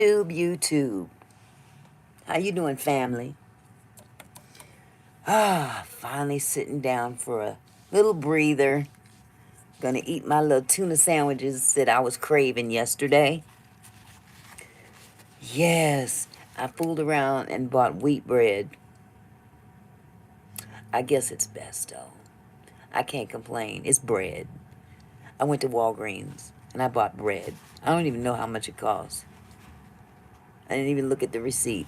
YouTube. How you doing, family? Finally sitting down for a little breather. Gonna eat my little tuna sandwiches that I was craving yesterday. Yes, I fooled around and bought wheat bread. I guess it's best, though. I can't complain. It's bread. I went to Walgreens and I bought bread. I don't even know how much it costs. I didn't even look at the receipt.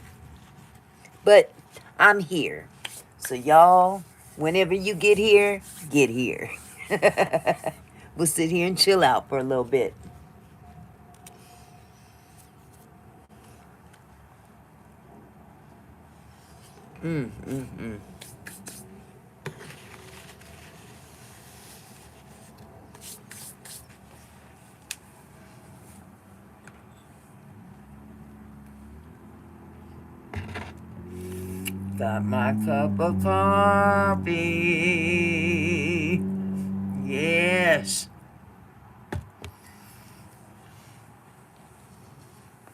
But I'm here. So y'all, whenever you get here, get here. We'll sit here and chill out for a little bit. Mm, mm, mm. Got my cup of coffee. Yes.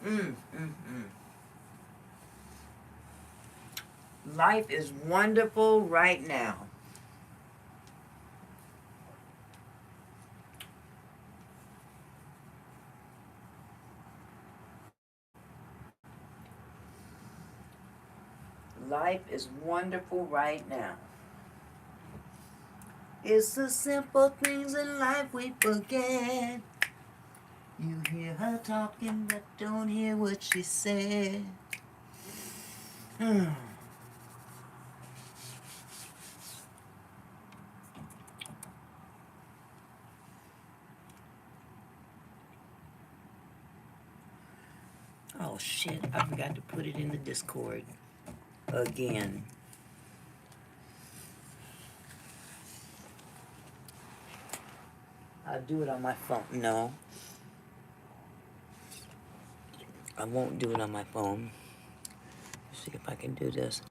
Mm, mm, mm. Life is wonderful right now. Life is wonderful right now. It's the simple things in life we forget. You hear her talking, but don't hear what she said. Oh shit, I forgot to put it in the Discord again. I'll do it on my phone. No, I won't do it on my phone. Let's see if I can do this.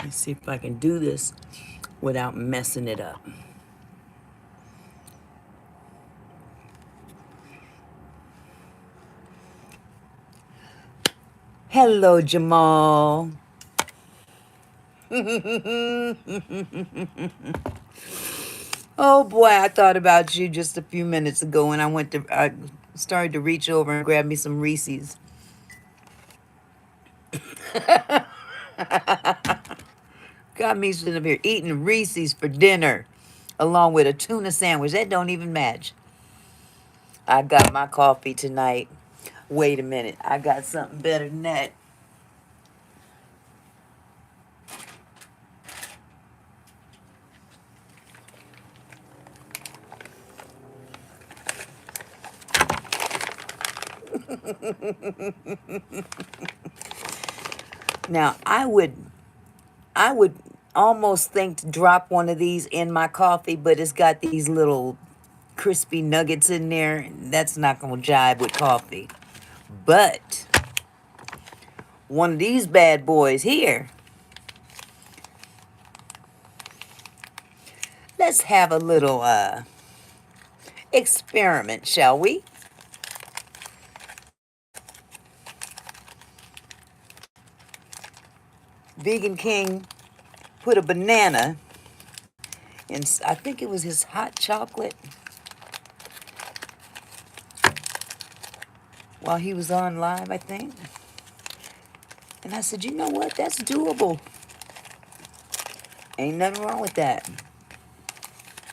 Let's see if I can do this without messing it up. Hello, Jamal. Oh boy, I thought about you just a few minutes ago when I started to reach over and grab me some Reese's. Got me sitting up here eating Reese's for dinner along with a tuna sandwich. That don't even match. I got my coffee tonight. Wait a minute. I got something better than that. Now, I would almost think to drop one of these in my coffee, but it's got these little crispy nuggets in there. That's not going to jive with coffee. But one of these bad boys here, let's have a little experiment, shall we? Vegan King put a banana in, I think it was his hot chocolate, while he was on live, I think. And I said, you know what? That's doable. Ain't nothing wrong with that.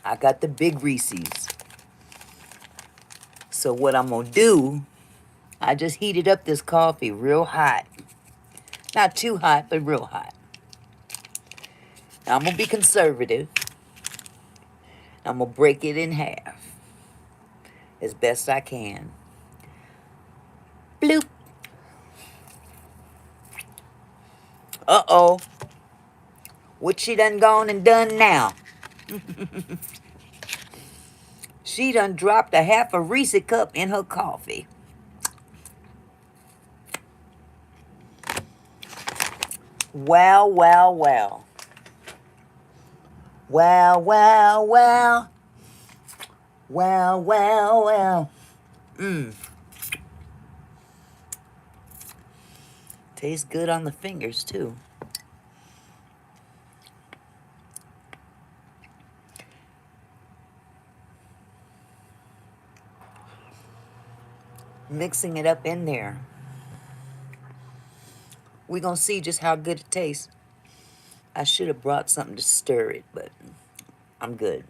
I got the big Reese's. So what I'm going to do, I just heated up this coffee real hot. Not too hot, but real hot. Now I'm going to be conservative. I'm going to break it in half as best I can. Bloop. Uh-oh. What she done gone and done now? She done dropped a half a Reese cup in her coffee. Wow, wow, wow. Wow, wow, wow. Wow, wow, wow. Tastes good on the fingers, too. Mixing it up in there. We're going to see just how good it tastes. I should have brought something to stir it, but I'm good.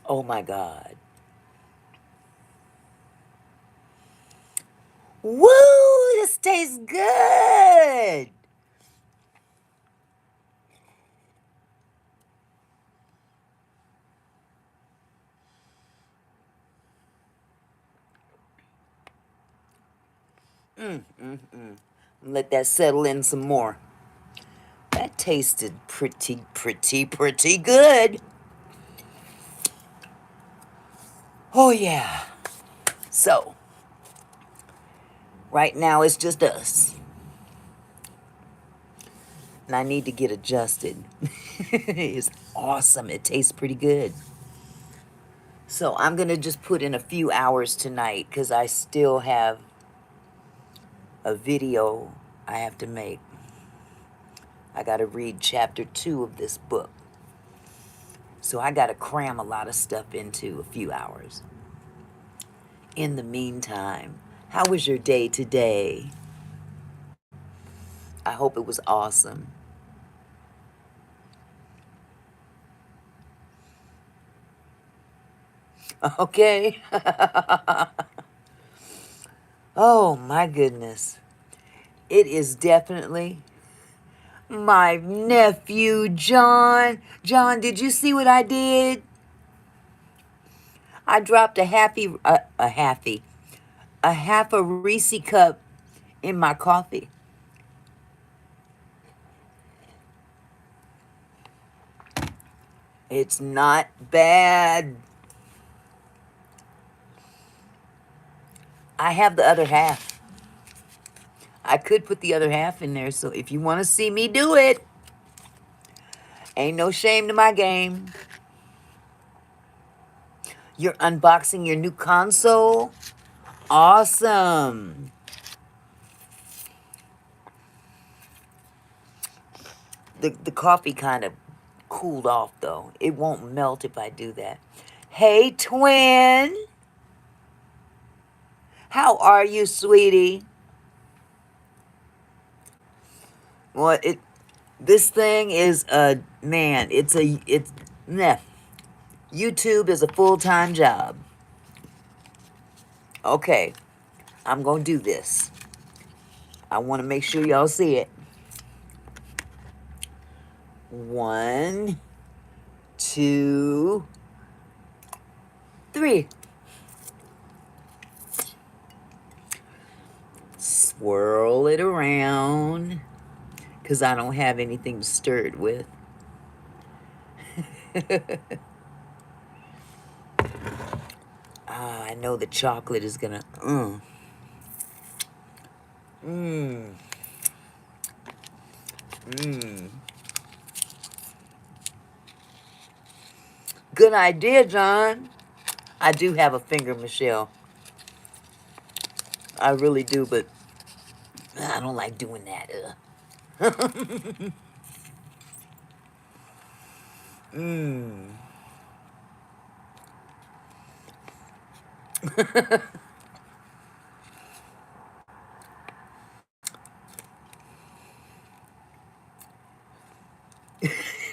Oh my God. Woo! This tastes good! Let that settle in some more. That tasted pretty good. Oh yeah. So, right now it's just us. And I need to get adjusted. It's awesome. It tastes pretty good. So I'm going to just put in a few hours tonight because I still have a video I have to make. I got to read chapter 2 of this book. So I got to cram a lot of stuff into a few hours. In the meantime, how was your day today? I hope it was awesome. Okay. Oh my goodness. It is definitely my nephew, John. John, did you see what I did? I dropped a half a Reese cup in my coffee. It's not bad. I have the other half. I could put the other half in there, so if you want to see me do it, ain't no shame to my game. You're unboxing your new console? Awesome. The coffee kind of cooled off, though. It won't melt if I do that. Hey, twin. How are you, sweetie? Well, this thing is man, nah. YouTube is a full-time job. Okay, I'm gonna do this. I want to make sure y'all see it. 1, 2, 3. Swirl it around, because I don't have anything to stir it with. I know the chocolate is gonna, Good idea, John. I do have a finger, Michelle. I really do, but I don't like doing that.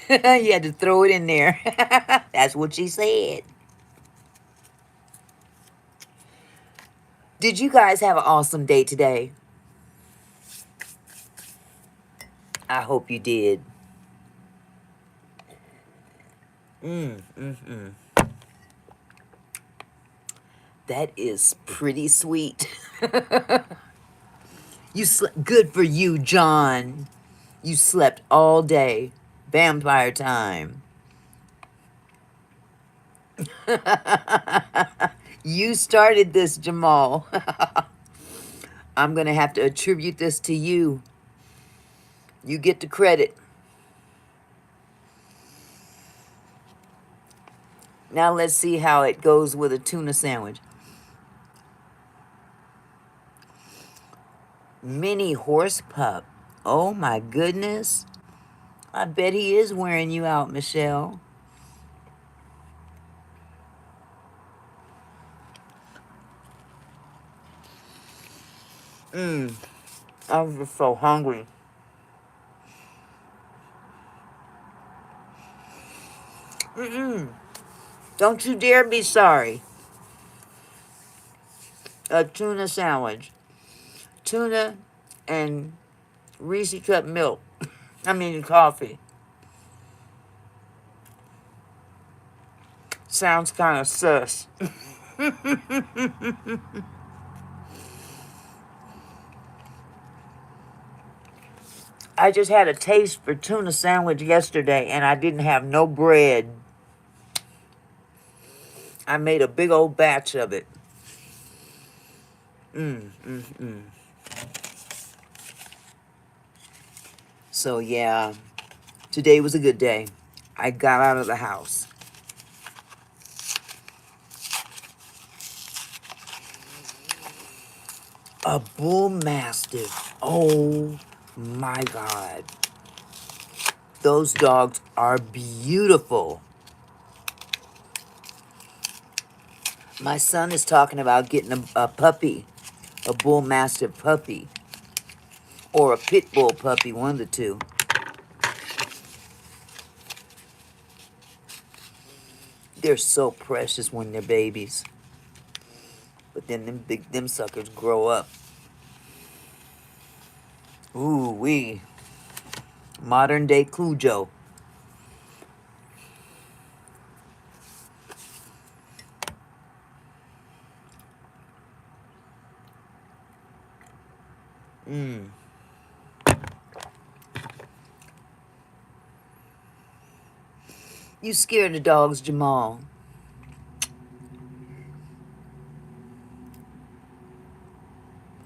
You had to throw it in there. That's what she said. Did you guys have an awesome day today? I hope you did. That is pretty sweet. You slept good for you, John. You slept all day. Vampire time. You started this, Jamal. I'm going to have to attribute this to you. You get the credit. Now let's see how it goes with a tuna sandwich. Mini horse pup. Oh my goodness. I bet he is wearing you out, Michelle. I was just so hungry. Don't you dare be sorry. A tuna sandwich. Tuna and Reese cup milk. I mean coffee. Sounds kind of sus. I just had a taste for tuna sandwich yesterday and I didn't have no bread. I made a big old batch of it. So yeah, today was a good day. I got out of the house. A bull mastiff. Oh my God. Those dogs are beautiful. My son is talking about getting a puppy, a bull mastiff puppy, or a pit bull puppy, one of the two. They're so precious when they're babies. But then them suckers grow up. Ooh wee. Modern day Cujo. You scared of dogs, Jamal.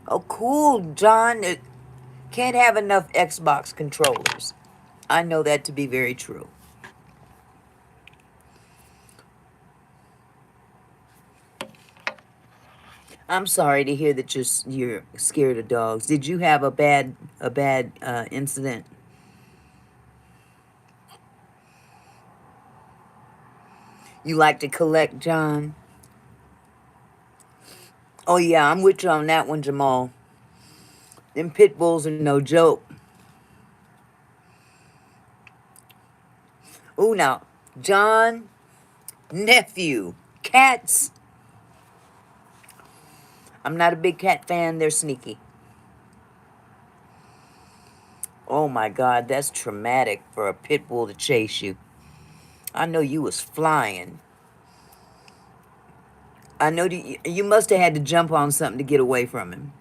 Oh, cool, John. It can't have enough Xbox controllers. I know that to be very true. I'm sorry to hear that you're scared of dogs. Did you have a bad incident? You like to collect, John? Oh yeah, I'm with you on that one, Jamal. Them pit bulls are no joke. Ooh, now, John, nephew, cats. I'm not a big cat fan. They're sneaky. Oh my God, that's traumatic for a pit bull to chase you. I know you was flying. I know you must have had to jump on something to get away from him.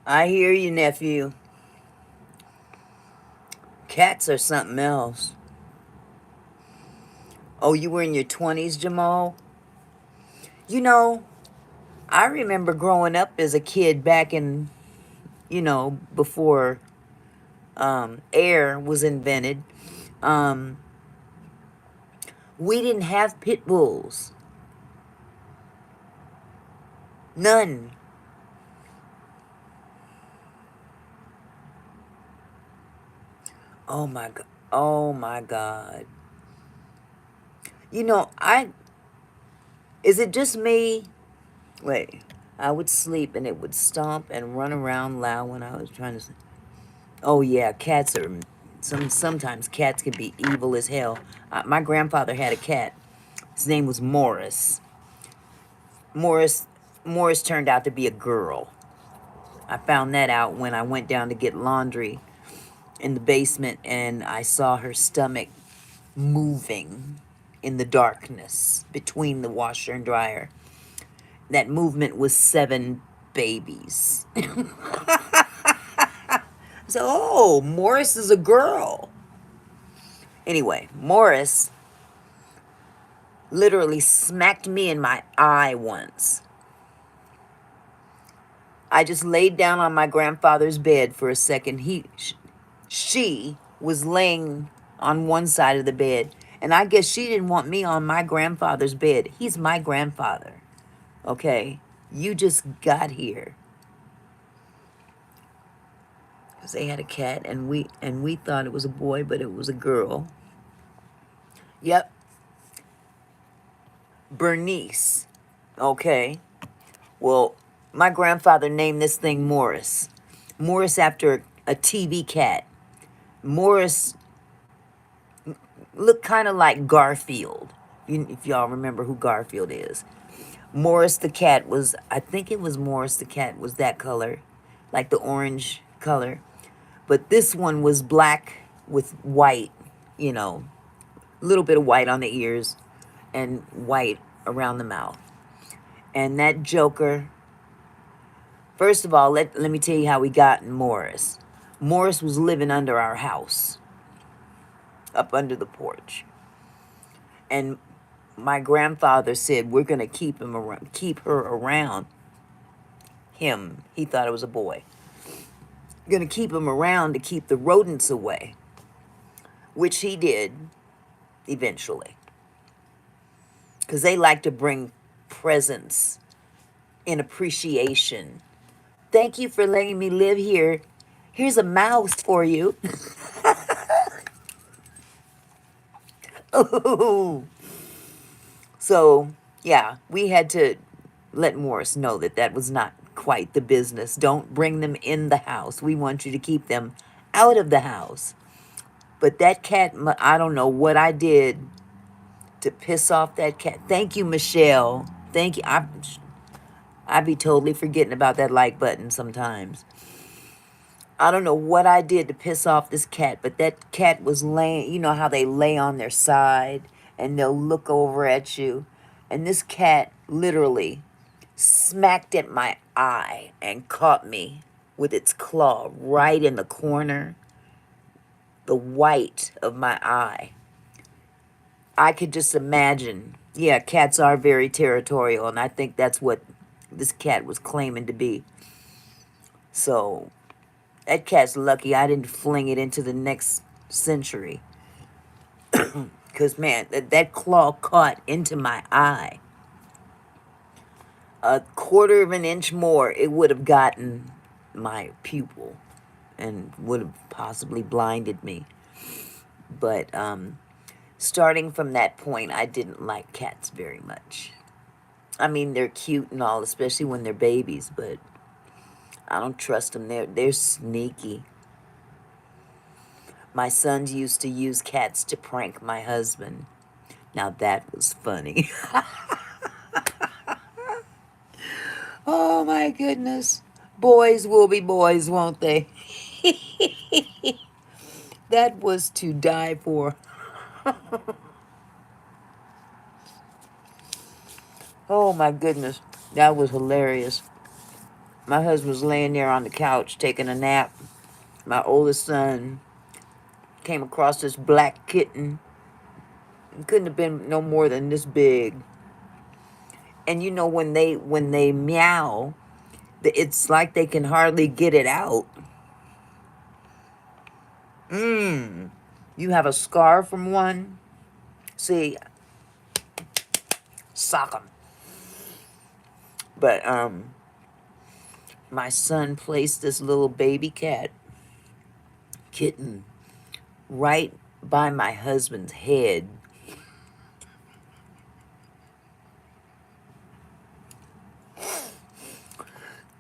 I hear you, nephew. Cats are something else. Oh, you were in your 20s, Jamal? You know, I remember growing up as a kid back in, before air was invented. Um, we didn't have pit bulls. None. Oh my God. Oh my God. Is it just me? Wait, I would sleep and it would stomp and run around loud when I was trying to sleep. Oh yeah, cats are, sometimes cats can be evil as hell. My grandfather had a cat. His name was Morris. Morris, Morris turned out to be a girl. I found that out when I went down to get laundry in the basement and I saw her stomach moving in the darkness between the washer and dryer. That movement was 7 babies. So, oh, Morris is a girl. Anyway, Morris literally smacked me in my eye once. I just laid down on my grandfather's bed for a second. She was laying on one side of the bed, and I guess she didn't want me on my grandfather's bed. He's my grandfather. Okay? You just got here. Because they had a cat, and we thought it was a boy, but it was a girl. Yep, Bernice. Okay. Well, my grandfather named this thing Morris. Morris after a TV cat. Morris looked kind of like Garfield. If y'all remember who Garfield is. Morris the cat was, I think it was Morris the cat was that color, like the orange color. But this one was black with white, you know, a little bit of white on the ears and white around the mouth. And that joker, first of all, let me tell you how we got Morris. Morris was living under our house, up under the porch. And my grandfather said, we're going to keep him around, keep her around him. He thought it was a boy. Going to keep him around to keep the rodents away, which he did eventually. Because they like to bring presents in appreciation. Thank you for letting me live here. Here's a mouse for you. Ooh. So, yeah, we had to let Morris know that that was not quite the business. Don't bring them in the house. We want you to keep them out of the house. But that cat, I don't know what I did to piss off that cat. Thank you, Michelle. Thank you. I be totally forgetting about that like button sometimes. I don't know what I did to piss off this cat, but that cat was laying, you know how they lay on their side and they'll look over at you. And this cat literally smacked at my eye and caught me with its claw right in the corner, the white of my eye. I could just imagine. Yeah, cats are very territorial, and I think that's what this cat was claiming to be. So, that cat's lucky I didn't fling it into the next century. Because, man, that claw caught into my eye. A quarter of an inch more, it would have gotten my pupil and would have possibly blinded me. But starting from that point, I didn't like cats very much. I mean, they're cute and all, especially when they're babies, but I don't trust them. They're sneaky. My sons used to use cats to prank my husband. Now that was funny. Oh my goodness. Boys will be boys, won't they? That was to die for. Oh my goodness. That was hilarious. My husband was laying there on the couch taking a nap. My oldest son came across this black kitten. It couldn't have been no more than this big. And you know when they meow, it's like they can hardly get it out. You have a scar from one? See, sock 'em. But my son placed this little baby kitten, right by my husband's head.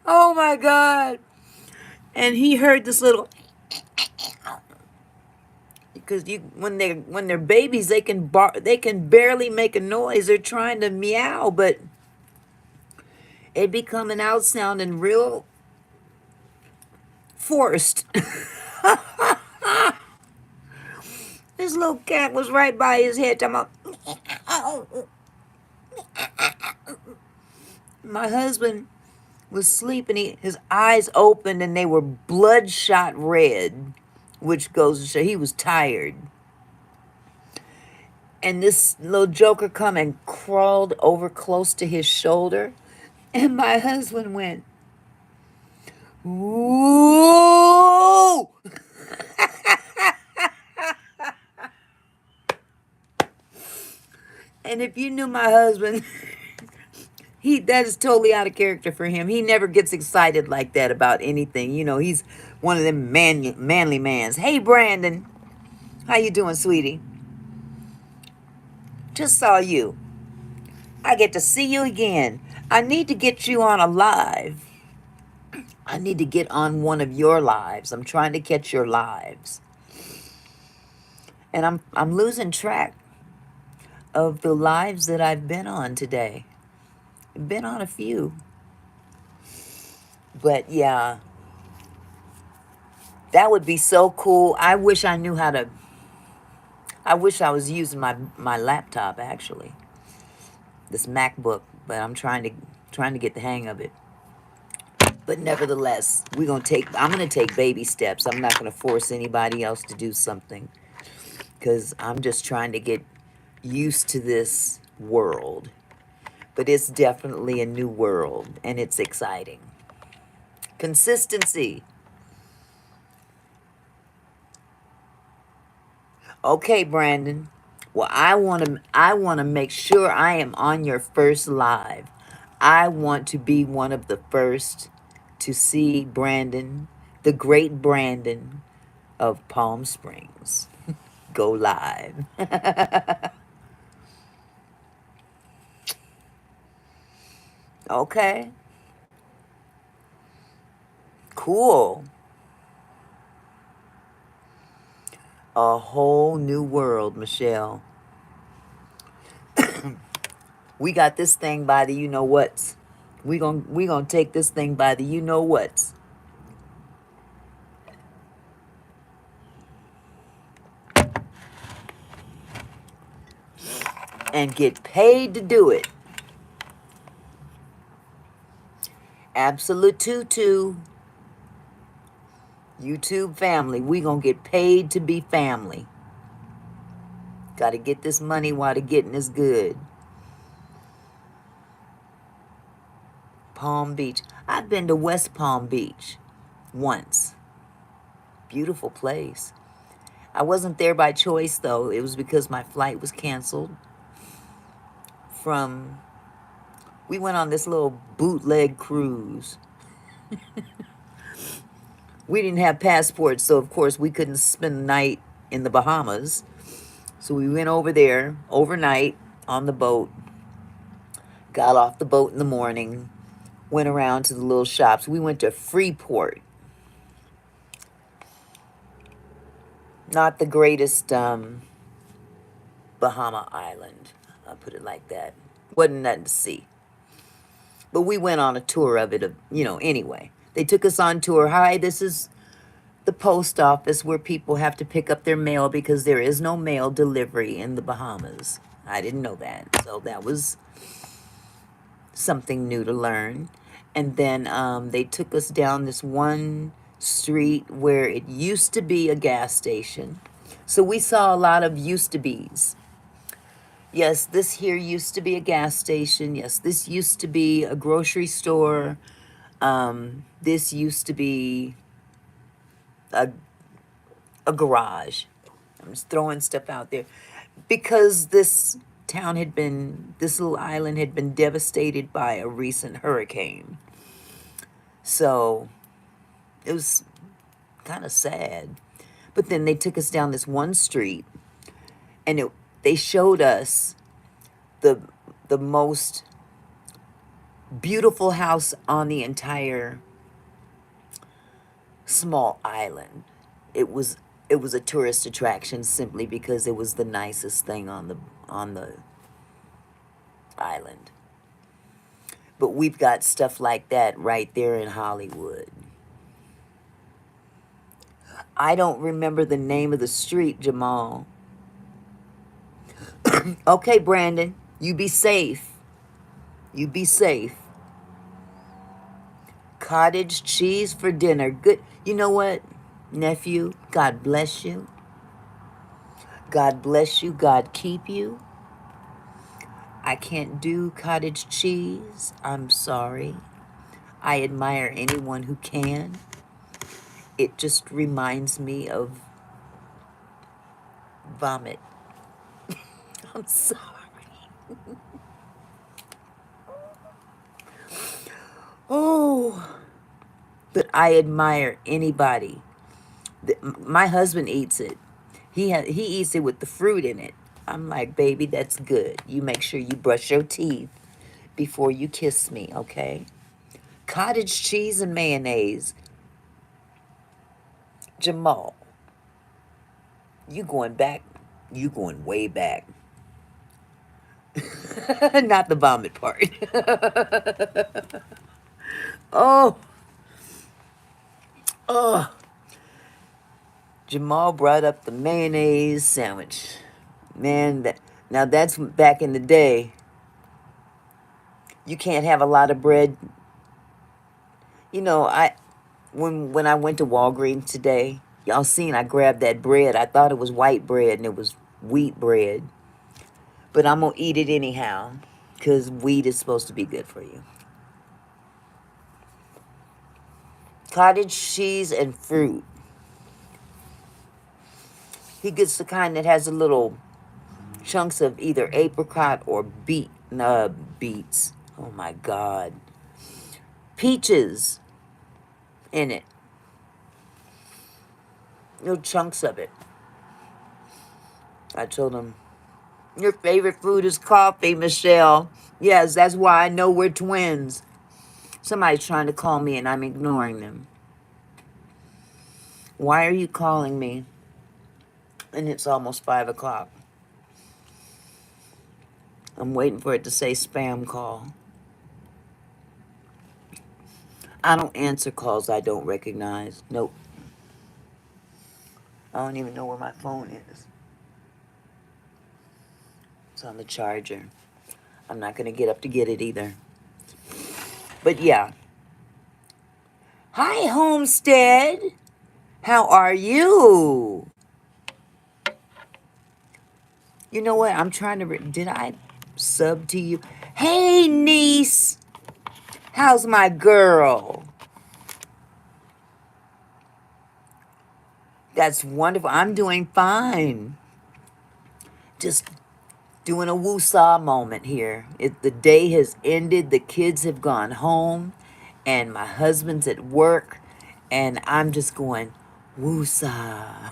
Oh my God. And he heard this little, because when they're babies, they can barely make a noise. They're trying to meow, but it be coming out sounding real forced. This little cat was right by his head talking about. My husband was sleeping. His eyes opened and they were bloodshot red, which goes to show he was tired. And this little joker come and crawled over close to his shoulder. And my husband went, Ooh! And if you knew my husband, that is totally out of character for him. He never gets excited like that about anything. You know, he's one of them manly mans. Hey, Brandon, how you doing, sweetie? Just saw you. I get to see you again. I need to get you on a live. I need to get on one of your lives. I'm trying to catch your lives. And I'm losing track of the lives that I've been on today. I've been on a few. But yeah, that would be so cool. I wish I knew how to. I wish I was using my laptop actually. This MacBook, but I'm trying to get the hang of it. But nevertheless, I'm gonna take baby steps. I'm not gonna force anybody else to do something because I'm just trying to get used to this world. But it's definitely a new world and it's exciting. Consistency. Okay, Brandon. Well, I want to make sure I am on your first live. I want to be one of the first to see Brandon, the great Brandon of Palm Springs, go live. Okay. Cool. A whole new world, Michelle. We got this thing by the you know what's. We gonna take this thing by the you know what's and get paid to do it. Absolute tutu. YouTube family, we gonna get paid to be family. Gotta get this money while the getting is good. Palm Beach. I've been to West Palm Beach once. Beautiful place. I wasn't there by choice though. It was because my flight was canceled from, we went on this little bootleg cruise. We didn't have passports, so of course we couldn't spend the night in the Bahamas. So we went over there overnight on the boat, got off the boat in the morning, went around to the little shops. We went to Freeport. Not the greatest Bahama island, I'll put it like that. Wasn't nothing to see. But we went on a tour of it, anyway. They took us on tour. Hi, this is the post office where people have to pick up their mail because there is no mail delivery in the Bahamas. I didn't know that. So that was something new to learn. And then they took us down this one street where it used to be a gas station. So we saw a lot of used to be's. Yes, this here used to be a gas station. Yes, this used to be a grocery store. This used to be a, a garage. I'm just throwing stuff out there. Because this little island had been devastated by a recent hurricane. So it was kind of sad. But then they took us down this one street and they showed us the most beautiful house on the entire small island. It was a tourist attraction simply because it was the nicest thing on the island. But we've got stuff like that right there in Hollywood. I don't remember the name of the street, Jamal. Okay, Brandon, you be safe. You be safe. Cottage cheese for dinner. Good. You know what, nephew? God bless you. God bless you. God keep you. I can't do cottage cheese. I'm sorry. I admire anyone who can. It just reminds me of vomit. I'm sorry. Oh, but I admire anybody. My husband eats it. He eats it with the fruit in it. I'm like, baby, that's good. You make sure you brush your teeth before you kiss me, okay? Cottage cheese and mayonnaise. Jamal, you going back? You going way back. Not the vomit part. Oh, oh. Jamal brought up the mayonnaise sandwich. Man, now that's back in the day. You can't have a lot of bread. You know, when I went to Walgreens today, y'all seen I grabbed that bread. I thought it was white bread and it was wheat bread. But I'm gonna eat it anyhow, because wheat is supposed to be good for you. Cottage cheese and fruit. He gets the kind that has a little chunks of either apricot or beets. Oh my God. Peaches in it. Little chunks of it. I told him, your favorite food is coffee, Michelle. Yes, that's why I know we're twins. Somebody's trying to call me and I'm ignoring them. Why are you calling me? And it's almost 5 o'clock. I'm waiting for it to say spam call. I don't answer calls I don't recognize. Nope. I don't even know where my phone is. It's on the charger. I'm not going to get up to get it either. But yeah. Hi, Homestead. How are you? You know what? I'm trying to... Did I sub to you? Hey, niece. How's my girl? That's wonderful. I'm doing fine. Just doing a woosah moment here. The day has ended. The kids have gone home. And my husband's at work. And I'm just going, woosah.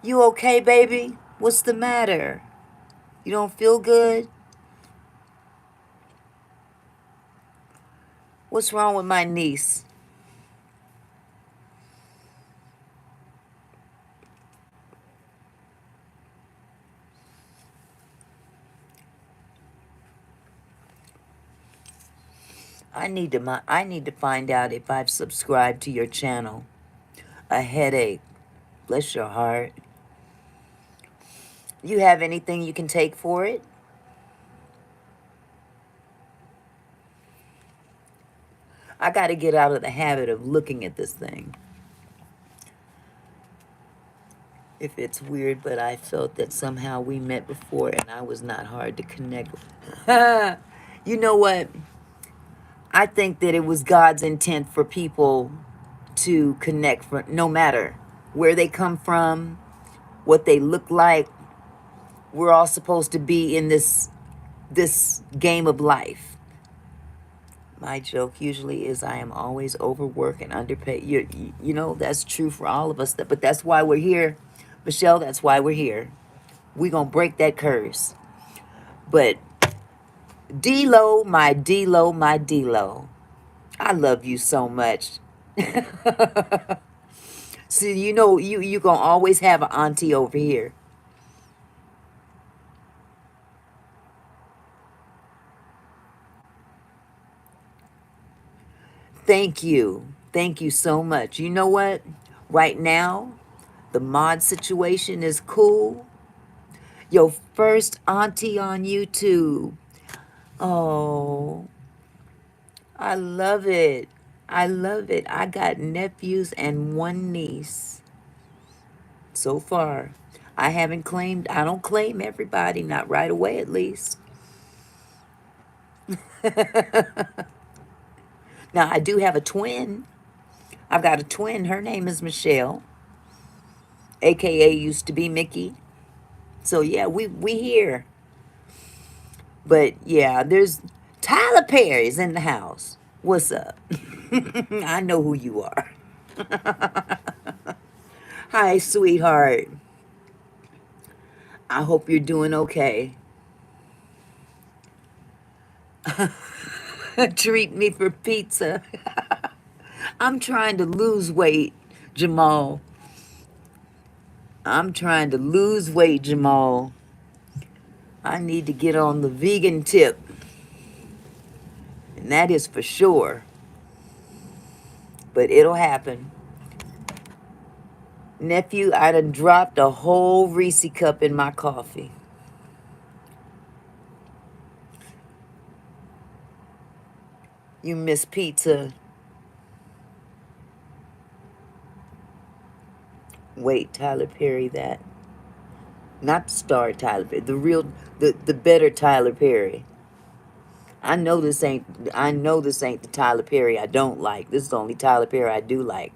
You okay, baby? What's the matter? You don't feel good? What's wrong with my niece? I need to find out if I've subscribed to your channel. A headache. Bless your heart. You have anything you can take for it? I got to get out of the habit of looking at this thing. If it's weird, but I felt that somehow we met before and I was not hard to connect with. You know what? I think that it was God's intent for people to connect, for no matter where they come from, what they look like. We're all supposed to be in this game of life. My joke usually is I am always overworked and underpaid. You know, that's true for all of us. But that's why we're here. Michelle, that's why we're here. We're going to break that curse. But D-Lo, my D-Lo, my D-Lo. I love you so much. See, you know, you going to always have an auntie over here. Thank you. Thank you so much. You know what? Right now, the mod situation is cool. Your first auntie on YouTube. Oh, I love it. I love it. I got nephews and one niece so far. I don't claim everybody, not right away at least. Now, I do have a twin. I've got a twin. Her name is Michelle, aka used to be Mickey. So yeah, we here. But yeah, there's Tyler Perry's in the house. What's up? I know who you are. Hi, sweetheart. I hope you're doing okay. Treat me for pizza. I'm trying to lose weight, Jamal. I'm trying to lose weight, Jamal. I need to get on the vegan tip. And that is for sure. But it'll happen. Nephew, I done dropped a whole Reese cup in my coffee. You miss pizza. Wait, Tyler Perry, that. Not the star Tyler Perry. The real, the better Tyler Perry. I know this ain't the Tyler Perry I don't like. This is the only Tyler Perry I do like.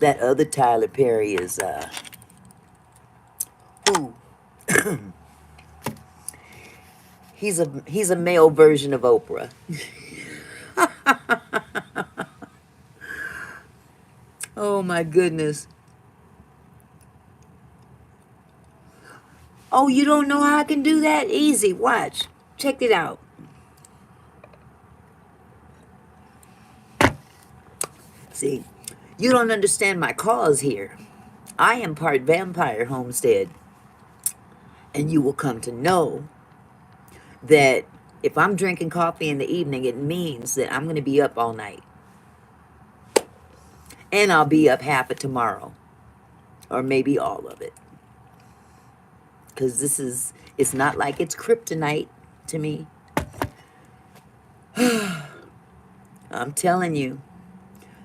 That other Tyler Perry is who? He's a male version of Oprah. Oh my goodness. Oh, you don't know how I can do that? Easy. Watch. Check it out. See, you don't understand my cause here. I am part vampire, Homestead. And you will come to know that if I'm drinking coffee in the evening, it means that I'm going to be up all night. And I'll be up half of tomorrow. Or maybe all of it. Because it's not like it's kryptonite to me. I'm telling you,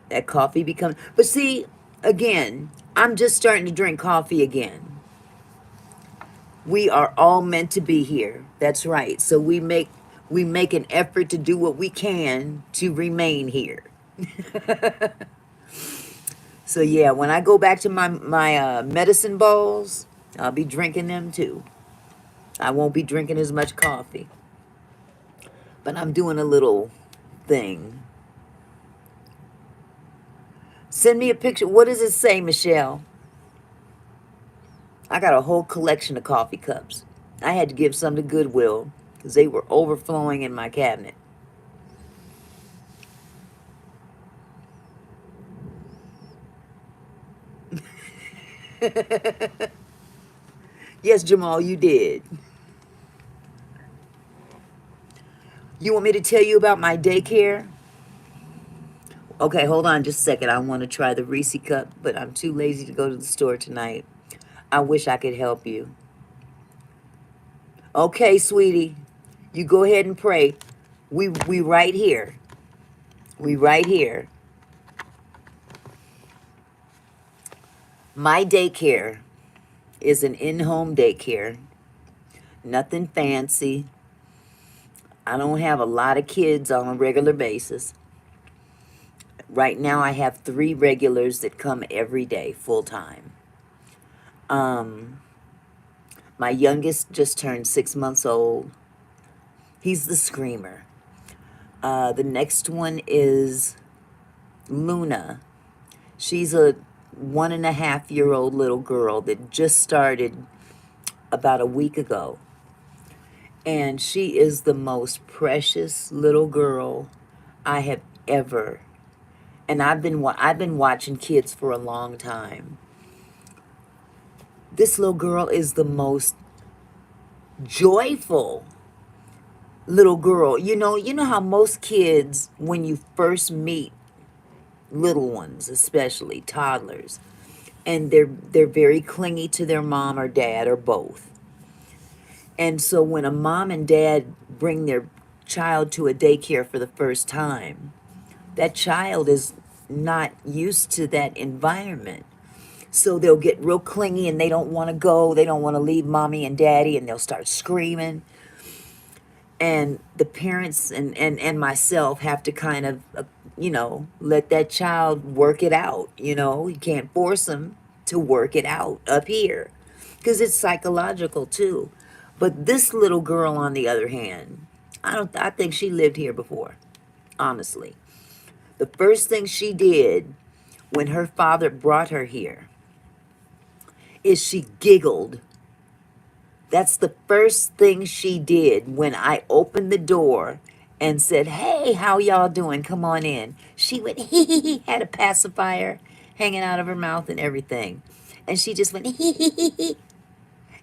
that coffee becomes... But see, again, I'm just starting to drink coffee again. We are all meant to be here. That's right. So we make an effort to do what we can to remain here. So yeah, when I go back to my medicine balls, I'll be drinking them too. I won't be drinking as much coffee. But I'm doing a little thing. Send me a picture. What does it say, Michelle? I got a whole collection of coffee cups. I had to give some to Goodwill because they were overflowing in my cabinet. Yes, Jamal, you did. You want me to tell you about my daycare? Okay, hold on just a second. I want to try the Reese cup, but I'm too lazy to go to the store tonight. I wish I could help you. Okay, sweetie. You go ahead and pray. We right here. We right here. My daycare is an in-home daycare. Nothing fancy. I don't have a lot of kids on a regular basis. Right now I have 3 regulars that come every day, full-time. My youngest just turned 6 months old. He's the screamer. The next one is Luna. She's a 1.5-year-old little girl that just started about a week ago. And she is the most precious little girl I have ever. And I've been watching kids for a long time. This little girl is the most joyful little girl. You know how most kids, when you first meet little ones, especially toddlers, and they're very clingy to their mom or dad or both. And so when a mom and dad bring their child to a daycare for the first time, that child is not used to that environment. So they'll get real clingy and they don't want to go. They don't want to leave mommy and daddy, and they'll start screaming. And the parents and myself have to kind of, let that child work it out. You can't force them to work it out up here because it's psychological too. But this little girl, on the other hand, I think she lived here before, honestly. The first thing she did when her father brought her here is she giggled. That's the first thing she did when I opened the door and said, "Hey, how y'all doing? Come on in." She went, hee hee hee, had a pacifier hanging out of her mouth and everything. And she just went, hee hee hee hee.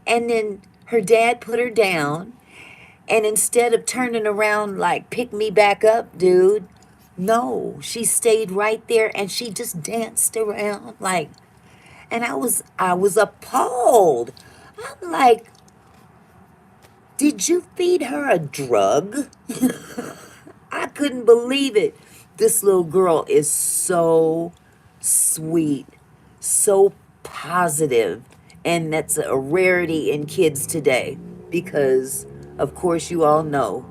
And then her dad put her down. And instead of turning around like, "Pick me back up, dude," no, she stayed right there and she just danced around like, and I was appalled. I'm like, did you feed her a drug? I couldn't believe it. This little girl is so sweet, so positive, and that's a rarity in kids today because, of course, you all know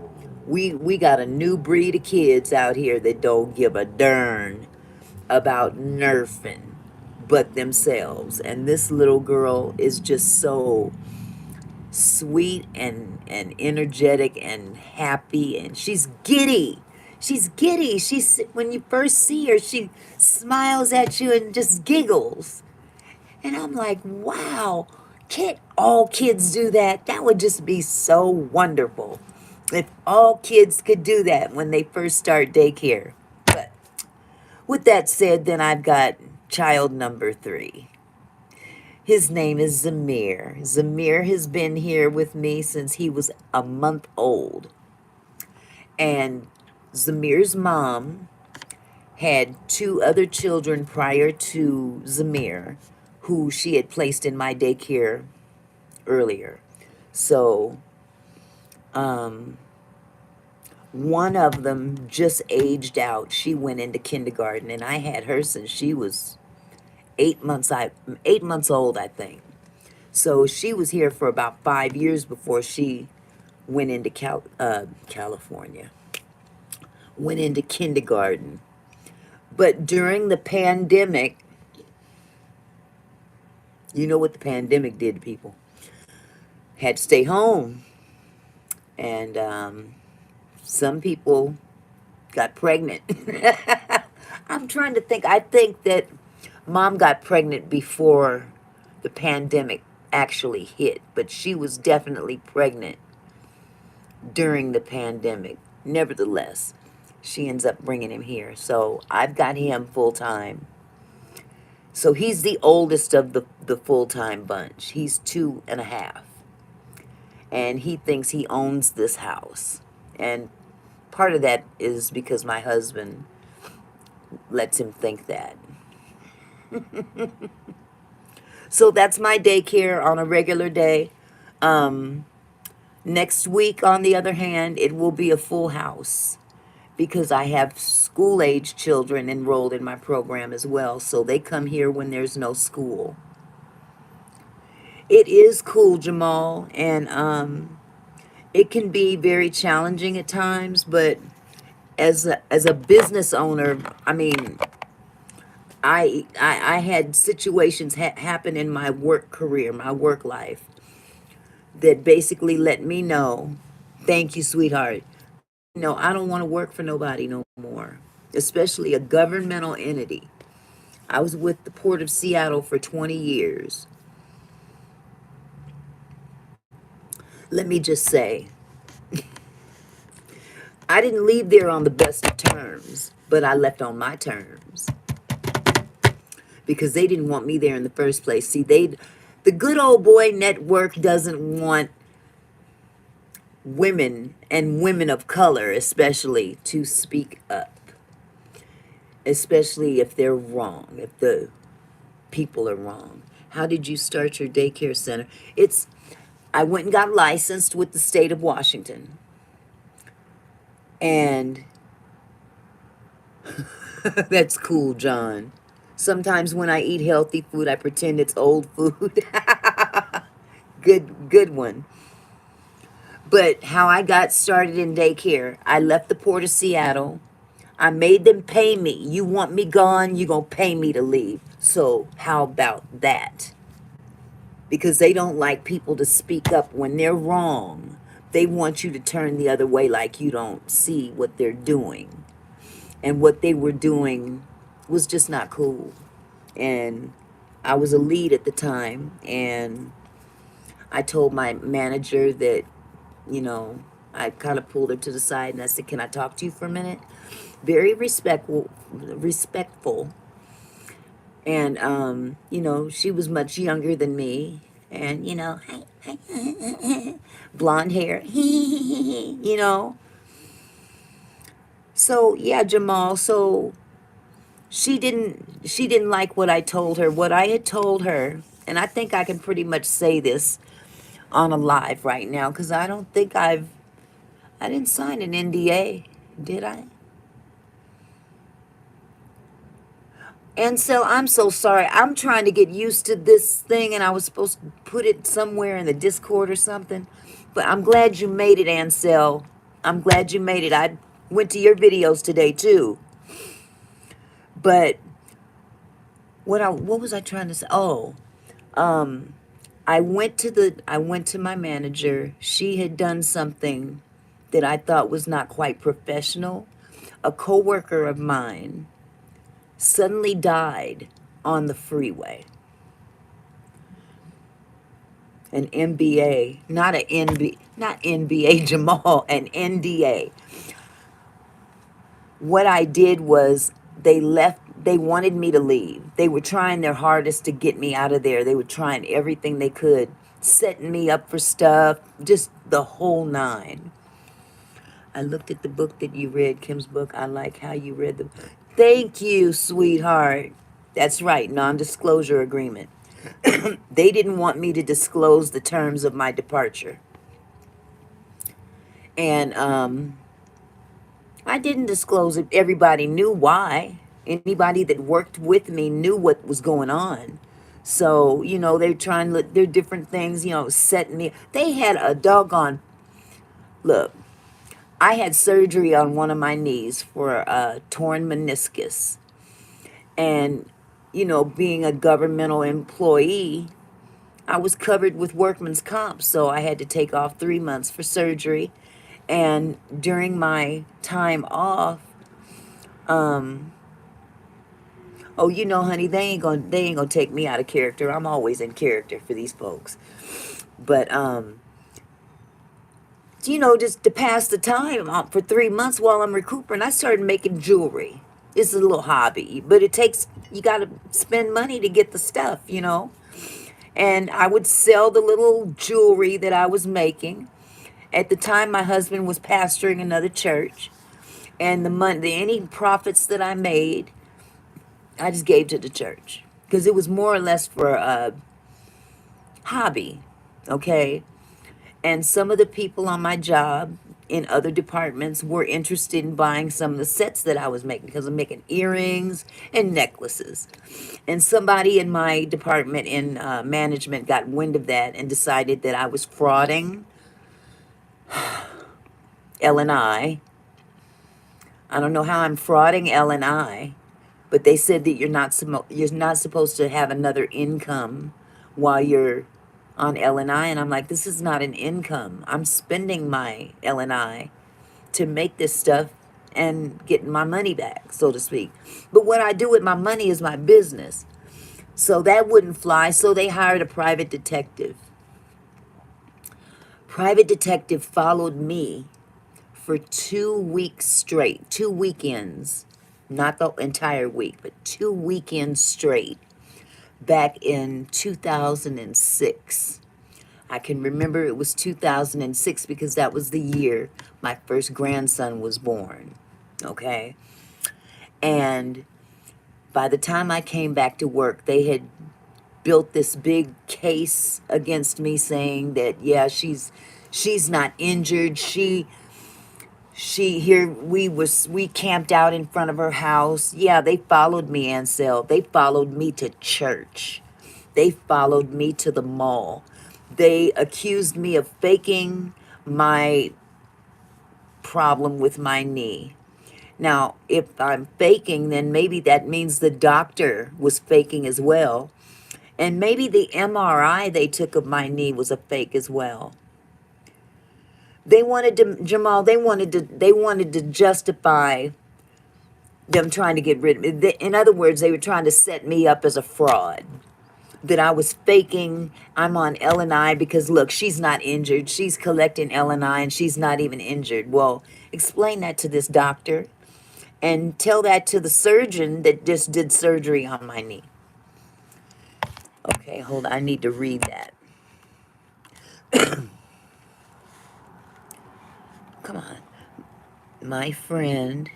we got a new breed of kids out here that don't give a darn about nerfing but themselves. And this little girl is just so sweet and energetic and happy, and she's giddy. She's, when you first see her, she smiles at you and just giggles. And I'm like, wow, can't all kids do that? That would just be so wonderful if all kids could do that when they first start daycare. But with that said, then I've got child number 3. His name is Zamir. Zamir has been here with me since he was a month old. And Zamir's mom had 2 other children prior to Zamir, who she had placed in my daycare earlier. So, one of them just aged out. She went into kindergarten, and I had her since she was 8 months old, I think. So she was here for about 5 years before she went into California, went into kindergarten. But during the pandemic, you know what the pandemic did to people. Had to stay home. And some people got pregnant. I'm trying to think. I think that mom got pregnant before the pandemic actually hit, but she was definitely pregnant during the pandemic. Nevertheless, she ends up bringing him here. So I've got him full time. So he's the oldest of the full time bunch. He's 2.5. And he thinks he owns this house. And part of that is because my husband lets him think that. So that's my daycare on a regular day. Next week, on the other hand, it will be a full house because I have school-age children enrolled in my program as well. So they come here when there's no school. It is cool, Jamal, and it can be very challenging at times, but as a business owner, I mean, I had situations happen in my work career, my work life, that basically let me know, thank you, sweetheart. No, I don't want to work for nobody no more, especially a governmental entity. I was with the Port of Seattle for 20 years. Let me just say, I didn't leave there on the best of terms, but I left on my terms because they didn't want me there in the first place. See, the good old boy network doesn't want women and women of color, especially, to speak up, especially if they're wrong, if the people are wrong. How did you start your daycare center? I went and got licensed with the state of Washington. And that's cool, John. Sometimes when I eat healthy food, I pretend it's old food. Good one. But how I got started in daycare, I left the Port of Seattle. I made them pay me. You want me gone, you're going to pay me to leave. So how about that? Because they don't like people to speak up when they're wrong. They want you to turn the other way like you don't see what they're doing. And what they were doing was just not cool. And I was a lead at the time, and I told my manager that, you know, I kind of pulled her to the side and I said, "Can I talk to you for a minute?" Very respectful. And you know, she was much younger than me, and you know, blonde hair, you know. So yeah, Jamal. So she didn't like what I told her. What I had told her, and I think I can pretty much say this on a live right now, because I don't think I didn't sign an NDA, did I? And so I'm so sorry. I'm trying to get used to this thing, and I was supposed to put it somewhere in the Discord or something. But I'm glad you made it, Ansel. I'm glad you made it. I went to your videos today too. But what was I trying to say? Oh, I went to my manager. She had done something that I thought was not quite professional. A coworker of mine suddenly died on the freeway. An MBA, not an NB, not NBA Jamal, an NDA. What I did was they wanted me to leave. They were trying their hardest to get me out of there. They were trying everything they could, setting me up for stuff, just the whole nine. I looked at the book that you read, Kim's book. I like how you read the. Thank you, sweetheart. That's right, non-disclosure agreement. They didn't want me to disclose the terms of my departure. And I didn't disclose it. Everybody knew why. Anybody that worked with me knew what was going on. So, you know, they're trying to look, they're different things, you know, setting me. They had a doggone, look, I had surgery on one of my knees for a torn meniscus. And, you know, being a governmental employee, I was covered with workman's comp. So I had to take off 3 months for surgery. And during my time off, oh, you know, honey, they ain't gonna take me out of character. I'm always in character for these folks. But you know, just to pass the time for 3 months while I'm recuperating, I started making jewelry. It's a little hobby, but you got to spend money to get the stuff, you know. And I would sell the little jewelry that I was making. At the time, my husband was pastoring another church, and any profits that I made, I just gave to the church because it was more or less for a hobby, okay? And some of the people on my job in other departments were interested in buying some of the sets that I was making because I'm making earrings and necklaces. And somebody in my department in management got wind of that and decided that I was frauding L&I. I don't know how I'm frauding L&I, but they said that you're not supposed to have another income while you're on L&I, and I'm like, this is not an income. I'm spending my L&I to make this stuff and getting my money back, so to speak. But what I do with my money is my business. So that wouldn't fly, so they hired a private detective. Private detective followed me for 2 weeks straight, 2 weekends, not the entire week, but 2 weekends straight, back in 2006. I can remember it was 2006 because that was the year my first grandson was born, okay? And by the time I came back to work, they had built this big case against me saying that, yeah, she's not injured. She We camped out in front of her house. Yeah, they followed me, Ansel. They followed me to church. They followed me to the mall. They accused me of faking my problem with my knee. Now, if I'm faking, then maybe that means the doctor was faking as well. And maybe the MRI they took of my knee was a fake as well. They wanted to, Jamal, they wanted to justify them trying to get rid of me. In other words, they were trying to set me up as a fraud. That I was faking. I'm on L&I because look, she's not injured. She's collecting L&I and she's not even injured. Well, explain that to this doctor and tell that to the surgeon that just did surgery on my knee. Okay, hold on. I need to read that. Come on. My friend.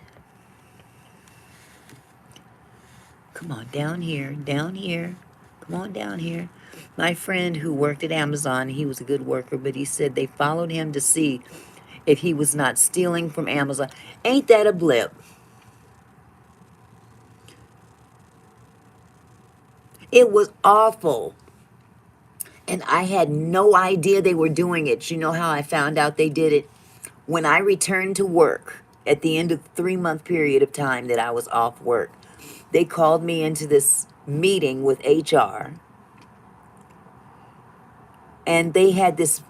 Come on, down here, down here. Come on down here. My friend who worked at Amazon, he was a good worker, but he said they followed him to see if he was not stealing from Amazon. Ain't that a blip? It was awful. And I had no idea they were doing it. You know how I found out they did it? When I returned to work at the end of the 3-month period of time that I was off work, they called me into this meeting with HR. And they had this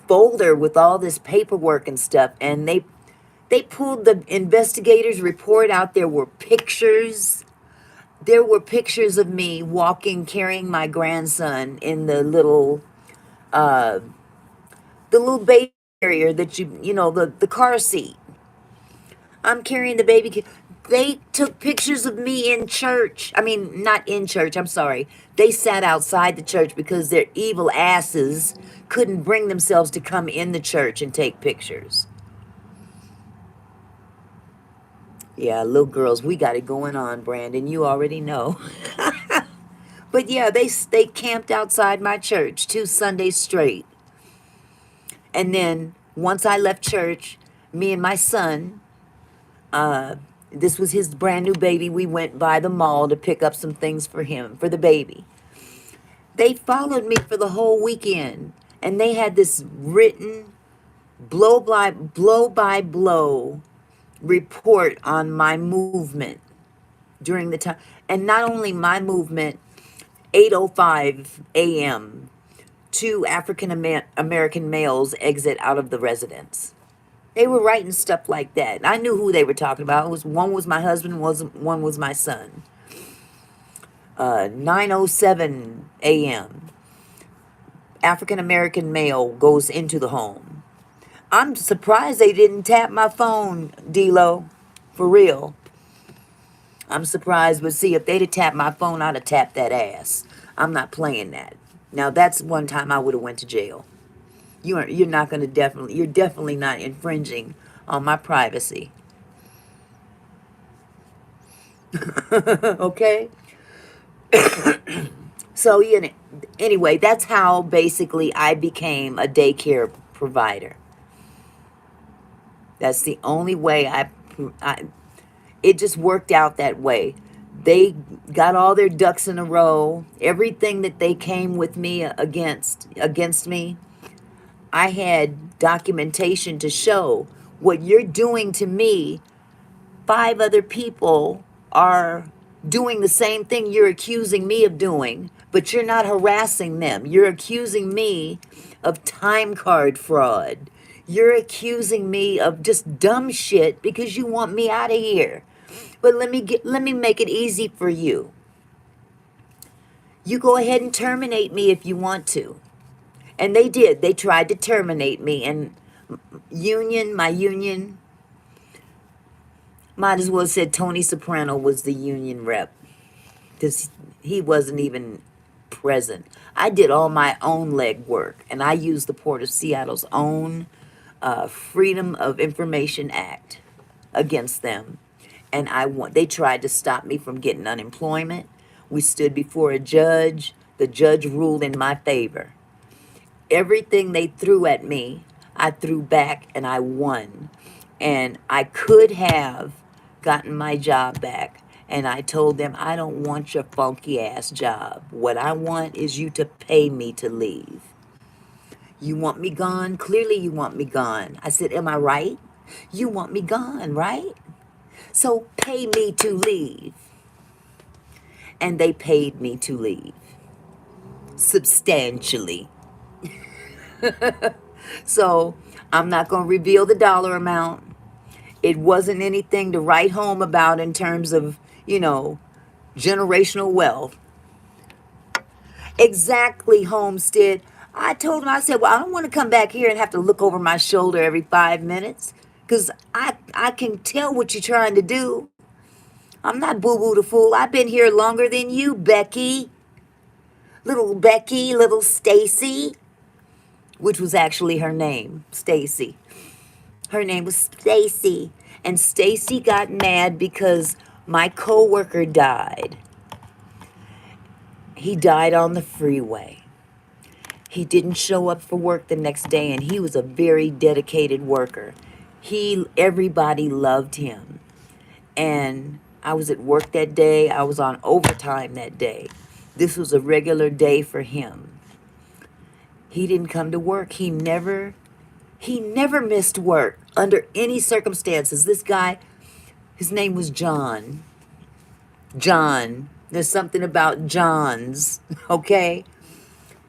folder with all this paperwork and stuff, and they pulled the investigators report out. There were pictures of me walking carrying my grandson in the little baby carrier that the car seat. I'm carrying the baby. They took pictures of me in church. I mean, not in church, I'm sorry. They sat outside the church because their evil asses couldn't bring themselves to come in the church and take pictures. Yeah, little girls, we got it going on, Brandon. You already know. But yeah, they camped outside my church 2 Sundays straight. And then once I left church, me and my son, this was his brand new baby. We went by the mall to pick up some things for him, for the baby. They followed me for the whole weekend. And they had this written blow by blow report on my movement during the time. And not only my movement, 8:05 a.m., 2 African American males exit out of the residence. They were writing stuff like that. I knew who they were talking about. One was my husband, one was my son. 9:07 a.m. African American male goes into the home. I'm surprised they didn't tap my phone, D-Lo. For real. I'm surprised, but see, if they'd have tapped my phone, I'd have tapped that ass. I'm not playing that. Now, that's one time I would have went to jail. You're not going to you're definitely not infringing on my privacy. Okay? So, anyway, that's how basically I became a daycare provider. That's the only way it just worked out that way. They got all their ducks in a row. Everything that they came with me against me, I had documentation to show what you're doing to me. 5 other people are doing the same thing you're accusing me of doing, but you're not harassing them. You're accusing me of time card fraud. You're accusing me of just dumb shit because you want me out of here. But let me make it easy for you. You go ahead and terminate me if you want to. And they did. They tried to terminate me. And my union, might as well said Tony Soprano was the union rep. Because he wasn't even present. I did all my own legwork. And I used the Port of Seattle's own Freedom of Information Act against them. And they tried to stop me from getting unemployment. We stood before a judge. The judge ruled in my favor. Everything they threw at me, I threw back and I won. And I could have gotten my job back. And I told them, I don't want your funky ass job. What I want is you to pay me to leave. You want me gone? Clearly you want me gone. I said, am I right? You want me gone, right? So pay me to leave. And they paid me to leave. Substantially. So I'm not going to reveal the dollar amount. It wasn't anything to write home about in terms of, generational wealth. Exactly, Homestead. I told him, I said, well, I don't want to come back here and have to look over my shoulder every 5 minutes because I can tell what you're trying to do. I'm not boo-boo the fool. I've been here longer than you, Becky. Becky, little Stacy, which was actually her name, Stacy. Her name was Stacy. And Stacy got mad because my coworker died. He died on the freeway. He didn't show up for work the next day, and he was a very dedicated worker. Everybody loved him. And I was at work that day. I was on overtime that day. This was a regular day for him. He didn't come to work. He never missed work under any circumstances. This guy, his name was John. John. There's something about Johns, okay?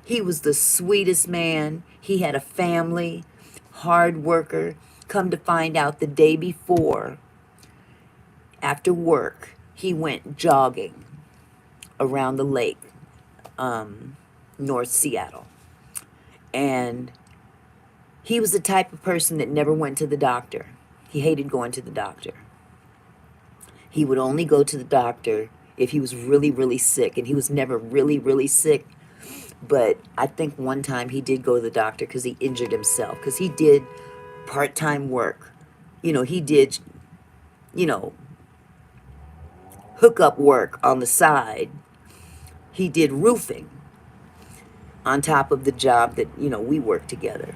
He was the sweetest man. He had a family, hard worker. Come to find out the day before, after work, he went jogging around the lake, North Seattle. And he was the type of person that never went to the doctor. He hated going to the doctor. He would only go to the doctor if he was really, really sick. And he was never really, really sick. But I think one time he did go to the doctor because he injured himself. Because he did part-time work. He did, hookup work on the side. He did roofing on top of the job that, we worked together.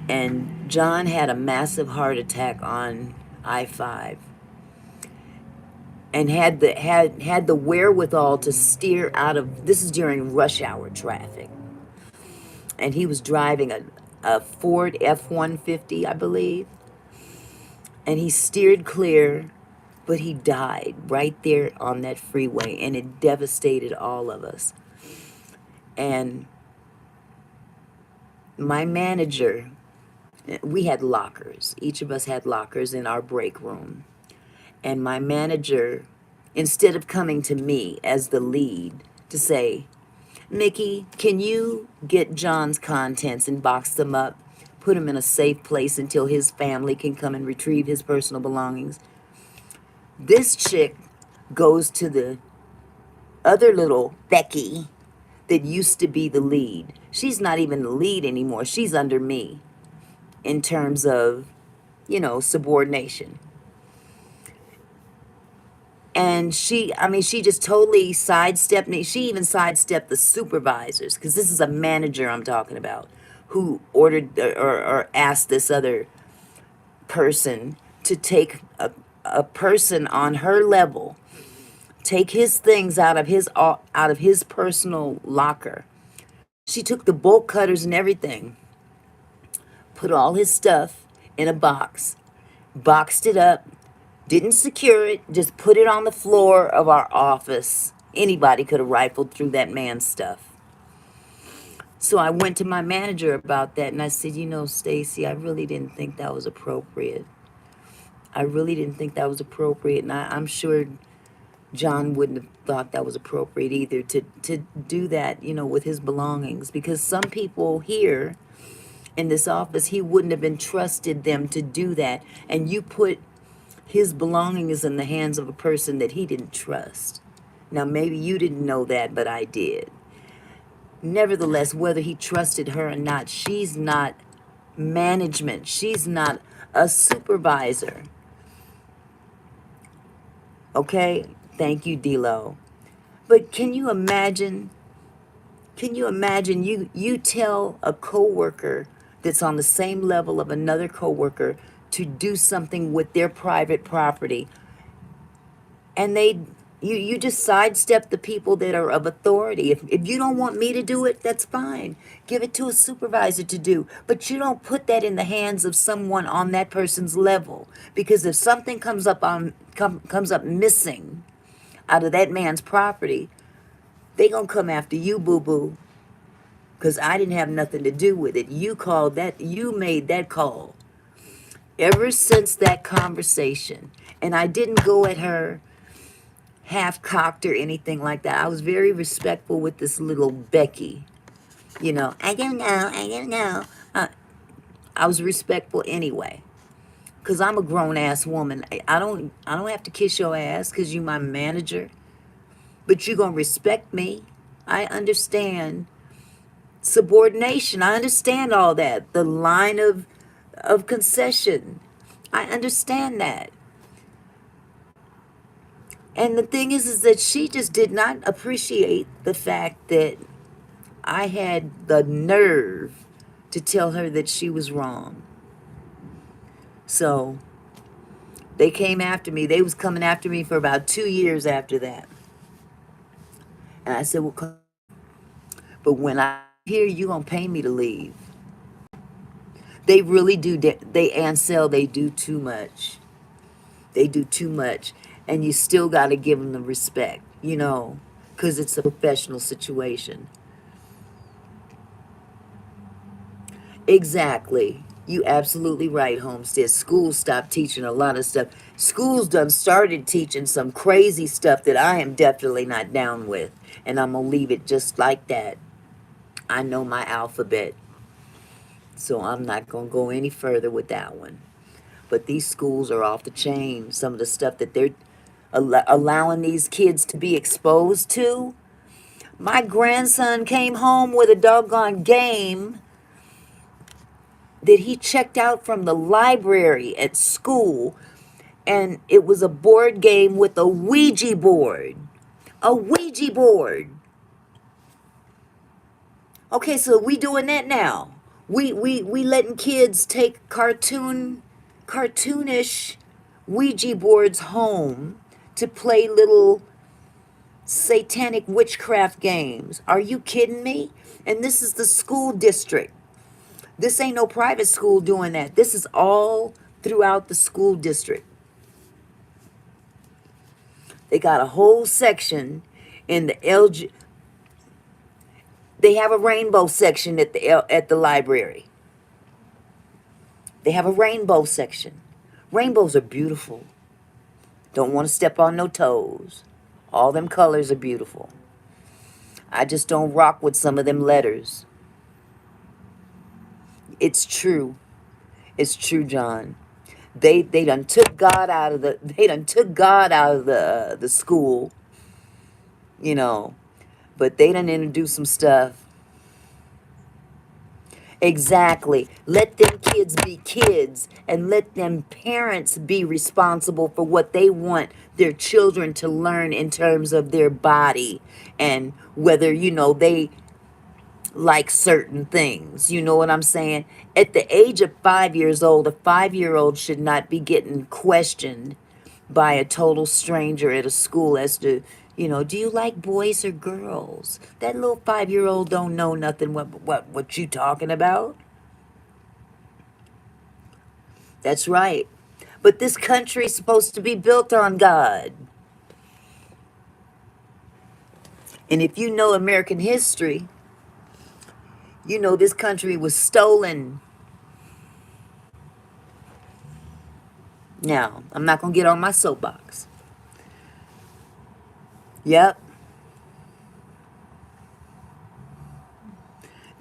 And John had a massive heart attack on I-5 and had the wherewithal to steer out of, this is during rush hour traffic. And he was driving a Ford F-150, I believe. And he steered clear, but he died right there on that freeway, and it devastated all of us. And my manager, we had lockers. Each of us had lockers in our break room. And my manager, instead of coming to me as the lead to say, Mickey, can you get John's contents and box them up, put them in a safe place until his family can come and retrieve his personal belongings? This chick goes to the other little Becky that used to be the lead. She's not even the lead anymore. She's under me in terms of, subordination. And she just totally sidestepped me. She even sidestepped the supervisors, because this is a manager I'm talking about, who ordered or asked this other person to take a person on her level, take his things out of his personal locker. She took the bolt cutters and everything, put all his stuff in a box, boxed it up, didn't secure it, just put it on the floor of our office. Anybody could have rifled through that man's stuff. So I went to my manager about that, and I said, Stacy, I really didn't think that was appropriate. I really didn't think that was appropriate, and I'm sure John wouldn't have thought that was appropriate either, to do that, with his belongings, because some people here in this office, he wouldn't have entrusted them to do that, and you put his belongings in the hands of a person that he didn't trust. Now, maybe you didn't know that, but I did. Nevertheless, whether he trusted her or not, she's not management. She's not a supervisor. Okay? Thank you, D-Lo. But can you imagine you tell a coworker that's on the same level of another coworker to do something with their private property, and you just sidestep the people that are of authority. If you don't want me to do it, that's fine. Give it to a supervisor to do. But you don't put that in the hands of someone on that person's level. Because if something comes up missing out of that man's property, they gonna come after you, boo-boo. Because I didn't have nothing to do with it. You called that, you made that call. Ever since that conversation, and I didn't go at her half cocked or anything like that. I was very respectful with this little Becky. You know, I don't know, I don't know. I was respectful anyway, cause I'm a grown ass woman. I don't have to kiss your ass, cause you my manager. But you gonna respect me. I understand subordination. I understand all that. The line of concession. I understand that. And the thing is that she just did not appreciate the fact that I had the nerve to tell her that she was wrong. So they came after me. They was coming after me for about 2 years after that. And I said, well, but when I hear you gonna pay me to leave. They really do. They Ansel, they do too much. They do too much. And you still got to give them the respect, you know, because it's a professional situation. Exactly. You absolutely right, Homestead. Schools stopped teaching a lot of stuff. Schools done started teaching some crazy stuff that I am definitely not down with. And I'm going to leave it just like that. I know my alphabet. So I'm not going to go any further with that one. But these schools are off the chain. Some of the stuff that they're allowing these kids to be exposed to. My grandson came home with a doggone game that he checked out from the library at school, and it was a board game with a Ouija board. A Ouija board. Okay, so we doing that now. We letting kids take cartoonish Ouija boards home to play little satanic witchcraft games. Are you kidding me? And this is the school district. This ain't no private school doing that. This is all throughout the school district. They got a whole section in the LG. They have a rainbow section at the library. They have a rainbow section. Rainbows are beautiful. Don't want to step on no toes. All them colors are beautiful. I just don't rock with some of them letters. It's true. It's true, John. They done took God out of the school, you know, but they done introduced some stuff. Exactly. Let them kids be kids, and let them parents be responsible for what they want their children to learn in terms of their body, and whether, you know, they like certain things. You know what I'm saying? At the age of 5 years old, a 5-year-old should not be getting questioned by a total stranger at a school as to, you know, do you like boys or girls? That little 5-year-old don't know nothing what you talking about. That's right. But this country is supposed to be built on God. And if you know American history, you know this country was stolen. Now, I'm not going to get on my soapbox. Yep.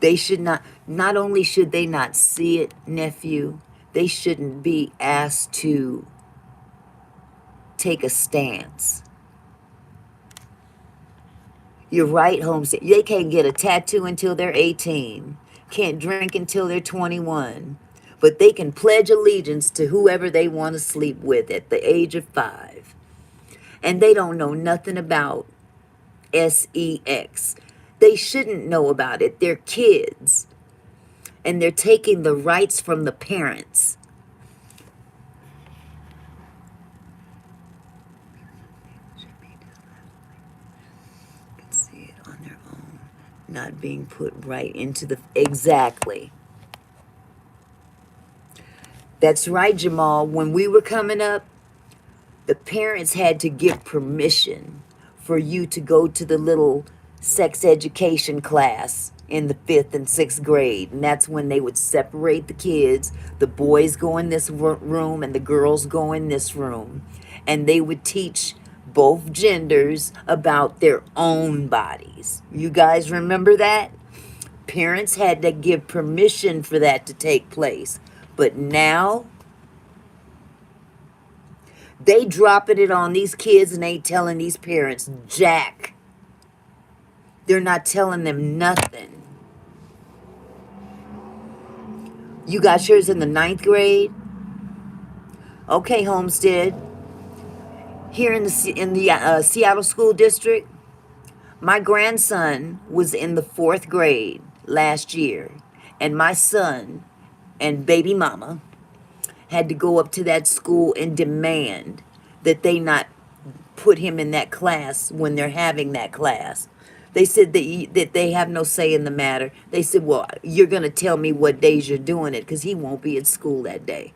They should not only should they not see it, nephew, they shouldn't be asked to take a stance. You're right, Homestead. They can't get a tattoo until they're 18. Can't drink until they're 21. But they can pledge allegiance to whoever they want to sleep with at the age of 5. And they don't know nothing about sex. They shouldn't know about it. They're kids. And they're taking the rights from the parents. See it on their own, not being put right into the, exactly. That's right, Jamal. When we were coming up, the parents had to give permission for you to go to the little sex education class in the 5th and 6th grade. And that's when they would separate the kids. The boys go in this room and the girls go in this room. And they would teach both genders about their own bodies. You guys remember that? Parents had to give permission for that to take place. But now they dropping it on these kids and ain't telling these parents jack. They're not telling them nothing. You got yours in the 9th grade? Okay, Homestead. Here in the Seattle School District, my grandson was in the 4th grade last year. And my son and baby mama had to go up to that school and demand that they not put him in that class when they're having that class. They said that they have no say in the matter. They said, well, you're going to tell me what days you're doing it because he won't be at school that day.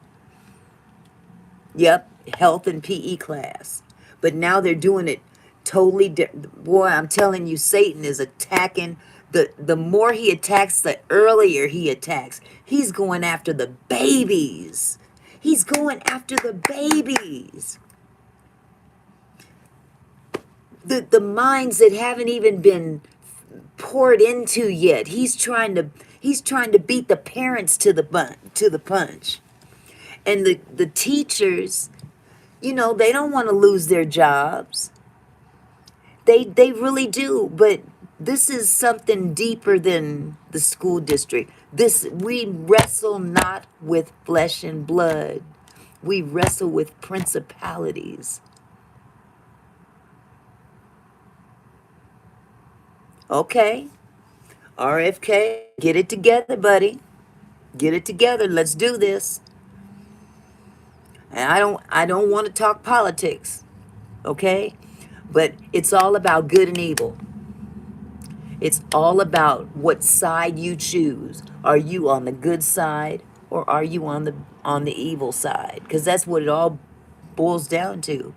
Yep, health and PE class. But now they're doing it totally different. Boy, I'm telling you, Satan is attacking. The more he attacks, the earlier he attacks. He's going after the babies. He's going after the babies. The minds that haven't even been poured into yet. He's trying to beat the parents to the punch. And the teachers, they don't want to lose their jobs. They really do, but this is something deeper than the school district. We wrestle not with flesh and blood. We wrestle with principalities. Okay, RFK, get it together, buddy. Get it together. Let's do this. And I don't want to talk politics, okay? But it's all about good and evil. It's all about what side you choose. Are you on the good side or are you on the evil side? Because that's what it all boils down to.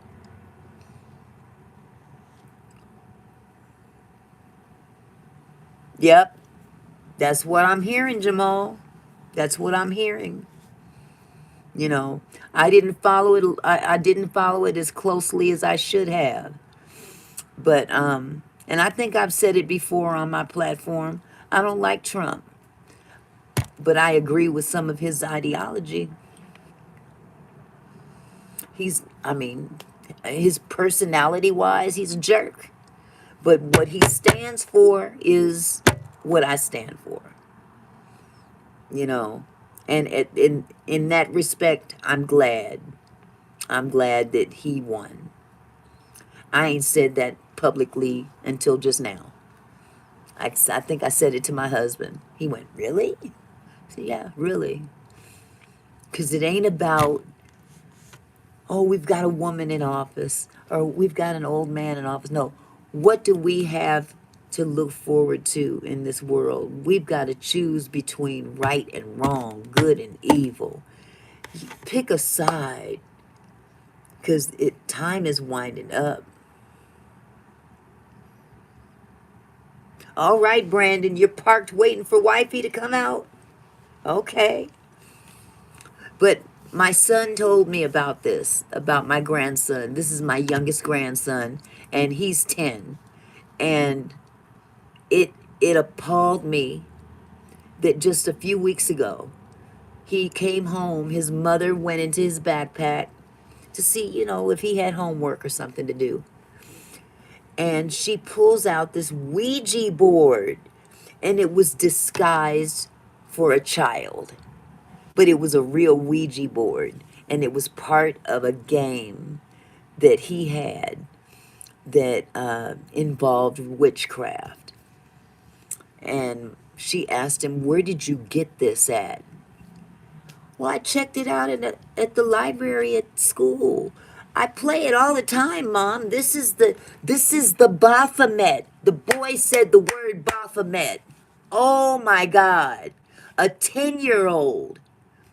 Yep. That's what I'm hearing, Jamal. That's what I'm hearing. I didn't follow it. I didn't follow it as closely as I should have. But and I think I've said it before on my platform. I don't like Trump, but I agree with some of his ideology. I mean, his personality wise, he's a jerk. But what he stands for is what I stand for. You know, and in that respect, I'm glad. I'm glad that he won. I ain't said that publicly until just now. I think I said it to my husband. He went, really? I said, yeah, really. Because it ain't about, oh, we've got a woman in office or we've got an old man in office. No, what do we have to look forward to in this world? We've got to choose between right and wrong, good and evil. Pick a side because time is winding up. All right, Brandon, you're parked waiting for wifey to come out? Okay. But my son told me about this, about my grandson. This is my youngest grandson, and he's 10. And it appalled me that just a few weeks ago, he came home, his mother went into his backpack to see, if he had homework or something to do. And she pulls out this Ouija board, and it was disguised for a child. But it was a real Ouija board, and it was part of a game that he had that involved witchcraft. And She asked him, "Where did you get this at?" "Well, I checked it out at the library at school. I play it all the time, Mom. This is the Baphomet." The boy said the word Baphomet. Oh my God. A 10-year-old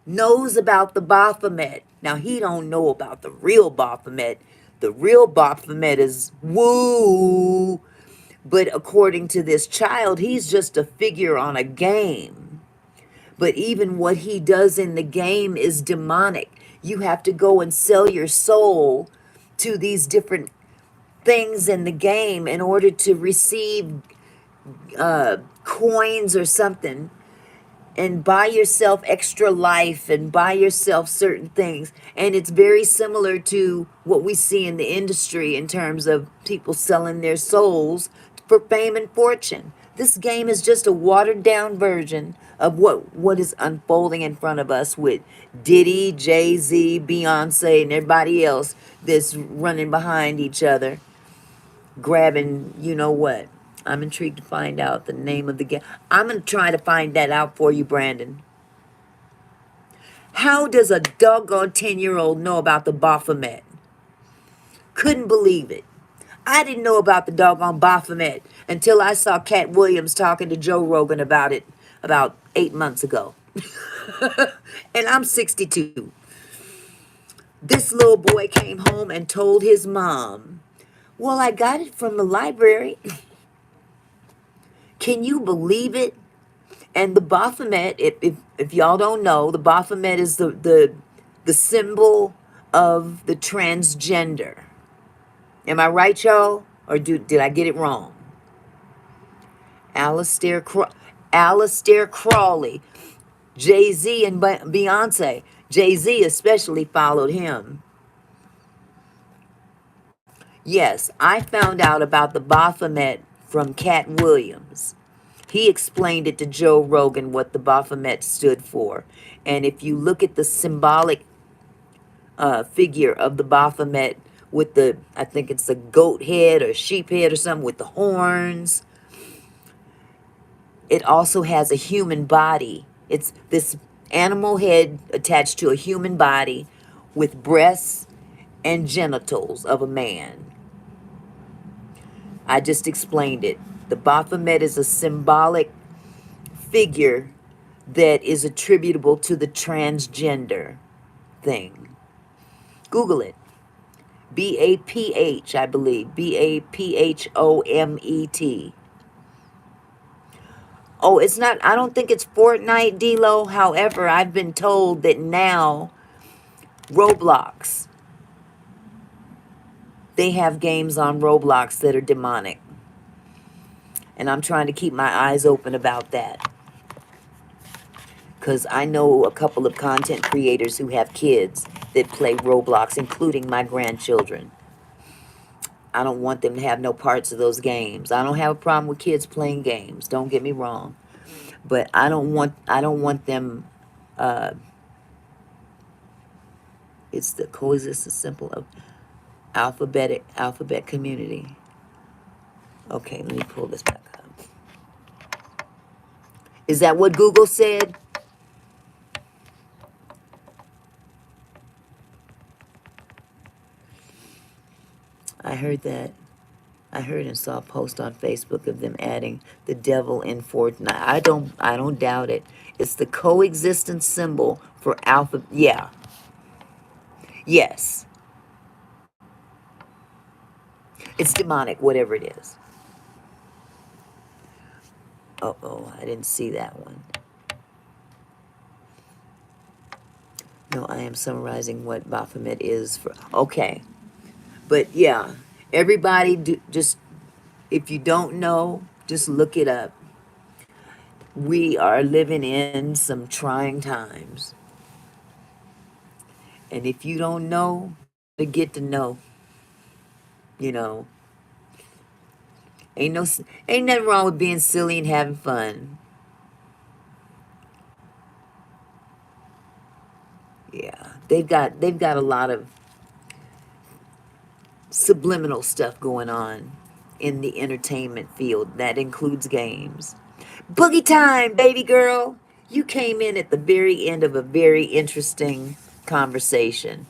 knows about the Baphomet. Now he don't know about the real Baphomet. The real Baphomet is woo. But according to this child, he's just a figure on a game. But even what he does in the game is demonic. You have to go and sell your soul to these different things in the game in order to receive coins or something, and buy yourself extra life and buy yourself certain things. And it's very similar to what we see in the industry in terms of people selling their souls for fame and fortune. This game is just a watered down version of what is unfolding in front of us with Diddy, Jay-Z, Beyonce, and everybody else that's running behind each other, grabbing, you know what. I'm intrigued to find out the name of the game. I'm going to try to find that out for you, Brandon. How does a doggone 10-year-old know about the Baphomet? Couldn't believe it. I didn't know about the doggone Baphomet until I saw Cat Williams talking to Joe Rogan about it about 8 months ago. And I'm 62. This little boy came home and told his mom, "Well, I got it from the library." Can you believe it? And the Baphomet, if y'all don't know, the Baphomet is the symbol of the transgender. Am I right, y'all? Or did I get it wrong? Aleister Crowley, Jay-Z and Beyonce. Jay-Z especially followed him. Yes, I found out about the Baphomet from Cat Williams. He explained it to Joe Rogan what the Baphomet stood for. And if you look at the symbolic figure of the Baphomet with the, I think it's a goat head or sheep head or something with the horns, it also has a human body. It's this animal head attached to a human body with breasts and genitals of a man. I just explained it. The Baphomet is a symbolic figure that is attributable to the transgender thing. Google it. BAPH, I believe. BAPHOMET. Oh, it's not, I don't think it's Fortnite, D-Lo. However, I've been told that now Roblox, they have games on Roblox that are demonic. And I'm trying to keep my eyes open about that. Because I know a couple of content creators who have kids that play Roblox, including my grandchildren. I don't want them to have no parts of those games. I don't have a problem with kids playing games. Don't get me wrong. But I don't want them, it's the coexistence symbol of alphabet community. Okay, let me pull this back up. Is that what Google said? I heard that. I heard and saw a post on Facebook of them adding the devil in Fortnite. I don't doubt it. It's the coexistence symbol for alpha. Yeah. Yes. It's demonic, whatever it is. Oh, I didn't see that one. No, I am summarizing what Baphomet is for. Okay. But yeah, everybody just, if you don't know, just look it up. We are living in some trying times. And if you don't know, to get to know, you know, ain't nothing wrong with being silly and having fun. Yeah, they've got a lot of subliminal stuff going on in the entertainment field that includes games. Boogie time, baby girl. You came in at the very end of a very interesting conversation.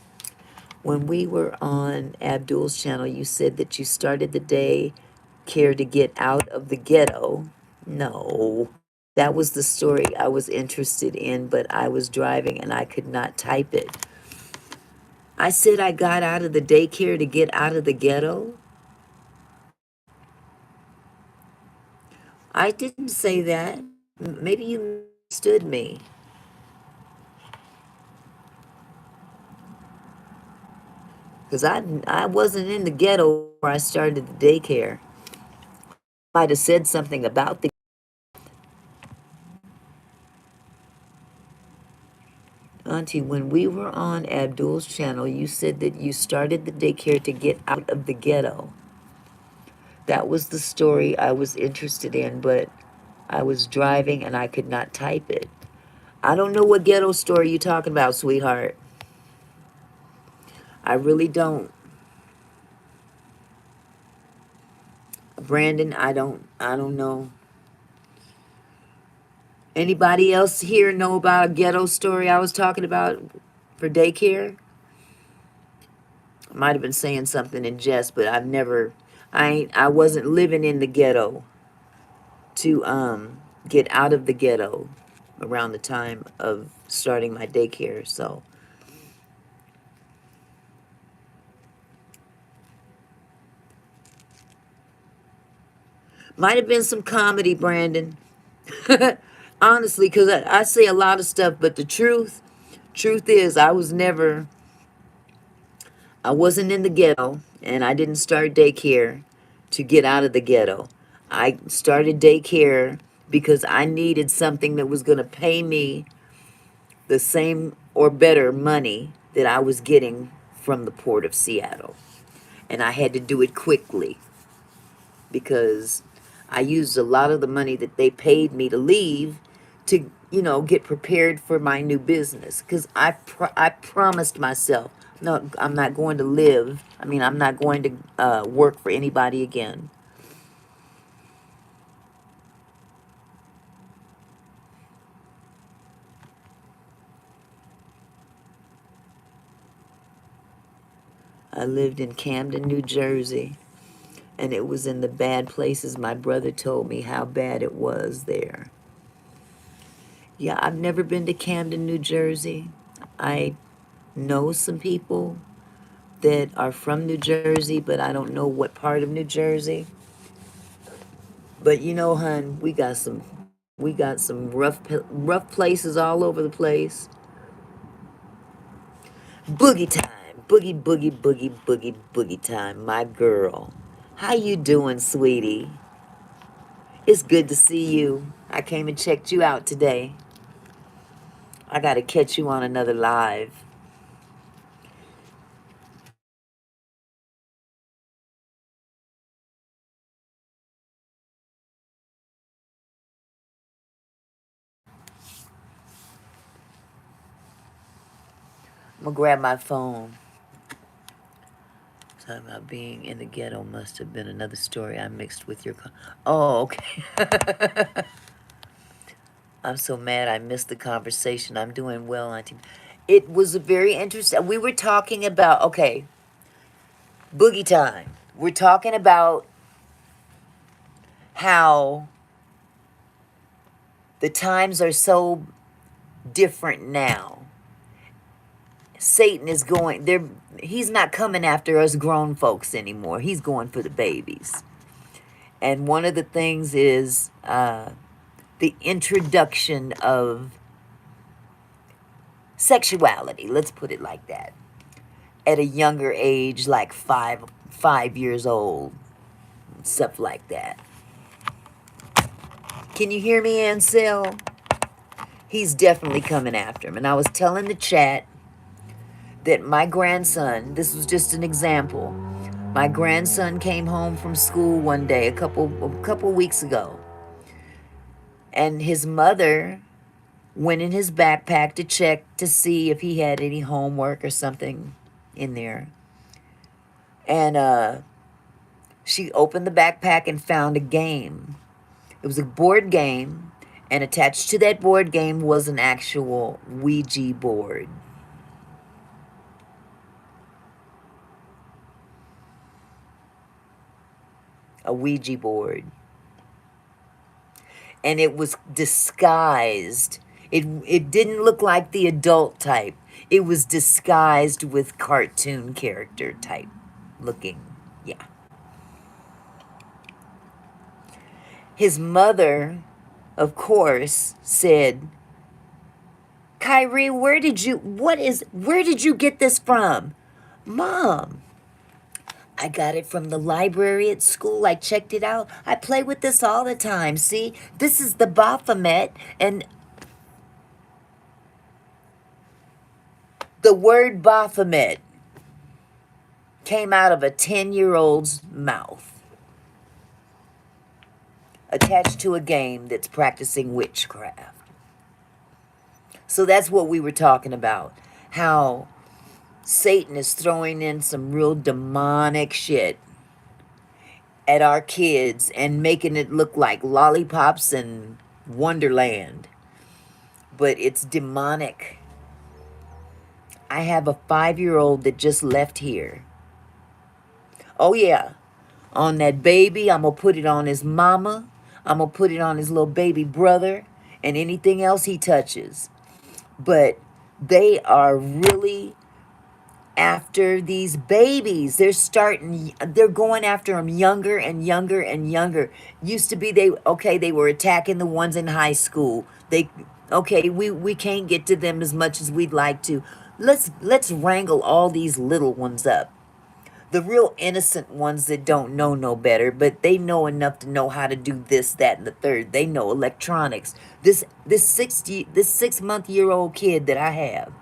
When we were on Abdul's channel, you said that you started the day care to get out of the ghetto. No, that was the story I was interested in, but I was driving and I could not type it. I said I got out of the daycare to get out of the ghetto. I didn't say that. Maybe you misunderstood me. Because I wasn't in the ghetto where I started the daycare. Might have said something about the Auntie, when we were on Abdul's channel, you said that you started the daycare to get out of the ghetto. That was the story I was interested in, but I was driving and I could not type it. I don't know what ghetto story you're talking about, sweetheart. I really don't. Brandon, I don't know. Anybody else here know about a ghetto story I was talking about for daycare? I might have been saying something in jest, but I wasn't living in the ghetto to get out of the ghetto around the time of starting my daycare. So might have been some comedy, Brandon. Honestly, because I say a lot of stuff, but the truth is I wasn't in the ghetto, and I didn't start daycare to get out of the ghetto. I started daycare because I needed something that was going to pay me the same or better money that I was getting from the Port of Seattle. And I had to do it quickly because I used a lot of the money that they paid me to leave to, get prepared for my new business. Because I promised myself, no, I'm not going to I'm not going to work for anybody again. I lived in Camden, New Jersey, and it was in the bad places. My brother told me how bad it was there. Yeah, I've never been to Camden, New Jersey. I know some people that are from New Jersey, but I don't know what part of New Jersey. But hun, we got some rough places all over the place. Boogie time, boogie time, my girl. How you doing, sweetie? It's good to see you. I came and checked you out today. I gotta catch you on another live. I'm gonna grab my phone. Talking about being in the ghetto must have been another story I mixed with your. Oh, okay. I'm so mad I missed the conversation. I'm doing well, Auntie. It was a very interesting. We were talking about, okay, boogie time. We're talking about how the times are so different now. Satan is going there. He's not coming after us grown folks anymore. He's going for the babies. And one of the things is the introduction of sexuality. Let's put it like that. At a younger age, like 5 years old, stuff like that. Can you hear me, Ansel? He's definitely coming after him. And I was telling the chat that my grandson, this was just an example. My grandson came home from school one day, a couple weeks ago, and his mother went in his backpack to check to see if he had any homework or something in there. And she opened the backpack and found a game. It was a board game, and attached to that board game was an actual Ouija board. A Ouija board. And it was disguised. It didn't look like the adult type. It was disguised with cartoon character type looking. Yeah. His mother, of course, said, "Kyrie, where did you get this from?" "Mom, I got it from the library at school. I checked it out. I play with this all the time. See, this is the Baphomet." And the word Baphomet came out of a 10-year-old's mouth, attached to a game that's practicing witchcraft. So that's what we were talking about. How Satan is throwing in some real demonic shit at our kids and making it look like lollipops and Wonderland. But it's demonic. I have a 5-year-old that just left here. Oh, yeah. On that baby, I'm going to put it on his mama. I'm going to put it on his little baby brother and anything else he touches. But they are really after these babies. They're going after them younger and younger and younger. Used to be they were attacking the ones in high school. We can't get to them as much as we'd like to. Let's wrangle all these little ones up. The real innocent ones that don't know no better, but they know enough to know how to do this, that, and the third. They know electronics. This 6-month-year-old kid that I have,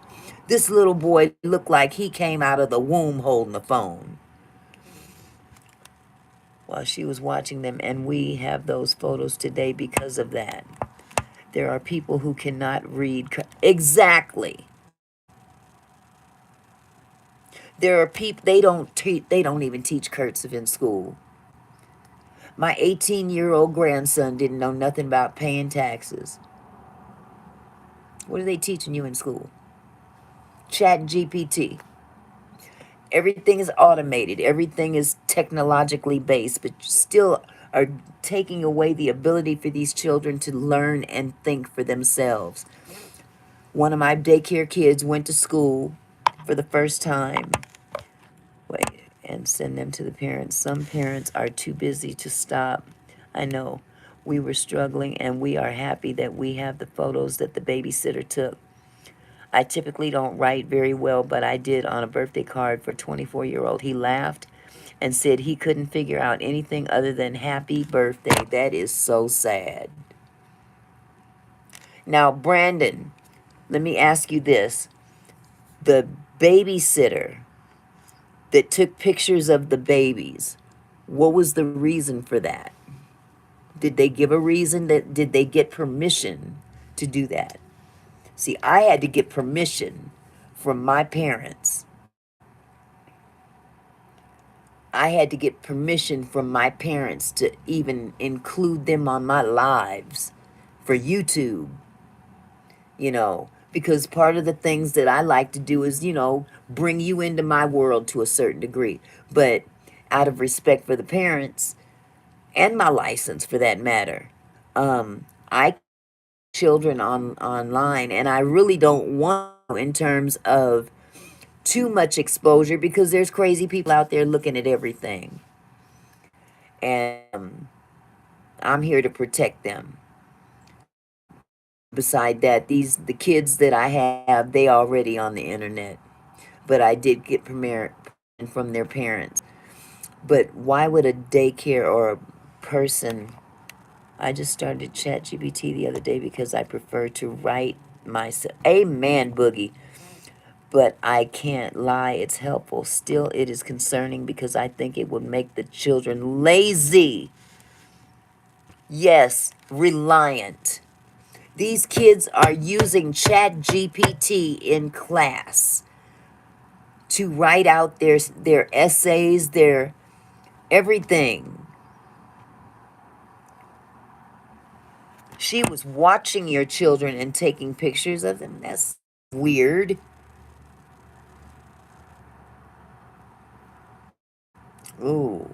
this little boy looked like he came out of the womb holding the phone while she was watching them, and we have those photos today because of that. There are people who cannot read. Exactly. There are people, they don't even teach cursive in school. My 18-year-old grandson didn't know nothing about paying taxes. What are they teaching you in school? Chat GPT. Everything is automated. Everything is technologically based, but still are taking away the ability for these children to learn and think for themselves. One of my daycare kids went to school for the first time. Wait, and send them to the parents. Some parents are too busy to stop. I know. We were struggling, and we are happy that we have the photos that the babysitter took. I typically don't write very well, but I did on a birthday card for a 24-year-old. He laughed and said he couldn't figure out anything other than happy birthday. That is so sad. Now, Brandon, let me ask you this. The babysitter that took pictures of the babies, what was the reason for that? Did they give a reason? Did they get permission to do that? See, I had to get permission from my parents. I had to get permission from my parents to even include them on my lives for YouTube, because part of the things that I like to do is, bring you into my world to a certain degree. But out of respect for the parents and my license for that matter, I children online, and I really don't want in terms of too much exposure because there's crazy people out there looking at everything. And I'm here to protect them. Beside that, the kids that I have, they already on the internet. But I did get permission from their parents. But why would a daycare or a person... I just started ChatGPT the other day because I prefer to write myself. Amen, Boogie. But I can't lie, it's helpful. Still, it is concerning because I think it would make the children lazy. Yes, reliant. These kids are using ChatGPT in class to write out their essays, their everything. She was watching your children and taking pictures of them. That's weird. Ooh.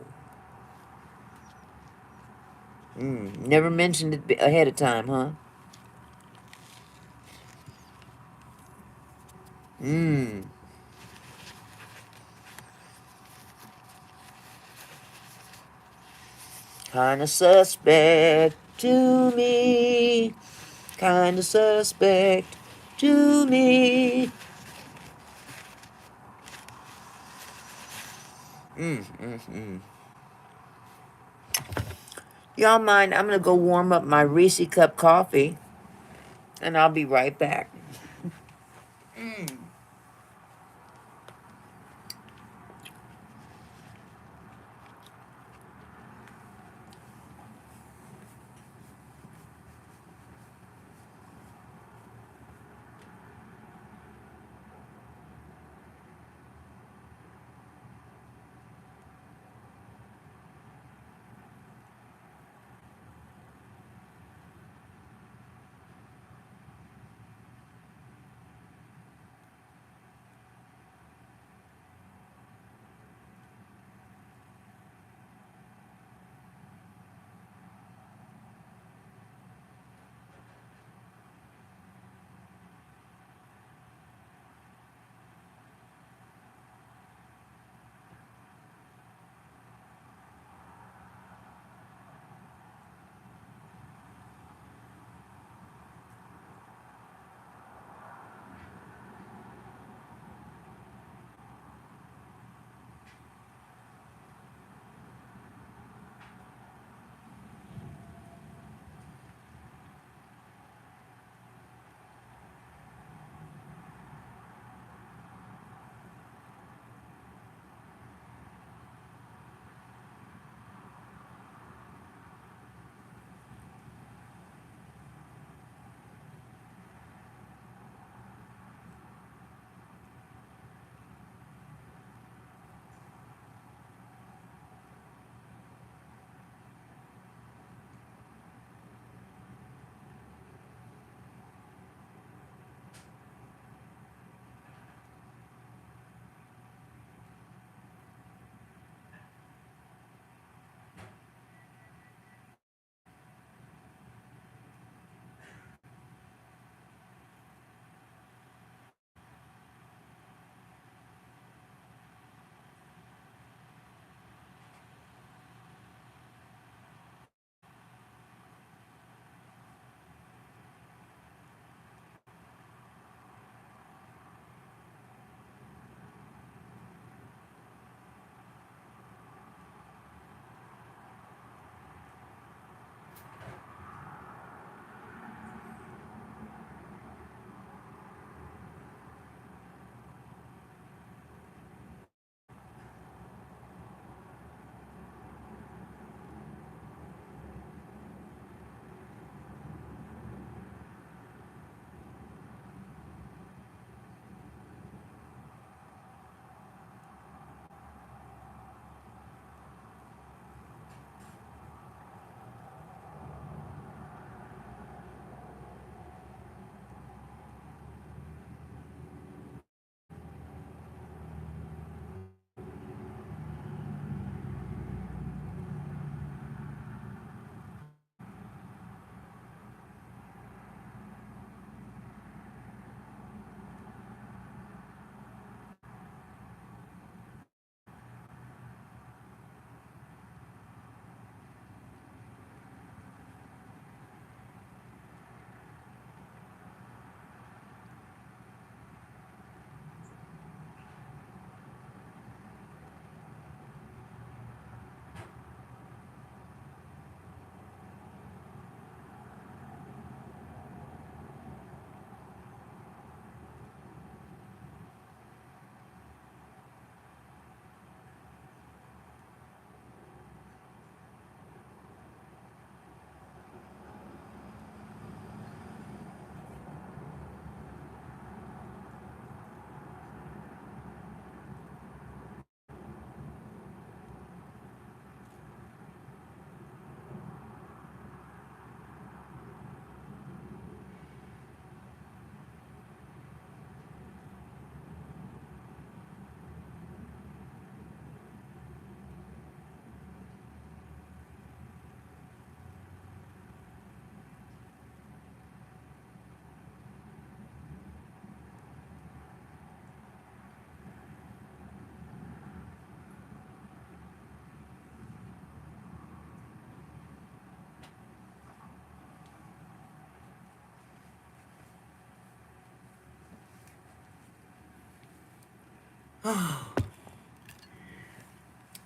Never mentioned it ahead of time, huh? Kinda suspect to me. Kinda suspect to me. Y'all mind? I'm gonna go warm up my Reese cup coffee, and I'll be right back.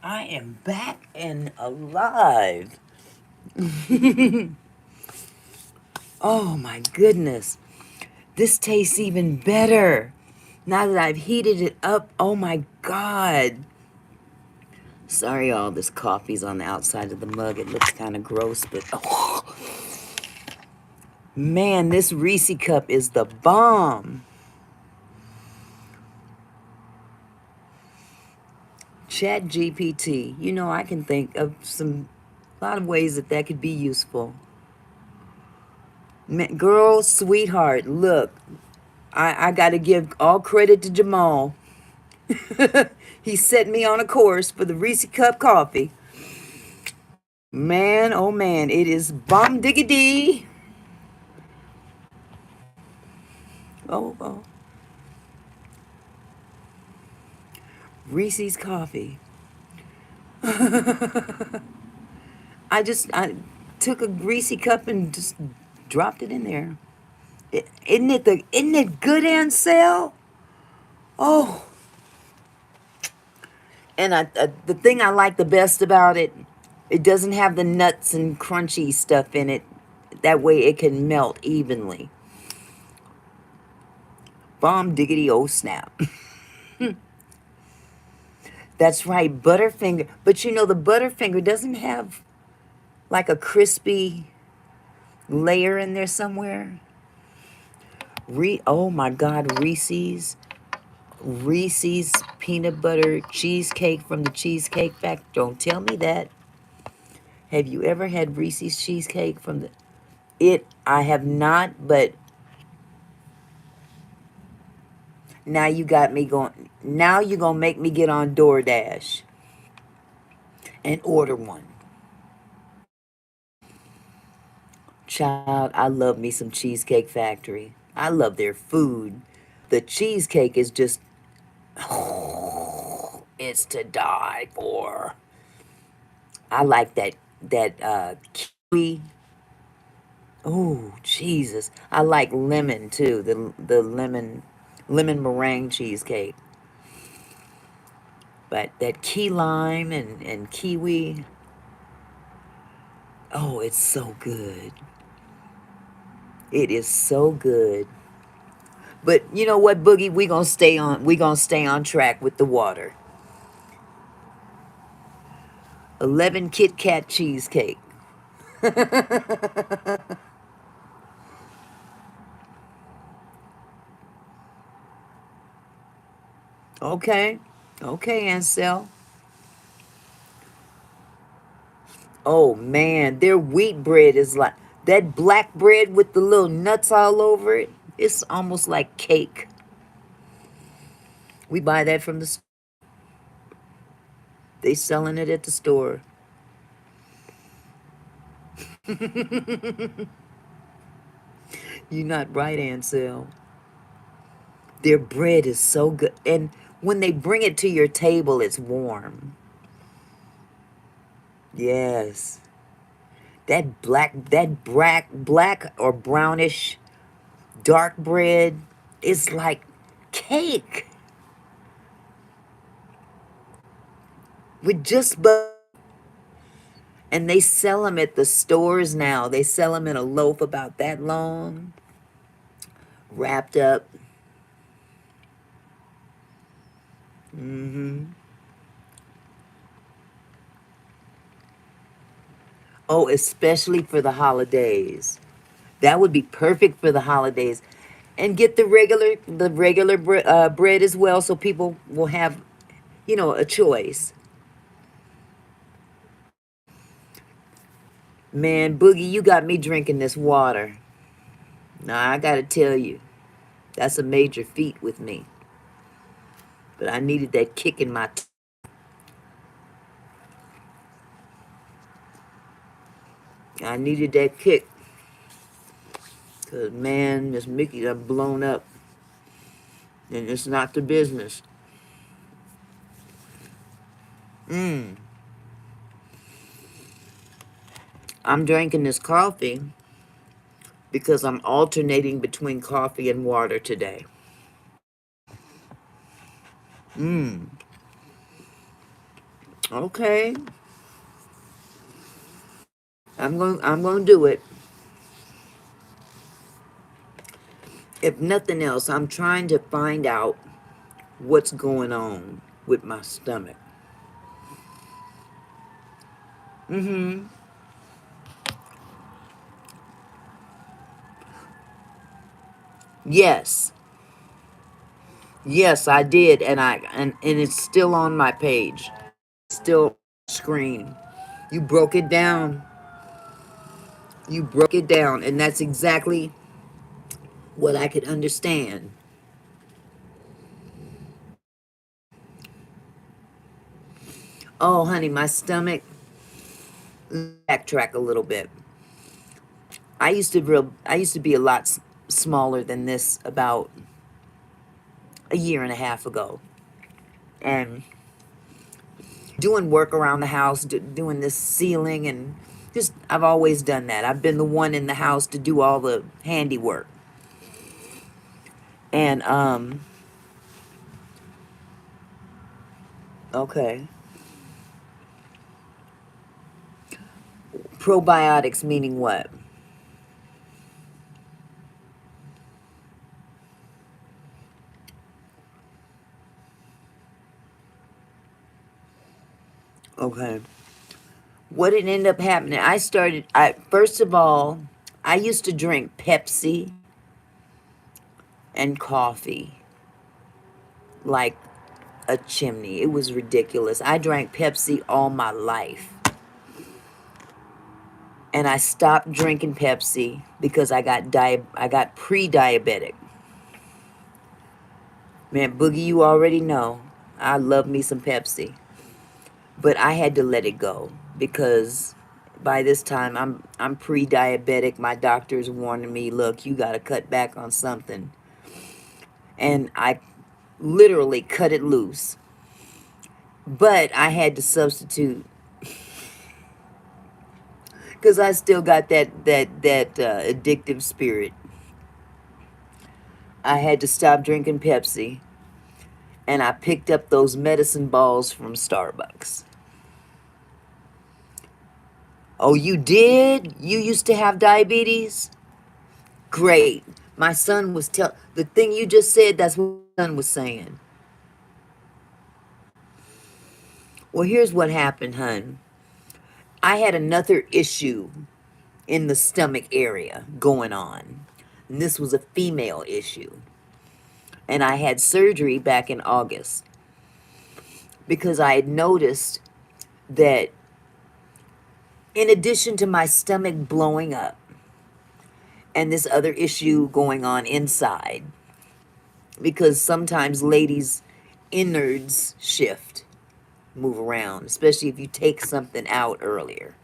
I am back and alive. Oh my goodness. This tastes even better. Now that I've heated it up, oh my God. Sorry, all this coffee's on the outside of the mug. It looks kind of gross, but oh, man, this Reese cup is the bomb. Chat GPT. You know, I can think of a lot of ways that that could be useful. Girl, sweetheart, look, I got to give all credit to Jamal. He set me on a course for the Reese cup coffee. Man, oh man, it is bomb diggity. Oh, oh. Reese's coffee. I took a greasy cup and just dropped it in there. Isn't it good, Ansel? Oh, and the thing I like the best about it, it doesn't have the nuts and crunchy stuff in it. That way it can melt evenly. Bomb diggity oh snap. That's right, Butterfinger. But you know the Butterfinger doesn't have like a crispy layer in there somewhere. Oh my God, Reese's peanut butter cheesecake from the Cheesecake Factory. Don't tell me that. Have you ever had Reese's cheesecake from the I have not, but now you got me going. Now you're going to make me get on DoorDash and order one. Child, I love me some Cheesecake Factory. I love their food. The cheesecake is just, oh, it's to die for. I like that kiwi. Oh, Jesus. I like lemon too. The lemon meringue cheesecake. But that key lime and kiwi. Oh, it's so good. It is so good. But you know what, Boogie? We gonna stay on track with the water. 11 Kit Kat cheesecake. Okay. Okay, Ansel. Oh man, their wheat bread is like that black bread with the little nuts all over it. It's almost like cake. We buy that from the they selling it at the store. You're not right, Ansel. Their bread is so good. And when they bring it to your table, it's warm. Yes. That black or brownish dark bread is like cake with just butter. And they sell them at the stores now. They sell them in a loaf about that long, wrapped up. Mm-hmm. Oh, especially for the holidays. That would be perfect for the holidays. And get the regular bread as well, so people will have, a choice. Man, Boogie, you got me drinking this water. Now, I gotta tell you, that's a major feat with me. But I needed that kick in my I needed that kick. Because, man, Miss Mickey done blown up. And it's not the business. Mm. I'm drinking this coffee because I'm alternating between coffee and water today. Mm. Okay. I'm going to do it. If nothing else, I'm trying to find out what's going on with my stomach. Mm-hmm. Yes. Yes, I did, and it's still on my page. Still screen. You broke it down. You broke it down, and that's exactly what I could understand. Oh, honey, my stomach. Backtrack a little bit. I used to be a lot smaller than this about a year and a half ago, and doing work around the house, doing this ceiling, and just I've always done that. I've been the one in the house to do all the handiwork, and okay, probiotics meaning what? Okay, what did end up happening? I first of all, I used to drink Pepsi and coffee like a chimney. It was ridiculous. I drank Pepsi all my life. And I stopped drinking Pepsi because I got pre-diabetic. Man, Boogie, you already know. I love me some Pepsi. But I had to let it go because by this time I'm pre-diabetic. My doctor's warning me, look, you got to cut back on something. And I literally cut it loose. But I had to substitute because I still got that addictive spirit. I had to stop drinking Pepsi, and I picked up those medicine balls from Starbucks. Oh, you did? You used to have diabetes? Great. My son was the thing you just said, that's what my son was saying. Well, here's what happened, hun. I had another issue in the stomach area going on. And this was a female issue. And I had surgery back in August because I had noticed that in addition to my stomach blowing up and this other issue going on inside, because sometimes ladies' innards shift, move around, especially if you take something out earlier.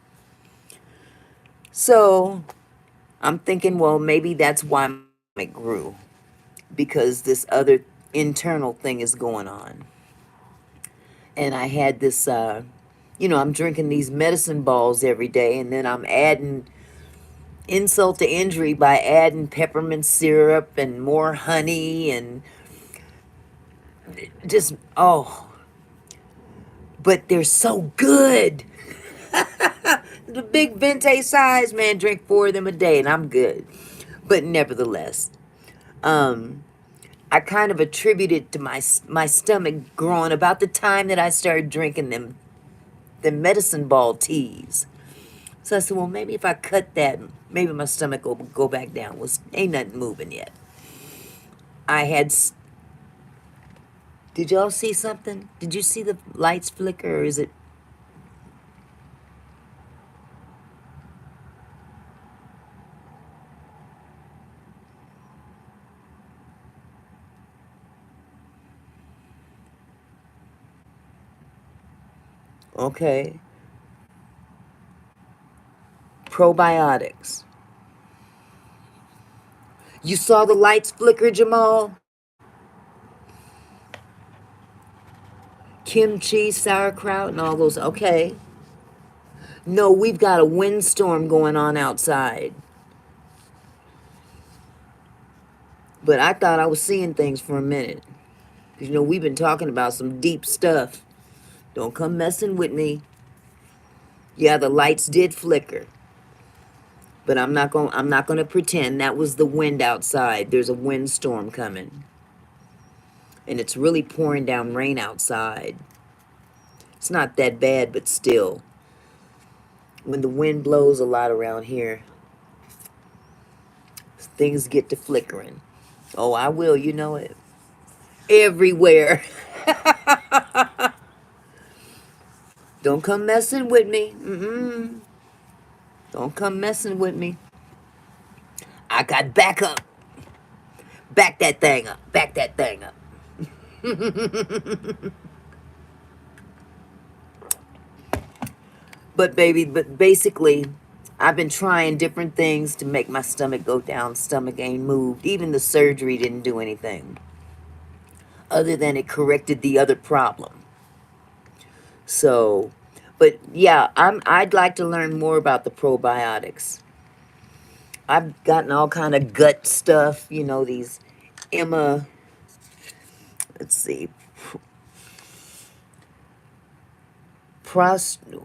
So I'm thinking, well, maybe that's why my stomach grew, because this other internal thing is going on. And I had this, I'm drinking these medicine balls every day, and then I'm adding insult to injury by adding peppermint syrup and more honey and just, oh, but they're so good. The big venti size, man, drink 4 of them a day and I'm good. But nevertheless, um, I kind of attribute it to my stomach growing about the time that I started drinking the medicine ball teas. So I said, well, maybe if I cut that, maybe my stomach will go back down. Was ain't nothing moving yet. I had. Did y'all see something? Did you see the lights flicker, or is it okay? Probiotics. You saw the lights flicker, Jamal? Kimchi, sauerkraut, and all those. Okay. No, we've got a windstorm going on outside. But I thought I was seeing things for a minute. You know, we've been talking about some deep stuff. Don't come messing with me. Yeah, the lights did flicker, but I'm not going to pretend that was the wind outside. There's a windstorm coming. And it's really pouring down rain outside. It's not that bad, but still. When the wind blows a lot around here, things get to flickering. Oh, I will, you know it. Everywhere. Don't come messing with me. Mm-mm. Don't come messing with me. I got back up. Back that thing up. Back that thing up. But basically, I've been trying different things to make my stomach go down. Stomach ain't moved. Even the surgery didn't do anything other than it corrected the other problem. So, but yeah, I'd like to learn more about the probiotics. I've gotten all kind of gut stuff, you know, these Emma, let's see,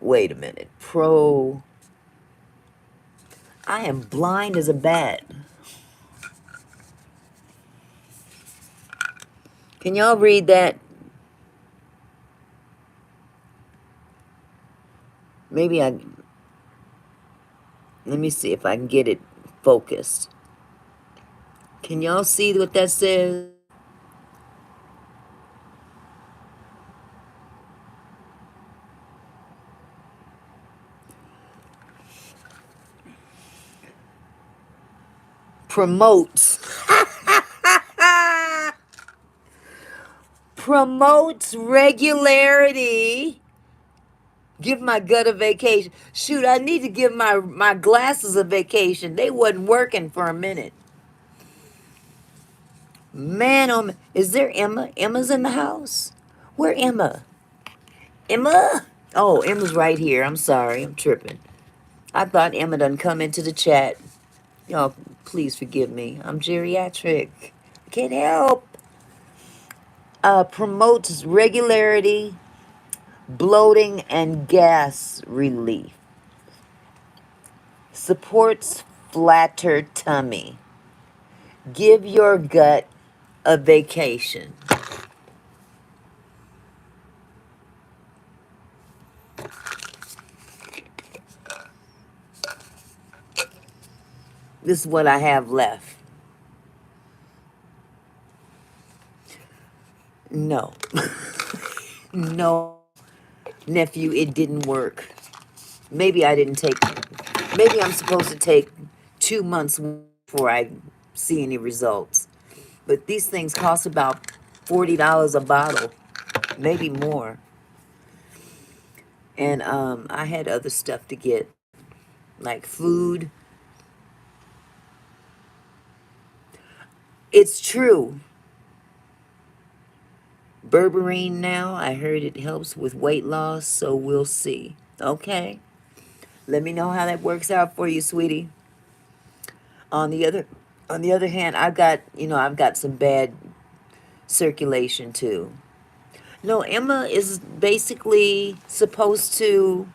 wait a minute, I am blind as a bat. Can y'all read that? Maybe let me see if I can get it focused. Can y'all see what that says? Promotes. Promotes regularity. Give my gut a vacation. Shoot, I need to give my glasses a vacation. They wasn't working for a minute. Man, is there Emma? Emma's in the house. Where Emma? Emma? Oh, Emma's right here. I'm sorry. I'm tripping. I thought Emma done come into the chat. Y'all, please forgive me. I'm geriatric. I can't help. Promotes regularity, bloating, and gas relief. Supports flatter tummy. Give your gut a vacation. This is what I have left. No. No, nephew, it didn't work. Maybe I didn't take, maybe I'm supposed to take 2 months before I see any results. But these things cost about $40 a bottle, maybe more. And I had other stuff to get, like food. It's true. Berberine now, I heard it helps with weight loss, so we'll see. Okay. Let me know how that works out for you, sweetie. On the other on the other hand, I've got some bad circulation too. No, Emma is basically supposed to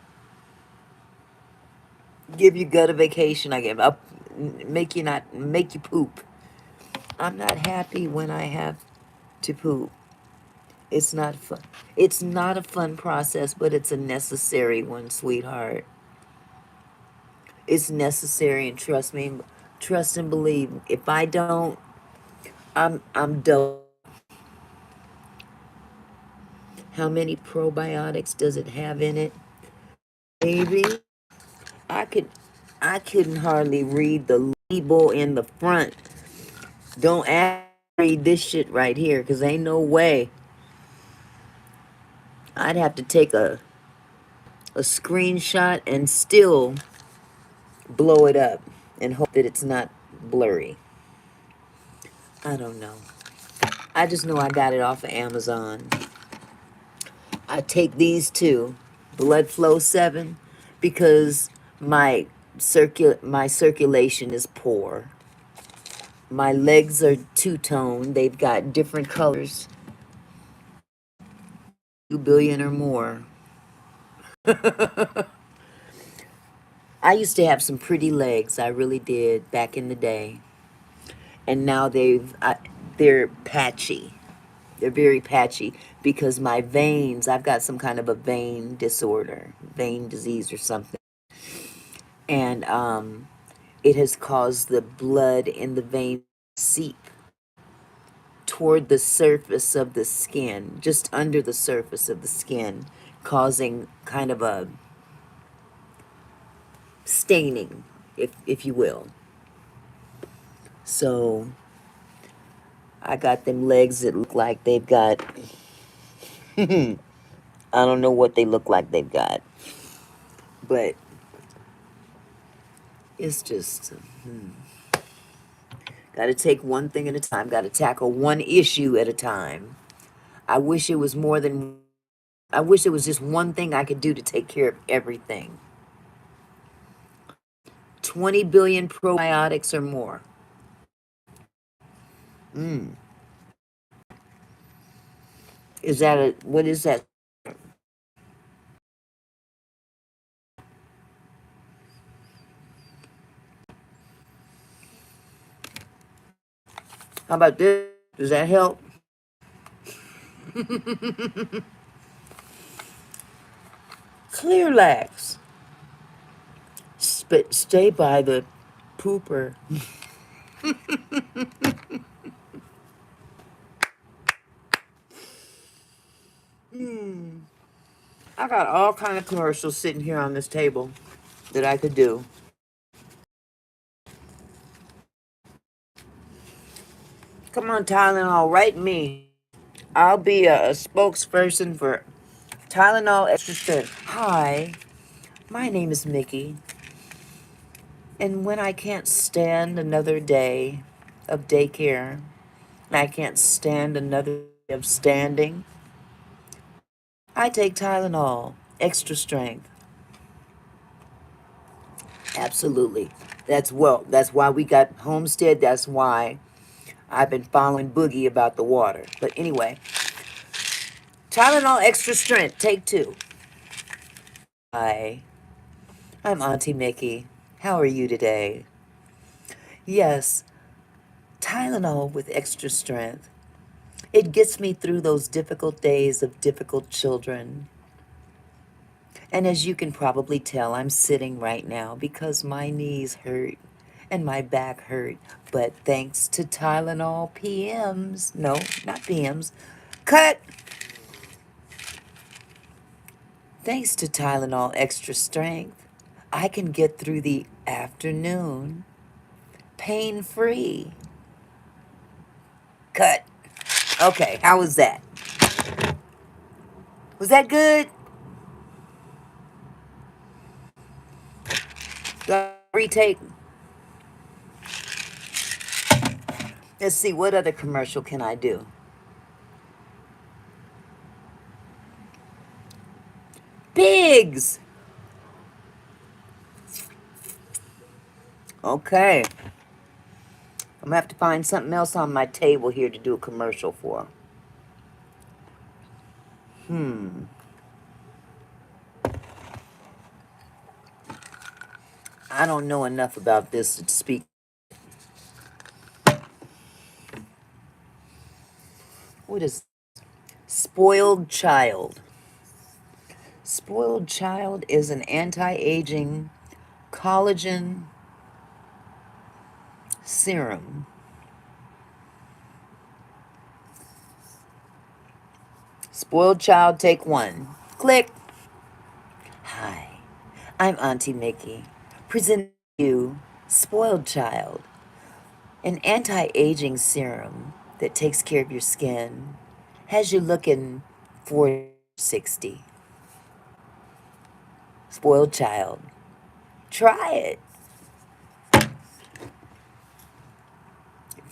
give you gut a vacation. I give up, make you poop. I'm not happy when I have to poop. It's not fun. It's not a fun process, but it's a necessary one, sweetheart. It's necessary, and trust me, trust and believe. If I don't, I'm done. How many probiotics does it have in it? Baby, I could I couldn't hardly read the label in the front. Don't ask me to read this shit right here, cause ain't no way. I'd have to take a screenshot and still blow it up and hope that it's not blurry. I don't know. I just know I got it off of Amazon. I take these two, Blood Flow 7, because my circulation is poor. My legs are two-tone. They've got different colors. 2 billion or more. I used to have some pretty legs. I really did back in the day. And now they're patchy. They're very patchy because my veins, I've got some kind of a vein disorder, vein disease or something. And it has caused the blood in the vein to seep toward the surface of the skin, just under the surface of the skin, causing kind of a staining, if you will. So I got them legs that look like they've got, I don't know what they look like they've got, but it's just, got to take one thing at a time, got to tackle one issue at a time. I wish it was more than, I wish it was just one thing I could do to take care of everything. 20 billion probiotics or more. Is that what is that? How about this? Does that help? Clear lax. Stay by the pooper. I got all kind of commercials sitting here on this table that I could do. Come on, Tylenol, write me. I'll be a spokesperson for Tylenol Extra Strength. Hi, my name is Mickey, and when I can't stand another day of daycare, and I can't stand another day of standing, I take Tylenol Extra Strength. Absolutely. That's why we got Homestead. That's why I've been following Boogie about the water. But anyway, Tylenol Extra Strength, take 2. Hi, I'm Auntie Mickey. How are you today? Yes, Tylenol with extra strength. It gets me through those difficult days of difficult children. And as you can probably tell, I'm sitting right now because my knees hurt and my back hurt. But thanks to Tylenol PMs, no, not PMs, cut! Thanks to Tylenol Extra Strength, I can get through the afternoon pain-free. Cut. Okay, how was that? Was that good? Retake. Let's see, what other commercial can I do? Pigs! Okay. I'm gonna have to find something else on my table here to do a commercial for. I don't know enough about this to speak. What is Spoiled Child? Spoiled Child is an anti-aging collagen serum. Spoiled Child, take 1. Click. Hi, I'm Auntie Mickey. Presenting you Spoiled Child, an anti-aging serum that takes care of your skin, has you looking 460. Spoiled Child. Try it. It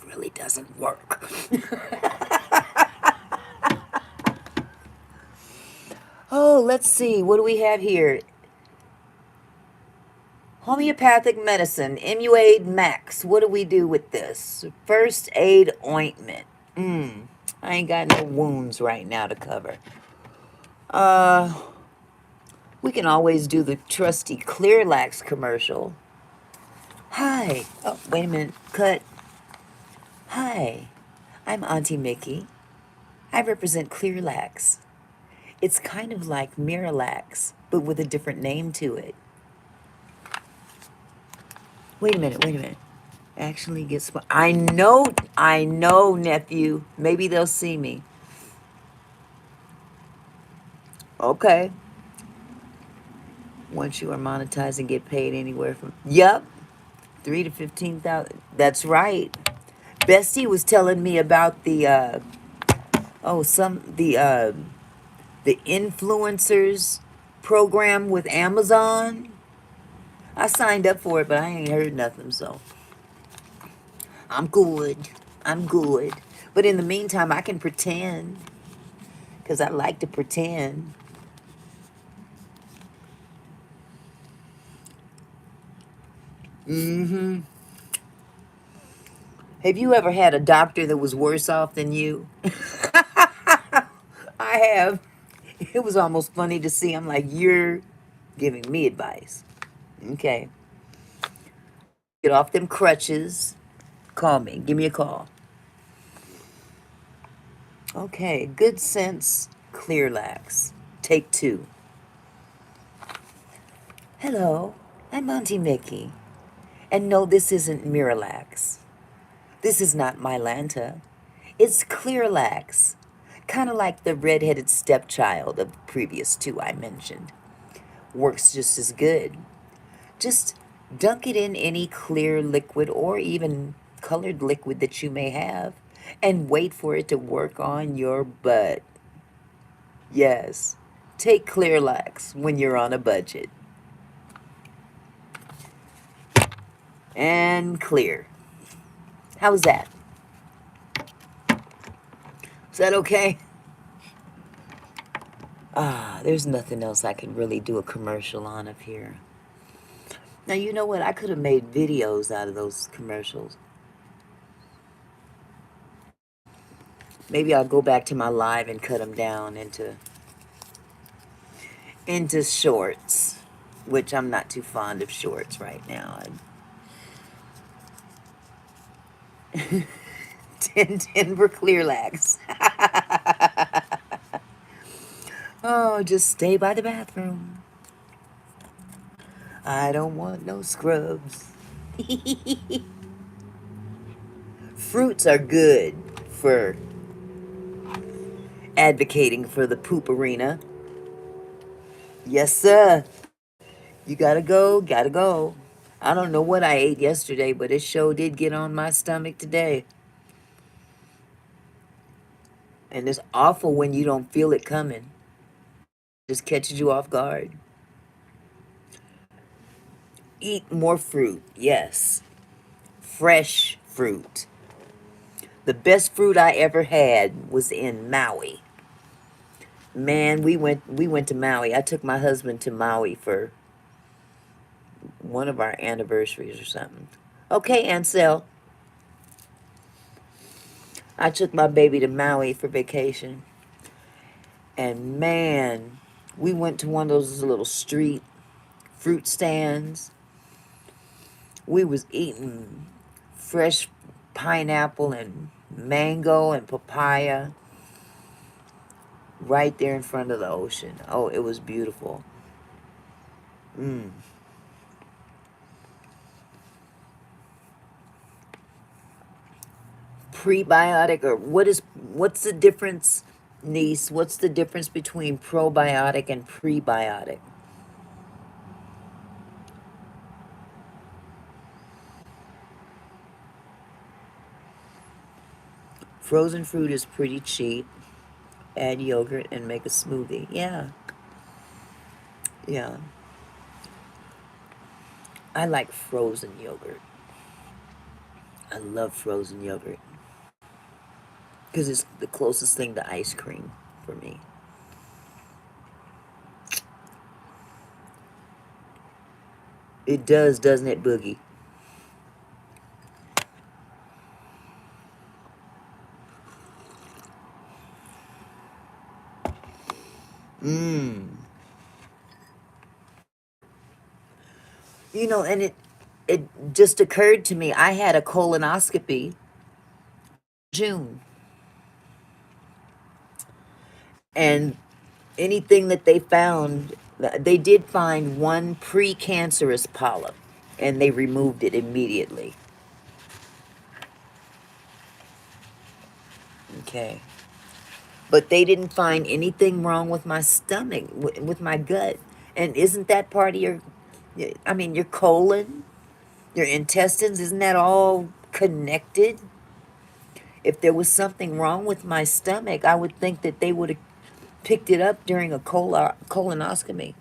really doesn't work. Oh, let's see. What do we have here? Homeopathic medicine, MUAID Max. What do we do with this? First aid ointment. I ain't got no wounds right now to cover. Uh, we can always do the trusty Clearlax commercial. Hi. Oh, wait a minute. Cut. Hi. I'm Auntie Mickey. I represent Clearlax. It's kind of like Miralax, but with a different name to it. Wait a minute, wait a minute. Actually gets I know, nephew. Maybe they'll see me. Okay. Once you are monetized and get paid anywhere from Yep. 3 to 15,000. That's right. Bestie was telling me about the influencers program with Amazon. I signed up for it, but I ain't heard nothing, so I'm good. I'm good. But in the meantime, I can pretend because I like to pretend. Mm-hmm. Have you ever had a doctor that was worse off than you? I have. It was almost funny to see. I'm like, you're giving me advice. Okay. Get off them crutches. Call me. Give me a call. Okay. Good sense. Clearlax. Take 2. Hello. I'm Auntie Mickey. And no, this isn't Miralax. This is not Mylanta. It's Clearlax. Kind of like the red-headed stepchild of the previous 2 I mentioned. Works just as good. Just dunk it in any clear liquid or even colored liquid that you may have and wait for it to work on your butt. Yes, take Clearlax when you're on a budget. And clear. How's that? Is that okay? There's nothing else I can really do a commercial on up here. Now, you know what? I could have made videos out of those commercials. Maybe I'll go back to my live and cut them down into shorts, which I'm not too fond of shorts right now. 10 for Clearlax. Oh, just stay by the bathroom. I don't want no scrubs. Fruits are good for advocating for the poop arena. Yes, sir. You gotta go, gotta go. I don't know what I ate yesterday, but it sure did get on my stomach today. And it's awful when you don't feel it coming. Just catches you off guard. Eat more fruit, yes. Fresh fruit. The best fruit I ever had was in Maui. Man, we went to Maui. I took my husband to Maui for one of our anniversaries or something. Okay, Ansel. I took my baby to Maui for vacation. And man, we went to one of those little street fruit stands. We was eating fresh pineapple and mango and papaya right there in front of the ocean. Oh, it was beautiful. Mm. Prebiotic, or what's the difference, niece? What's the difference between probiotic and prebiotic? Frozen fruit is pretty cheap. Add yogurt and make a smoothie. Yeah, yeah. I like frozen yogurt. I love frozen yogurt because it's the closest thing to ice cream for me. It does, doesn't it, Boogie? Mm. You know, and it just occurred to me, I had a colonoscopy June, and anything that they found, they did find one precancerous polyp, and they removed it immediately. Okay. But they didn't find anything wrong with my stomach, with my gut. And isn't that part of your, I mean, your colon, your intestines, isn't that all connected? If there was something wrong with my stomach, I would think that they would have picked it up during a colonoscopy.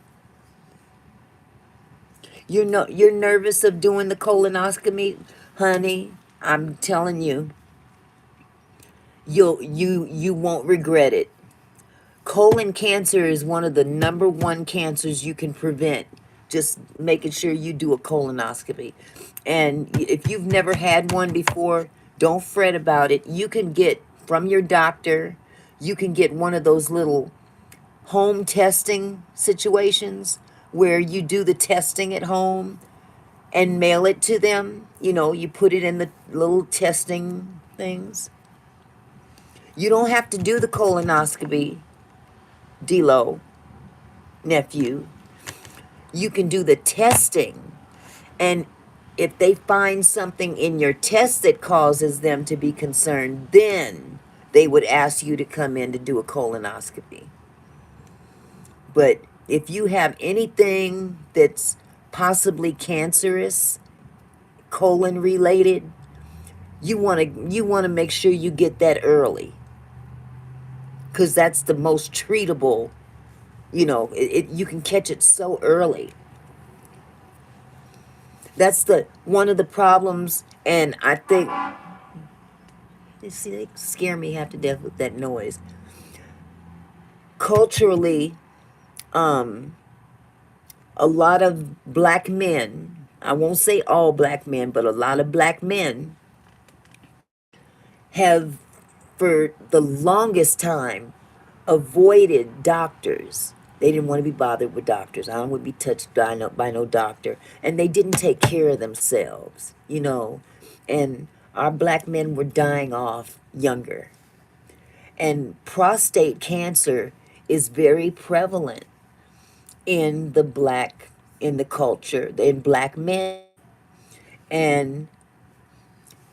You're nervous of doing the colonoscopy, honey. I'm telling you, you won't regret it. Colon cancer is one of the number one cancers you can prevent. Just making sure you do a colonoscopy. And if you've never had one before, don't fret about it. You can get from your doctor, you can get one of those little home testing situations where you do the testing at home and mail it to them. You know, you put it in the little testing things. You don't have to do the colonoscopy, D'Lo, nephew. You can do the testing. And if they find something in your test that causes them to be concerned, then they would ask you to come in to do a colonoscopy. But if you have anything that's possibly cancerous, colon related, you want to make sure you get that early, because that's the most treatable. You know, you can catch it so early. That's the one of the problems, and I think, you see, they scare me half to death with that noise. Culturally, um, a lot of black men, I won't say all black men, but a lot of black men have, for the longest time, avoided doctors. They didn't want to be bothered with doctors. I don't want to be touched by no doctor. And they didn't take care of themselves, you know. And our black men were dying off younger. And prostate cancer is very prevalent in the culture, in black men. And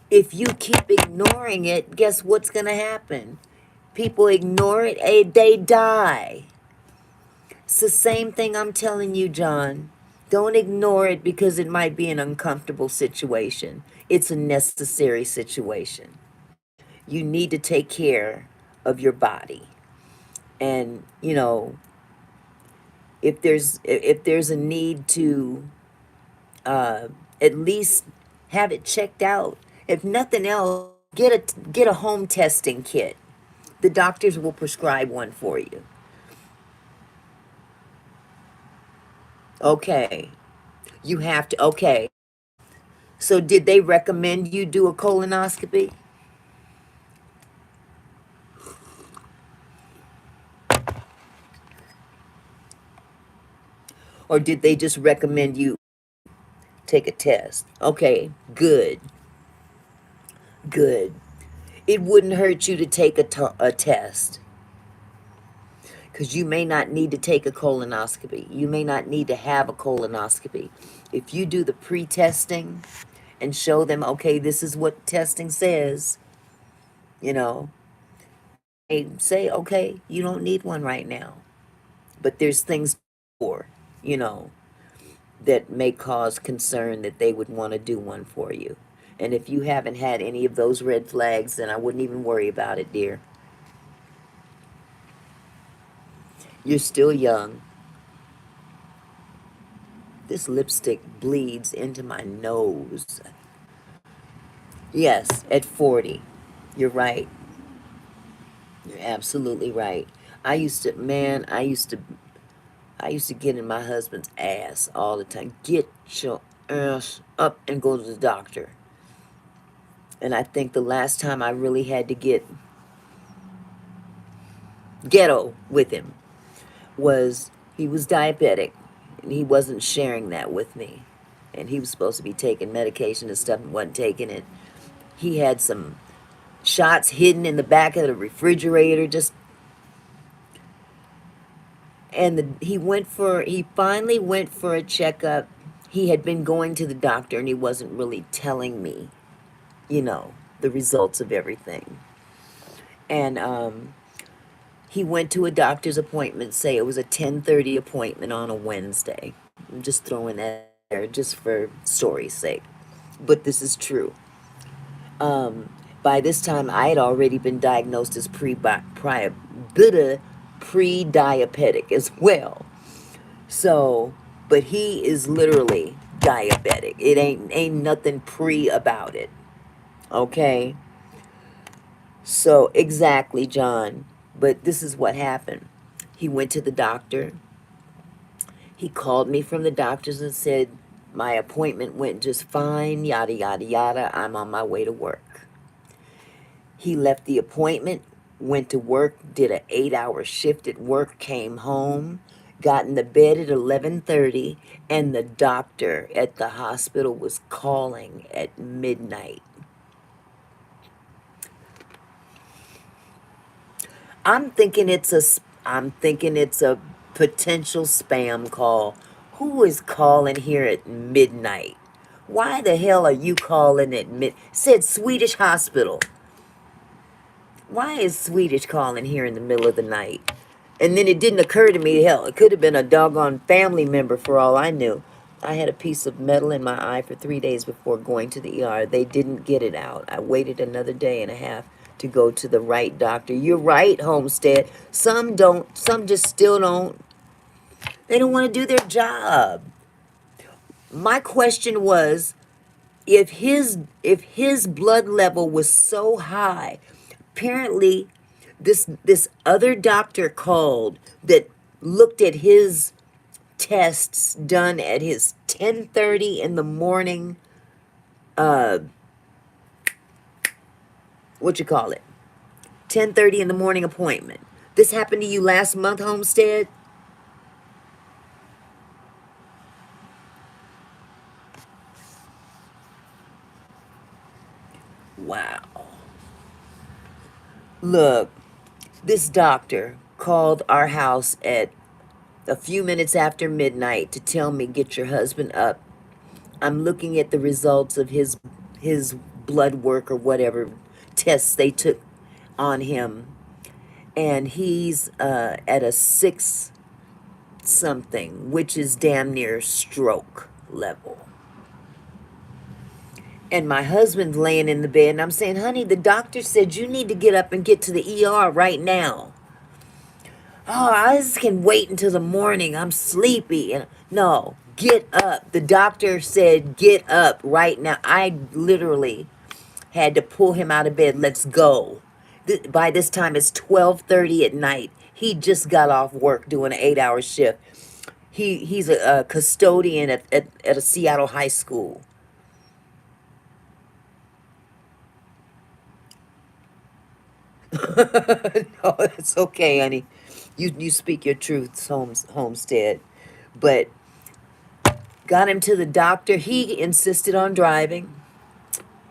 if you keep ignoring it, guess what's going to happen? People ignore it, they die. It's the same thing I'm telling you, John. Don't ignore it because it might be an uncomfortable situation. It's a necessary situation. You need to take care of your body. And, you know, if there's a need to uh, at least have it checked out. If nothing else, get a home testing kit. The doctors will prescribe one for you. Okay. You have to, okay. So did they recommend you do a colonoscopy? Or did they just recommend you take a test? Okay, good, good. It wouldn't hurt you to take a test, because you may not need to take a colonoscopy. You may not need to have a colonoscopy. If you do the pre-testing and show them, okay, this is what testing says, you know, they say, okay, you don't need one right now. But there's things for, you know, that may cause concern that they would want to do one for you. And if you haven't had any of those red flags, then I wouldn't even worry about it, dear. You're still young. This lipstick bleeds into my nose. Yes, at 40. You're right. You're absolutely right. I used to get in my husband's ass all the time. Get your ass up and go to the doctor. And I think the last time I really had to get ghetto with him was he was diabetic, and he wasn't sharing that with me. And he was supposed to be taking medication and stuff and wasn't taking it. He had some shots hidden in the back of the refrigerator, just and he finally went for a checkup. He had been going to the doctor and he wasn't really telling me, you know, the results of everything. And he went to a doctor's appointment, say it was a 10:30 appointment on a Wednesday. I'm just throwing that in there just for story's sake. But this is true. By this time, I had already been diagnosed as pre-diabetic as well. So, but he is literally diabetic. It ain't nothing pre about it. Okay? So, exactly, John. But this is what happened. He went to the doctor. He called me from the doctors and said, my appointment went just fine, yada, yada, yada. I'm on my way to work. He left the appointment, went to work, did an 8-hour shift at work, came home, got in the bed at 11:30, and the doctor at the hospital was calling at midnight. I'm thinking it's a I'm thinking it's a potential spam call. Who is calling here at midnight? Why the hell are you calling at Said Swedish hospital. Why is Swedish calling here in the middle of the night? And then it didn't occur to me, hell, it could have been a doggone family member for all I knew. I had a piece of metal in my eye for 3 days before going to the ER. They didn't get it out. I waited another day and a half to go to the right doctor. You're right, Homestead. Some don't, some just still don't. They don't want to do their job. My question was, if his blood level was so high, apparently this other doctor called that looked at his tests done at his 10:30 in the morning, uh what you call it, 10:30 in the morning appointment. This happened to you last month, Homestead? Wow. Look, this doctor called our house at a few minutes after midnight to tell me, get your husband up. I'm looking at the results of his blood work or whatever tests they took on him, and he's at a 6 something, which is damn near stroke level. And my husband's laying in the bed, and I'm saying, honey, the doctor said you need to get up and get to the ER right now. Oh, I just can wait until the morning. I'm sleepy. And no, get up. The doctor said, get up right now. I literally had to pull him out of bed. Let's go. By this time, it's 12:30 at night. He just got off work doing an 8-hour shift. He's a custodian at a Seattle high school. No, it's okay, honey. You speak your truths, Homestead. But got him to the doctor. He insisted on driving.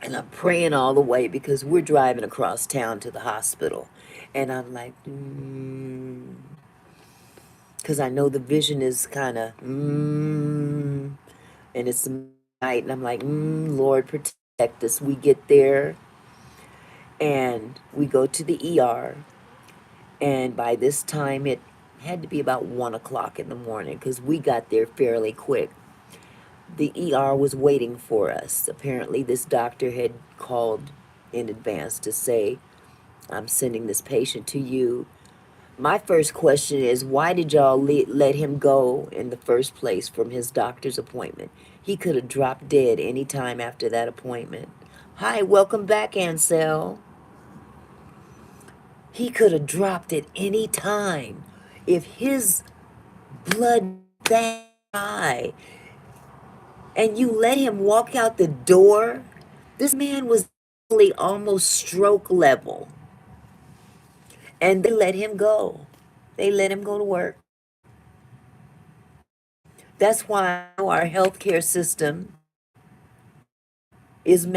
And I'm praying all the way because we're driving across town to the hospital. And I'm like, because I know the vision is kind of, and it's night. And I'm like, Lord, protect us. We get there and we go to the ER. And by this time, it had to be about 1 o'clock in the morning because we got there fairly quick. The ER was waiting for us. Apparently, this doctor had called in advance to say, I'm sending this patient to you. My first question is, why did y'all let him go in the first place from his doctor's appointment? He could have dropped dead any time after that appointment. Hi, welcome back, Ansel. He could have dropped at any time. If his blood that high and you let him walk out the door, this man was really almost stroke level. And they let him go. They let him go to work. That's why our healthcare system is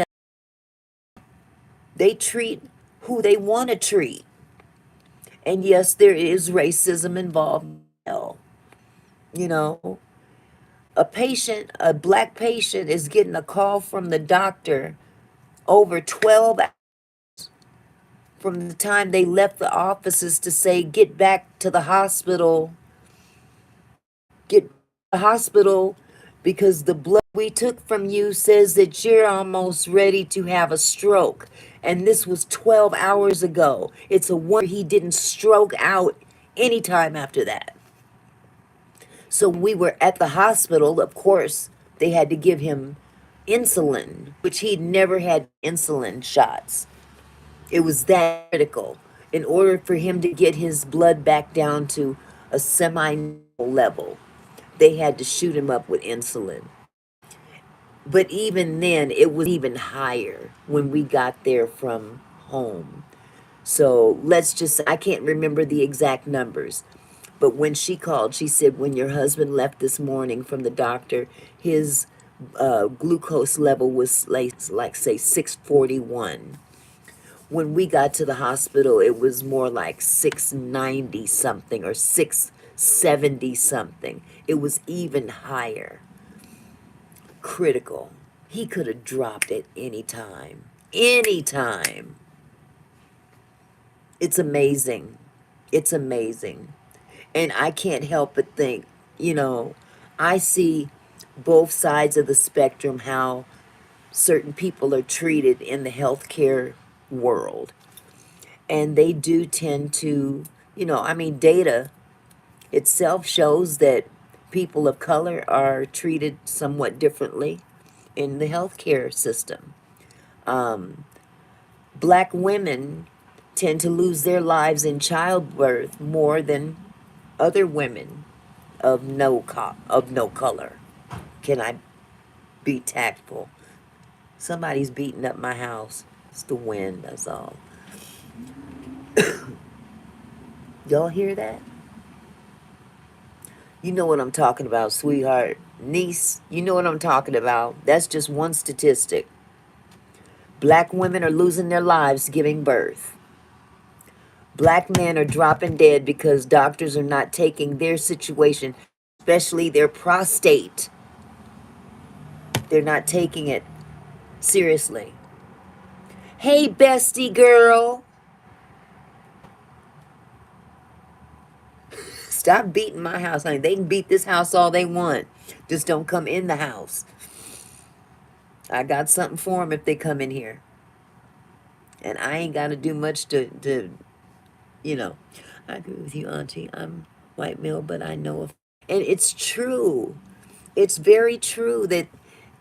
they treat who they want to treat. And yes, there is racism involved. You know, a black patient is getting a call from the doctor over 12 hours from the time they left the offices to say, get back to the hospital, get to the hospital because the blood we took from you says that you're almost ready to have a stroke. And this was 12 hours ago. It's a wonder he didn't stroke out anytime after that. So when we were at the hospital, of course, they had to give him insulin, which he'd never had insulin shots. It was that critical. In order for him to get his blood back down to a semi level, they had to shoot him up with insulin. But even then, it was even higher when we got there from home. So let's just, I can't remember the exact numbers. But when she called, she said, when your husband left this morning from the doctor, his glucose level was like say 641. When we got to the hospital, it was more like 690 something or 670 something. It was even higher. Critical. He could have dropped at any time. Anytime. It's amazing. It's amazing. And I can't help but think, you know, I see both sides of the spectrum, how certain people are treated in the healthcare world. And they do tend to, you know, I mean, data itself shows that people of color are treated somewhat differently in the healthcare system. Black women tend to lose their lives in childbirth more than other women of no color. Can I be tactful? Somebody's beating up my house. It's the wind, that's all. Y'all hear that? You know what I'm talking about, sweetheart. Niece, you know what I'm talking about. That's just one statistic. Black women are losing their lives giving birth. Black men are dropping dead because doctors are not taking their situation, especially their prostate. They're not taking it seriously. Hey, bestie girl. Stop beating my house, honey. They can beat this house all they want. Just don't come in the house. I got something for them if they come in here. And I ain't got to do much to, you know. I agree with you, Auntie. I'm white male, but I know if. And it's true. It's very true that,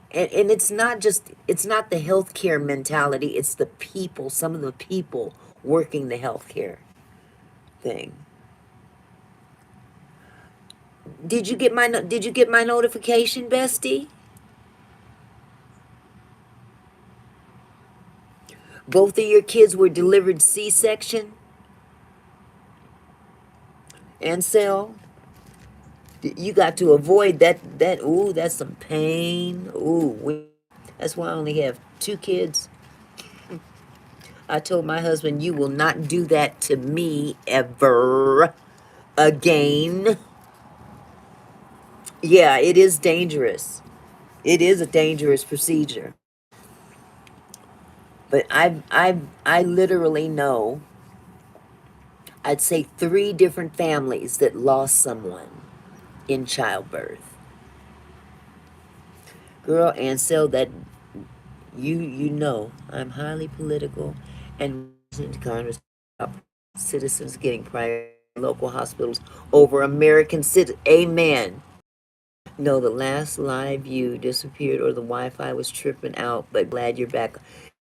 and it's not just, it's not the healthcare mentality. It's the people, some of the people working the healthcare thing. Did you get my notification, bestie? Both of your kids were delivered C-section? Ansel? You got to avoid that, ooh, that's some pain. Ooh, that's why I only have 2 kids. I told my husband, you will not do that to me ever again. Yeah, it is dangerous. It is a dangerous procedure. But I literally know, I'd say 3 different families that lost someone in childbirth. Girl, Ansel, that you know, I'm highly political and Congress citizens getting private local hospitals over American citizens. Amen. No, the last live view disappeared or the Wi-Fi was tripping out, but glad you're back.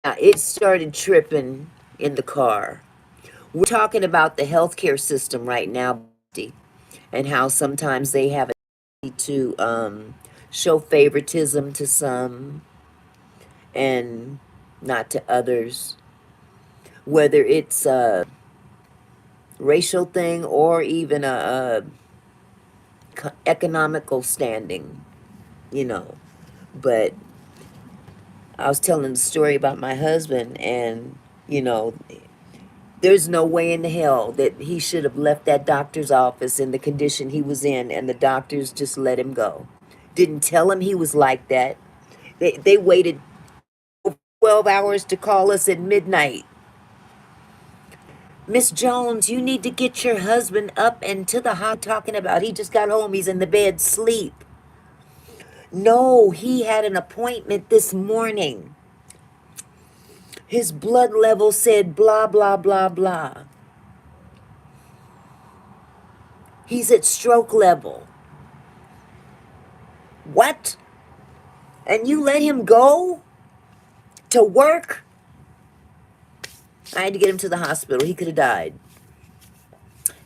It started tripping in the car. We're talking about the healthcare system right now, and how sometimes they have to show favoritism to some and not to others, whether it's a racial thing or even a economical standing, you know. But I was telling the story about my husband, and, you know, there's no way in hell that he should have left that doctor's office in the condition he was in, and the doctors just let him go. Didn't tell him he was like that. They waited 12 hours to call us at midnight. Miss Jones, you need to get your husband up and to the hot talking about. He just got home. He's in the bed, sleep. No, he had an appointment this morning. His blood level said blah, blah, blah, blah. He's at stroke level. What? And you let him go to work? I had to get him to the hospital. He could have died.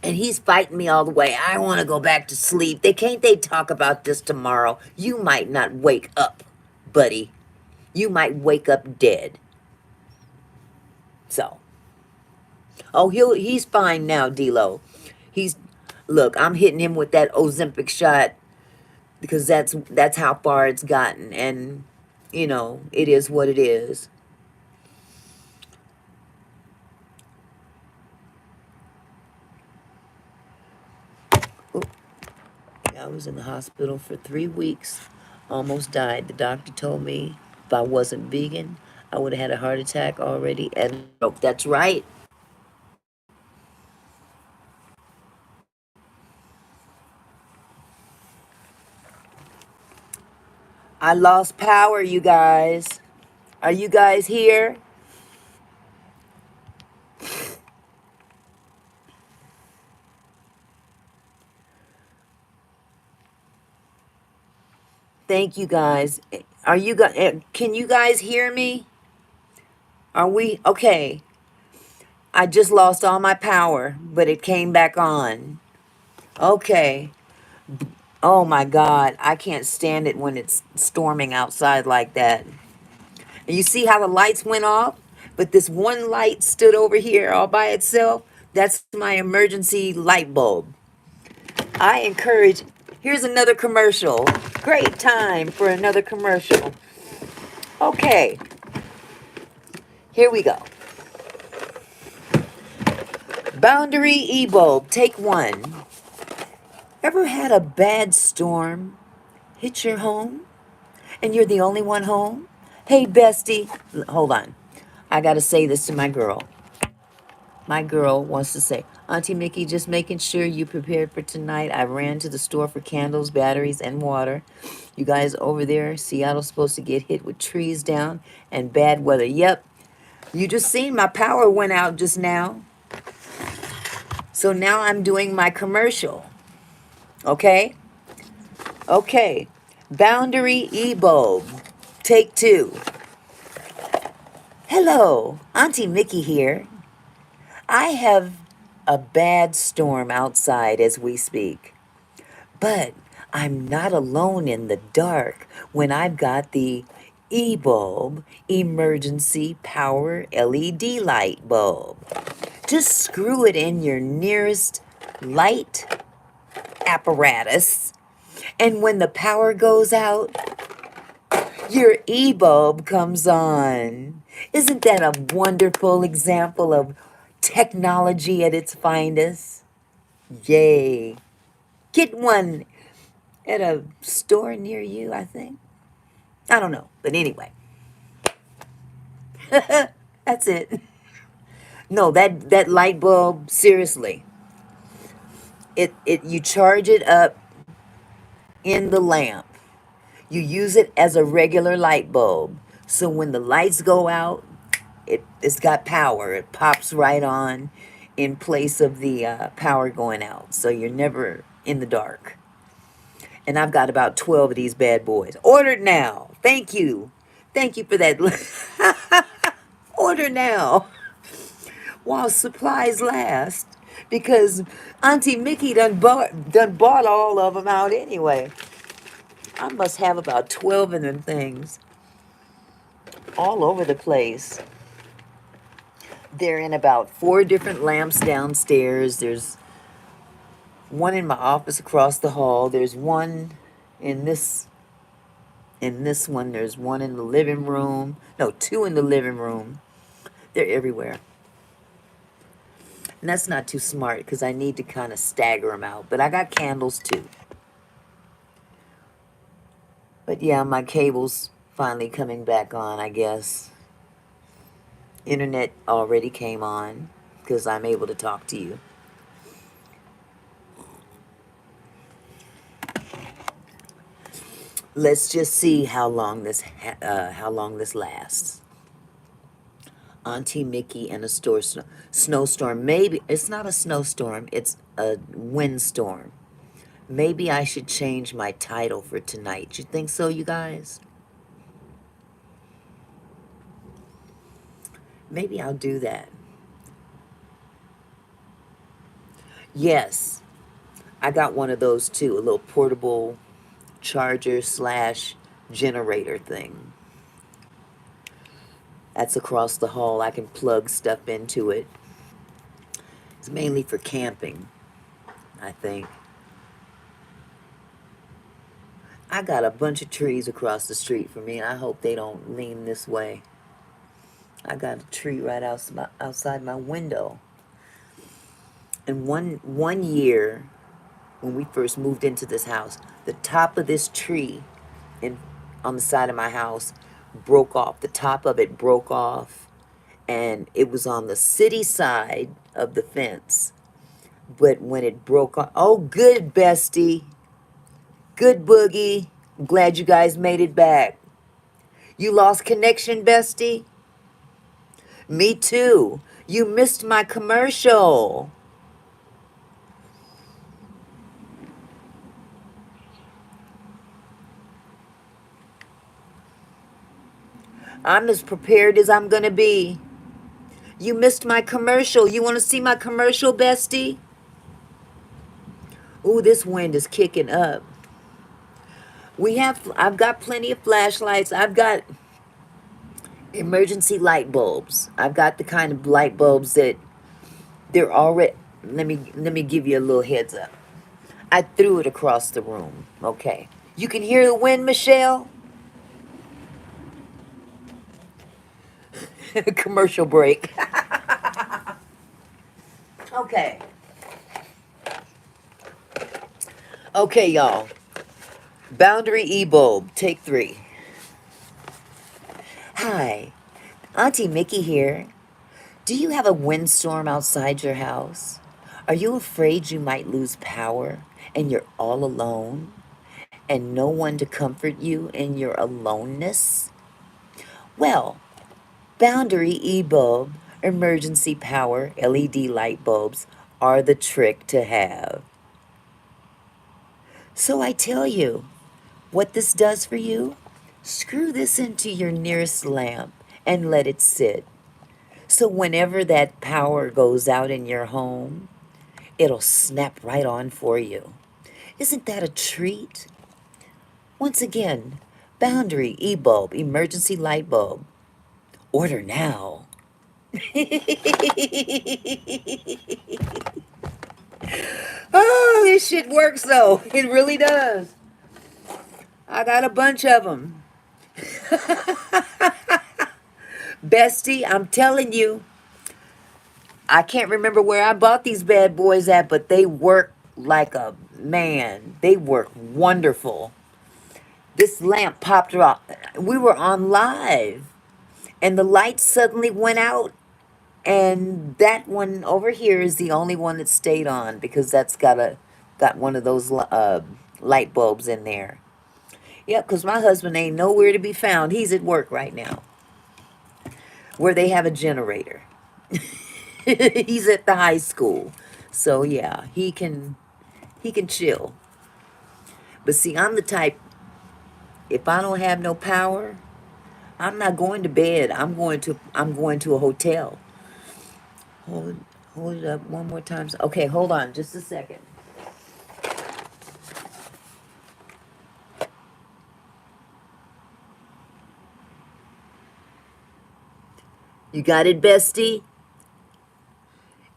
And he's fighting me all the way. I want to go back to sleep. They talk about this tomorrow? You might not wake up, buddy. You might wake up dead. So. Oh, he's fine now, D-Lo. Look, I'm hitting him with that Ozempic shot because that's how far it's gotten, and you know, it is what it is. Ooh, I was in the hospital for 3 weeks, almost died. The doctor told me if I wasn't vegan, I would have had a heart attack already and a stroke. That's right. I lost power, you guys. Are you guys here? Thank you guys. Are you guys, can you guys hear me? Are we okay? I just lost all my power, but it came back on. Okay. Oh my God. I can't stand it when it's storming outside like that. And you see how the lights went off? But this one light stood over here all by itself. That's my emergency light bulb. I encourage, here's another commercial. Great time for another commercial. Okay. Here we go. Boundary e-bulb, take one. Ever had a bad storm hit your home and you're the only one home? Hey, bestie. Hold on. I got to say this to my girl. My girl wants to say, Auntie Mickey, just making sure you prepared for tonight. I ran to the store for candles, batteries, and water. You guys over there, Seattle's supposed to get hit with trees down and bad weather. Yep. You just seen my power went out just now. So now I'm doing my commercial. Okay? Okay. Boundary e-bulb. Take two. Hello, Auntie Mickey here. I have a bad storm outside as we speak. But I'm not alone in the dark when I've got the e-bulb emergency power LED light bulb. Just screw it in your nearest light apparatus, and when the power goes out, your e-bulb comes on. Isn't that a wonderful example of technology at its finest? Yay. Get one at a store near you, I think. I don't know, but anyway. That's it. No, that light bulb, seriously. It you charge it up in the lamp. You use it as a regular light bulb. So when the lights go out, it's got power. It pops right on in place of the power going out. So you're never in the dark. And I've got about 12 of these bad boys. Ordered now. Thank you. Thank you for that. Order now while supplies last. Because Auntie Mickey done bought all of them out anyway. I must have about 12 of them things all over the place. They're in about 4 different lamps downstairs. There's one in my office across the hall. There's one in this one. There's one in the living room. No, two in the living room. They're everywhere. And that's not too smart because I need to kind of stagger them out. But I got candles too. But yeah, my cable's finally coming back on, I guess. Internet already came on because I'm able to talk to you. Let's just see how long this lasts. Auntie Mickey and a snowstorm. Maybe it's not a snowstorm, it's a windstorm. Maybe I should change my title for tonight. You think so, you guys? Maybe I'll do that. Yes, I got one of those too, a little portable charger slash generator thing. That's across the hall. I can plug stuff into it. It's mainly for camping, I think. I got a bunch of trees across the street from me, and I hope they don't lean this way. I got a tree right outside my window. And one year, when we first moved into this house, the top of this tree in on the side of my house broke off. The top of it broke off, and it was on the city side of the fence. But when it broke off, oh, good, bestie. Good, Boogie. I'm glad you guys made it back. You lost connection, bestie? Me too. You missed my commercial. I'm as prepared as I'm gonna be. You missed my commercial. You want to see my commercial, bestie? Ooh, this wind is kicking up. I've got plenty of flashlights. I've got emergency light bulbs. I've got the kind of light bulbs that they're already, let me give you a little heads up. I threw it across the room. Okay. You can hear the wind, Michelle? Commercial break. Okay. Okay, y'all. Boundary e-bulb, take 3. Hi, Auntie Mickey here. Do you have a windstorm outside your house? Are you afraid you might lose power and you're all alone and no one to comfort you in your aloneness? Well, Boundary e-bulb emergency power LED light bulbs are the trick to have. So I tell you, what this does for you? Screw this into your nearest lamp and let it sit. So whenever that power goes out in your home, it'll snap right on for you. Isn't that a treat? Once again, Boundary e-bulb emergency light bulb. Order now. Oh, this shit works though. It really does. I got a bunch of them. Bestie, I'm telling you, I can't remember where I bought these bad boys at, but they work like a man. They work wonderful. This lamp popped off. We were on live, and the lights suddenly went out, and that one over here is the only one that stayed on because that's got one of those light bulbs in there. Yep, because my husband ain't nowhere to be found. He's at work right now, where they have a generator. He's at the high school, so yeah, he can chill. But see, I'm the type. If I don't have no power, I'm not going to bed. I'm going to a hotel. Hold hold it up one more time. Okay, hold on just a second. You got it, bestie?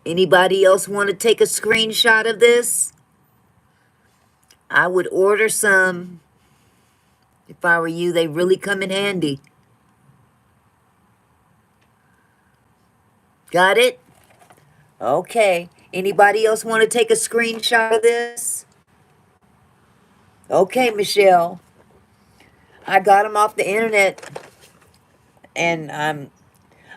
Anybody else want to take a screenshot of this? I would order some. If I were you, they really come in handy. Got it? Okay. Anybody else want to take a screenshot of this? Okay, Michelle. I got them off the internet, and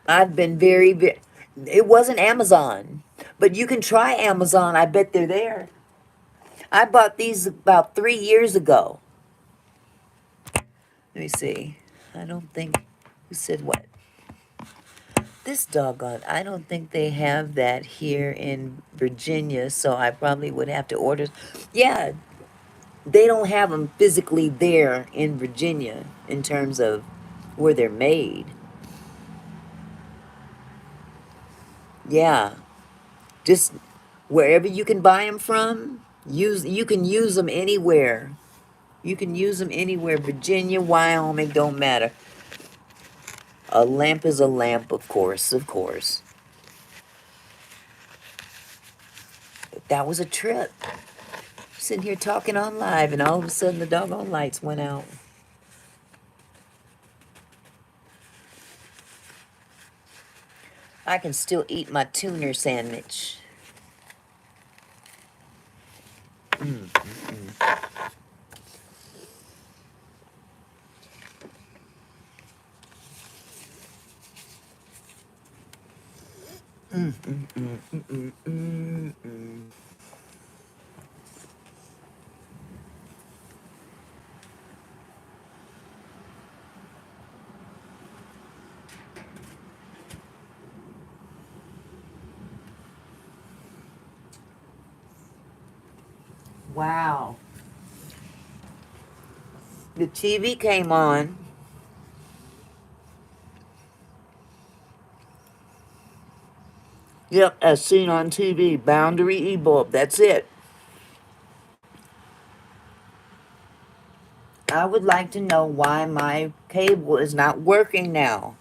I've been very. It wasn't Amazon, but you can try Amazon. I bet they're there. I bought these about 3 years ago. Let me see. I don't think. Who said what? This doggone. I don't think they have that here in Virginia, so I probably would have to order. Yeah, they don't have them physically there in Virginia in terms of where they're made. Yeah, just wherever you can buy them from, you can use them anywhere. You can use them anywhere. Virginia, Wyoming, don't matter. A lamp is a lamp, of course, of course. But that was a trip. Sitting here talking on live, and all of a sudden the doggone lights went out. I can still eat my tuna sandwich. Mm, mm, mm. Mm, mm, mm, mm, mm, mm. Wow. The TV came on. Yep, as seen on TV. Boundary e-bulb. That's it. I would like to know why my cable is not working now.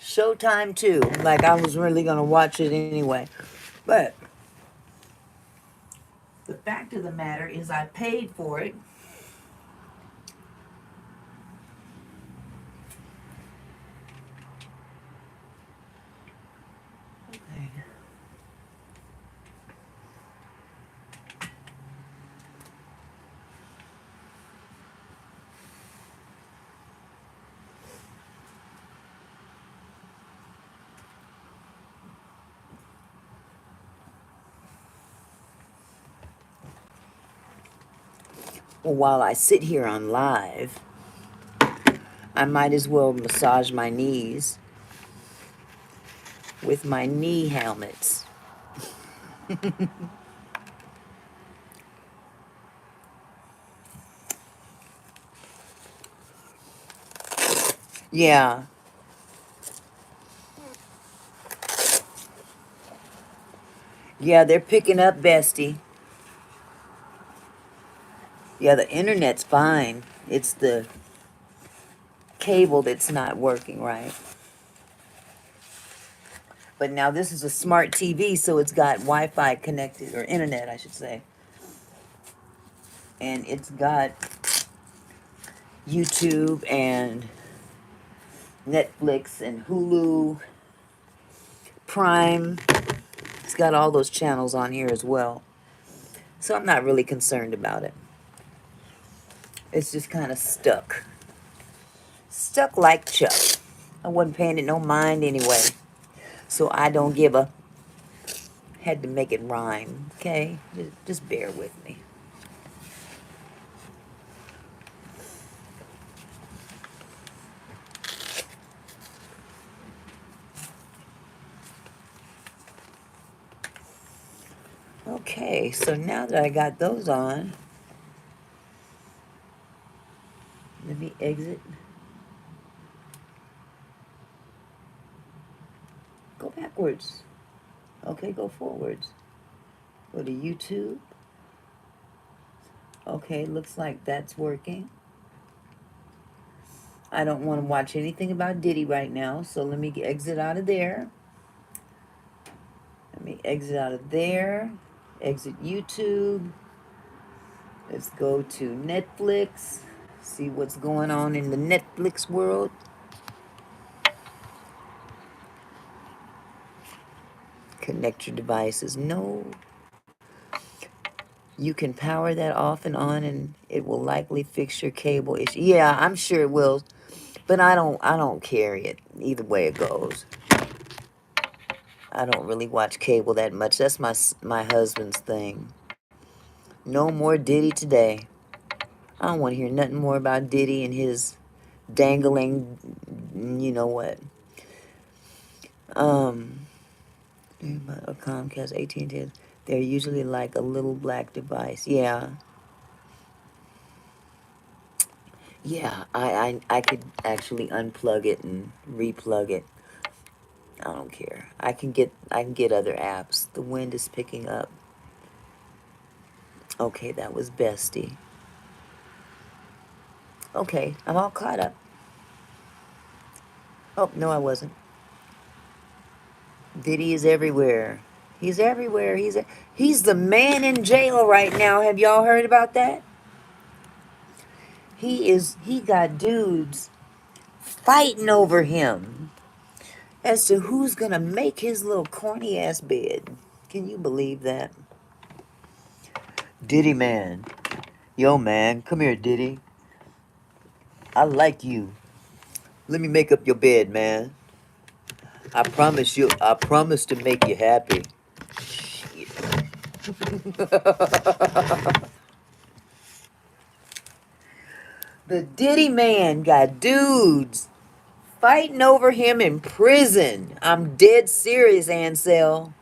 Showtime too. Like I was really gonna watch it anyway. But the fact of the matter is I paid for it. Okay. Well, while I sit here on live, I might as well massage my knees with my knee helmets. Yeah. Yeah, they're picking up, bestie. Yeah, the internet's fine. It's the cable that's not working right. But now this is a smart TV, so it's got Wi-Fi connected, or internet, I should say. And it's got YouTube and Netflix and Hulu, Prime. It's got all those channels on here as well. So I'm not really concerned about it. It's just kind of stuck. Stuck like Chuck. I wasn't paying it no mind anyway. So I don't give a... Had to make it rhyme, okay? Just bear with me. Okay, so now that I got those on, let me exit. Go backwards. Okay, go forwards. Go to YouTube. Okay, looks like that's working. I don't want to watch anything about Diddy right now, so let me exit out of there. Let me exit out of there. Exit YouTube. Let's go to Netflix. See what's going on in the Netflix world. Connect your devices. No. You can power that off and on and it will likely fix your cable issue. Yeah, I'm sure it will. But I don't carry it. Either way it goes. I don't really watch cable that much. That's my husband's thing. No more Diddy today. I don't want to hear nothing more about Diddy and his dangling, you know what. A Comcast, AT&T, they're usually like a little black device. Yeah. Yeah, I could actually unplug it and replug it. I don't care. I can get other apps. The wind is picking up. Okay, that was Bestie. Okay, I'm all caught up. Oh, no, I wasn't. Diddy is everywhere. He's everywhere. He's the man in jail right now. Have y'all heard about that? He got dudes fighting over him as to who's gonna make his little corny ass bed. Can you believe that? Diddy man. Yo man, come here, Diddy. I like you. Let me make up your bed, man. I promise to make you happy. Shit. The Diddy man got dudes fighting over him in prison. I'm dead serious, Ansel.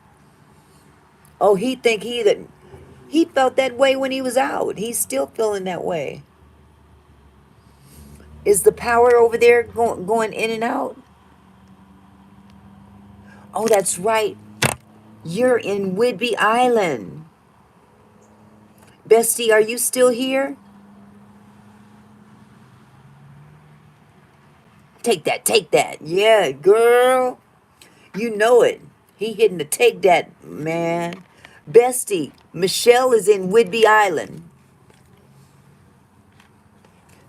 Oh, he felt that way when he was out. He's still feeling that way. Is the power over there going in and out? Oh, that's right. You're in Whidbey Island. Bestie, are you still here? Take that, take that. Yeah, girl. You know it. He hitting the take that, man. Bestie, Michelle is in Whidbey Island.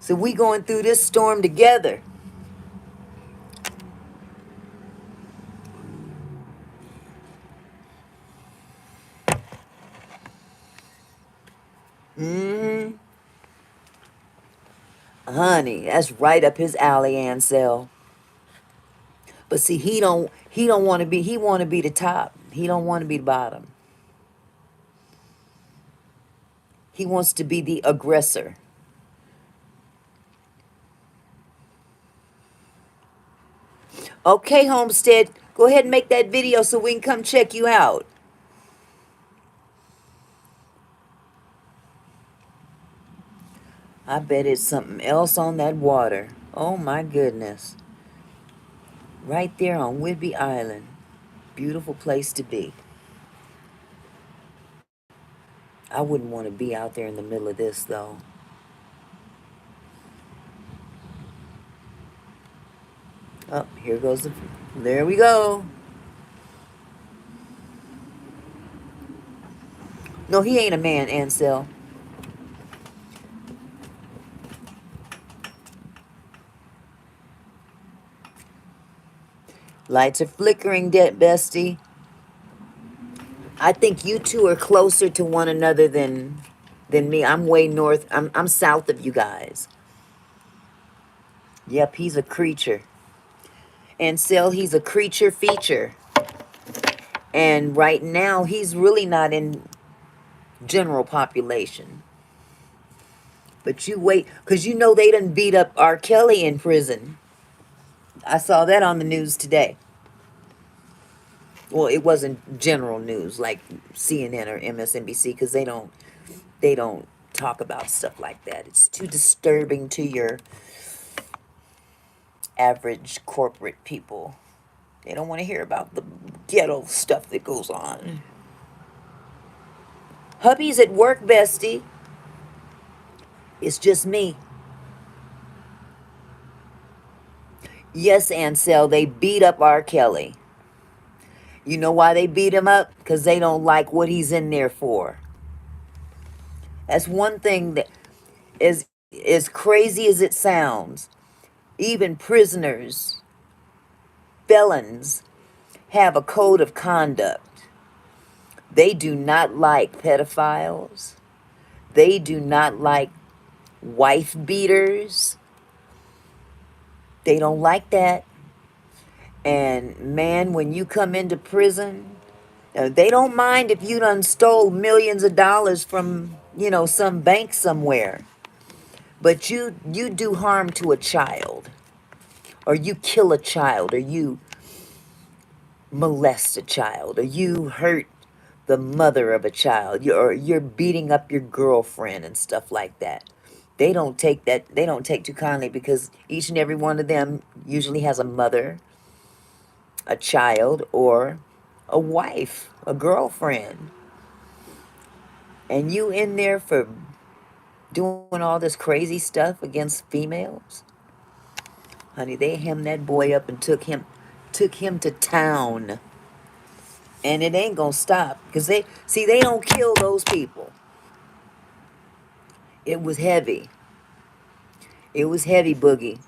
So we going through this storm together. Mm-hmm. Honey, that's right up his alley, Ansel. But see, he don't want to be, he want to be the top. He don't want to be the bottom. He wants to be the aggressor. Okay, Homestead, go ahead and make that video so we can come check you out. I bet it's something else on that water. Oh my goodness. Right there on Whidbey Island. Beautiful place to be. I wouldn't want to be out there in the middle of this though. Oh, here goes the, there we go. No, he ain't a man, Ansel. Lights are flickering, dead bestie. I think you two are closer to one another than me. I'm way north. I'm south of you guys. Yep, he's a creature. Ansel, he's a creature feature. And right now, he's really not in general population. But you wait, because you know they done beat up R. Kelly in prison. I saw that on the news today. Well, it wasn't general news like CNN or MSNBC because they don't talk about stuff like that. It's too disturbing to your average corporate people. They don't want to hear about the ghetto stuff that goes on. Hubby's at work, bestie. It's just me. Yes, Ansel, they beat up R. Kelly. You know why they beat him up? Because they don't like what he's in there for. That's one thing that is as crazy as it sounds. Even prisoners, felons, have a code of conduct. They do not like pedophiles. They do not like wife beaters. They don't like that. And man, when you come into prison, they don't mind if you done stole millions of dollars from, some bank somewhere. But you do harm to a child, or you kill a child, or you molest a child, or you hurt the mother of a child, or you're beating up your girlfriend and stuff like that. They don't take too kindly, because each and every one of them usually has a mother, a child, or a wife, a girlfriend. And you in there for doing all this crazy stuff against females? Honey, they hemmed that boy up and took him to town. And it ain't gonna stop, because they don't kill those people. It was heavy. It was heavy, Boogie.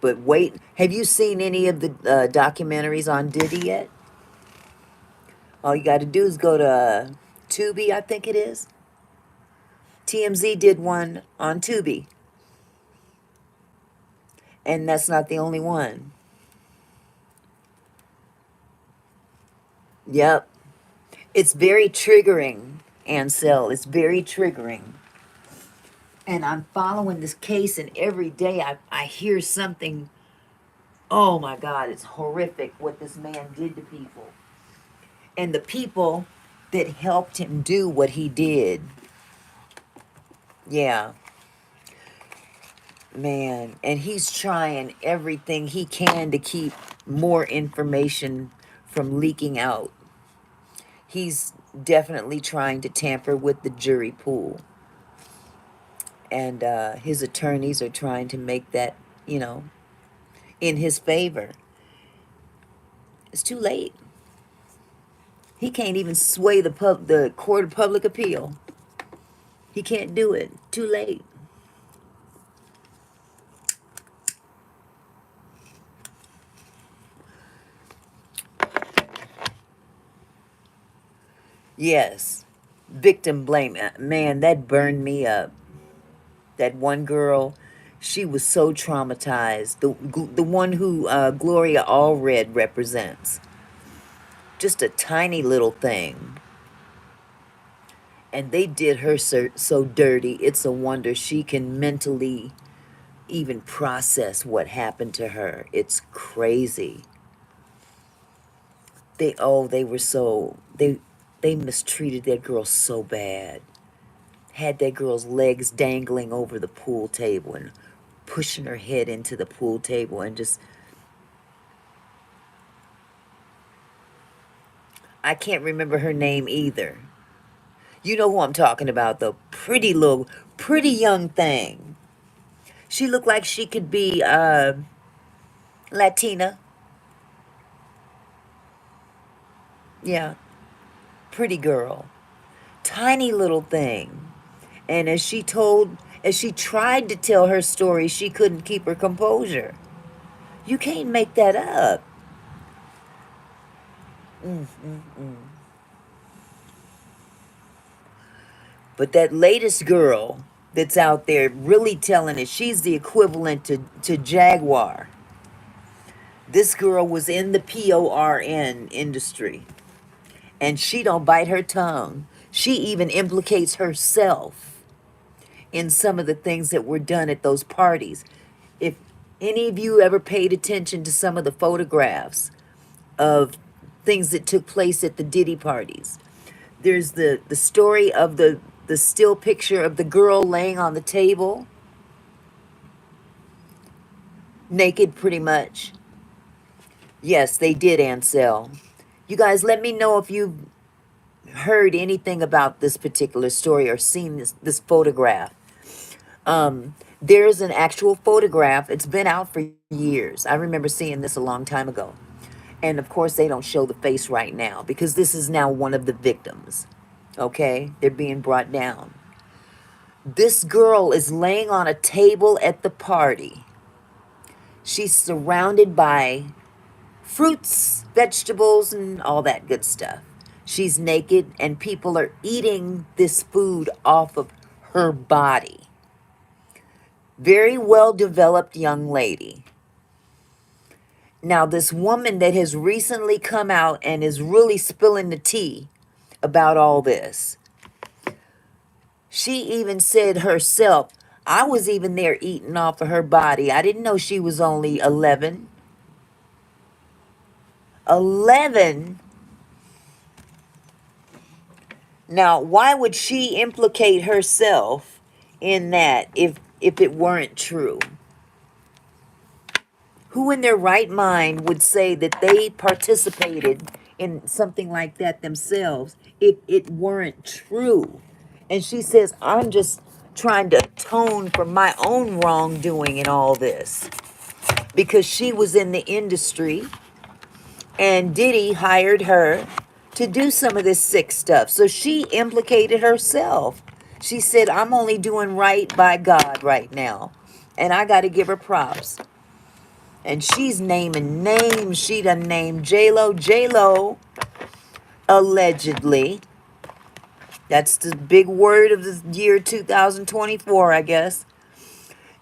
But wait, have you seen any of the documentaries on Diddy yet? All you got to do is go to Tubi, I think it is. TMZ did one on Tubi, and that's not the only one. Yep, it's very triggering, Ansel. It's very triggering. And I'm following this case, and every day I hear something. Oh my God, it's horrific what this man did to people. And the people that helped him do what he did. Yeah, man. And he's trying everything he can to keep more information from leaking out. He's definitely trying to tamper with the jury pool. And his attorneys are trying to make that, you know, in his favor. It's too late. He can't even sway the court of public appeal. He can't do it. Too late. Yes. Victim blame. Man, that burned me up. That one girl, she was so traumatized. The one who Gloria Allred represents. Just a tiny little thing. And they did her so dirty. It's a wonder she can mentally even process what happened to her. It's crazy. They were so they mistreated that girl so bad. Had that girl's legs dangling over the pool table and pushing her head into the pool table, and just, I can't remember her name either. You know who I'm talking about, the pretty young thing. She looked like she could be Latina. Yeah, pretty girl. Tiny little thing. And as she tried to tell her story, she couldn't keep her composure. You can't make that up. Mm, mm, mm. But that latest girl that's out there really telling it, she's the equivalent to Jaguar. This girl was in the PORN industry, and she don't bite her tongue. She even implicates herself in some of the things that were done at those parties. If any of you ever paid attention to some of the photographs of things that took place at the Diddy parties, there's the story of the still picture of the girl laying on the table, naked pretty much. Yes, they did, Ansel. You guys, let me know if you've heard anything about this particular story or seen this photograph. There's an actual photograph. It's been out for years. I remember seeing this a long time ago. And of course, they don't show the face right now because this is now one of the victims. Okay? They're being brought down. This girl is laying on a table at the party. She's surrounded by fruits, vegetables, and all that good stuff. She's naked, and people are eating this food off of her body. Very well developed young lady. Now, this woman that has recently come out and is really spilling the tea about all this, she even said herself, I was even there eating off of her body. I didn't know she was only 11. 11? Now, why would she implicate herself in that if it weren't true? Who in their right mind would say that they participated in something like that themselves if it weren't true? And she says, I'm just trying to atone for my own wrongdoing in all this. Because she was in the industry and Diddy hired her to do some of this sick stuff. So she implicated herself. She said, I'm only doing right by God right now. And I got to give her props. And she's naming names. She done named J-Lo. J-Lo, allegedly. That's the big word of the year 2024, I guess.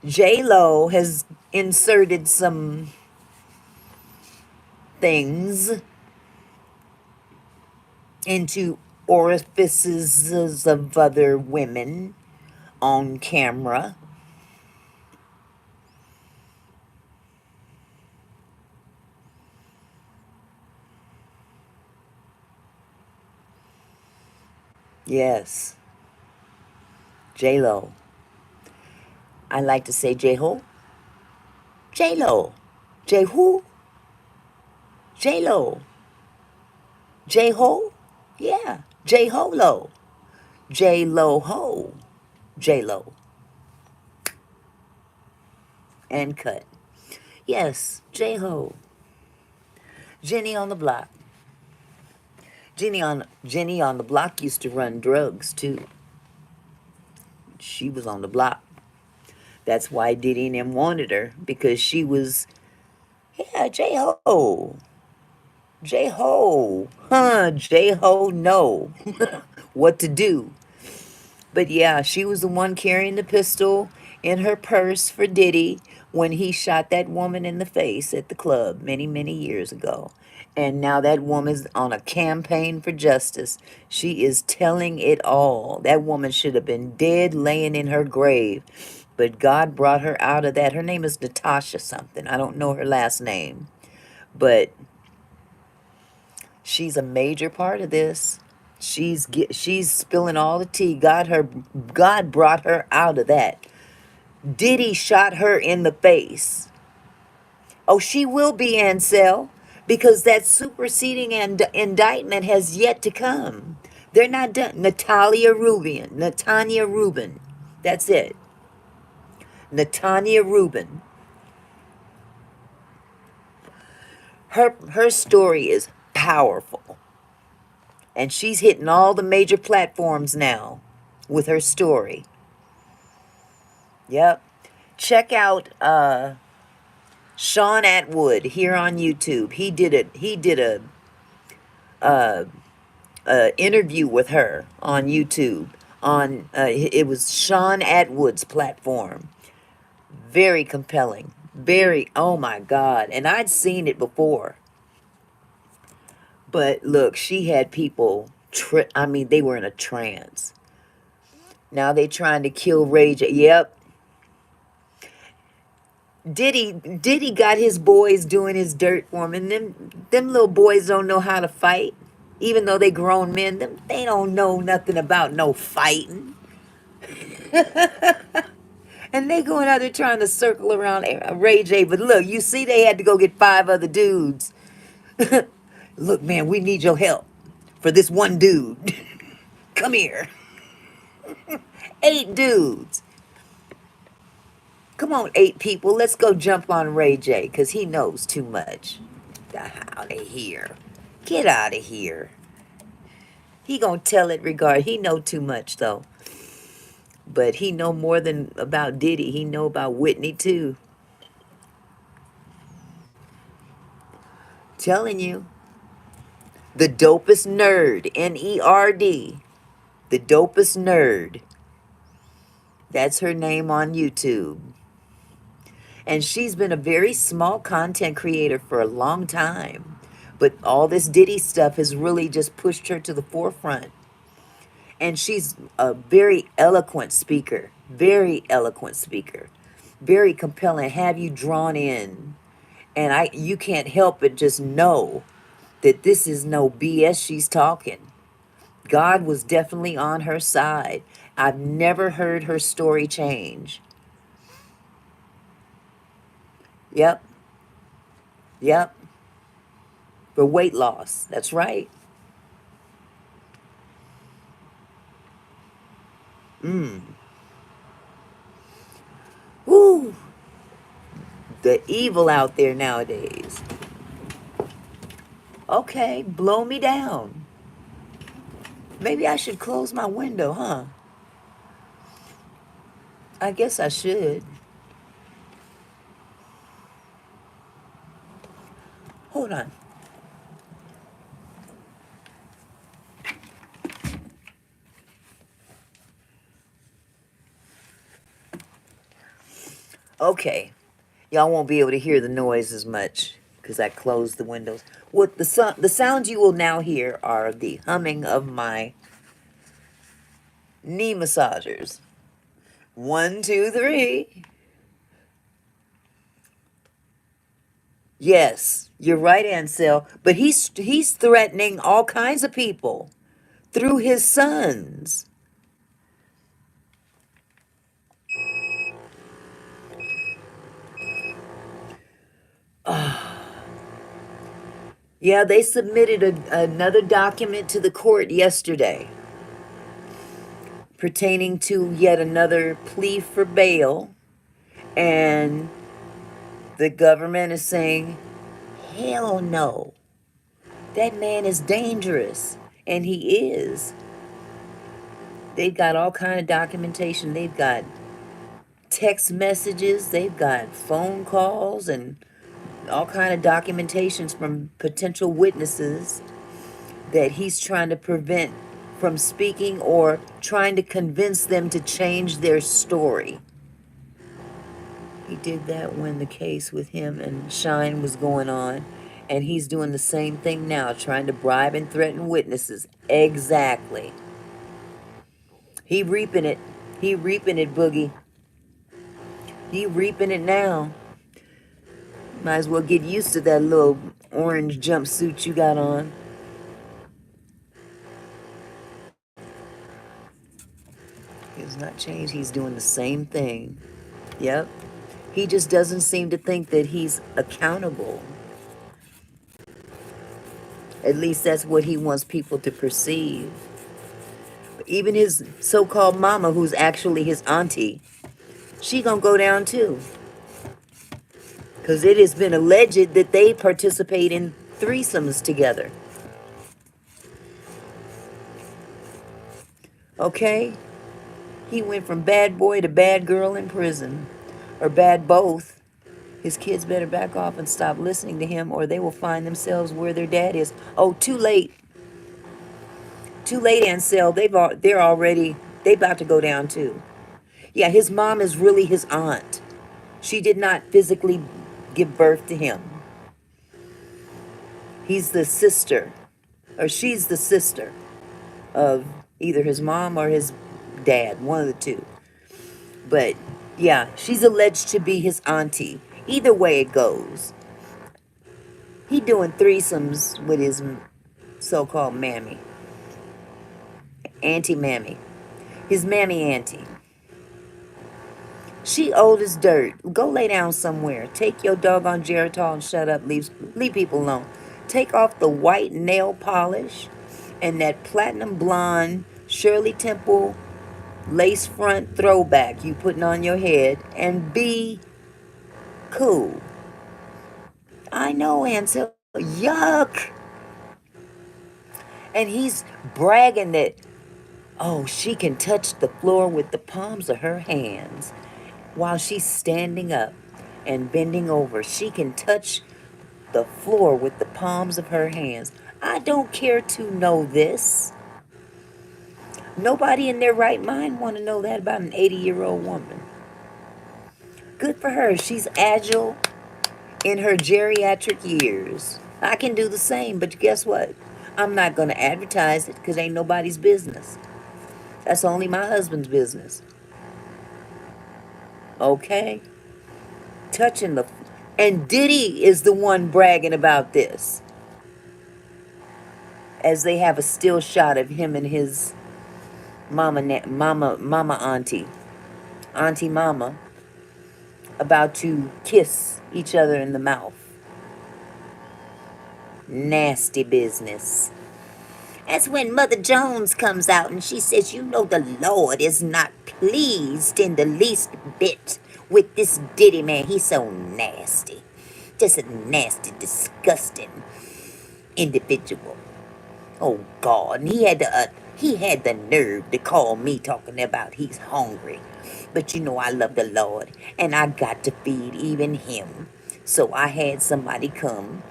J-Lo has inserted some things into orifices of other women on camera. Yes, J-Lo. I like to say J-Ho. J-Lo. J-Who? J-Lo. J-Ho? Yeah. J-Ho-Lo. J-Lo-Ho. J-Lo. And cut. Yes, J-Ho. Jenny on the block. Jenny on the block used to run drugs too. She was on the block. That's why Diddy and them wanted her, because she was, yeah, J-Ho. J-Ho. Huh, J-Ho, no. What to do. But yeah, she was the one carrying the pistol in her purse for Diddy when he shot that woman in the face at the club many, many years ago. And now that woman's on a campaign for justice. She is telling it all. That woman should have been dead laying in her grave. But God brought her out of that. Her name is Natasha something. I don't know her last name. But she's a major part of this. She's spilling all the tea. God brought her out of that. Diddy shot her in the face. Oh, she will be Ansel, because that superseding indictment has yet to come. They're not done. Natanya Rubin. That's it. Natanya Rubin. Her story is powerful. And she's hitting all the major platforms now with her story. Yep. Check out Sean Atwood here on YouTube. He did a interview with her on YouTube. It was Sean Atwood's platform. Very compelling. Very, oh my God. And I'd seen it before. But look, she had people, they were in a trance. Now they trying to kill Ray J. Yep. Diddy got his boys doing his dirt for him, and them little boys don't know how to fight. Even though they grown men, they don't know nothing about no fighting. And they going out there trying to circle around Ray J. But look, you see they had to go get 5 other dudes. Look, man, we need your help for this one dude. Come here. 8 dudes. Come on, 8 people. Let's go jump on Ray J, because he knows too much. Out of here. Get out of here. He gonna tell it regard. He know too much, though. But he know more than about Diddy. He know about Whitney, too. Telling you. The dopest nerd. N-E-R-D. The dopest nerd. That's her name on YouTube. And she's been a very small content creator for a long time. But all this Diddy stuff has really just pushed her to the forefront. And she's a very eloquent speaker. Very eloquent speaker. Very compelling. Have you drawn in. And you can't help but just know that this is no BS she's talking. God was definitely on her side. I've never heard her story change. Yep. Yep. For weight loss. That's right. Woo. The evil out there nowadays. Okay, blow me down. Maybe I should close my window, huh? I guess I should. Hold on. Okay. Y'all won't be able to hear the noise as much because I closed the windows. What the sounds you will now hear are the humming of my knee massagers. 1, 2, 3. Yes, you're right, Ansel. But he's threatening all kinds of people through his sons. Yeah, they submitted another document to the court yesterday pertaining to yet another plea for bail. And the government is saying, hell no. That man is dangerous. And he is. They've got all kind of documentation. They've got text messages. They've got phone calls and all kind of documentations from potential witnesses that he's trying to prevent from speaking or trying to convince them to change their story. He did that when the case with him and Shine was going on, and he's doing the same thing now, trying to bribe and threaten witnesses. Exactly. He reaping it. He reaping it, Boogie. He reaping it now. Might as well get used to that little orange jumpsuit you got on. He's not changed. He's doing the same thing. Yep. He just doesn't seem to think that he's accountable. At least that's what he wants people to perceive. Even his so-called mama, who's actually his auntie, she gonna go down too. Because it has been alleged that they participate in threesomes together. Okay? He went from bad boy to bad girl in prison. Or bad both. His kids better back off and stop listening to him, or they will find themselves where their dad is. Oh, too late. Too late, Ansel. They about to go down too. Yeah, his mom is really his aunt. She did not physically give birth to him. He's the sister, or she's the sister of either his mom or his dad, one of the two. But yeah, she's alleged to be his auntie. Either way it goes. He doing threesomes with his so-called mammy. Auntie mammy. His mammy auntie. She old as dirt. Go lay down somewhere. Take your doggone Geritol and shut up. Leave people alone. Take off the white nail polish and that platinum blonde Shirley Temple lace front throwback you putting on your head, and be cool. I know, Ansel. Yuck. And he's bragging that, oh, she can touch the floor with the palms of her hands while she's standing up and bending over. She can touch the floor with the palms of her hands. I don't care to know this. Nobody in their right mind want to know that about an 80-year-old woman. Good for her. She's agile in her geriatric years. I can do the same, but guess what? I'm not going to advertise it because ain't nobody's business. That's only my husband's business. Okay? Touching the... And Diddy is the one bragging about this. As they have a still shot of him and his mama auntie. Auntie mama about to kiss each other in the mouth. Nasty business. That's when Mother Jones comes out and she says, you know, the Lord is not pleased in the least bit with this Diddy man. He's so nasty. Just a nasty, disgusting individual. Oh, God. And he had the nerve to call me talking about he's hungry. But you know I love the Lord, and I got to feed even him. So I had somebody come,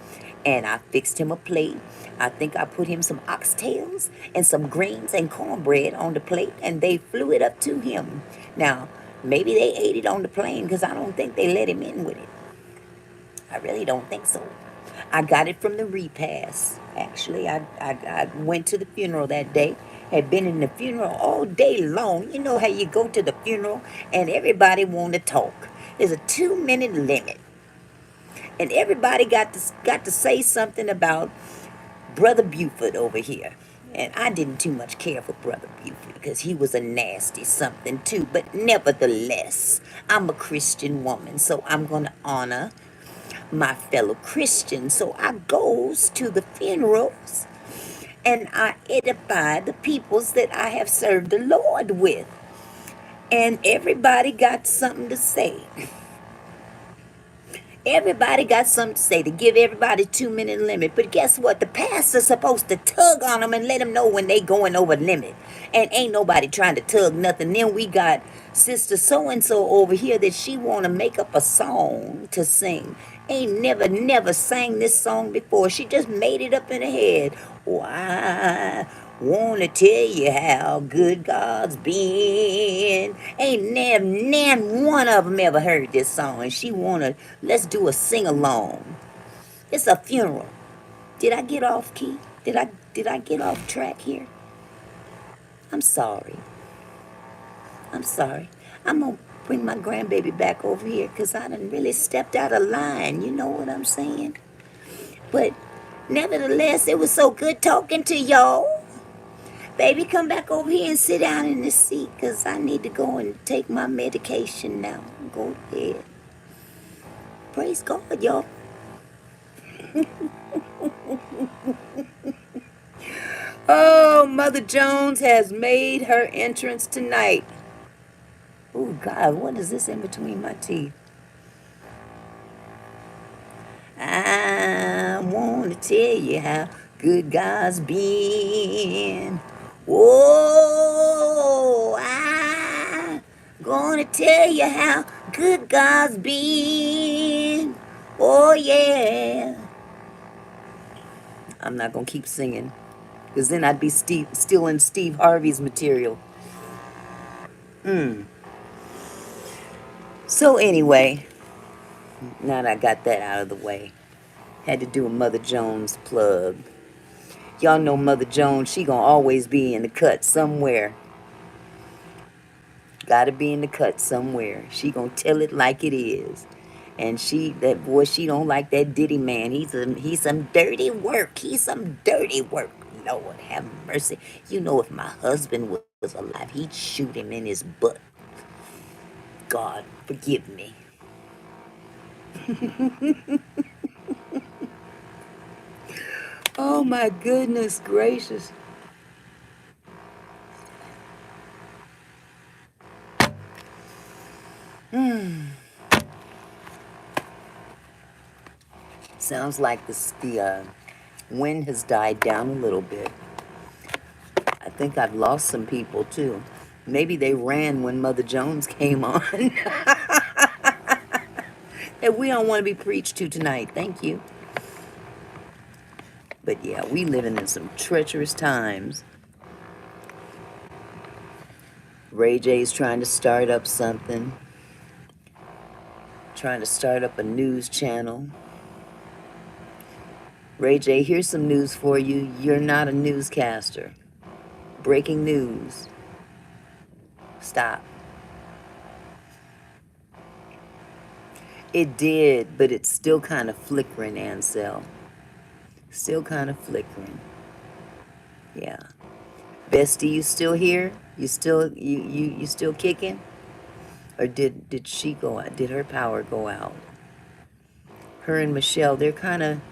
and I fixed him a plate. I think I put him some oxtails and some greens and cornbread on the plate, and they flew it up to him. Now, maybe they ate it on the plane because I don't think they let him in with it. I really don't think so. I got it from the repast. Actually, I went to the funeral that day. Had been in the funeral all day long. You know how you go to the funeral and everybody want to talk. There's a 2-minute limit. And everybody got to say something about Brother Buford over here. And I didn't too much care for Brother Buford because he was a nasty something too. But nevertheless, I'm a Christian woman, so I'm going to honor my fellow Christians. So I goes to the funerals and I edify the peoples that I have served the Lord with. And everybody got something to say. Everybody got something to say to give everybody 2-minute limit. But guess what? The pastor's supposed to tug on them and let them know when they going over limit. And ain't nobody trying to tug nothing. Then we got Sister So-and-so over here that she want to make up a song to sing. Ain't never sang this song before. She just made it up in her head. Why? Wanna tell you how good God's been. Ain't never one of them ever heard this song. And she wanna, let's do a sing-along. It's a funeral. Did I get off key? Did I get off track here? I'm sorry. I'm sorry. I'm gonna bring my grandbaby back over here because I done really stepped out of line. You know what I'm saying? But nevertheless, it was so good talking to y'all. Baby, come back over here and sit down in this seat because I need to go and take my medication now. Go ahead. Praise God, y'all. Oh, Mother Jones has made her entrance tonight. Oh, God, what is this in between my teeth? I want to tell you how good God's been. Oh, I'm gonna tell you how good God's been. Oh, yeah. I'm not gonna keep singing because then I'd be stealing Steve Harvey's material. So anyway, now that I got that out of the way, had to do a Mother Jones plug. Y'all know Mother Jones, she gonna always be in the cut somewhere. Gotta be in the cut somewhere. She gonna tell it like it is. And that boy, she don't like that Diddy man. He's some dirty work. He's some dirty work. Lord have mercy. You know, if my husband was alive, he'd shoot him in his butt. God, forgive me. Oh my goodness gracious. Sounds like the wind has died down a little bit. I think I've lost some people too. Maybe they ran when Mother Jones came on. And we don't want to be preached to tonight. Thank you. But yeah, we living in some treacherous times. Ray J's trying to start up something. Trying to start up a news channel. Ray J, here's some news for you. You're not a newscaster. Breaking news. Stop. It did, but it's still kind of flickering, Ansel. Still kind of flickering. Yeah. Bestie, you still here? You still kicking? Or did she go out? Did her power go out? Her and Michelle, they're kind of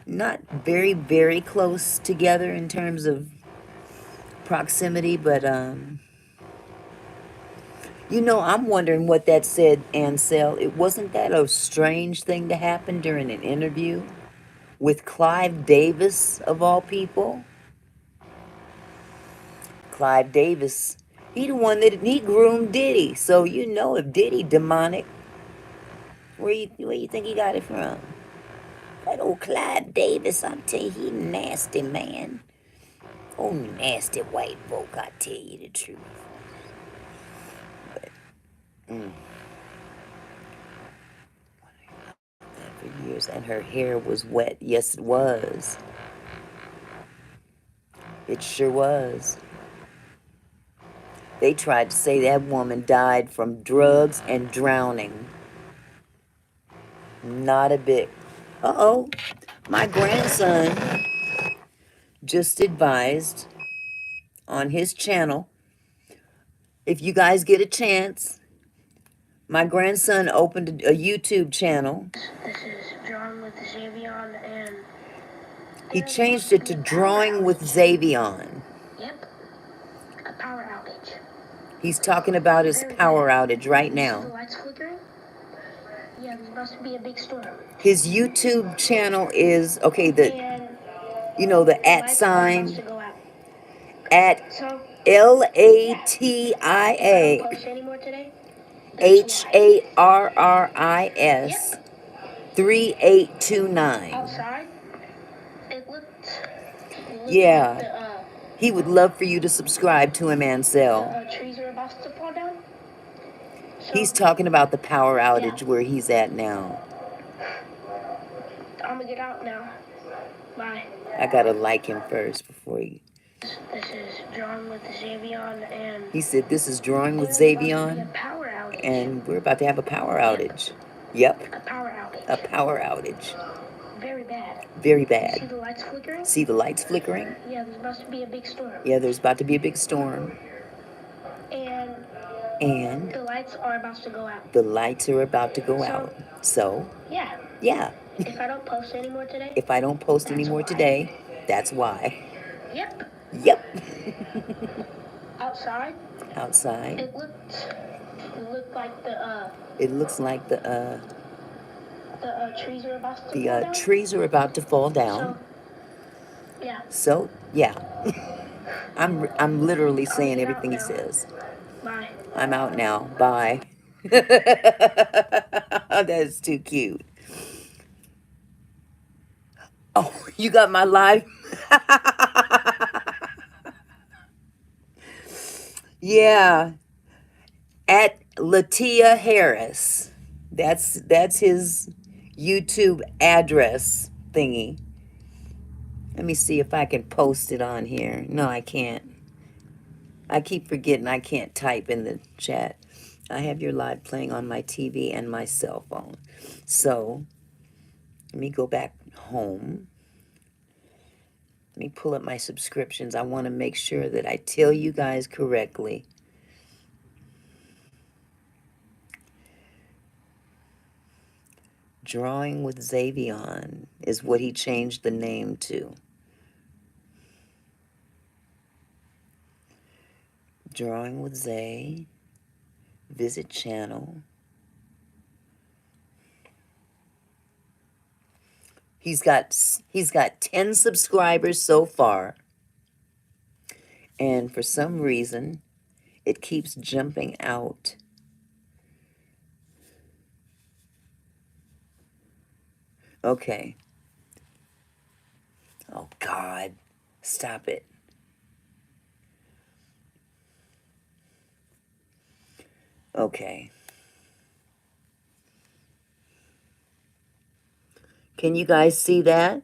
not very, very close together in terms of proximity, but you know, I'm wondering what that said, Ansel. It wasn't that a strange thing to happen during an interview with Clive Davis of all people? Clive Davis, he the one that he groomed Diddy. So you know if Diddy demonic, where you think he got it from? That old Clive Davis, I'm telling you, he nasty, man. Oh, nasty white folk, I tell you the truth. But, for years, and her hair was wet. Yes, it was. It sure was. They tried to say that woman died from drugs and drowning. Not a bit. Uh-oh. My grandson just advised on his channel, if you guys get a chance, my grandson opened a YouTube channel. This is Drawing with Xavion, and he changed it to Drawing with Xavion. Yep, a power outage. He's talking about his power outage right now. The lights flickering? Yeah, there must be a big storm. His YouTube channel is, okay, you know, the at sign, at LATIA HARRIS 3829. Outside, it looked yeah. like he would love for you to subscribe to him, Ansel. trees are about to fall down. So, he's talking about the power outage where he's at now. I'm gonna get out now. Bye. I gotta like him first before he... This is Drawing with Xavion, and... He said, this is Drawing with Xavion, and we're about to have a power outage. Yep. A power outage. A power outage. Very bad. Very bad. See the lights flickering? See the lights flickering? Yeah, there's about to be a big storm. Yeah, there's about to be a big storm. And the lights are about to go out. The lights are about to go out. So? Yeah. Yeah. If I don't post anymore today? If I don't post anymore today, that's why. Yep. Yep. Outside? Outside. It looked like the It looks like the trees are about to fall down. trees are about to fall down. So, yeah. So, yeah. I'm literally saying everything he says. Bye. I'm out now. Bye. That is too cute. Oh, you got my live? Yeah. At Latia Harris. That's his YouTube address thingy. Let me see if I can post it on here. No, I can't. I keep forgetting I can't type in the chat. I have your live playing on my TV and my cell phone. So, let me go back home. Let me pull up my subscriptions. I want to make sure that I tell you guys correctly. Drawing with Xavion is what he changed the name to. Drawing with Zay. Visit channel. He's got 10 subscribers so far, and for some reason it keeps jumping out. Okay. Oh God. Stop it. Okay. Can you guys see that?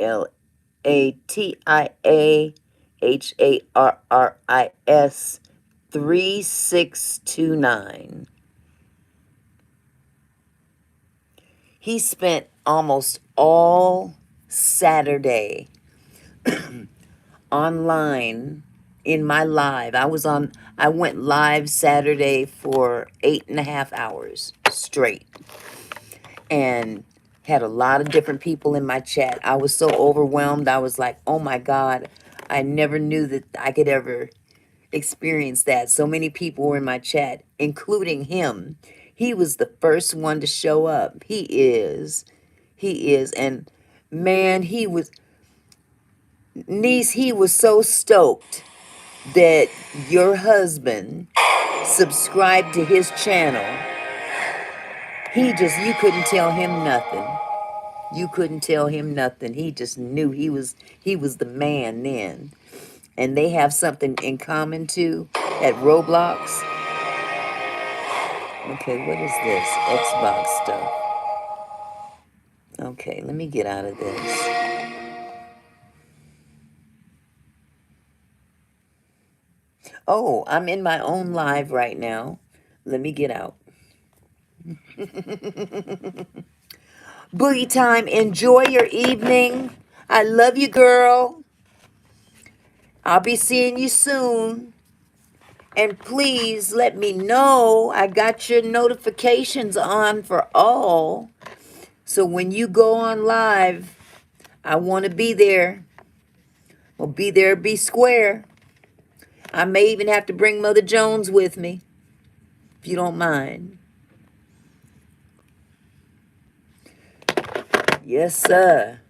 LATIAHARRIS 3629. He spent almost all Saturday online in my live. I went live Saturday for 8.5 hours straight and had a lot of different people in my chat. I was so overwhelmed. I was like, oh my God, I never knew that I could ever experience that. So many people were in my chat, including him. He was the first one to show up. He is. And man, niece, he was so stoked that your husband subscribed to his channel. You couldn't tell him nothing. You couldn't tell him nothing. He just knew he was the man then. And they have something in common too at Roblox. Okay, what is this? Xbox stuff. Okay, let me get out of this. Oh, I'm in my own live right now. Let me get out. Boogie time. Enjoy your evening. I love you, girl. I'll be seeing you soon. And please let me know I got your notifications on for all. So when you go on live, I want to be there. Well, be there, be square. I may even have to bring Mother Jones with me, if you don't mind. Yes, sir.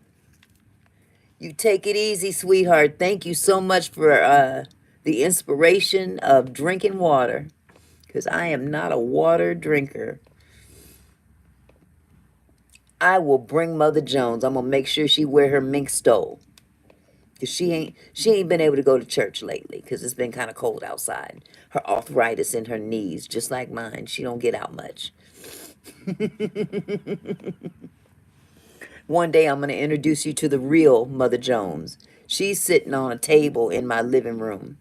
You take it easy, sweetheart. Thank you so much for the inspiration of drinking water, because I am not a water drinker. I will bring Mother Jones. I'm gonna make sure she wear her mink stole, because she ain't been able to go to church lately because it's been kind of cold outside. Her arthritis in her knees, just like mine. She don't get out much. One day I'm going to introduce you to the real Mother Jones. She's sitting on a table in my living room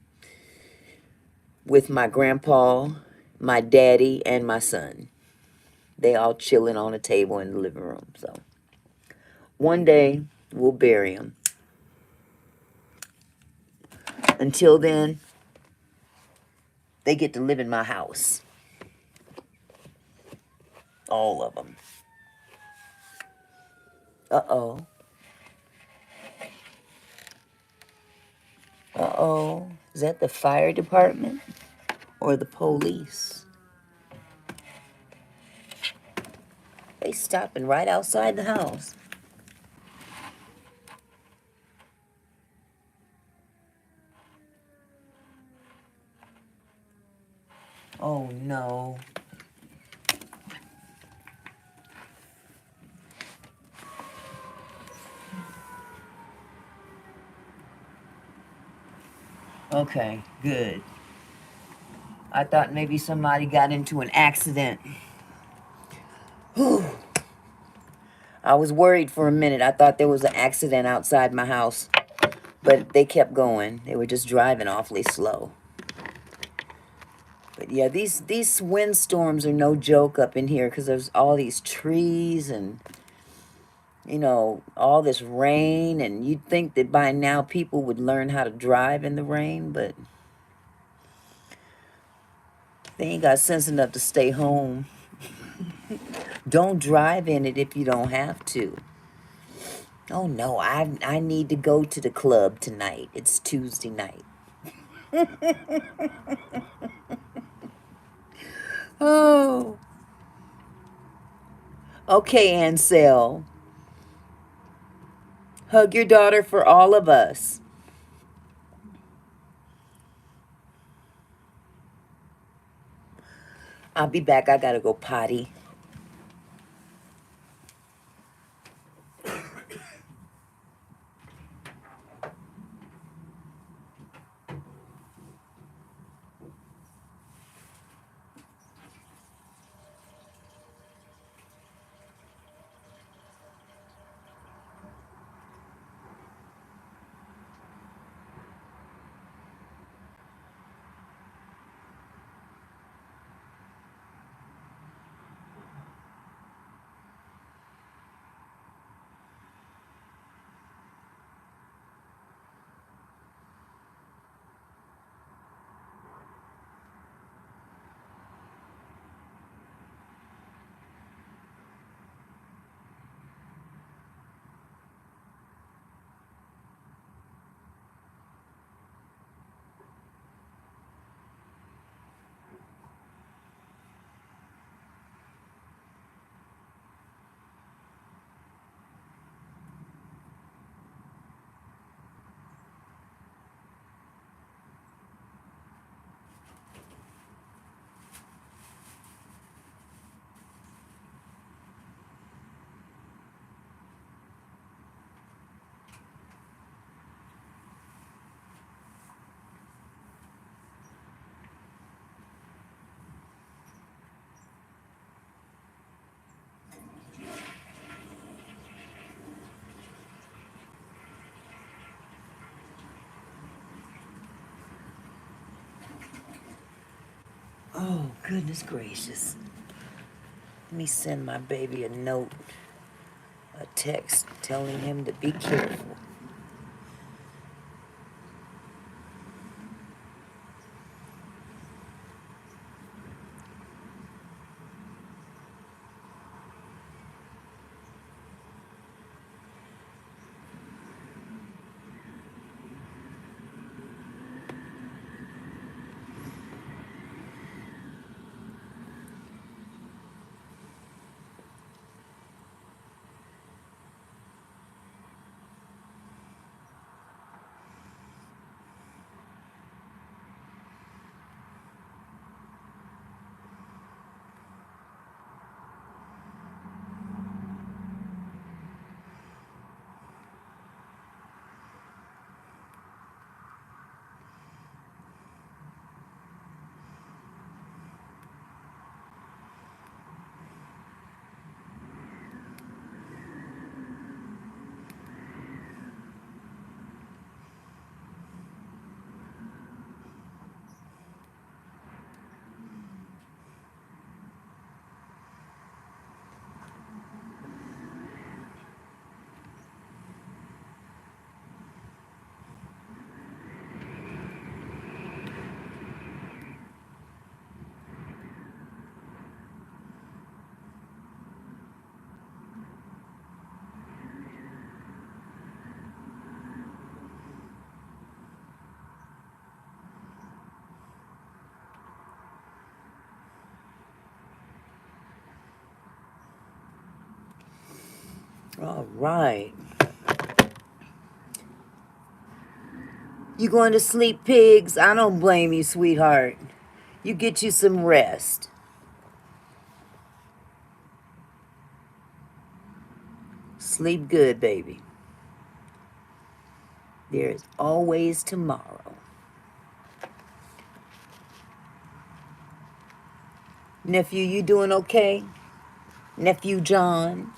with my grandpa, my daddy, and my son. They all chilling on a table in the living room. So one day we'll bury them. Until then, they get to live in my house. All of them. Uh-oh. Uh-oh. Is that the fire department or the police? They stopping right outside the house. Oh, no. Okay, good. I thought maybe somebody got into an accident. Whew. I was worried for a minute. I thought there was an accident outside my house. But they kept going. They were just driving awfully slow. But yeah, these windstorms are no joke up in here because there's all these trees and, you know, all this rain. And you'd think that by now people would learn how to drive in the rain, but they ain't got sense enough to stay home. Don't drive in it if you don't have to. Oh no, I need to go to the club tonight. It's Tuesday night. Oh. Okay, Ansel. Hug your daughter for all of us. I'll be back. I gotta go potty. Oh, goodness gracious. Let me send my baby a note, a text telling him to be careful. All right. You going to sleep, pigs? I don't blame you, sweetheart. You get you some rest. Sleep good, baby. There is always tomorrow. Nephew, you doing okay? Nephew John?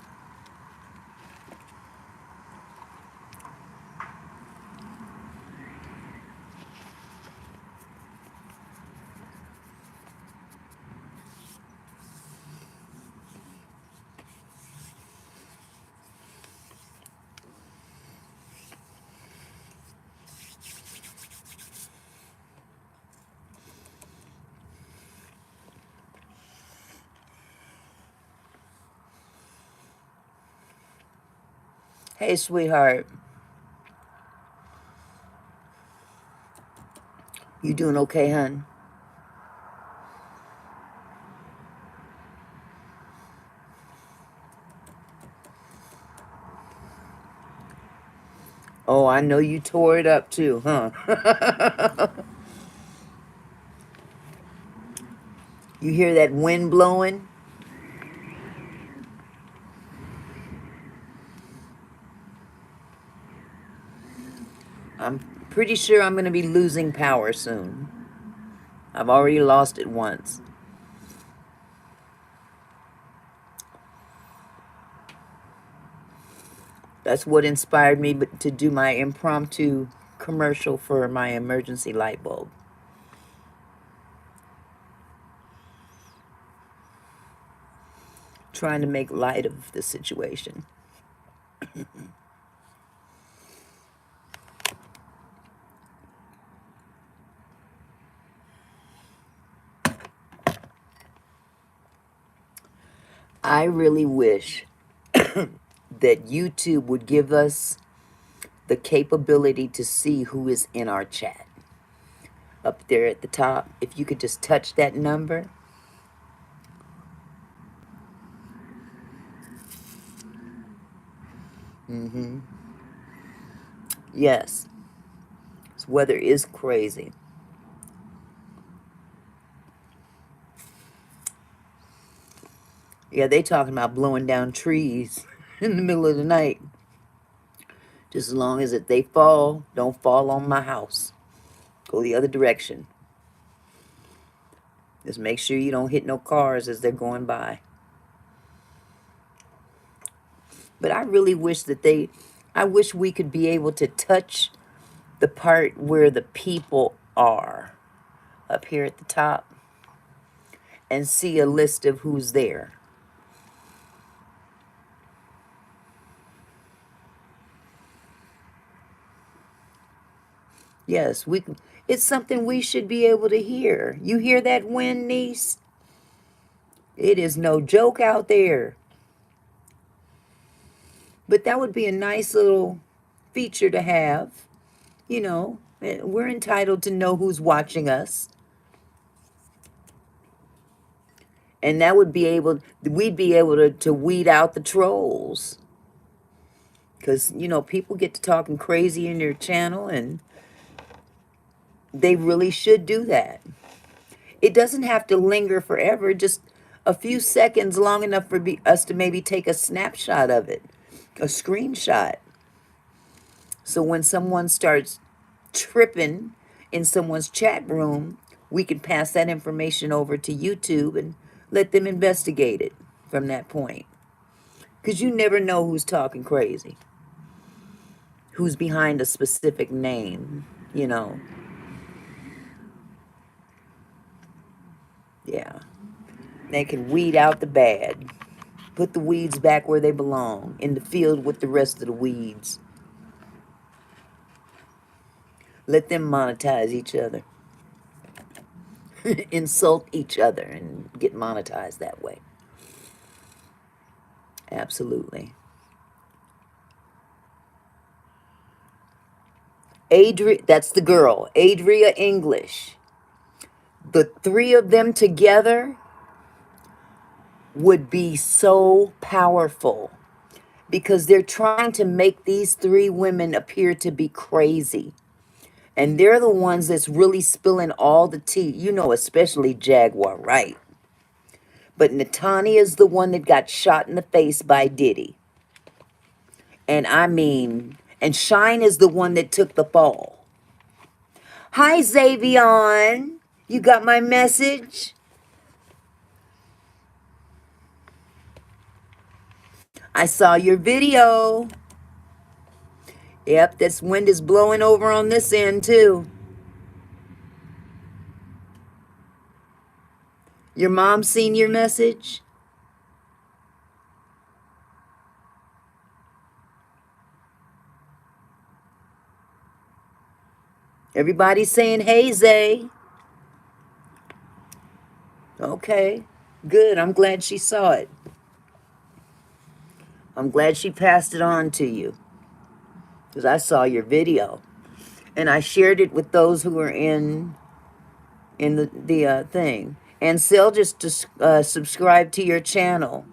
Hey, sweetheart. You doing okay, hon? Oh, I know you tore it up too, huh? You hear that wind blowing? I'm pretty sure I'm going to be losing power soon. I've already lost it once. That's what inspired me to do my impromptu commercial for my emergency light bulb. Trying to make light of the situation. I really wish that YouTube would give us the capability to see who is in our chat. Up there at the top, if you could just touch that number. Mm-hmm. Yes. This weather is crazy. Yeah, they talking about blowing down trees in the middle of the night. Just as long as if they fall, don't fall on my house. Go the other direction. Just make sure you don't hit no cars as they're going by. But I really wish I wish we could be able to touch the part where the people are up here at the top and see a list of who's there. Yes, it's something we should be able to hear. You hear that wind, niece? It is no joke out there. But that would be a nice little feature to have. You know, we're entitled to know who's watching us. And that would be we'd be able to weed out the trolls. Because, you know, people get to talking crazy in their channel and they really should do that. It doesn't have to linger forever, just a few seconds, long enough for us to maybe take a snapshot of it, a screenshot. So when someone starts tripping in someone's chat room, we can pass that information over to YouTube and let them investigate it from that point. Because you never know who's talking crazy, who's behind a specific name, you know. Yeah. They can weed out the bad. Put the weeds back where they belong, in the field with the rest of the weeds. Let them monetize each other. Insult each other and get monetized that way. Absolutely. That's the girl, Adria English. The three of them together would be so powerful because they're trying to make these three women appear to be crazy. And they're the ones that's really spilling all the tea, you know, especially Jaguar, right? But Natani is the one that got shot in the face by Diddy. And Shine is the one that took the fall. Hi, Xavion. You got my message? I saw your video. Yep, this wind is blowing over on this end, too. Your mom seen your message? Everybody's saying, hey, Zay. Okay, good. I'm glad she saw it. I'm glad she passed it on to you. Because I saw your video. And I shared it with those who were in the thing. And Sil, just to subscribe to your channel.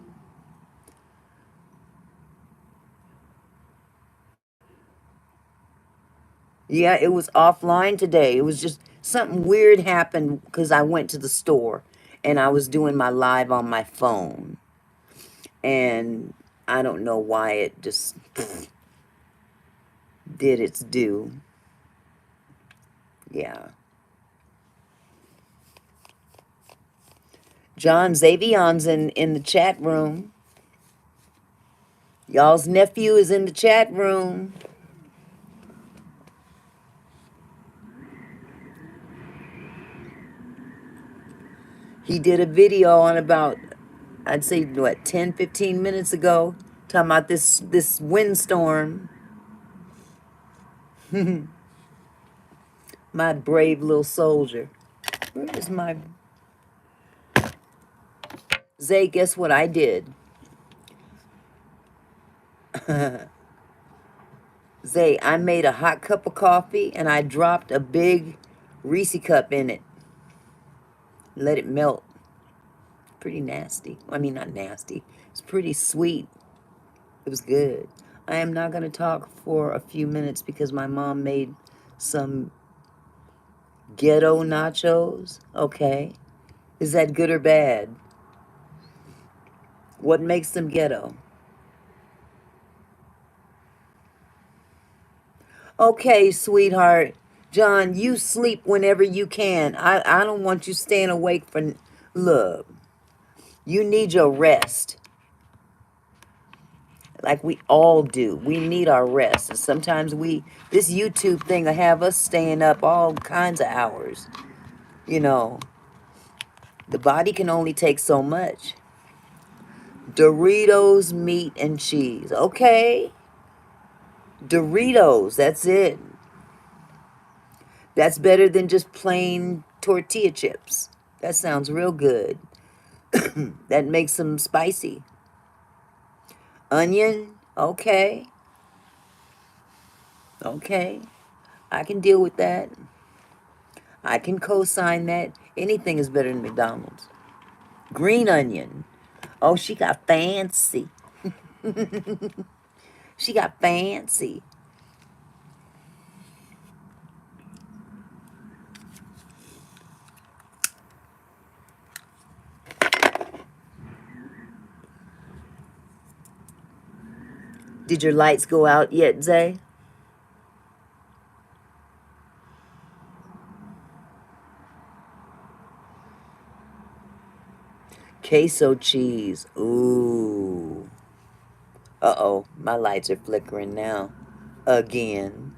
Yeah, it was offline today. It was just something weird happened because I went to the store and I was doing my live on my phone. And I don't know why it just did its due. Yeah. John Zavion's in the chat room. Y'all's nephew is in the chat room. He did a video on about, I'd say, what, 10, 15 minutes ago, talking about this windstorm. My brave little soldier. Where is my... Zay, guess what I did? Zay, I made a hot cup of coffee and I dropped a big Reese cup in it. Let it melt. Pretty nasty. I mean, not nasty. It's pretty sweet. It was good. I am not going to talk for a few minutes because my mom made some ghetto nachos. Okay. Is that good or bad? What makes them ghetto? Okay, sweetheart. John, you sleep whenever you can. I don't want you staying awake for... Look, you need your rest. Like we all do. We need our rest. And sometimes this YouTube thing will have us staying up all kinds of hours. You know, the body can only take so much. Doritos, meat, and cheese. Okay. Doritos, that's it. That's better than just plain tortilla chips. That sounds real good. That makes them spicy. Onion, okay. Okay. I can deal with that. I can co-sign that. Anything is better than McDonald's. Green onion. Oh, she got fancy. She got fancy. Did your lights go out yet, Zay? Queso cheese. Ooh. Uh-oh. My lights are flickering now. Again.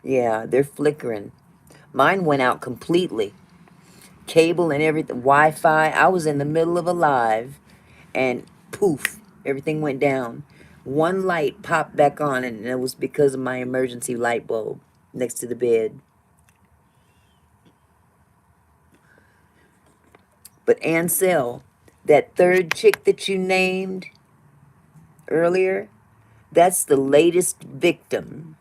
Yeah, they're flickering. Mine went out completely. Cable and everything. Wi-Fi. I was in the middle of a live. And poof. Everything went down. One light popped back on. And it was because of my emergency light bulb next to the bed. But Ansel, that third chick that you named earlier, that's the latest victim.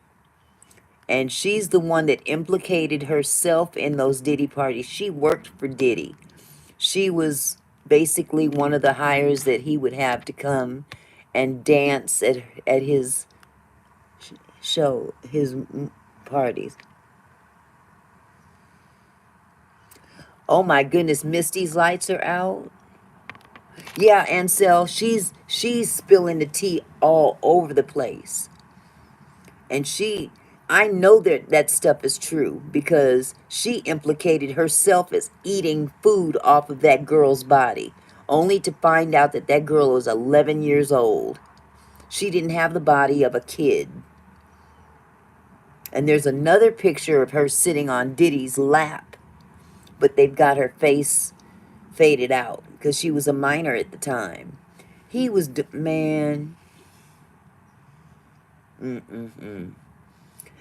And she's the one that implicated herself in those Diddy parties. She worked for Diddy. She was basically one of the hires that he would have to come and dance at his show, his parties. Oh my goodness, Misty's lights are out. Yeah, Ansel, she's spilling the tea all over the place. And I know that stuff is true because she implicated herself as eating food off of that girl's body, only to find out that that girl was 11 years old. She didn't have the body of a kid. And there's another picture of her sitting on Diddy's lap, but they've got her face faded out because she was a minor at the time. He was, man. Mm-mm-mm.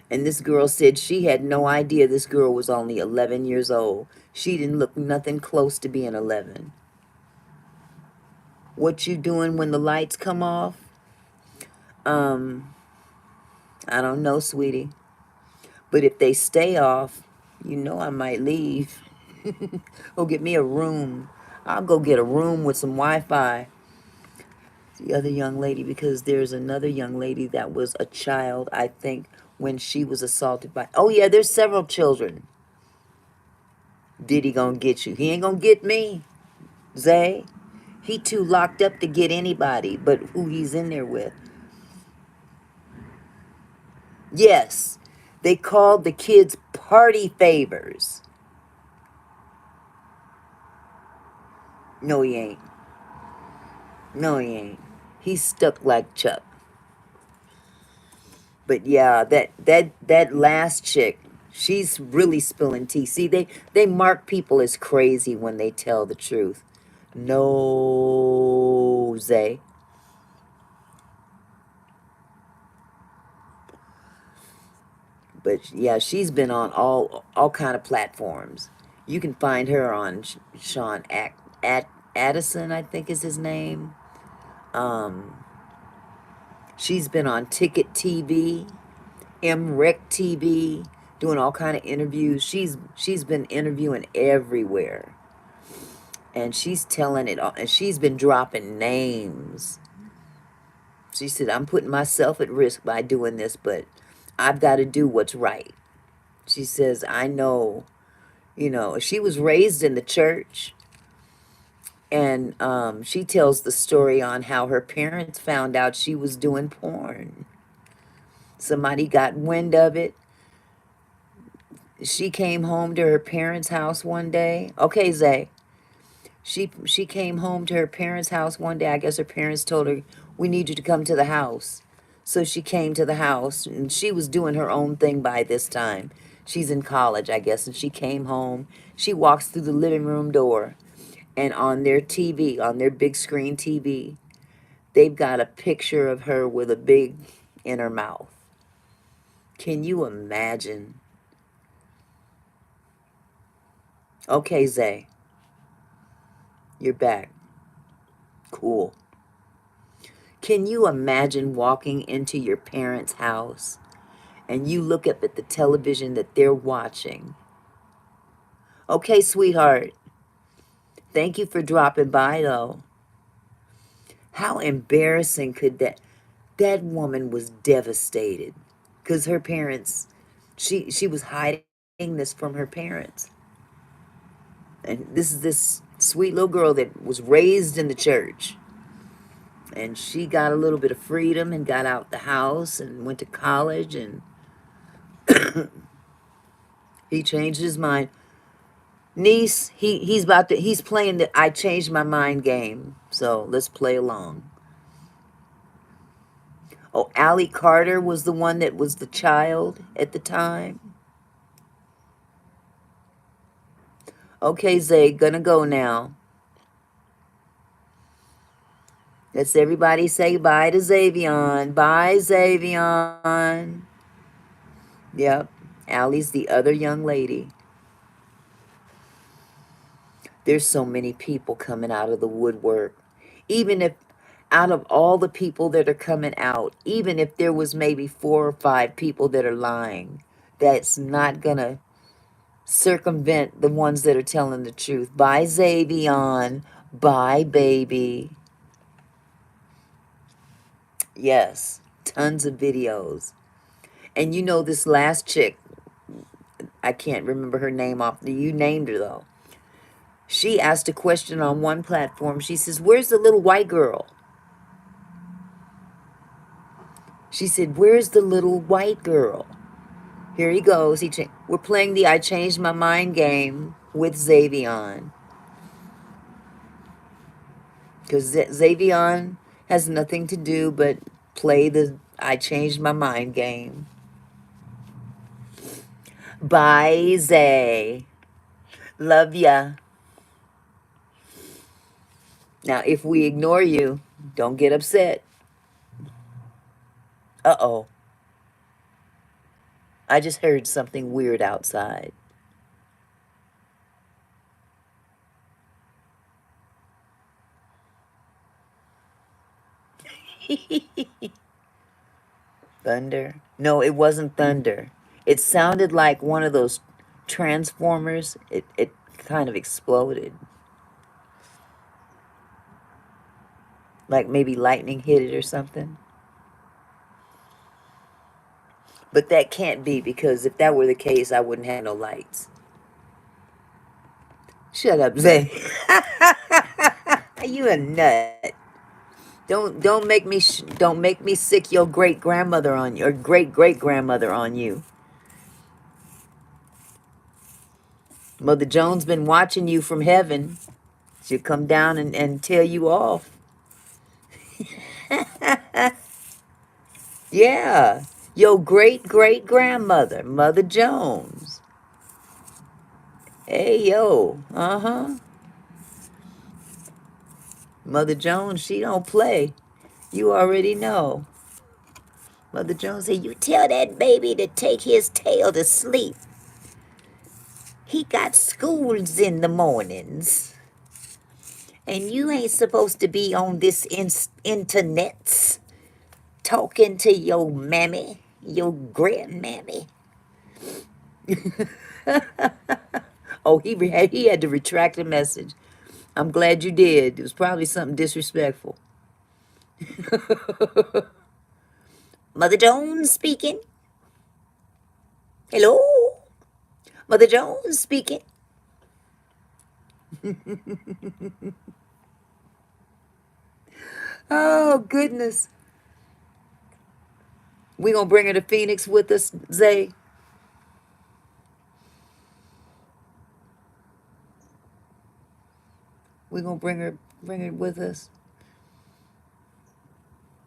And this girl said she had no idea this girl was only 11 years old. She didn't look nothing close to being 11. What you doing when the lights come off? I don't know, sweetie. But if they stay off, you know I might leave. Go get me a room. I'll go get a room with some Wi-Fi. The other young lady, because there's another young lady that was a child, I think, when she was assaulted by. Oh yeah, there's several children. Diddy gonna get you? He ain't gonna get me, Zay. He too locked up to get anybody, but who he's in there with. Yes, they called the kids party favors. No, he ain't. No, he ain't. He's stuck like Chuck. But yeah, that last chick, she's really spilling tea. See, they mark people as crazy when they tell the truth. No, Zay. But yeah, she's been on all kind of platforms. You can find her on Sean Addison, I think is his name. Um, she's been on Ticket TV, MREC TV, doing all kind of interviews. She's been interviewing everywhere, and she's telling it all. And she's been dropping names. She said, "I'm putting myself at risk by doing this, but I've got to do what's right." She says, "I know." You know, she was raised in the church, and she tells the story on how her parents found out she was doing porn. Somebody got wind of it. She came home to her parents' house one day. Okay, Zay. She came home to her parents' house one day. I guess her parents told her, "We need you to come to the house." So she came to the house, and she was doing her own thing by this time. She's in college, I guess, and she came home. She walks through the living room door, and on their TV, on their big screen TV, they've got a picture of her with a big in her mouth. Can you imagine? Okay, Zay, you're back. Cool. Can you imagine walking into your parents' house and you look up at the television that they're watching? Okay, sweetheart, thank you for dropping by, though. How embarrassing could that woman was devastated because her parents, she was hiding this from her parents. And this is this sweet little girl that was raised in the church. And she got a little bit of freedom and got out the house and went to college, and he changed his mind. Niece, he's playing the I changed my mind game. So let's play along. Oh, Allie Carter was the one that was the child at the time. Okay, Zay, gonna go now. Let's everybody say bye to Xavion. Bye, Xavion. Yep, Allie's the other young lady. There's so many people coming out of the woodwork. Even if out of all the people that are coming out, even if there was maybe 4 or 5 people that are lying, that's not gonna circumvent the ones that are telling the truth. Bye, Xavion. Bye, baby. Yes, tons of videos. And you know this last chick, I can't remember her name off. You named her though. She asked a question on one platform. She says, "Where's the little white girl?" She said, "Where's the little white girl?" Here he goes. We're playing the I changed my mind game with Xavion. Because Xavion has nothing to do but play the I changed my mind game. Bye, Zay. Love ya. Now, if we ignore you, don't get upset. Uh-oh. I just heard something weird outside. Thunder? No, it wasn't thunder. It sounded like one of those transformers. It kind of exploded. Like maybe lightning hit it or something. But that can't be, because if that were the case, I wouldn't have no lights. Shut up, Zay. You a nut. Don't make me sick your great grandmother on you, or great great grandmother on you. Mother Jones been watching you from heaven. She'll come down and tell you off. Yeah. Your great great grandmother, Mother Jones. Hey yo. Uh-huh. Mother Jones, she don't play. You already know. Mother Jones said, you tell that baby to take his tail to sleep. He got schools in the mornings. And you ain't supposed to be on this internets talking to your mammy, your grandmammy. Oh, he had to retract the message. I'm glad you did. It was probably something disrespectful. Mother Jones speaking. Hello? Mother Jones speaking. Oh, goodness. We gonna bring her to Phoenix with us, Zay? We gonna bring her with us?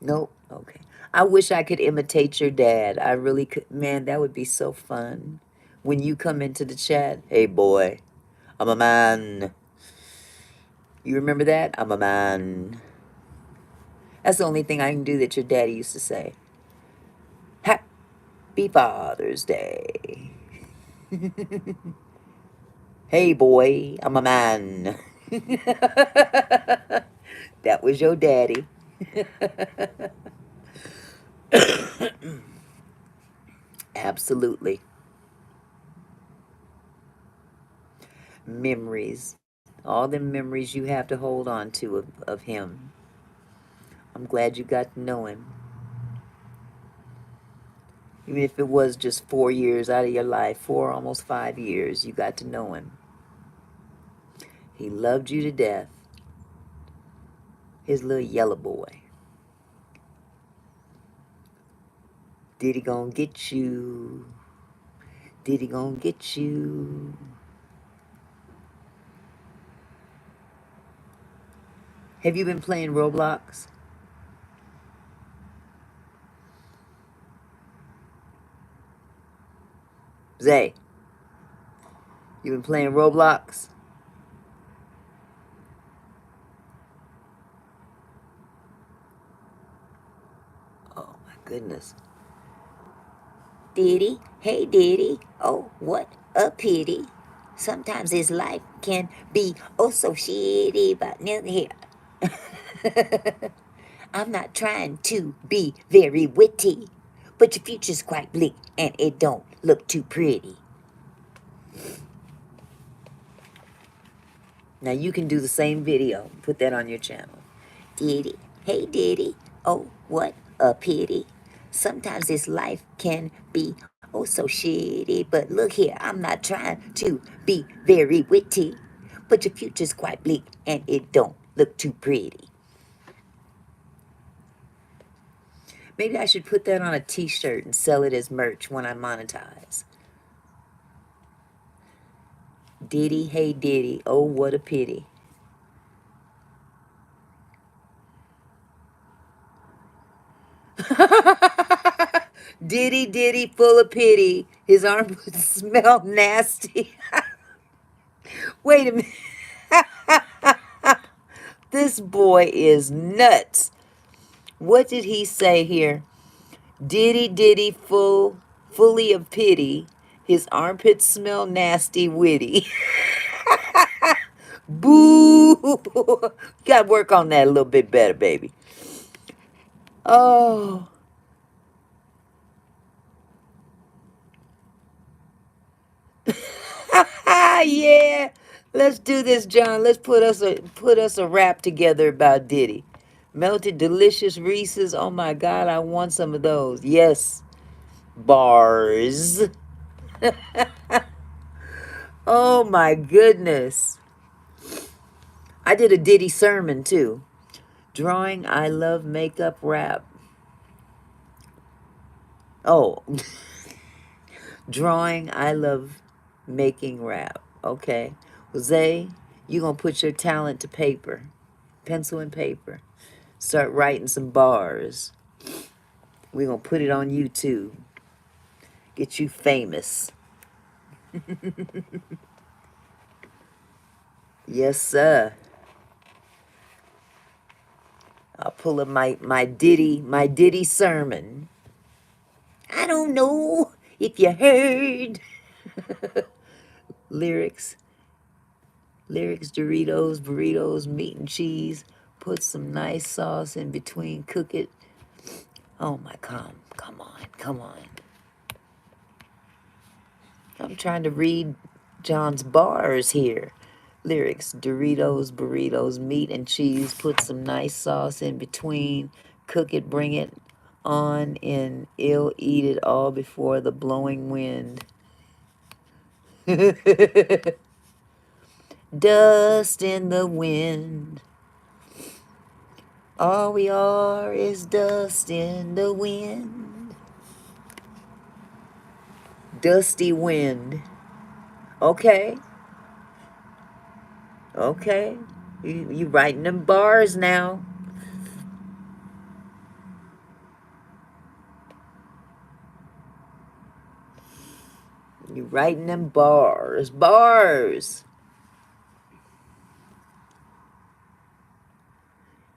Nope. Okay. I wish I could imitate your dad. I really could. Man, that would be so fun. When you come into the chat, hey boy, I'm a man. You remember that? I'm a man. That's the only thing I can do that your daddy used to say. Happy Father's Day. Hey boy, I'm a man. That was your daddy. Absolutely. Memories. All the memories you have to hold on to of him. I'm glad you got to know him. Even if it was just 4 years out of your life, 4, almost 5 years, you got to know him. He loved you to death. His little yellow boy. Did he gonna get you? Did he gonna get you? Have you been playing Roblox? Zay, you been playing Roblox? Oh my goodness. Diddy, hey Diddy, oh what a pity. Sometimes this life can be oh so shitty, but never here. I'm not trying to be very witty, but your future's quite bleak and it don't look too pretty. Now you can do the same video, put that on your channel. Diddy, hey Diddy, oh what a pity. Sometimes this life can be oh so shitty, but look here, I'm not trying to be very witty, but your future's quite bleak and it don't look too pretty. Maybe I should put that on a t-shirt and sell it as merch when I monetize. Diddy, hey Diddy, oh what a pity. Diddy, Diddy, full of pity. His armpits smell nasty. Wait a minute. This boy is nuts. What did he say here? Diddy, Diddy, fully of pity. His armpits smell nasty, witty. Boo! Got to work on that a little bit better, baby. Oh. Yeah. Let's do this, John. Let's put us a rap together about Diddy. Melted delicious Reese's. Oh my God, I want some of those. Yes. Bars. Oh my goodness. I did a Diddy sermon too. Drawing, I love makeup, rap. Oh, drawing, I love making rap. Okay. Jose, you gonna put your talent to paper. Pencil and paper. Start writing some bars. We're gonna put it on YouTube. Get you famous. Yes, sir. I'll pull up my Diddy sermon. I don't know if you heard. Lyrics. Lyrics, Doritos, burritos, meat and cheese. Put some nice sauce in between. Cook it. Oh my God. Come on. Come on. I'm trying to read John's bars here. Lyrics, Doritos, burritos, meat and cheese. Put some nice sauce in between. Cook it, bring it on in. Ill eat it all before the blowing wind. Dust in the wind. All we are is dust in the wind. Dusty wind. Okay. Okay. You writing them bars now. You writing them bars. Bars.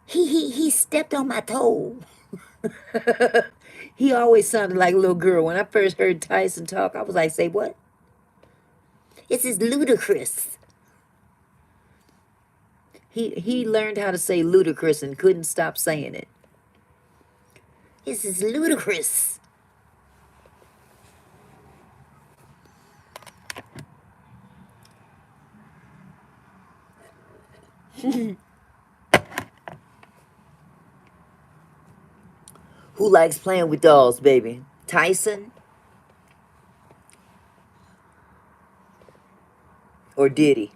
He stepped on my toe. He always sounded like a little girl. When I first heard Tyson talk, I was like, say what? This is ludicrous. He learned how to say ludicrous and couldn't stop saying it. This is ludicrous. Who likes playing with dolls, baby? Tyson or Diddy?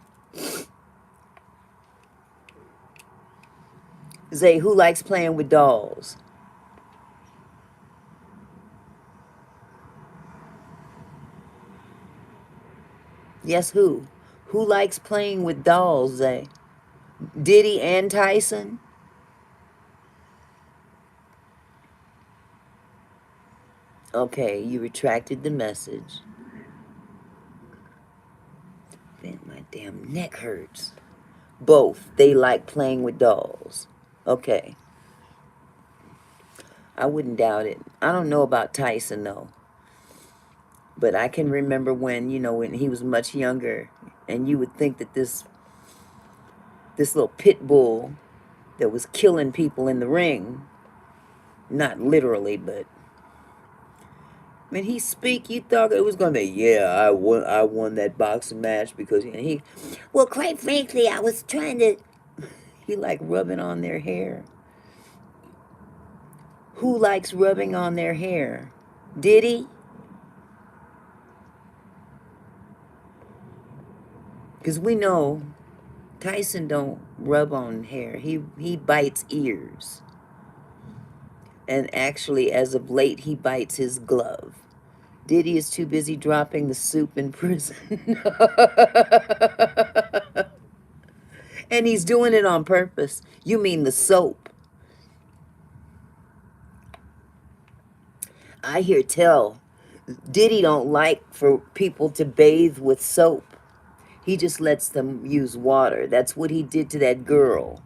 Zay, who likes playing with dolls? Yes, who? Who likes playing with dolls, Zay? Diddy and Tyson? Okay, you retracted the message. Man, my damn neck hurts. Both. They like playing with dolls. Okay. I wouldn't doubt it. I don't know about Tyson, though. But I can remember when, when he was much younger, and you would think that this little pit bull that was killing people in the ring, not literally, but when he speak, you thought it was gonna be, yeah, I won that boxing match because well, quite frankly, I was trying to, he like rubbing on their hair. Who likes rubbing on their hair? Diddy? Because we know Tyson don't rub on hair. He bites ears. And actually, as of late, he bites his glove. Diddy is too busy dropping the soup in prison. And he's doing it on purpose. You mean the soap. I hear tell. Diddy don't like for people to bathe with soap. He just lets them use water. That's what he did to that girl.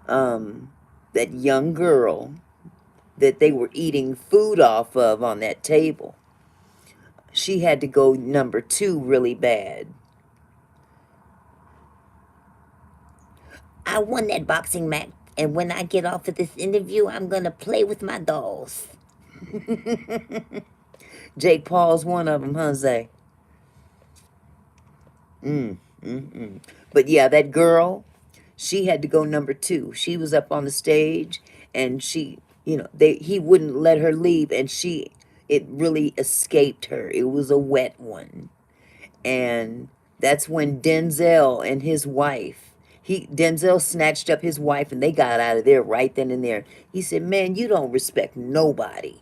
That young girl that they were eating food off of on that table. She had to go number 2 really bad. I won that boxing match, and when I get off of this interview, I'm going to play with my dolls. Jake Paul's one of them, huh, Zay? But yeah, that girl, She had to go number two. She was up on the stage, and she, he wouldn't let her leave, and it really escaped her. It was a wet one. And that's when Denzel and his wife, Denzel snatched up his wife, and they got out of there right then and there. He said, "Man, you don't respect nobody."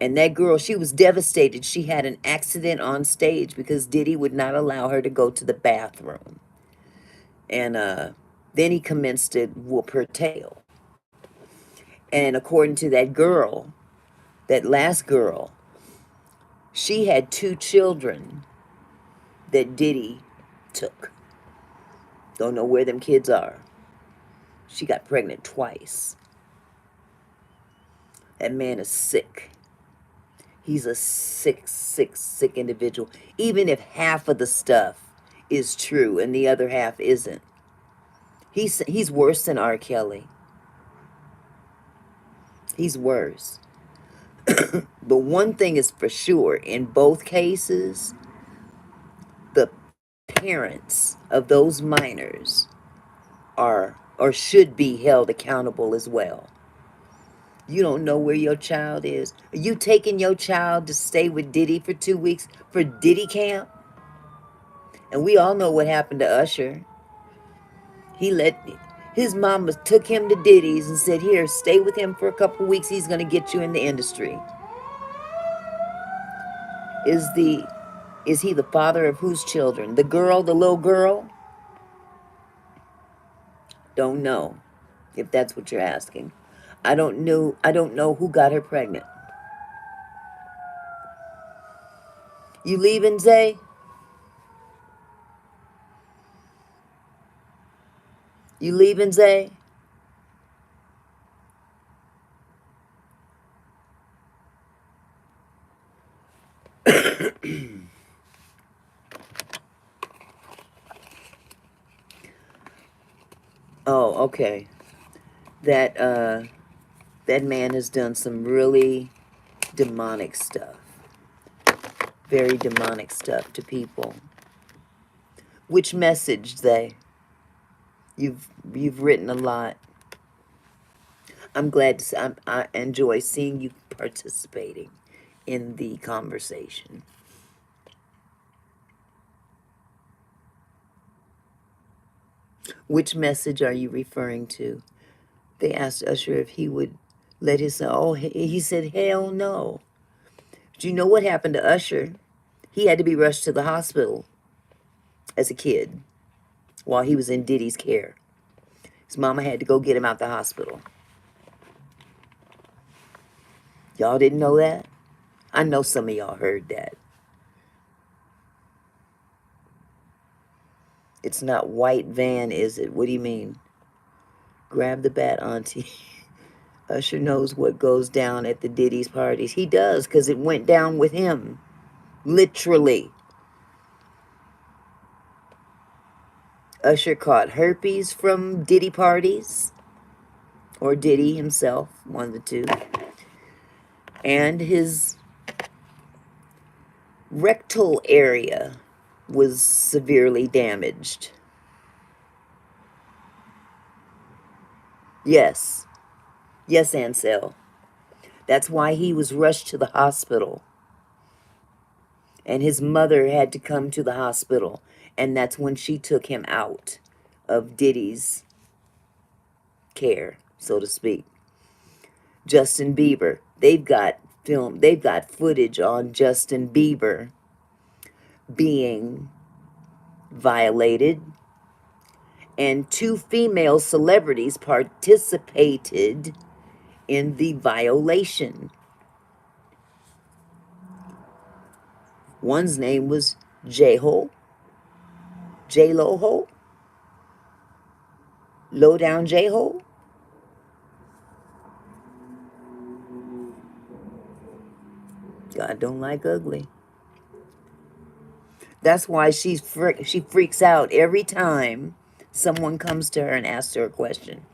And that girl, she was devastated. She had an accident on stage because Diddy would not allow her to go to the bathroom. And then he commenced to whoop her tail. And according to that girl, that last girl, she had 2 children that Diddy took. Don't know where them kids are. She got pregnant twice. That man is sick. He's a sick, sick, sick individual. Even if half of the stuff is true and the other half isn't. He's worse than R. Kelly. He's worse. But one thing is for sure, in both cases, the parents of those minors are or should be held accountable as well. You don't know where your child is. Are you taking your child to stay with Diddy for 2 weeks for Diddy camp? And we all know what happened to Usher. His mama took him to Diddy's and said, "Here, stay with him for a couple weeks. He's going to get you in the industry." Is he the father of whose children? The little girl? Don't know, if that's what you're asking. I don't know who got her pregnant. You leaving, Zay? You leaving, Zay? Oh, okay. That man has done some really demonic stuff. Very demonic stuff to people. Which message, Zay? You've written a lot. I'm glad I enjoy seeing you participating in the conversation. Which message are you referring to? They asked Usher if he would let his son. Oh, he said, hell no. But you know what happened to Usher? He had to be rushed to the hospital as a kid while he was in Diddy's care. His mama had to go get him out the hospital. Y'all didn't know that? I know some of y'all heard that. It's not white van, is it? What do you mean? Grab the bat, Auntie. Usher knows what goes down at the Diddy's parties. He does, because it went down with him. Literally. Usher caught herpes from Diddy parties. Or Diddy himself, one of the two. And his rectal area was severely damaged. Yes. Yes, Ansel. That's why he was rushed to the hospital. And his mother had to come to the hospital. And that's when she took him out of Diddy's care, so to speak. Justin Bieber. They've got footage on Justin Bieber being violated. And 2 female celebrities participated in the violation. One's name was J-Ho, J-Lo-Ho, Low Down J-Ho. God don't like ugly. That's why she freaks out every time someone comes to her and asks her a question.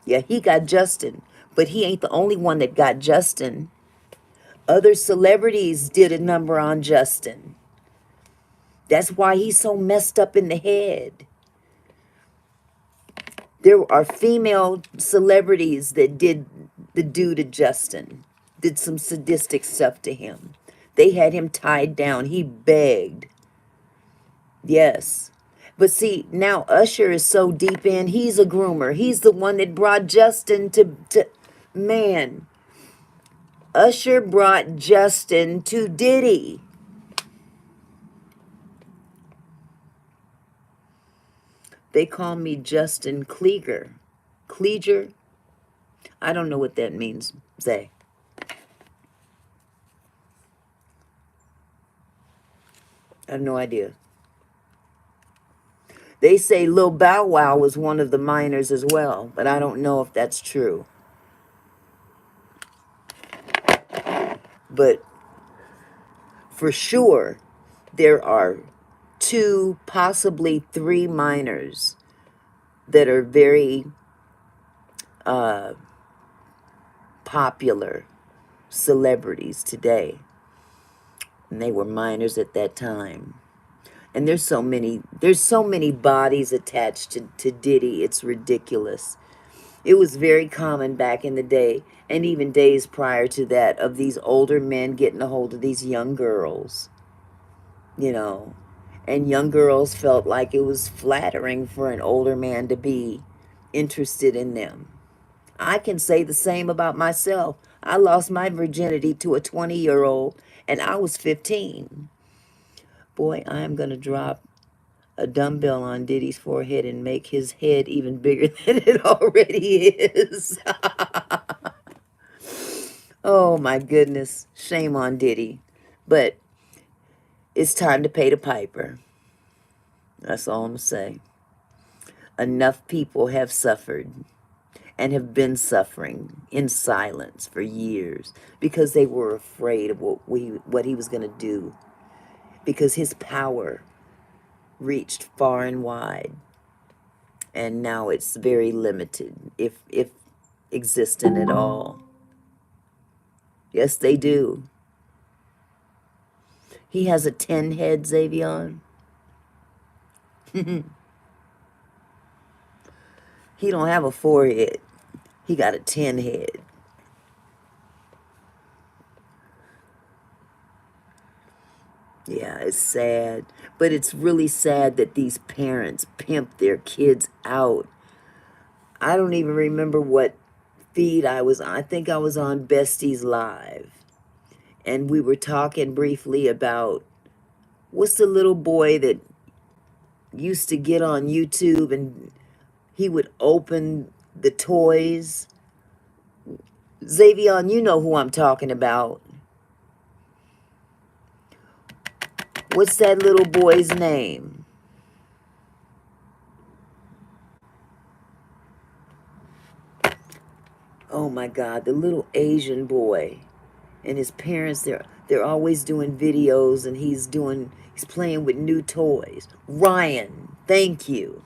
Yeah, he got Justin, but he ain't the only one that got Justin. Other celebrities did a number on Justin. That's why he's so messed up in the head. There are female celebrities that did the do to Justin, did some sadistic stuff to him. They had him tied down. He begged. Yes. But see, now Usher is so deep in, he's a groomer. He's the one that brought Justin to man. Usher brought Justin to Diddy. They call me Justin Klieger. Klieger? I don't know what that means, Zay. I have no idea. They say Lil Bow Wow was one of the minors as well, but I don't know if that's true. But for sure, there are 2, possibly 3 minors that are very popular celebrities today. And they were minors at that time. And there's so many bodies attached to Diddy, it's ridiculous. It was very common back in the day, and even days prior to that, of these older men getting a hold of these young girls, you know. And young girls felt like it was flattering for an older man to be interested in them. I can say the same about myself. I lost my virginity to a 20-year-old, and I was 15. Boy, I am going to drop a dumbbell on Diddy's forehead and make his head even bigger than it already is. Oh my goodness. Shame on Diddy. But it's time to pay the piper. That's all I'm going to say. Enough people have suffered and have been suffering in silence for years because they were afraid of what he was going to do, because his power reached far and wide, and now it's very limited, if existent at all. Yes, they do. He has a 10 head, Xavion. He don't have a 4 head. He got a 10 head. Yeah, it's sad. But it's really sad that these parents pimp their kids out. I don't even remember what feed I was on. I think I was on Bestie's Live. And we were talking briefly about, what's the little boy that used to get on YouTube and he would open the toys? Xavion, you know who I'm talking about. What's that little boy's name? Oh my God, the little Asian boy. And his parents, they're always doing videos, and he's playing with new toys. Ryan, thank you.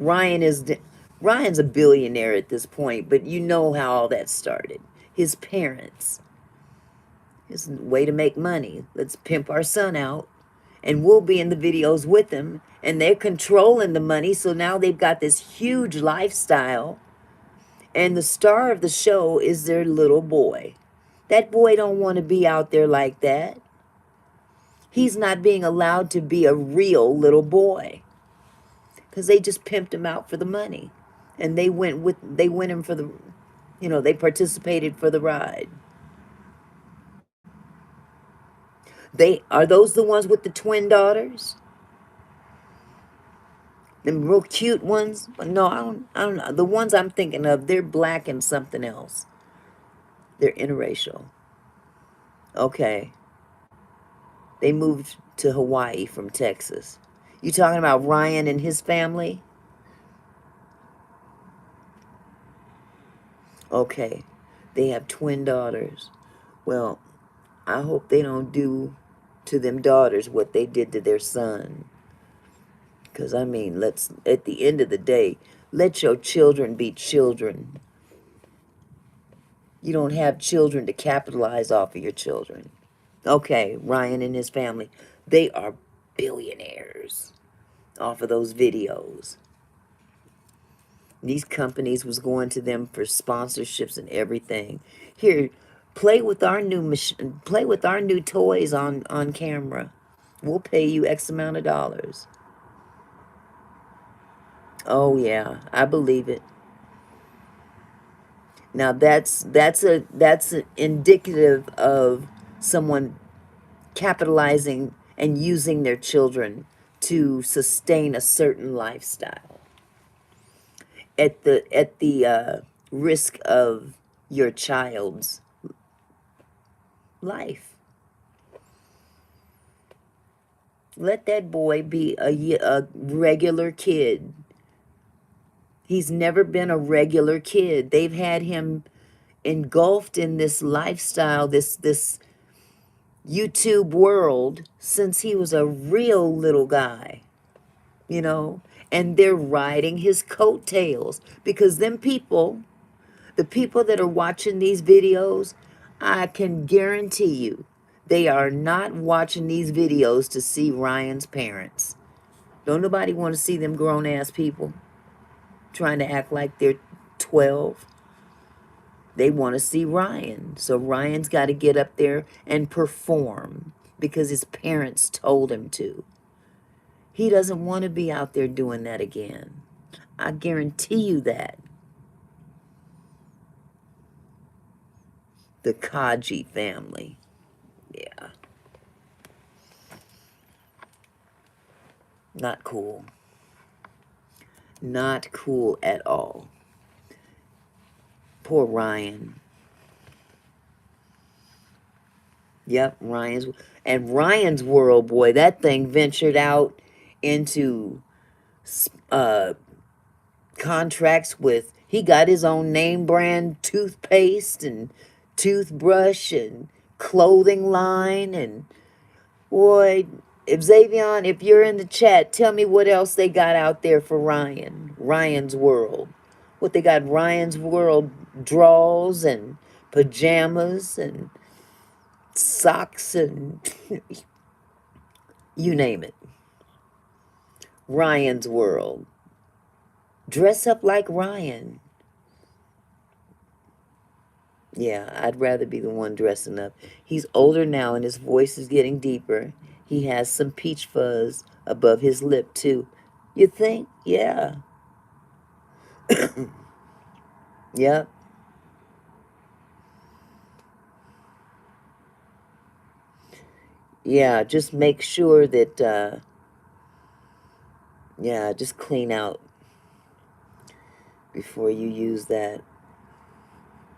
Ryan's a billionaire at this point, but you know how all that started. His parents. It's a way to make money. Let's pimp our son out, and we'll be in the videos with him, and they're controlling the money, so now they've got this huge lifestyle, and the star of the show is their little boy. That boy don't want to be out there like that. He's not being allowed to be a real little boy because they just pimped him out for the money, and they went him for the, they participated for the ride. Those the ones with the twin daughters? Them real cute ones? No, I don't know. The ones I'm thinking of, they're black and something else. They're interracial. Okay. They moved to Hawaii from Texas. You talking about Ryan and his family? Okay. They have twin daughters. Well, I hope they don't do to them daughters what they did to their son. Because, I mean, at the end of the day, let your children be children. You don't have children to capitalize off of your children. Okay, Ryan and his family, they are billionaires off of those videos. These companies was going to them for sponsorships and everything. Here, play with our new play with our new toys on camera. We'll pay you X amount of dollars. Oh yeah, I believe it. Now that's indicative of someone capitalizing and using their children to sustain a certain lifestyle at the risk of your child's life. Let that boy be a regular kid. He's never been a regular kid. They've had him engulfed in this lifestyle, this YouTube world since he was a real little guy, you know, and they're riding his coattails because them people, the people that are watching these videos, I can guarantee you, they are not watching these videos to see Ryan's parents. Don't nobody want to see them grown ass people trying to act like they're 12. They want to see Ryan. So Ryan's got to get up there and perform because his parents told him to. He doesn't want to be out there doing that again. I guarantee you that. The Kaji family. Yeah. Not cool. Not cool at all. Poor Ryan. Yep, Ryan's world, boy, that thing ventured out into uh contracts with, he got his own name brand toothpaste and toothbrush and clothing line. And boy, if Xavion, if you're in the chat, tell me what else they got out there for Ryan's world. What they got, Ryan's world drawers and pajamas and socks and you name it. Ryan's world. Dress up like Ryan. Yeah, I'd rather be the one dressing up. He's older now and his voice is getting deeper. He has some peach fuzz above his lip, too. You think? Yeah. Yep. Yeah, just make sure that, yeah, just clean out before you use that.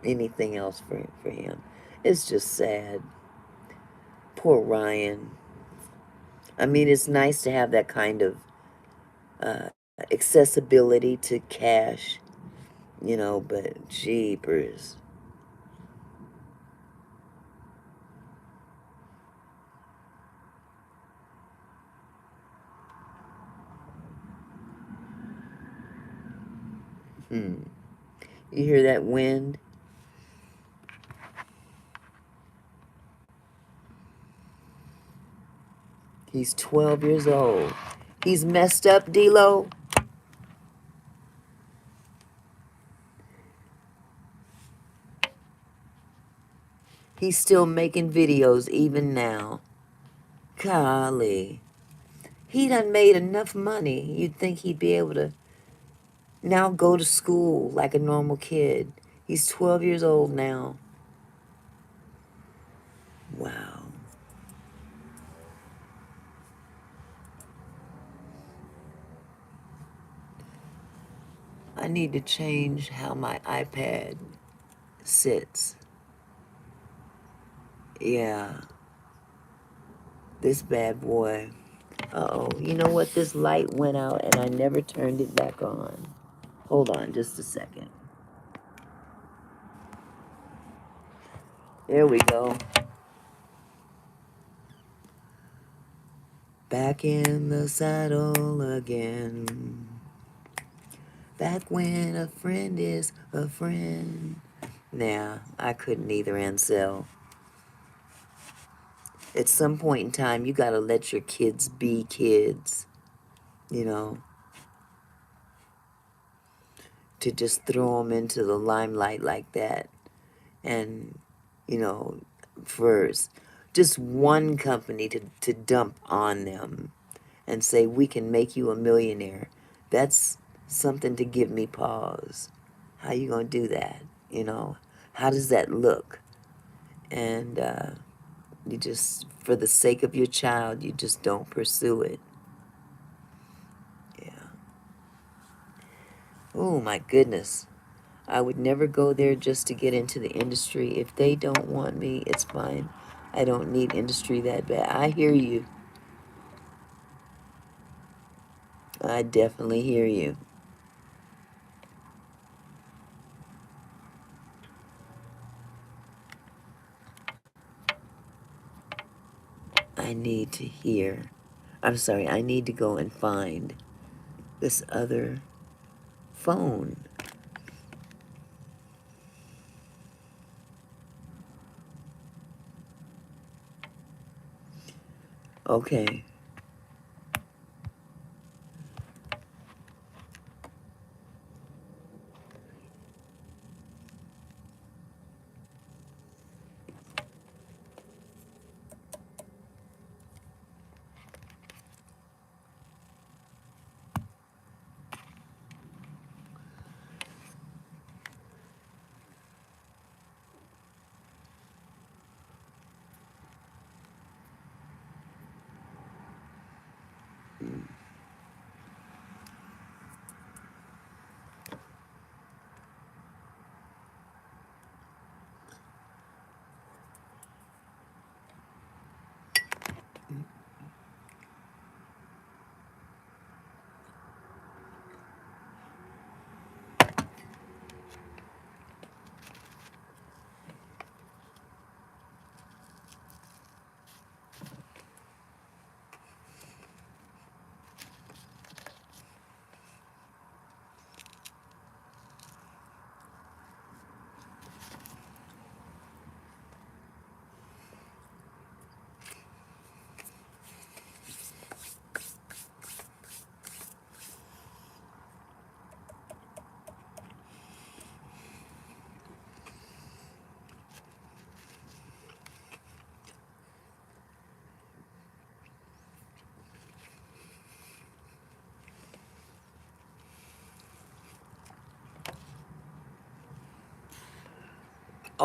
Anything else for him. It's just sad. Poor Ryan. I mean, it's nice to have that kind of accessibility to cash, you know, but jeepers. You hear that wind? He's 12 years old. He's messed up, D-Lo. He's still making videos even now. Golly. He done made enough money. You'd think he'd be able to now go to school like a normal kid. He's 12 years old now. Wow. I need to change how my iPad sits. Yeah. This bad boy. Uh-oh. You know what? This light went out and I never turned it back on. Hold on just a second. There we go. Back in the saddle again. Back when a friend is a friend. Nah, I couldn't either, Ansel. At some point in time, you gotta let your kids be kids. You know. to just throw them into the limelight like that. And, you know, for just one company to dump on them and say, we can make you a millionaire. That's something to give me pause. How you going to do that? You know, how does that look? And you just, for the sake of your child, you just don't pursue it. Yeah. Oh, my goodness. I would never go there just to get into the industry. If they don't want me, it's fine. I don't need industry that bad. I hear you. I definitely hear you. I need to hear. I'm sorry, I need to go and find this other phone. Okay.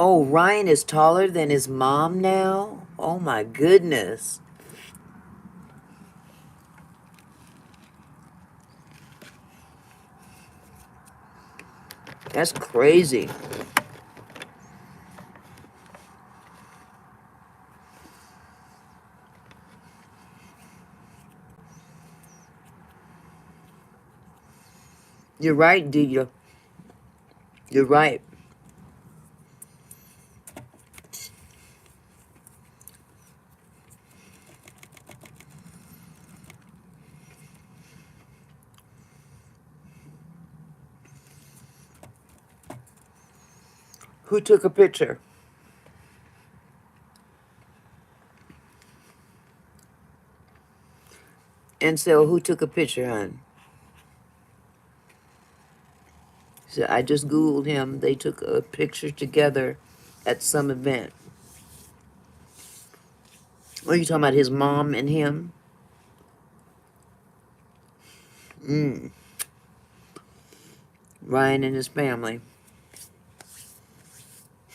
Oh, Ryan is taller than his mom now? Oh my goodness. That's crazy. You're right, dude. You're right. Who took a picture? And so who took a picture, hon? So I just Googled him. They took a picture together at some event. Are you talking about his mom and him? Mm. Ryan and his family.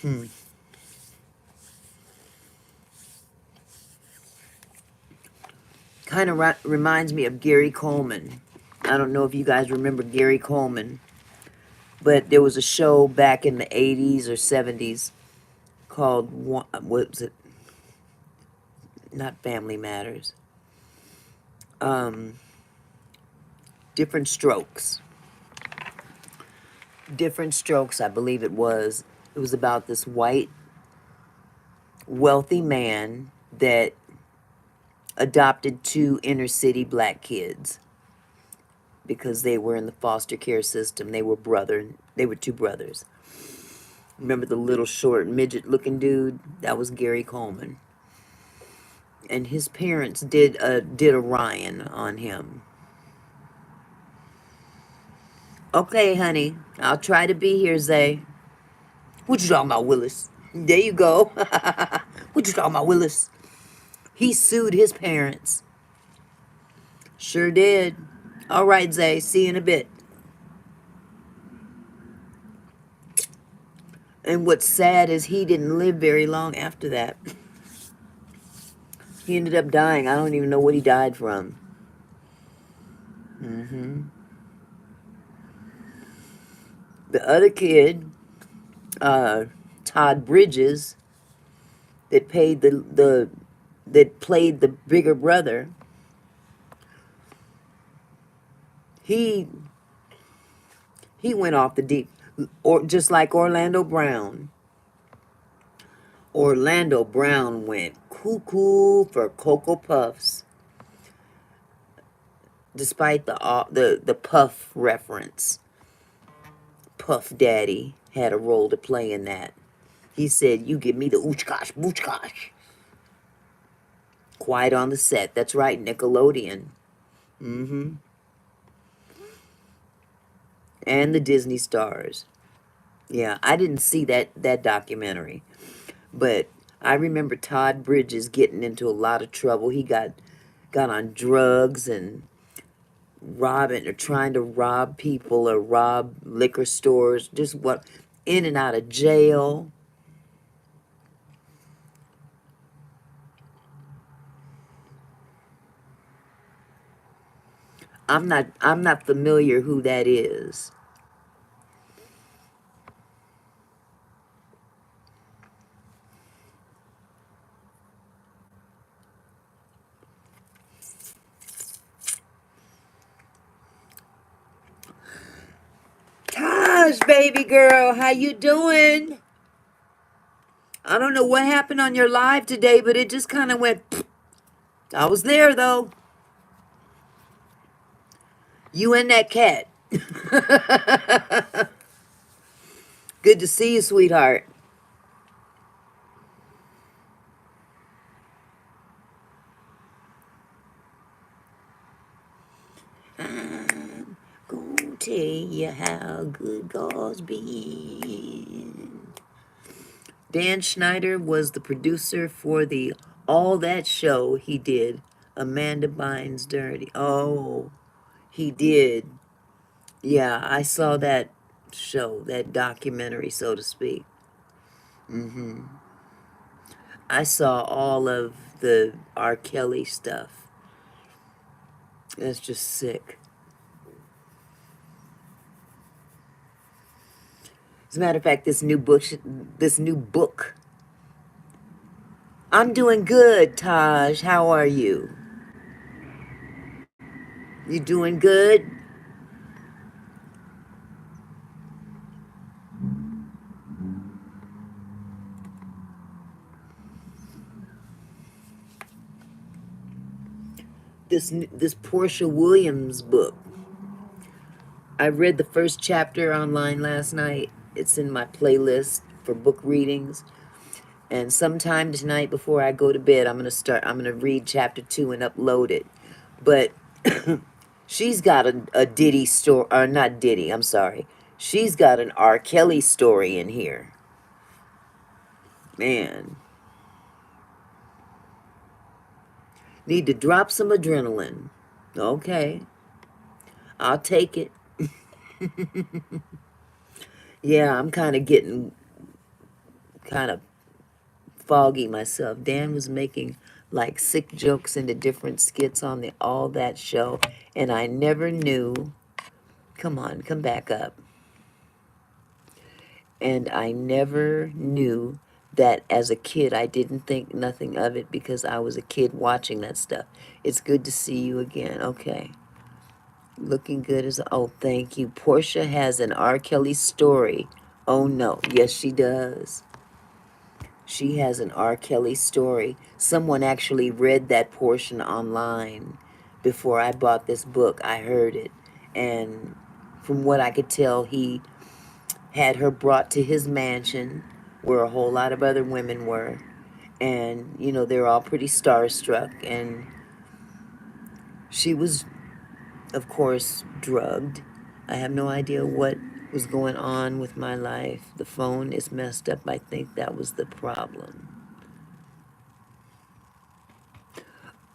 Hmm. Kind of reminds me of Gary Coleman. I don't know if you guys remember Gary Coleman, but there was a show back in the 80s or 70s called, what was it? Not Family Matters. Um, Different Strokes. Different Strokes, I believe it was. It was about this white, wealthy man that adopted two inner city black kids because they were in the foster care system. They were two brothers. Remember the little short midget looking dude? That was Gary Coleman. And his parents did a Ryan on him. Okay, honey. I'll try to be here, Zay. What you talking about, Willis? There you go. What you talking about, Willis? He sued his parents. Sure did. All right, Zay. See you in a bit. And what's sad is he didn't live very long after that. He ended up dying. I don't even know what he died from. The other kid, uh, Todd Bridges, that paid the that played the bigger brother, he he went off the deep, or just like Orlando Brown. Orlando Brown went cuckoo for Cocoa Puffs, despite the Puff reference. Puff Daddy had a role to play in that. He said, "You give me the oochkosh, boochkosh." Quiet on the set. That's right, Nickelodeon. Mm-hmm. And the Disney stars. Yeah, I didn't see that documentary, but I remember Todd Bridges getting into a lot of trouble. He got on drugs and robbing or trying to rob people or rob liquor stores, just what in and out of jail. I'm not familiar who that is. Taj, baby girl, how you doing? I don't know what happened on your live today, but it just kind of went. I was there though. You and that cat. Good to see you, sweetheart. I'm gonna tell you how good God's been. Dan Schneider was the producer for the All That show he did. Amanda Bynes Dirty. Oh, he did. Yeah, I saw that show, that documentary, so to speak. I saw all of the R. Kelly stuff. That's just sick. As a matter of fact, this new book. I'm doing good, Taj. How are you? You doing good? This Portia Williams book. I read the first chapter online last night. It's in my playlist for book readings. And sometime tonight before I go to bed, I'm gonna read chapter 2 and upload it. But she's got a Diddy story, or not Diddy, I'm sorry. She's got an R. Kelly story in here. Man, need to drop some adrenaline. Okay, I'll take it. Yeah, I'm kind of getting kind of foggy myself. Dan was making like sick jokes into different skits on the All That show, and I never knew. Come on, come back up. And I never knew that as a kid. I didn't think nothing of it because I was a kid watching that stuff. It's good to see you again. Okay. Looking good as, oh, thank you. Portia has an R. Kelly story. Oh, no. Yes, she does. She has an R. Kelly story. Someone actually read that portion online before I bought this book. I heard it. And from what I could tell, he had her brought to his mansion where a whole lot of other women were. And, they're all pretty starstruck. And she was, of course, drugged. I have no idea what was going on with my life. The phone is messed up. I think that was the problem.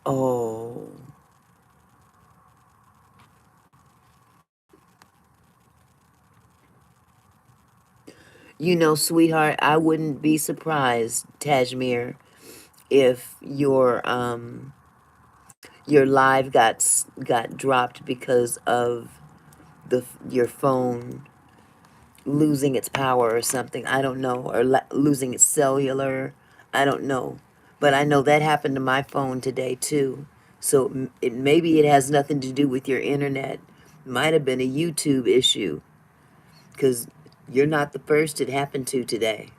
Oh. You know, sweetheart, I wouldn't be surprised, Tajmir, if your live got dropped because of your phone losing its power or something. I don't know, or losing its cellular. I don't know, but I know that happened to my phone today too. So maybe it has nothing to do with your internet. Might have been a YouTube issue, because you're not the first it happened to today.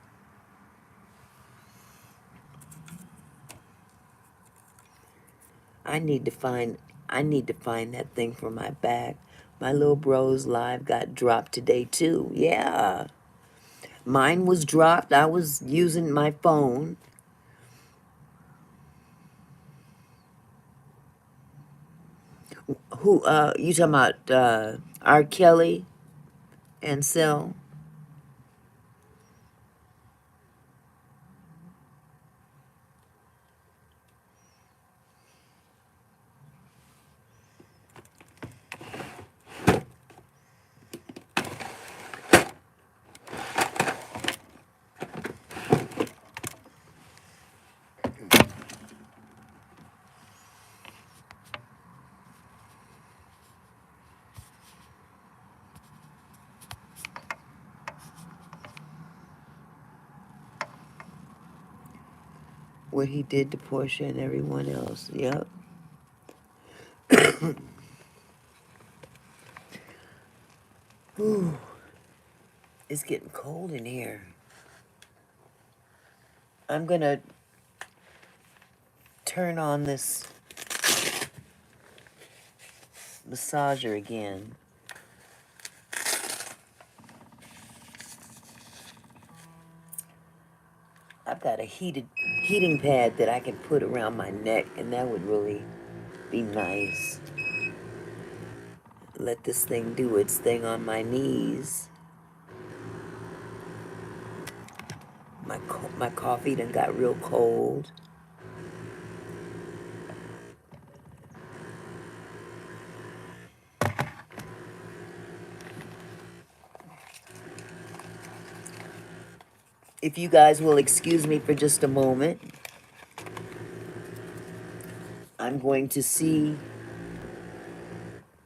I need to find I need to find that thing for my back. My little bro's live got dropped today too. Yeah. Mine was dropped. I was using my phone. Who you talking about R. Kelly and Sel? What he did to Portia and everyone else. Yep. Ooh, it's getting cold in here. I'm gonna turn on this massager again. I've got a heating pad that I can put around my neck, and that would really be nice. Let this thing do its thing on my knees. My coffee done got real cold. If you guys will excuse me for just a moment, I'm going to see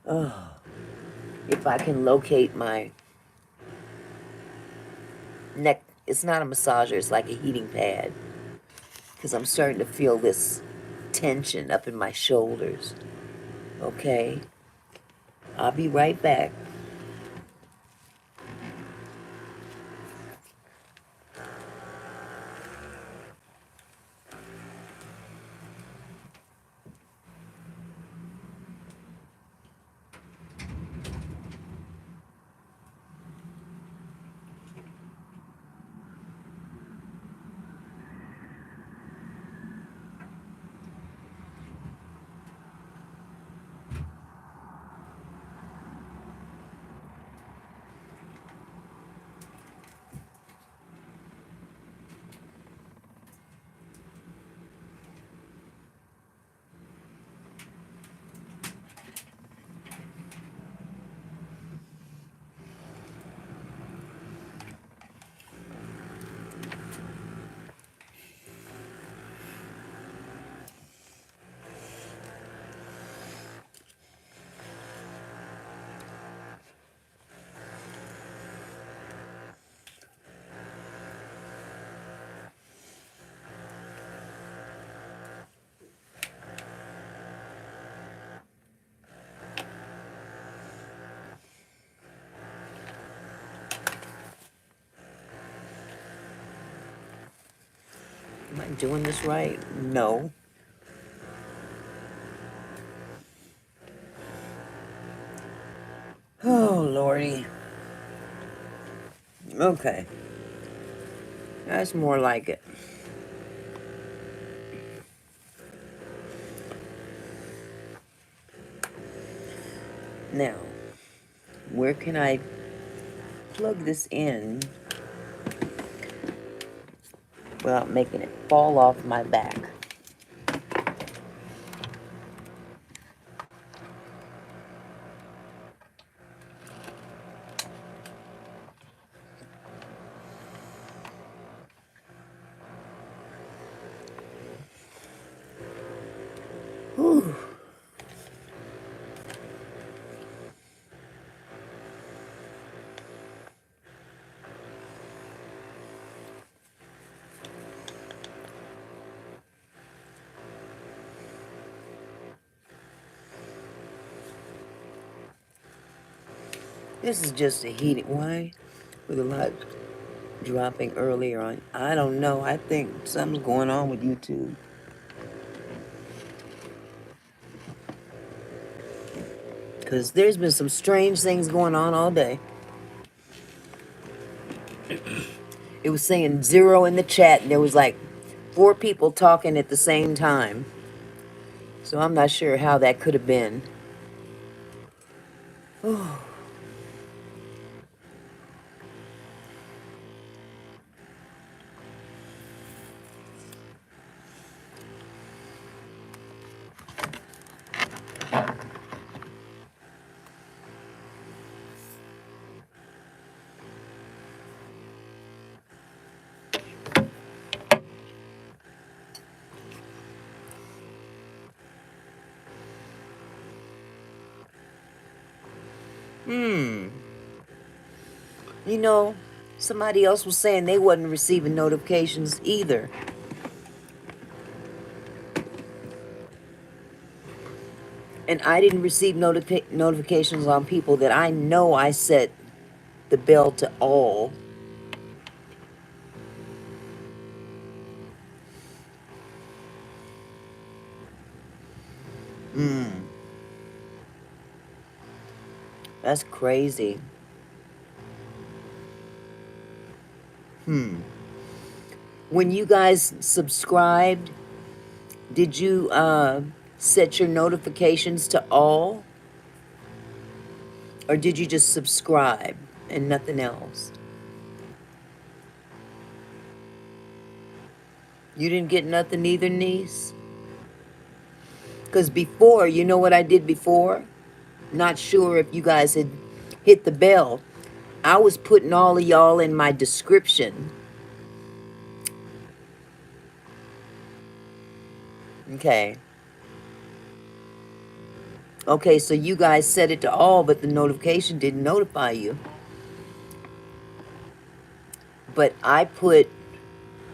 if I can locate my neck. It's not a massager, it's like a heating pad. Because I'm starting to feel this tension up in my shoulders. Okay? I'll be right back. Am I doing this right? No. Oh, Lordy. Okay. That's more like it. Now, Where can I plug this in without making it fall off my back? Whew. This is just a heated. Why? With a lot dropping earlier on. I don't know. I think something's going on with YouTube. Because there's been some strange things going on all day. It was saying 0 in the chat, and there was like 4 people talking at the same time. So I'm not sure how that could have been. You know, somebody else was saying they wasn't receiving notifications either. And I didn't receive notifications on people that I know I set the bell to all. That's crazy. When you guys subscribed, did you set your notifications to all? Or did you just subscribe and nothing else? You didn't get nothing either, niece? Because before, you know what I did before? Not sure if you guys had hit the bell. I was putting all of y'all in my description. Okay. Okay, so you guys set it to all, but the notification didn't notify you. But I put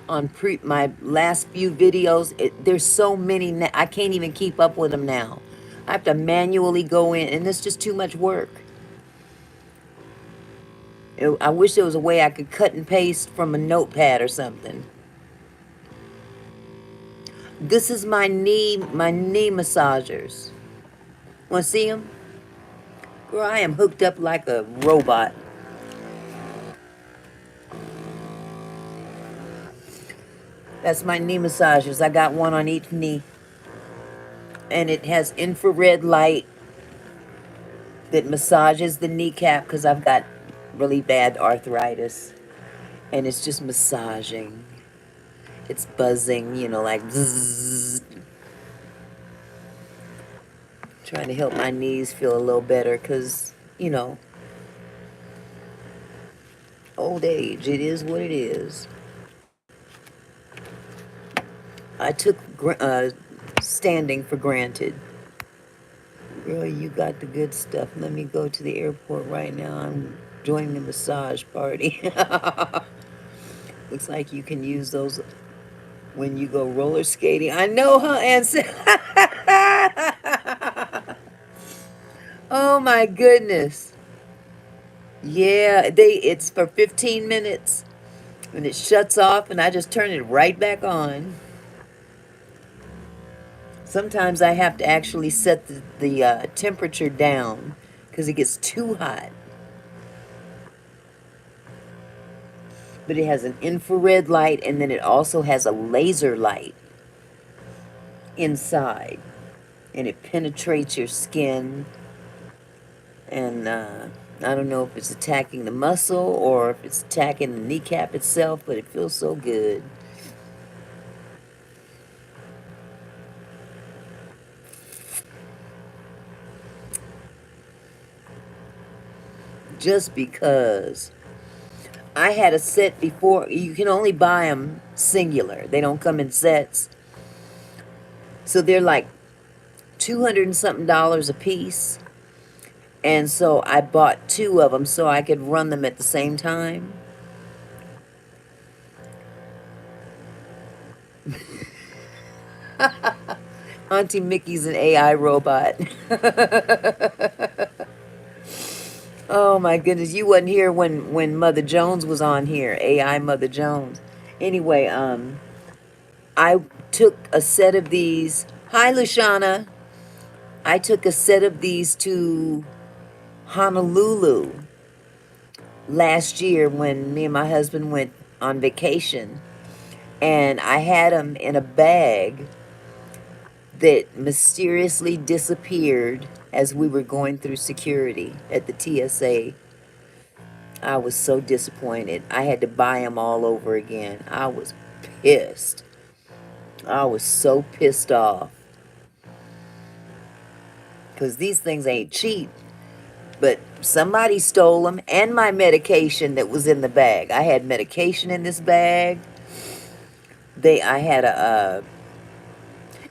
on my last few videos, there's so many, I can't even keep up with them now. I have to manually go in, and it's just too much work. I wish there was a way I could cut and paste from a notepad or something. This is my knee massagers. Want to see them? Girl, I am hooked up like a robot. That's my knee massagers. I got one on each knee. And it has infrared light that massages the kneecap because I've got really bad arthritis. And it's just massaging. It's buzzing, you know, like zzz. Trying to help my knees feel a little better because, you know, old age, it is what it is. I took standing for granted. Girl, you got the good stuff. Let me go to the airport right now. I'm joining the massage party. Looks like you can use those when you go roller skating. I know, huh, Anson? Oh my goodness. Yeah, it's for 15 minutes. And it shuts off and I just turn it right back on. Sometimes I have to actually set the temperature down because it gets too hot. But it has an infrared light and then it also has a laser light inside. And it penetrates your skin. And I don't know if it's attacking the muscle or if it's attacking the kneecap itself, but it feels so good. Just because I had a set before, you can only buy them singular. They don't come in sets. So they're like 200 and something dollars a piece. And so I bought two of them so I could run them at the same time. Auntie Mickey's an AI robot. Oh my goodness, you wasn't here when Mother Jones was on here, AI Mother Jones. Anyway, I took a set of these. Hi, Lushana. I took a set of these to Honolulu last year when me and my husband went on vacation, and I had them in a bag that mysteriously disappeared as we were going through security at the TSA. I was so disappointed. I had to buy them all over again. I was pissed. I was so pissed off. Because these things ain't cheap. But somebody stole them and my medication that was in the bag. I had medication in this bag. I had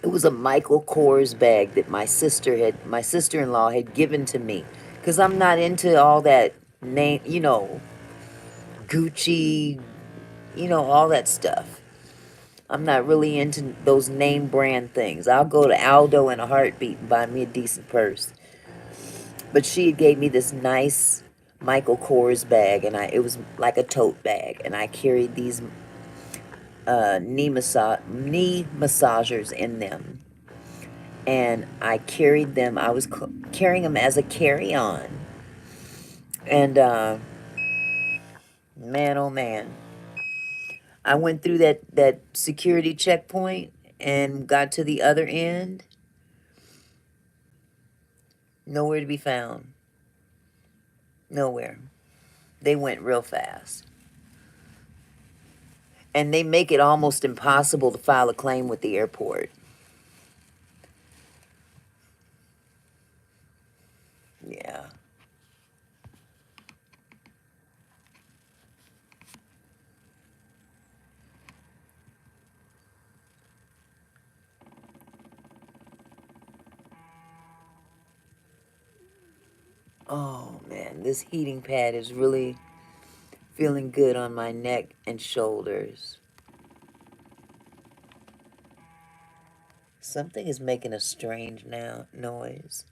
it was a Michael Kors bag that my sister-in-law had given to me. Because I'm not into all that name, Gucci, all that stuff. I'm not really into those name brand things. I'll go to Aldo in a heartbeat and buy me a decent purse. But she gave me this nice Michael Kors bag, and it was like a tote bag, and I carried these knee massagers in them, and I carried them. I was carrying them as a carry-on, and man, oh man, I went through that security checkpoint and got to the other end. Nowhere to be found. Nowhere. They went real fast. And they make it almost impossible to file a claim with the airport. Yeah. Oh man, this heating pad is really feeling good on my neck and shoulders. Something is making a strange noise.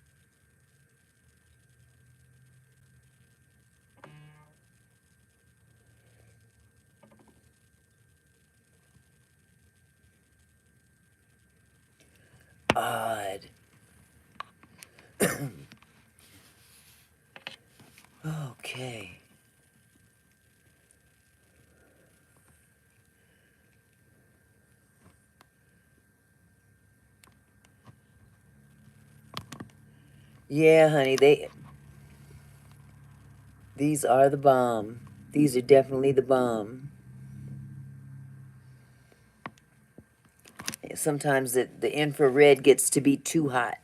Odd. Okay. Yeah, honey, these are the bomb. These are definitely the bomb. Sometimes the infrared gets to be too hot.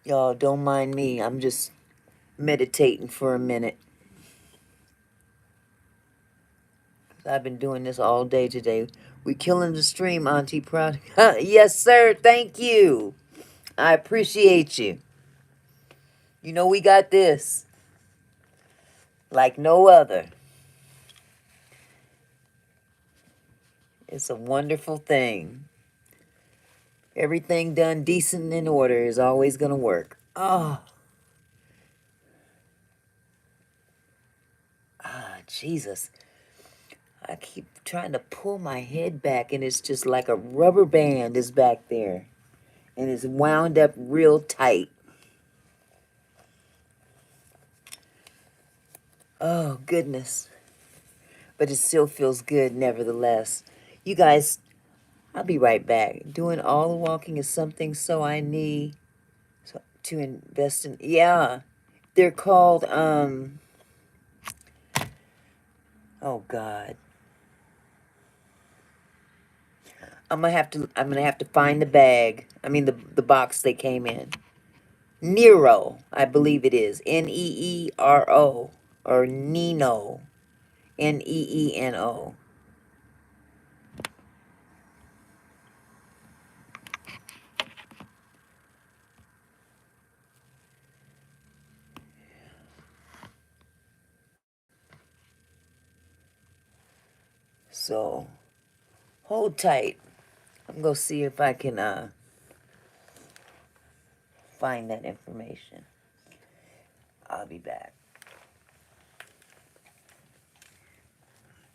Y'all, don't mind me. I'm just meditating for a minute. I've been doing this all day today. We killing the stream, Auntie Prod. Yes, sir. Thank you. I appreciate you. You know we got this like no other. It's a wonderful thing. Everything done decent and in order is always going to work. Oh, Jesus. I keep trying to pull my head back, and it's just like a rubber band is back there. And it's wound up real tight. Oh, goodness. But it still feels good nevertheless. You guys, I'll be right back. Doing all the walking is something so I need to invest in. Yeah, they're called, oh God. I'm gonna have to find the bag. I mean the box they came in. Nero, I believe it is. Neero or Nino. Neeno. So hold tight. I'm gonna see if I can find that information. I'll be back.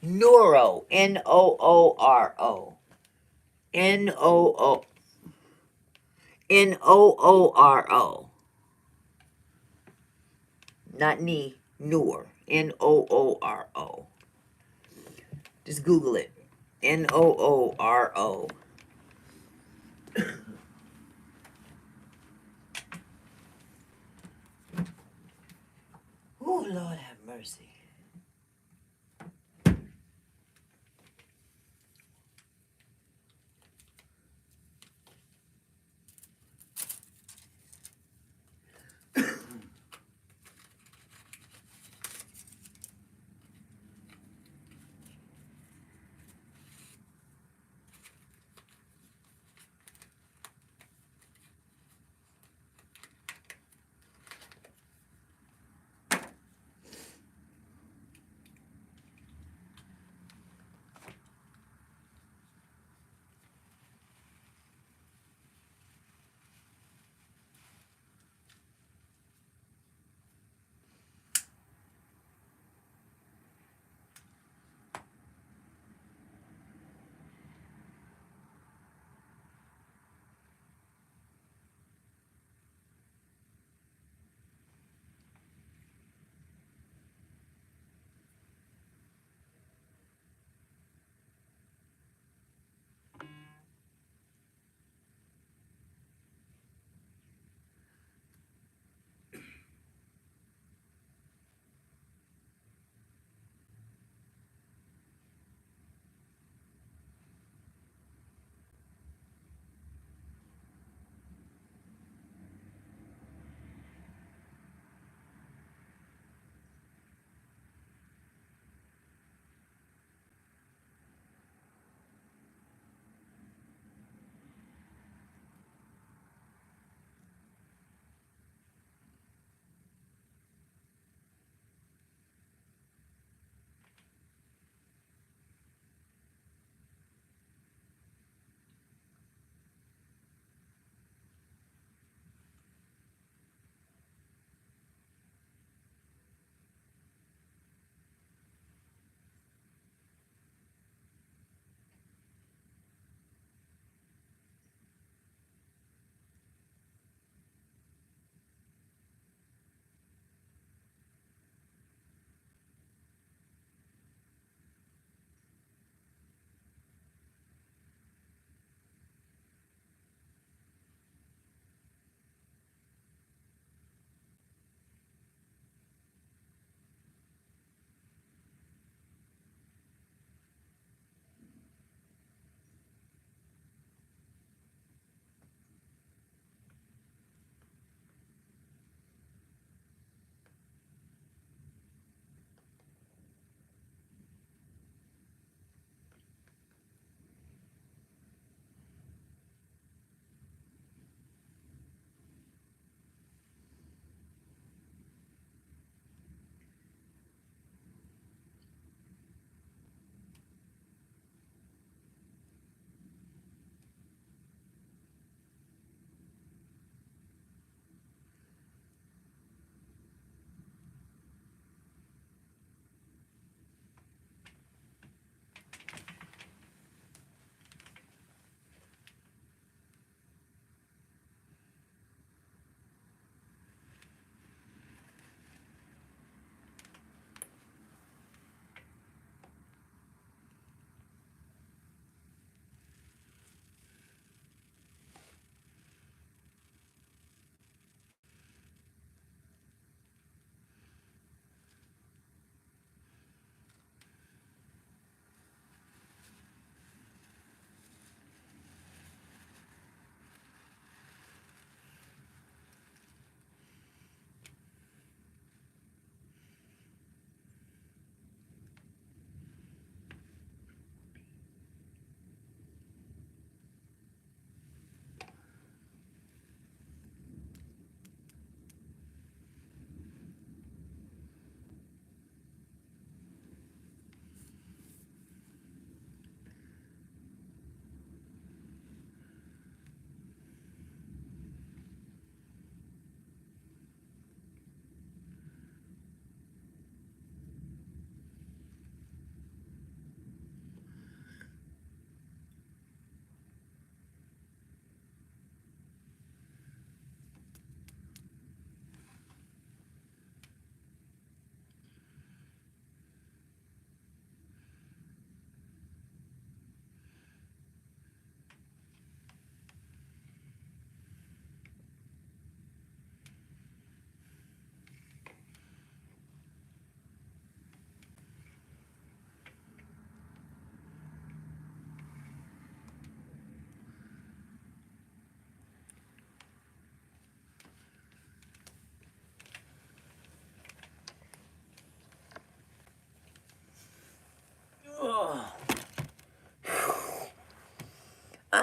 Neuro. Nooro. Noo. Nooro. Not knee. Noor. Nooro. Just Google it. Nooro. Oh, Lord have mercy.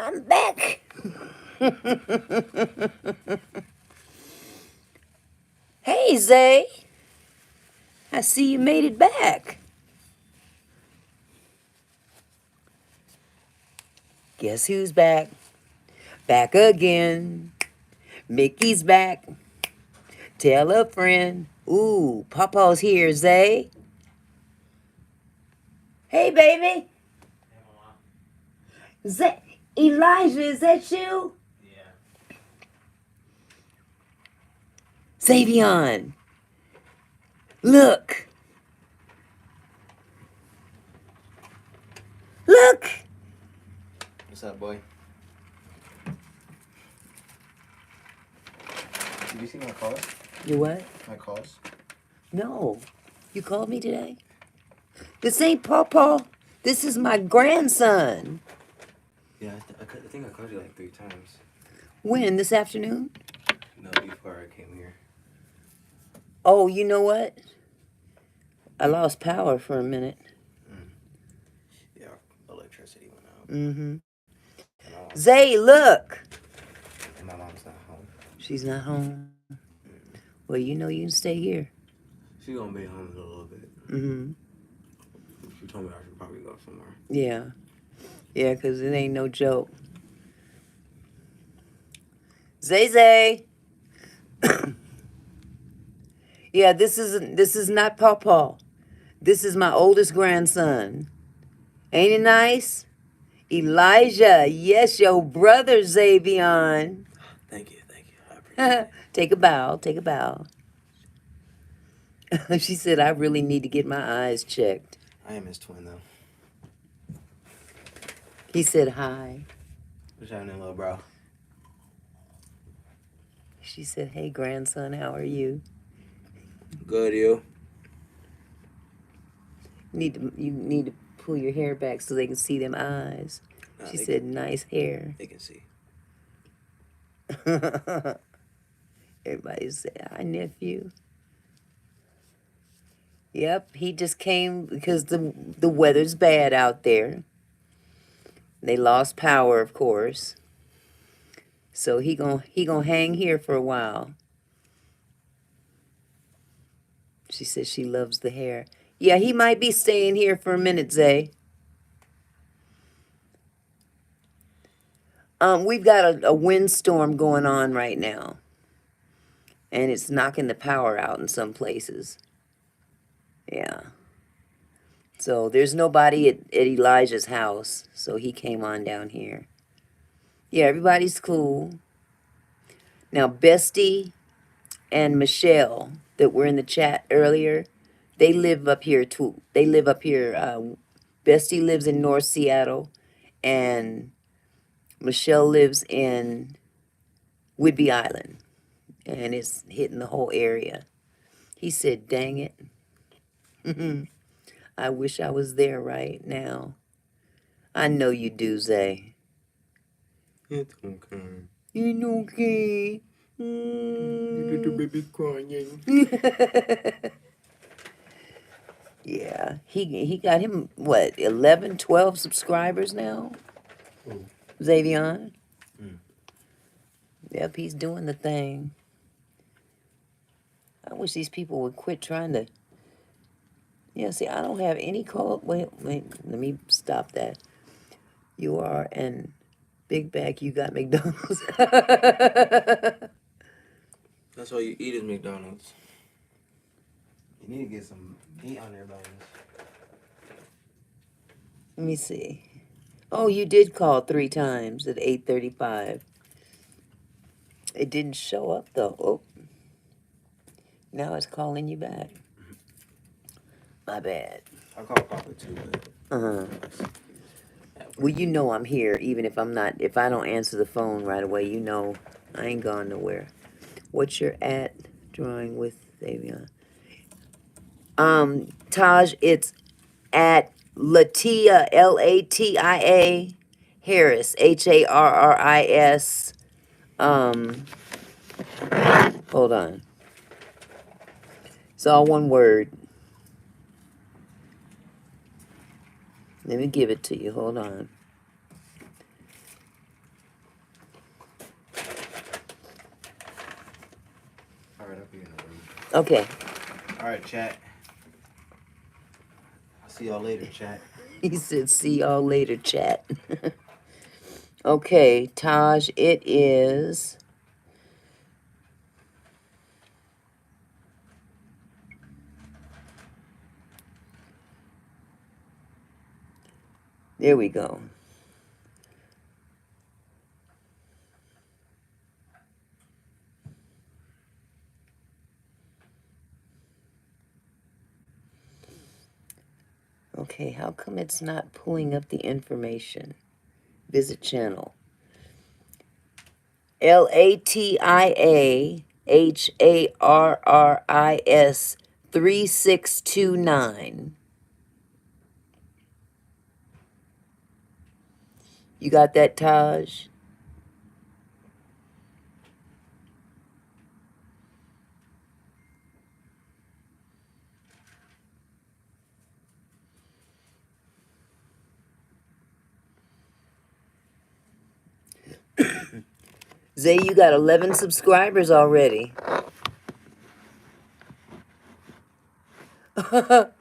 I'm back. Hey, Zay. I see you made it back. Guess who's back? Back again. Mickey's back. Tell a friend. Ooh, Papa's here, Zay. Hey, baby. Zay, Elijah, is that you? Yeah. Savion. Look. Look. What's up, boy? Did you see my calls? You what? My calls? No. You called me today? This ain't Papa. This is my grandson. Yeah, I think I called you like 3 times. When? This afternoon? No, before I came here. Oh, you know what? I lost power for a minute. Yeah, electricity went out. Mm-hmm. And Zay, look. my mom's not home. She's not home. Well, you know you can stay here. She's gonna be home in a little bit. Mm-hmm. She told me I should probably go somewhere. Yeah. Yeah, because it ain't no joke. Zay. Yeah, this is not Pawpaw. This is my oldest grandson. Ain't it nice? Elijah, yes, your brother Xavion. Thank you. I appreciate it. Take a bow. She said, I really need to get my eyes checked. I am his twin, though. He said hi. What's happening, little bro? She said, hey, grandson, how are you? Good, you? You need to pull your hair back so they can see them eyes. Nah, She said, nice hair. They can see. Everybody said, hi, nephew. Yep, he just came because the weather's bad out there. They lost power, of course. So he gonna hang here for a while. She says she loves the hair. Yeah, he might be staying here for a minute, Zay. We've got a windstorm going on right now. And it's knocking the power out in some places. Yeah. So there's nobody at Elijah's house. So he came on down here. Yeah, everybody's cool. Now, Bestie and Michelle that were in the chat earlier, they live up here too. They live up here. Bestie lives in North Seattle, and Michelle lives in Whidbey Island, and it's hitting the whole area. He said, dang it. I wish I was there right now. I know you do, Zay. It's okay. It's okay. You get the baby crying. Yeah, he got him, what, 11, 12 subscribers now? Ooh. Xavion? Mm. Yep, he's doing the thing. I wish these people would quit trying to... Yeah, see, I don't have any call... Wait, let me stop that. You are an big bag, you got McDonald's. That's all you eat is McDonald's. You need to get some meat on their bones. Let me see. Oh, you did call 3 times at 8:35. It didn't show up, though. Oh. Now it's calling you back. My bad. I call Papa too, but... Uh-huh. Well, you know I'm here, even if I don't answer the phone right away, you know I ain't gone nowhere. What's your at drawing with Davion? Taj, it's at Latia, Latia Harris, Harris. Hold on. It's all one word. Let me give it to you. Hold on. Okay. All right, chat. I'll see y'all later, chat. He said, see y'all later, chat. Okay, Taj, it is. There we go. Okay, how come it's not pulling up the information? Visit channel. LATIAHARRIS 3629. You got that, Taj? Zay, you got 11 subscribers already.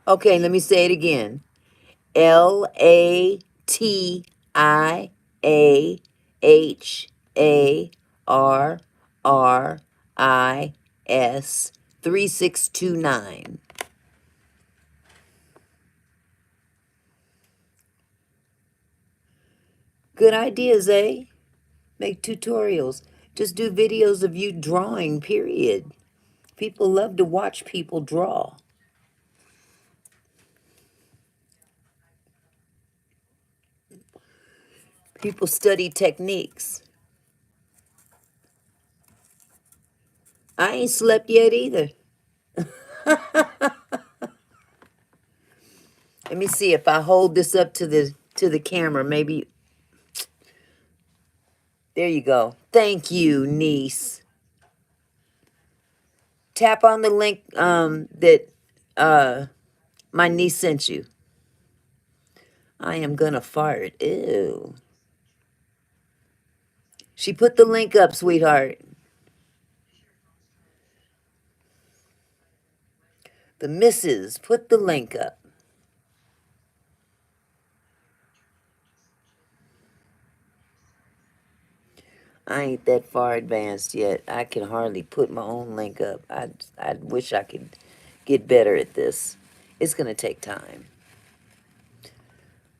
Okay, let me say it again. LATIAHARRIS 3629. Good idea, Zay. Make tutorials. Just do videos of you drawing, period. People love to watch people draw. People study techniques. I ain't slept yet either. Let me see if I hold this up to the camera. Maybe. There you go. Thank you, niece. Tap on the link that my niece sent you. I am gonna fart. Ew. She put the link up, sweetheart. The missus put the link up. I ain't that far advanced yet. I can hardly put my own link up. I wish I could get better at this. It's gonna take time.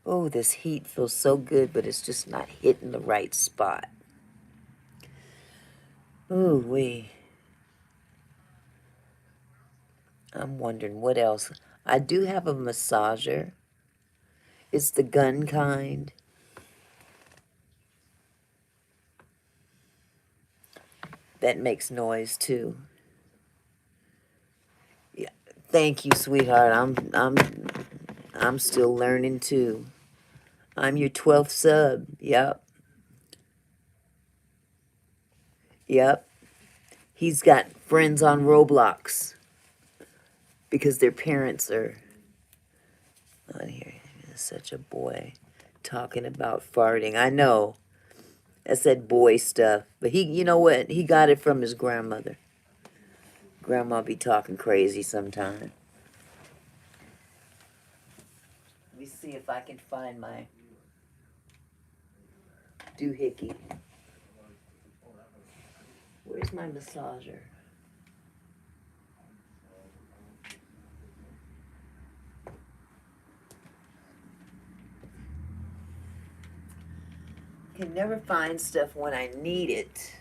Oh, this heat feels so good, but it's just not hitting the right spot. Ooh wee. I'm wondering what else. I do have a massager. It's the gun kind. That makes noise too. Yeah. Thank you, sweetheart. I'm still learning too. I'm your 12th sub. Yep. Yep. He's got friends on Roblox because their parents are on here. He's such a boy talking about farting. I know. That's that boy stuff. But he, you know what? He got it from his grandmother. Grandma be talking crazy sometime. Let me see if I can find my doohickey. Where's my massager? Can never find stuff when I need it.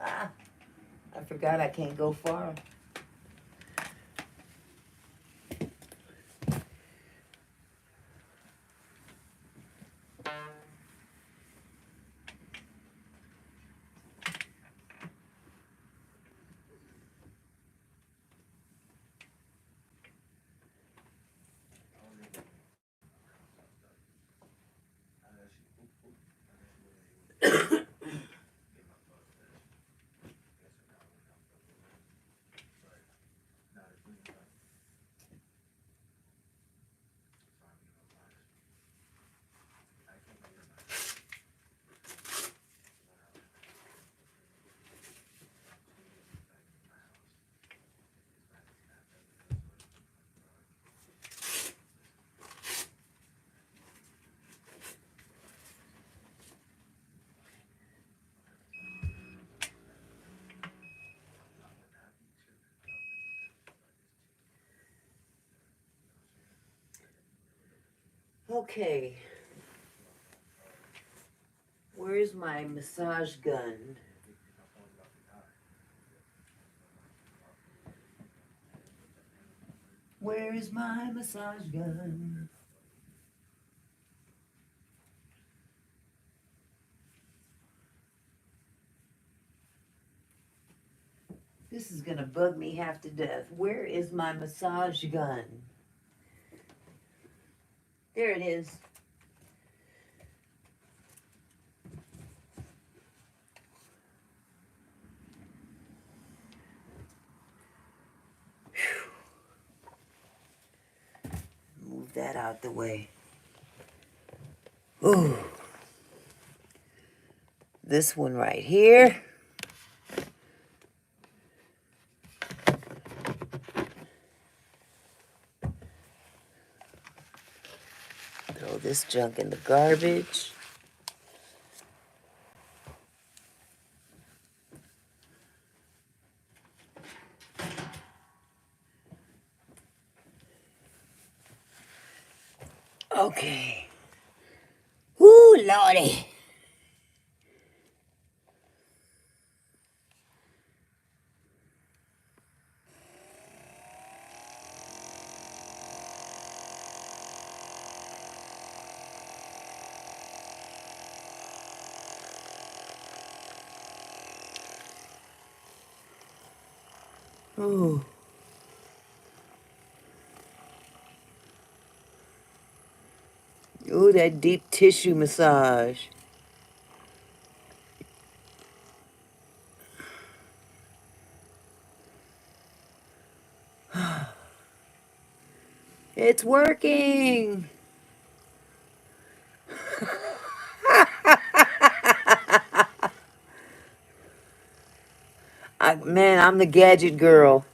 Ah, I forgot I can't go far. Okay. Where's my massage gun? Where is my massage gun? This is gonna bug me half to death. Where is my massage gun? There it is. Move that out the way. Ooh. This one right here. Throw this junk in the garbage. Okay. Ooh, Lordy. Ooh. Ooh, that deep tissue massage. It's working. Man, I'm the gadget girl.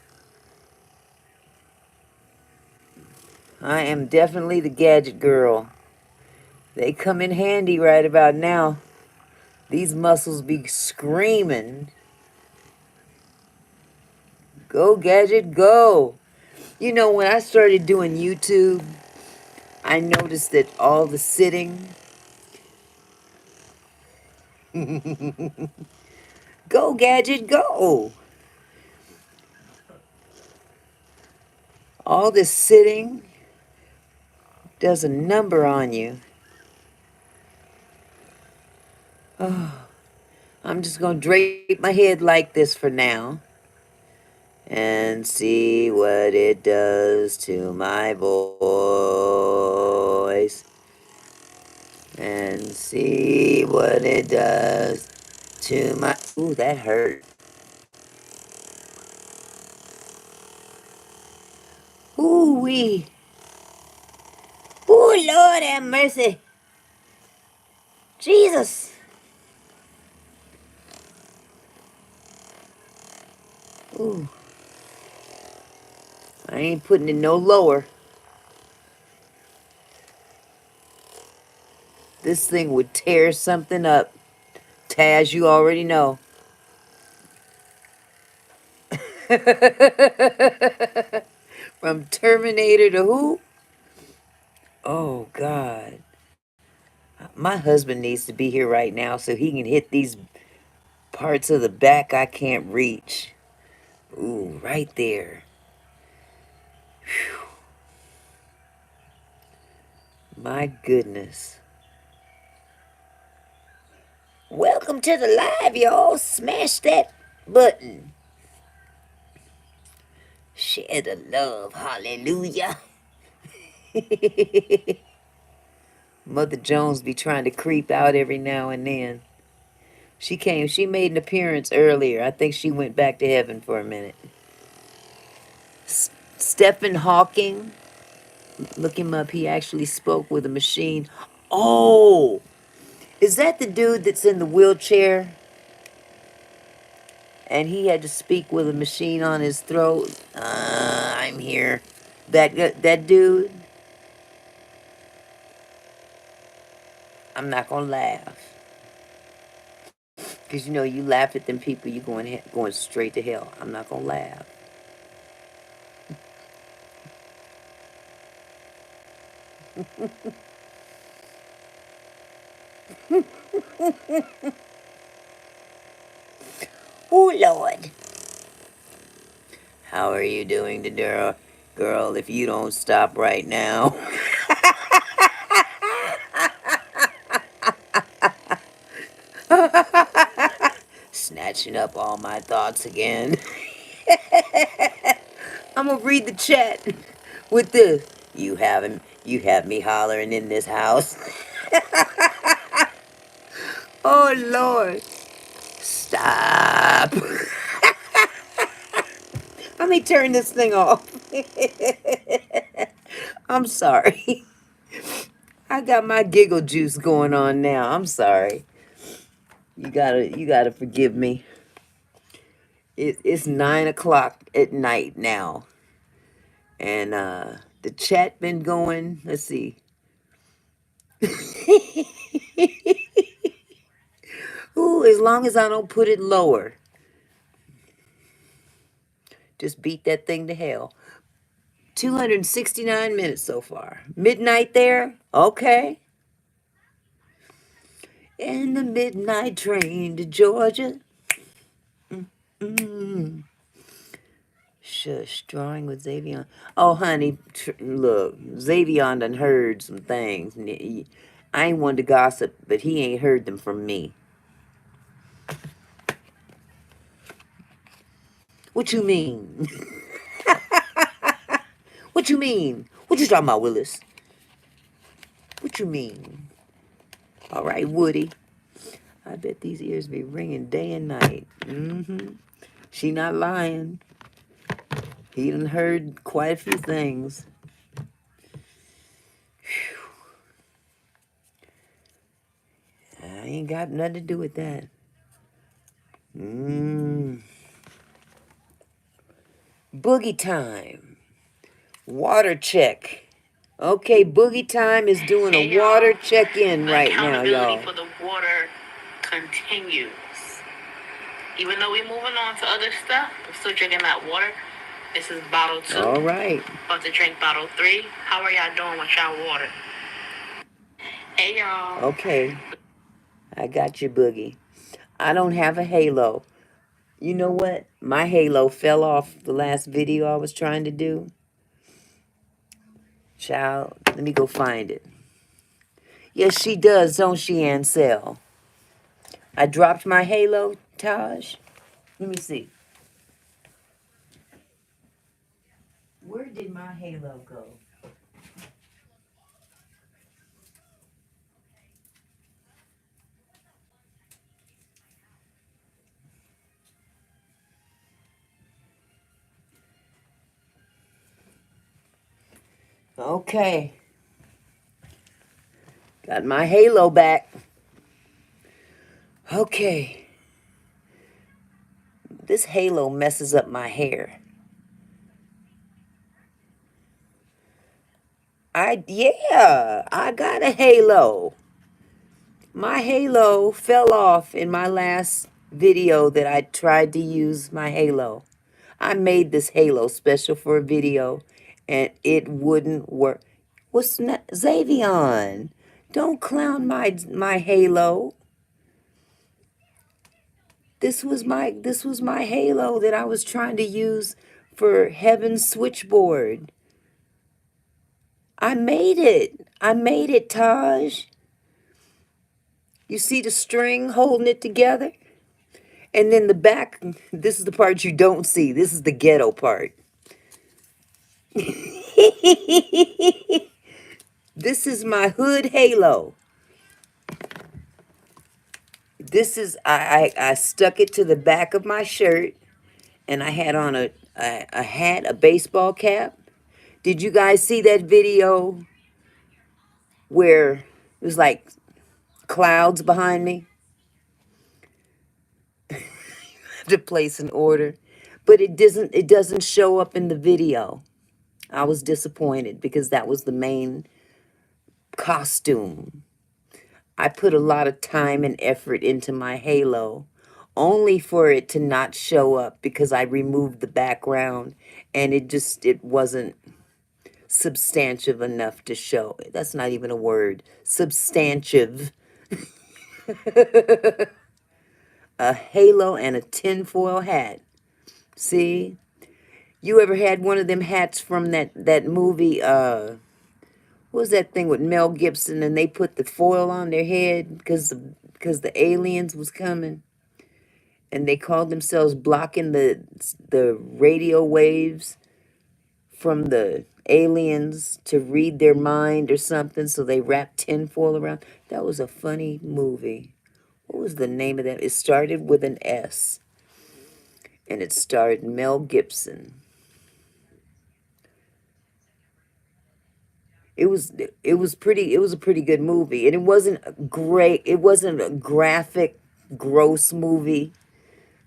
I am definitely the gadget girl. They come in handy right about now. These muscles be screaming. Go, gadget, go. You know, when I started doing YouTube, I noticed that all the sitting. Go, gadget, go. All this sitting does a number on you. Oh, I'm just going to drape my head like this for now and see what it does to my voice. And see what it does to my... Ooh, that hurt. Ooh, wee. Ooh, Lord have mercy. Jesus. Ooh. I ain't putting it no lower. This thing would tear something up. Taz, you already know. From Terminator to who? Oh, God. My husband needs to be here right now so he can hit these parts of the back I can't reach. Ooh, right there. Whew. My goodness. Welcome to the live, y'all. Smash that button. Share the love. Hallelujah. Mother Jones be trying to creep out every now and then. She made an appearance earlier. I think she went back to heaven for a minute. Stephen Hawking, look him up. He actually spoke with a machine. Oh, is that the dude that's in the wheelchair? And he had to speak with a machine on his throat. I'm here. That dude. I'm not gonna laugh. Because you know, you laugh at them people, you going straight to hell. I'm not gonna laugh. Oh, Lord. How are you doing today, girl, if you don't stop right now? Snatching up all my thoughts again. I'm gonna read the chat with this. You have me hollering in this house. Oh, Lord. Stop. Let me turn this thing off. I'm sorry. I got my giggle juice going on now. I'm sorry. You gotta forgive me. It's 9 o'clock at night now. And the chat been going, let's see. Ooh, as long as I don't put it lower. Just beat that thing to hell. 269 minutes so far. Midnight there? Okay. And the midnight train to Georgia. Mm. Shush, drawing with Xavion. Oh, honey, look, Xavion done heard some things. I ain't one to gossip, but he ain't heard them from me. What you mean? What you mean? What you talking about, Willis? What you mean? All right, Woody. I bet these ears be ringing day and night. Mm-hmm. She not lying. He done heard quite a few things. I ain't got nothing to do with that. Boogie time. Water check. Okay, Boogie time is doing a water check-in right now, y'all. Accountability for the water continues. Even though we're moving on to other stuff, I'm still drinking that water. This is bottle 2. All right. About to drink bottle 3. How are y'all doing with y'all water? Hey, y'all. Okay. I got you, Boogie. I don't have a halo. You know what? My halo fell off the last video I was trying to do. Child, let me go find it. Yes, she does, don't she, Ansel? I dropped my halo, Taj. Let me see. Where did my halo go? Okay. Got my halo back. Okay. This halo messes up my hair. I got a halo. My halo fell off in my last video that I tried to use my halo. I made this halo special for a video and it wouldn't work. What's Xavion? Don't clown my halo. This was my halo that I was trying to use for Heaven's switchboard. I made it. I made it, Taj. You see the string holding it together? And then the back, this is the part you don't see. This is the ghetto part. This is my hood halo. This is, I stuck it to the back of my shirt and I had on a hat, a baseball cap. Did you guys see that video where it was like clouds behind me? To place an order, but it doesn't show up in the video. I was disappointed because that was the main costume. I put a lot of time and effort into my halo only for it to not show up because I removed the background and it wasn't substantive enough to show. That's not even a word. Substantive. A halo and a tinfoil hat. See? You ever had one of them hats from that movie, what was that thing with Mel Gibson and they put the foil on their head because the aliens was coming and they called themselves blocking the radio waves from the aliens to read their mind or something, so they wrapped tinfoil around. That was a funny movie. What was the name of that? It started with an S and it starred Mel Gibson. It was a pretty good movie. And it wasn't great. It wasn't a graphic, gross movie,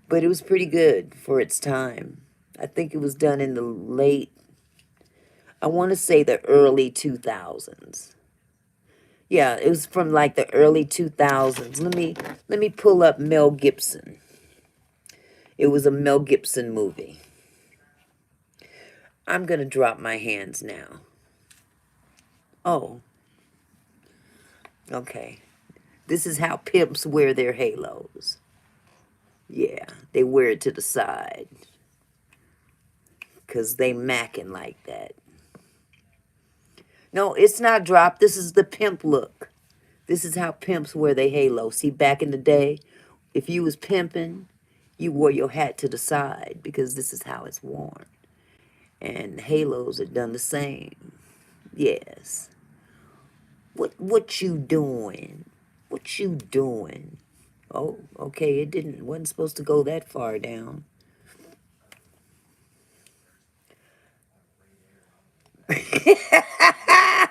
but it was pretty good for its time. I think it was done in the late, I want to say the early 2000s. Yeah, it was from like the early 2000s. Let me pull up Mel Gibson. It was a Mel Gibson movie. I'm going to drop my hands now. Oh, okay. This is how pimps wear their halos. Yeah, they wear it to the side. Because they macking like that. No, it's not dropped. This is the pimp look. This is how pimps wear their halo. See, back in the day, if you was pimping, you wore your hat to the side because this is how it's worn. And halos are done the same. Yes. What you doing? What you doing? Oh, okay, wasn't supposed to go that far down.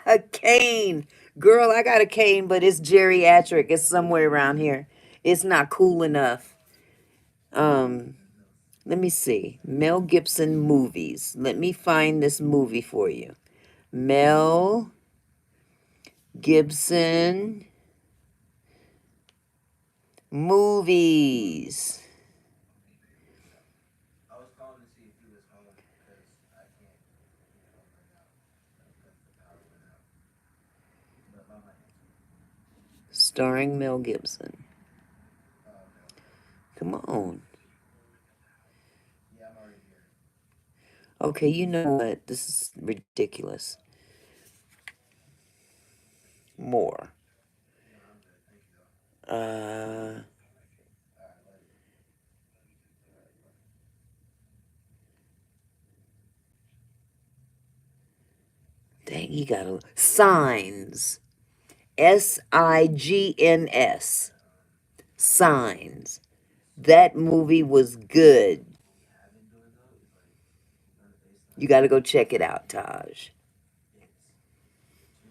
A cane. Girl, I got a cane, but it's geriatric. It's somewhere around here. It's not cool enough. Let me see. Mel Gibson movies. Let me find this movie for you. Mel Gibson movies. I was calling to see if he was home because I can't get home right now because the power went out. But Mama answered. Starring Mel Gibson. Oh, okay. Come on. Yeah, I'm already here. Okay, you know what? This is ridiculous. More. No, I'm good. Thank you, though. Uh, All right, love you. dang, you got signs. Signs. Signs. That movie was good. I've been doing though is like done it based on You got to go check it out, Taj. it's two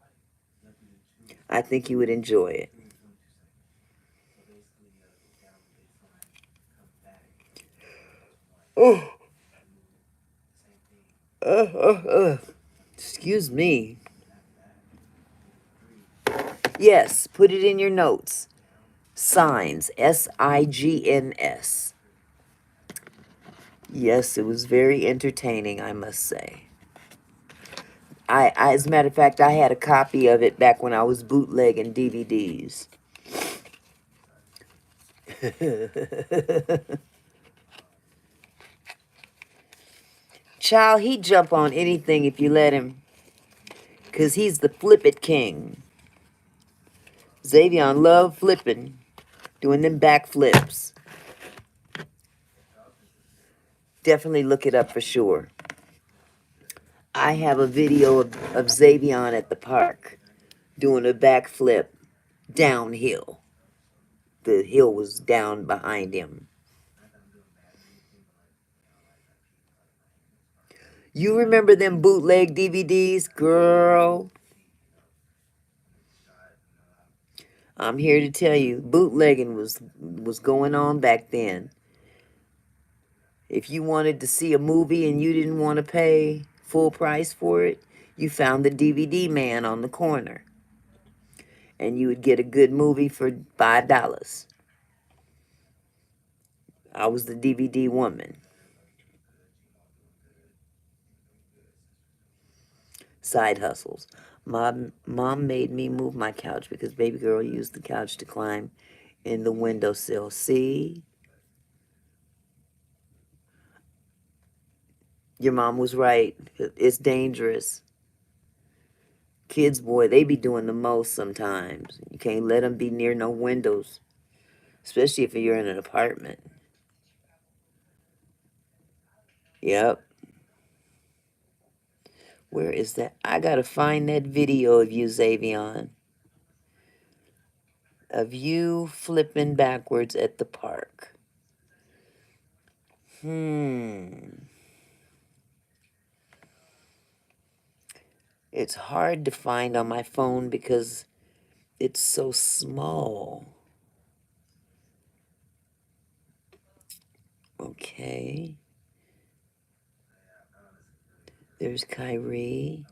like you have to do two I think you would enjoy it. 2 and 22 seconds. So basically you gotta go down the baseline, come back, and then just one. Oh, Do the same thing, uh, uh, uh. Excuse me. and after that, you do three, Yes, put it in your notes. down, Signs. Signs. three. Yes, it was very entertaining, I must say. As a matter of fact, I had a copy of it back when I was bootlegging DVDs. Child, he'd jump on anything if you let him. Because he's the flip it king. Xavion loved flipping, doing them backflips. Definitely look it up for sure. I have a video of Xavion at the park doing a backflip downhill. The hill was down behind him. Not that I'm doing bad or anything, but like, like I keep like my hands are You remember them bootleg DVDs, girl? when it's shot, I'm here to tell you, bootlegging was going on back then. If you wanted to see a movie and you didn't want to pay full price for it, you found the DVD man on the corner. And you would get a good movie for $5. I was the DVD woman. Side hustles. Mom made me move my couch because baby girl used the couch to climb in the windowsill. See? Your mom was right. It's dangerous. Kids, boy, they be doing the most sometimes. You can't let them be near no windows, especially if you're in an apartment. Yep. Where is that? I gotta find that video of you, Xavion. Of you flipping backwards at the park. It's hard to find on my phone because it's so small. Okay. There's Kyrie.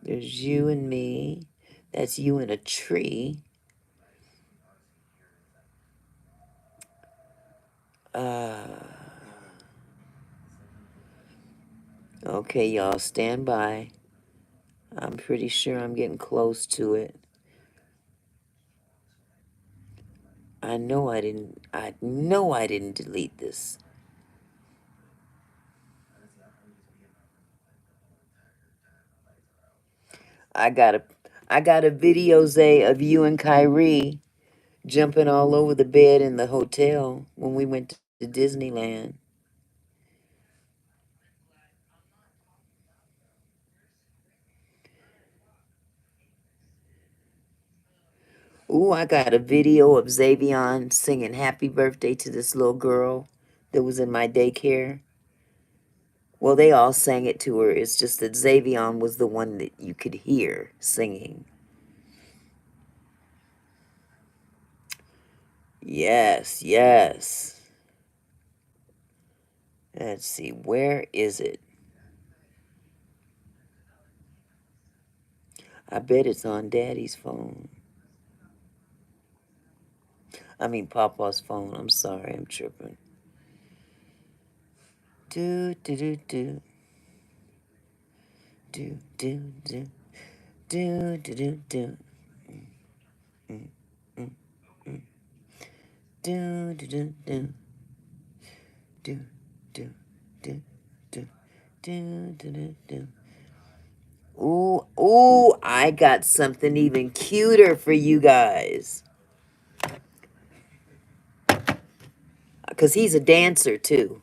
There's you and me. That's you in a tree. Okay, y'all, stand by. I'm pretty sure I'm getting close to it. I know I didn't delete this. I got a I got a video, Zay, of you and Kyrie jumping all over the bed in the hotel when we went to Disneyland. Ooh, I got a video of Xavion singing happy birthday to this little girl that was in my daycare. Well, they all sang it to her. It's just that Xavion was the one that you could hear singing. Yes, yes. Let's see, where is it? I bet it's on Daddy's phone. I mean, Papa's phone. I'm sorry, I'm tripping. Do, do, do, do. Do, do, do. Do, do, do, do. Do, do, do, do. Do, do, do, do. Do, do, do, do. Ooh, ooh, I got something even cuter for you guys. Because he's a dancer, too.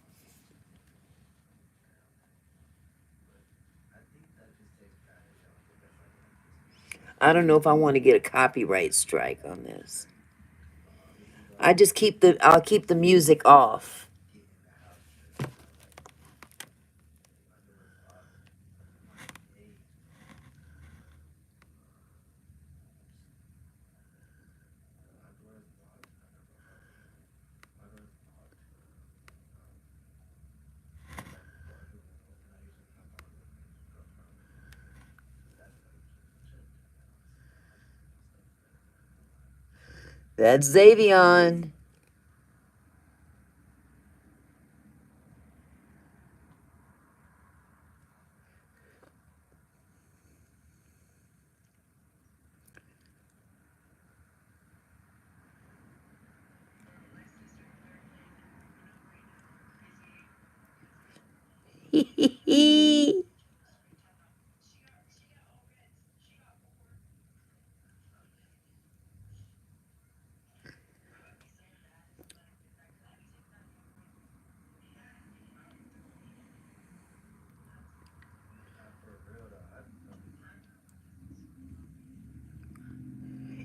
I don't know if I want to get a copyright strike on this. I'll keep the music off. That's Xavion.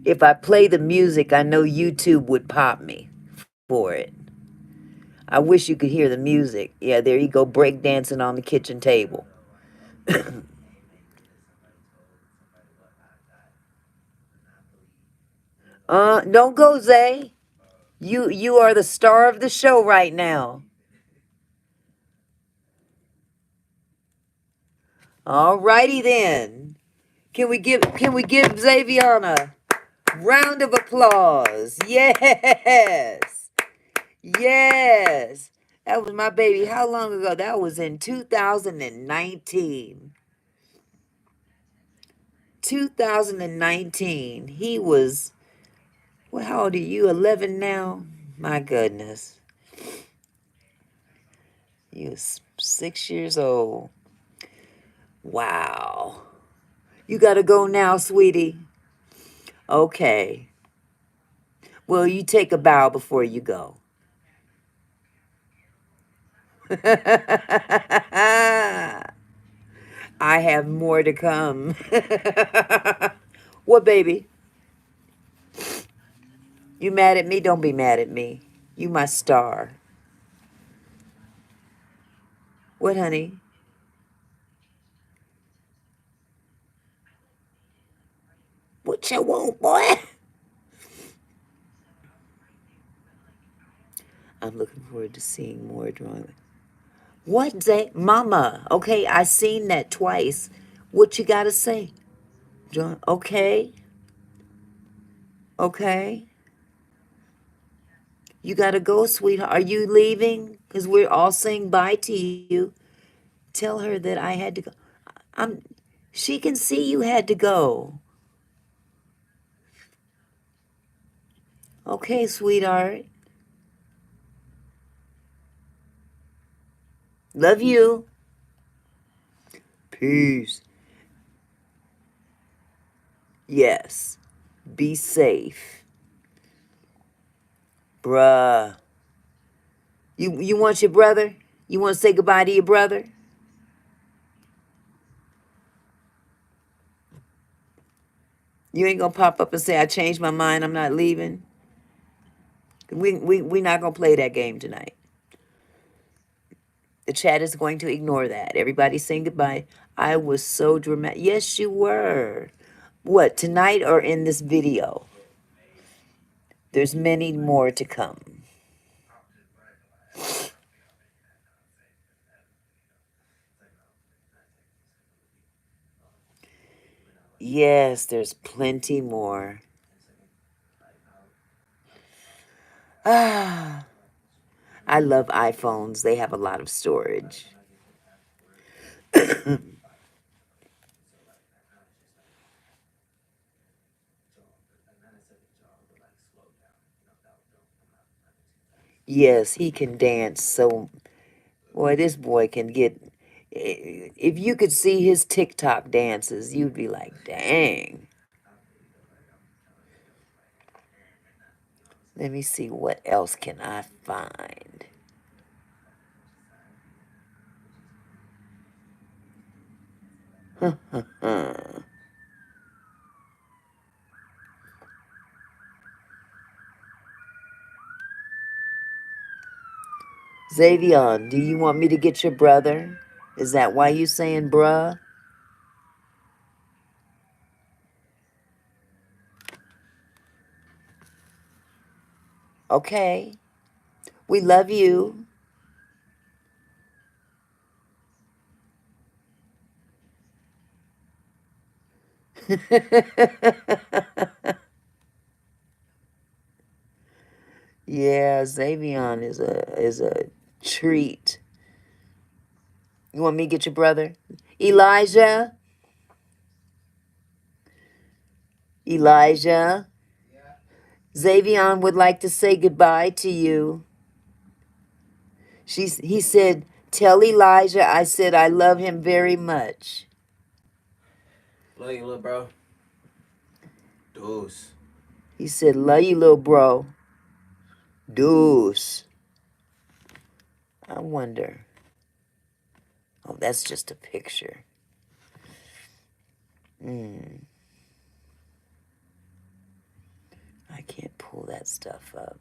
If I play the music, I know YouTube would pop me for it. I wish you could hear the music. Yeah, there you go, break dancing on the kitchen table. Don't go, Zay. You are the star of the show right now. All righty then. Can we give Xavion a round of applause? Yes. Yes. That was my baby. How long ago? That was in 2019. 2019. He was, well, how old are you? 11 now? My goodness. He was 6 years old. Wow. You got to go now, sweetie. Okay. Well, you take a bow before you go. I have more to come. What, baby? You mad at me? Don't be mad at me. You my star. What, honey? What you want, boy? I'm looking forward to seeing more drawing. What, Zay? Mama. Okay, I seen that twice. What you gotta say? Okay. Okay. You gotta go, sweetheart. Are you leaving? Because we're all saying bye to you. Tell her that I had to go. I'm. She can see you had to go. Okay, sweetheart. Love you. Peace. Yes. Be safe. Bruh. You want your brother? You want to say goodbye to your brother? You ain't gonna pop up and say, I changed my mind, I'm not leaving. We not gonna play that game tonight. The chat is going to ignore that. Everybody saying goodbye. I was so dramatic. Yes, you were. What, tonight or in this video? There's many more to come. Yes, there's plenty more. Ah, I love iPhones. They have a lot of storage. Yes, he can dance. So, boy, this boy can get. If you could see his TikTok dances, you'd be like, dang. Let me see, what else can I find? Xavion, do you want me to get your brother? Is that why you saying bruh? Okay. We love you. Yeah, Xavion is a treat. You want me to get your brother? Elijah? Elijah? Xavion would like to say goodbye to you. He said, tell Elijah I said I love him very much. Love you, little bro. Deuce. He said, love you, little bro. Deuce. I wonder. Oh, that's just a picture. I can't pull that stuff up.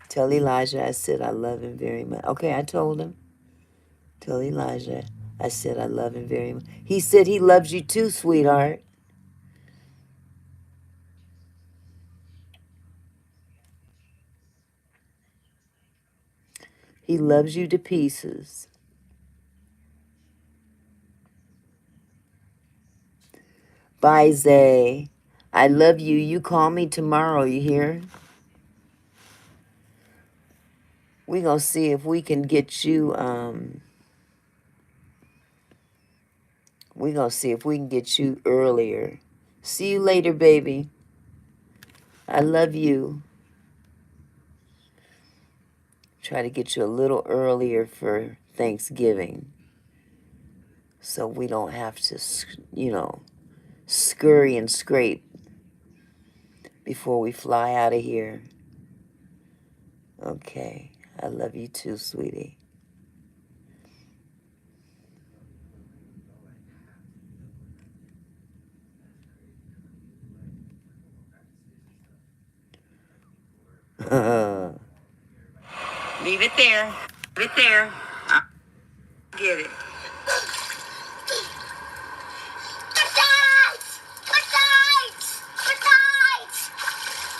Tell Elijah I said I love him very much. Okay, I told him. Tell Elijah I said I love him very much. He said he loves you too, sweetheart. He loves you to pieces. Bye, Zay. I love you. You call me tomorrow, you hear? We gonna see if we can get you, We're going to see if we can get you earlier. See you later, baby. I love you. Try to get you a little earlier for Thanksgiving. So we don't have to, scurry and scrape before we fly out of here. Okay. I love you too, sweetie. Leave it there. Leave it there. I'll get it.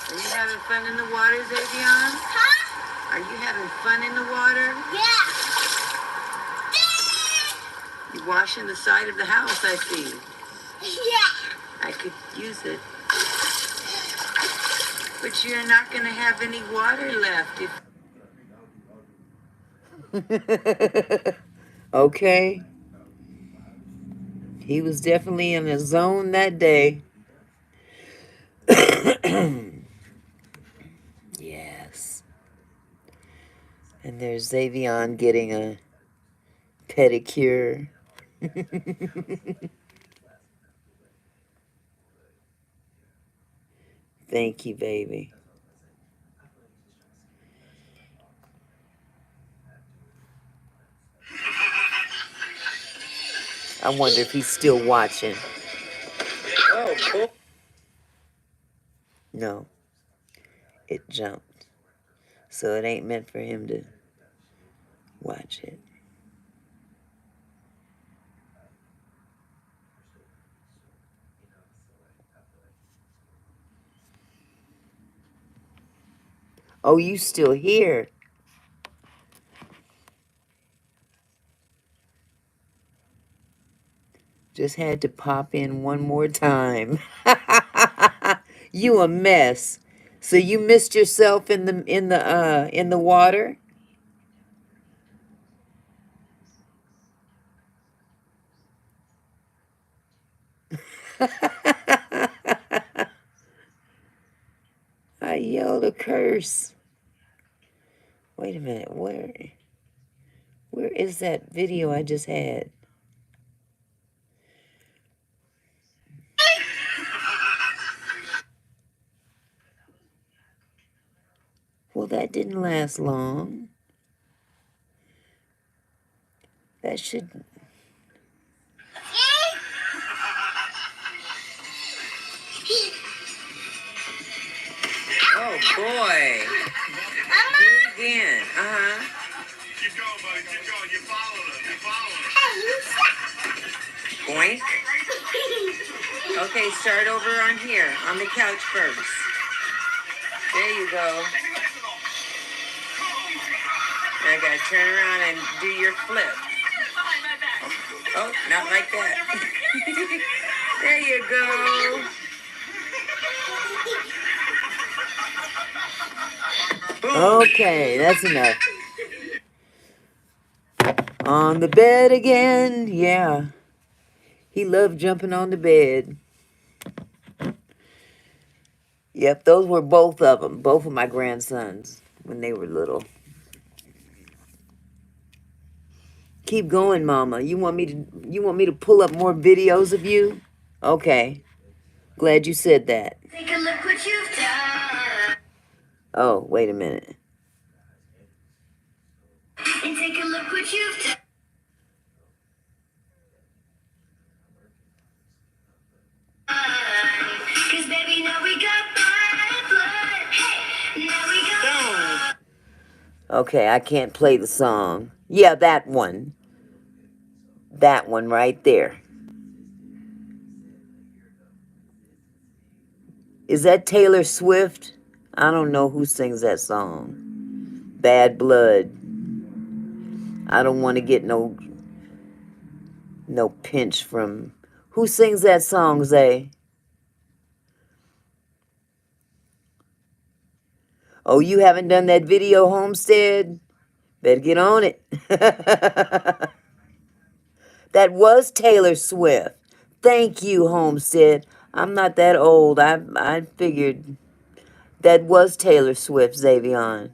Are you having fun in the water, Xavion? Huh? Are you having fun in the water? Yeah. You're washing the side of the house, I see. Yeah. I could use it. But you're not going to have any water left. Okay. He was definitely in a zone that day. Yes. And there's Xavion getting a pedicure. Thank you, baby. I wonder if he's still watching. Oh, cool. No, it jumped. So it ain't meant for him to watch it. Oh, you still here? Just had to pop in one more time. You a mess. So you missed yourself in the water? I yelled a curse. Wait a minute, where is that video I just had? Well, that didn't last long. That should... Oh, boy. Do it again. Uh-huh. Keep going, buddy. Keep going. You're following us. You're following us. Boink. Okay, start over on here, on the couch first. There you go. Now I gotta turn around and do your flip. Oh, not like that. There you go. Boom. Okay, that's enough. On the bed again, yeah. He loved jumping on the bed. Yep, those were both of them. Both of my grandsons when they were little. Keep going, Mama. You want me to pull up more videos of you? Okay. Glad you said that. Take a look what you've done. Oh, wait a minute. And take a look what you've done. Cause baby, now we got blood. Hey, now we got Okay, I can't play the song. Yeah, that one. That one right there. Is that Taylor Swift? I don't know who sings that song. Bad Blood. I don't want to get no pinch from... Who sings that song, Zay? Oh, you haven't done that video, Homestead? Better get on it. That was Taylor Swift. Thank you, Homestead. I'm not that old. I figured that was Taylor Swift, Xavion.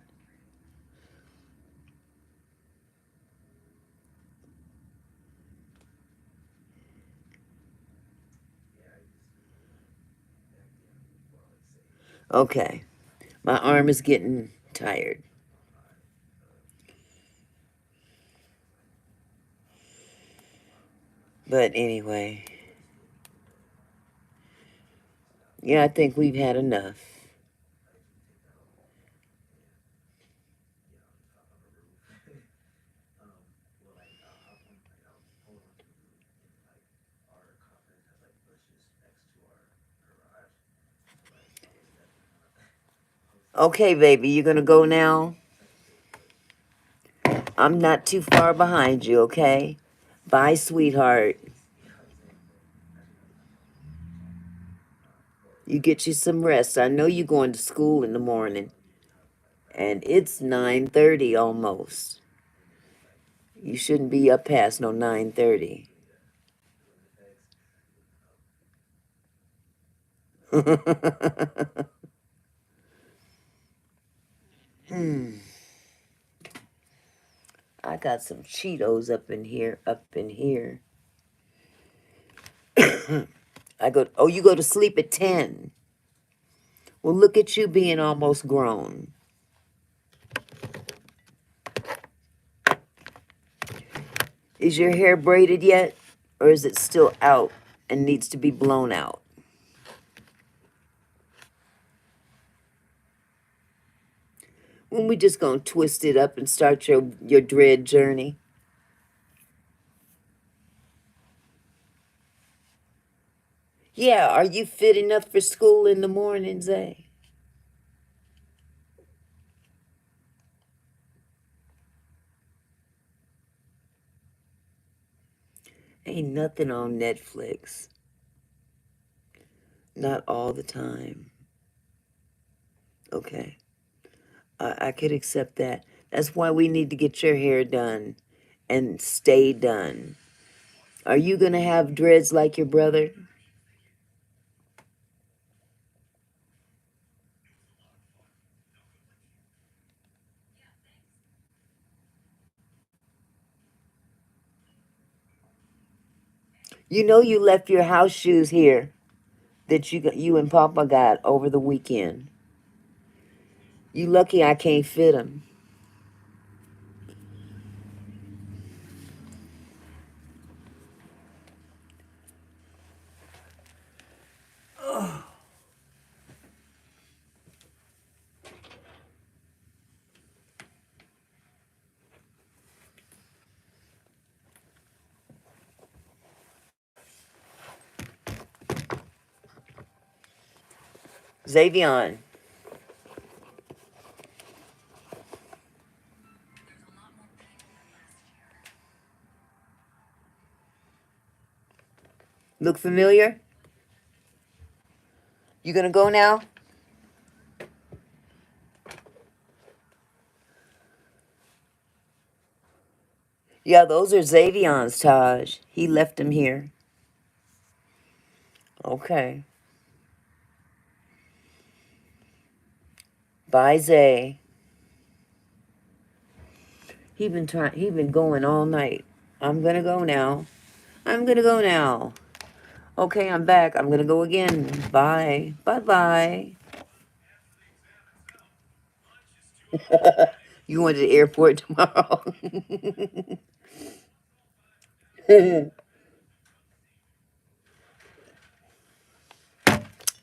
Okay. My arm is getting tired. But anyway, yeah, I think we've had enough. Okay, baby, you gonna go now? I'm not too far behind you, okay? Bye, sweetheart. You get you some rest. I know you're going to school in the morning. And it's 9:30 almost. You shouldn't be up past no 9:30. I got some Cheetos up in here, Oh, you go to sleep at 10. Well, look at you being almost grown. Is your hair braided yet? Or is it still out and needs to be blown out? When we just gonna twist it up and start your dread journey? Yeah, are you fit enough for school in the morning, Zay? Ain't nothing on Netflix. Not all the time. Okay. I could accept that. That's why we need to get your hair done and stay done. Are you going to have dreads like your brother? You know you left your house shoes here that you and Papa got over the weekend. You lucky I can't fit them. Xavion, look familiar? You gonna go now? Yeah, those are Xavion's, Taj. He left them here. Okay. Bye, Zay. He been going all night. I'm gonna go now. I'm gonna go now. Okay, I'm back. I'm gonna go again. Bye. Bye bye. You going to the airport tomorrow?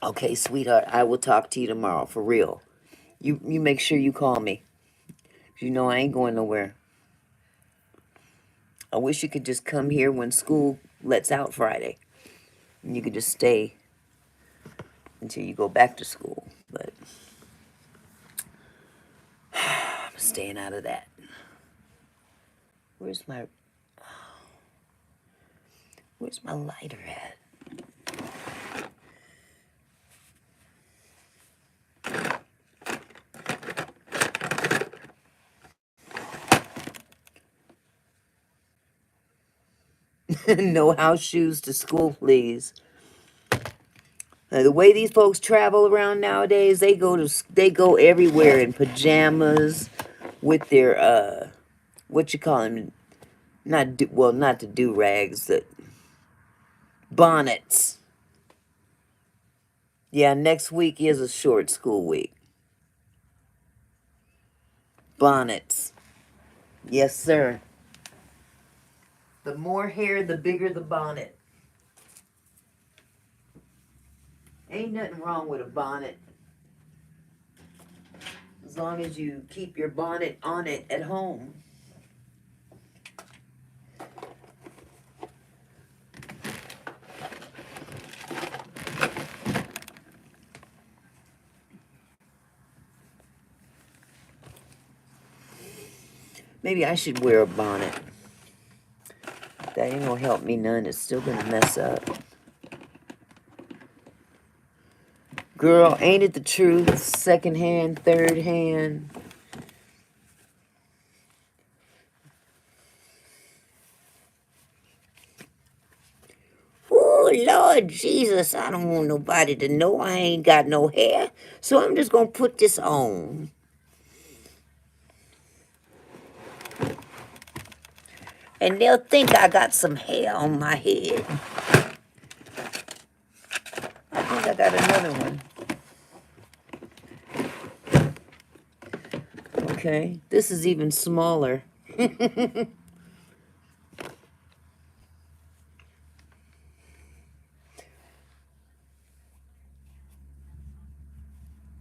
Okay, sweetheart. I will talk to you tomorrow for real. You make sure you call me. You know I ain't going nowhere. I wish you could just come here when school lets out Friday. And you could just stay until you go back to school. But I'm staying out of that. Where's my lighter at? No house shoes to school, please. The way these folks travel around nowadays, they go everywhere in pajamas with their what you call them? Not the do rags, the bonnets. Yeah, next week is a short school week. Bonnets. Yes, sir. The more hair, the bigger the bonnet. Ain't nothing wrong with a bonnet. As long as you keep your bonnet on it at home. Maybe I should wear a bonnet. That ain't gonna help me none. It's still gonna mess up. Girl, ain't it the truth? Second hand, third hand. Oh, Lord Jesus, I don't want nobody to know I ain't got no hair. So I'm just gonna put this on. And they'll think I got some hair on my head. I think I got another one. Okay, this is even smaller.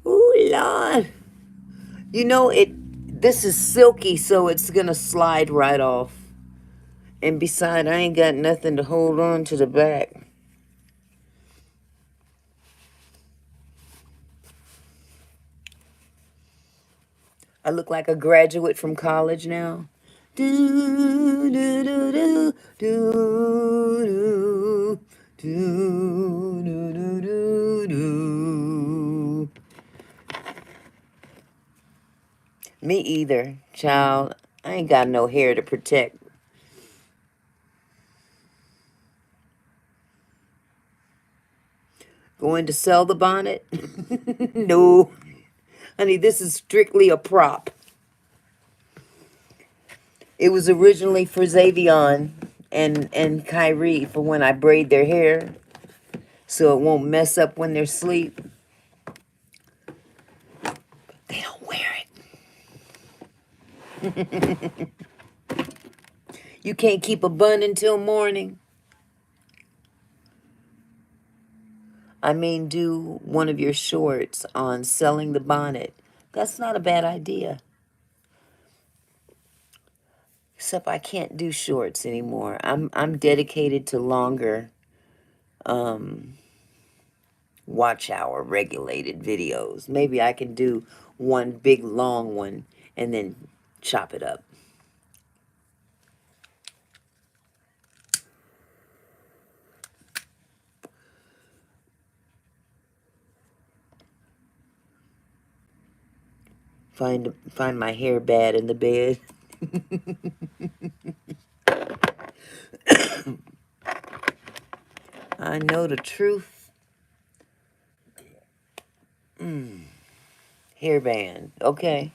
Ooh, Lord. You know, this is silky, so it's gonna slide right off. And beside, I ain't got nothing to hold on to the back. I look like a graduate from college now. Do do do do do do do do do do. Me either, child. I ain't got no hair to protect. Going to sell the bonnet? No. Honey, this is strictly a prop. It was originally for Xavion and Kyrie for when I braid their hair, so it won't mess up when they're asleep. They don't wear it. You can't keep a bun until morning. I mean, do one of your shorts on selling the bonnet. That's not a bad idea. Except I can't do shorts anymore. I'm dedicated to longer watch hour regulated videos. Maybe I can do one big long one and then chop it up. Find my hair bad in the bed. I know the truth. Hairband. Okay.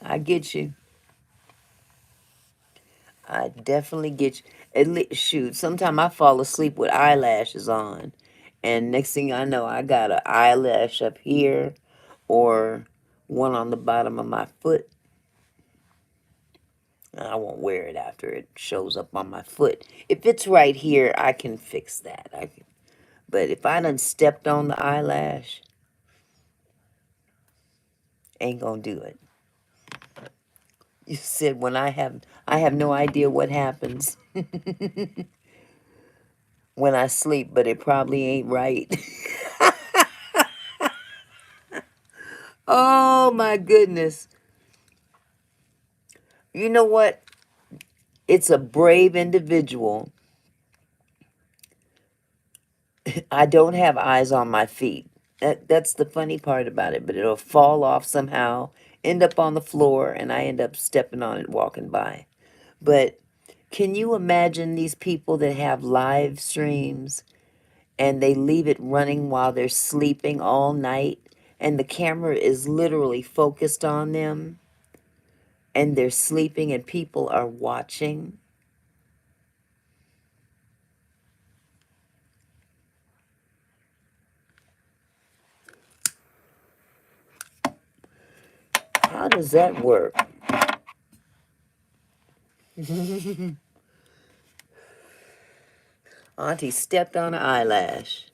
I get you. I definitely get you. Shoot, sometimes I fall asleep with eyelashes on. And next thing I know, I got an eyelash up here or one on the bottom of my foot. I won't wear it after it shows up on my foot. If it's right here, I can fix that. But if I done stepped on the eyelash, ain't gonna do it. You said when I have no idea what happens when I sleep, but it probably ain't right. Oh my goodness. You know what? It's a brave individual. I don't have eyes on my feet. That's the funny part about it, but it'll fall off somehow, end up on the floor, and I end up stepping on it walking by. But Can you imagine these people that have live streams and they leave it running while they're sleeping all night and the camera is literally focused on them and they're sleeping and people are watching? How does that work? Auntie stepped on an eyelash.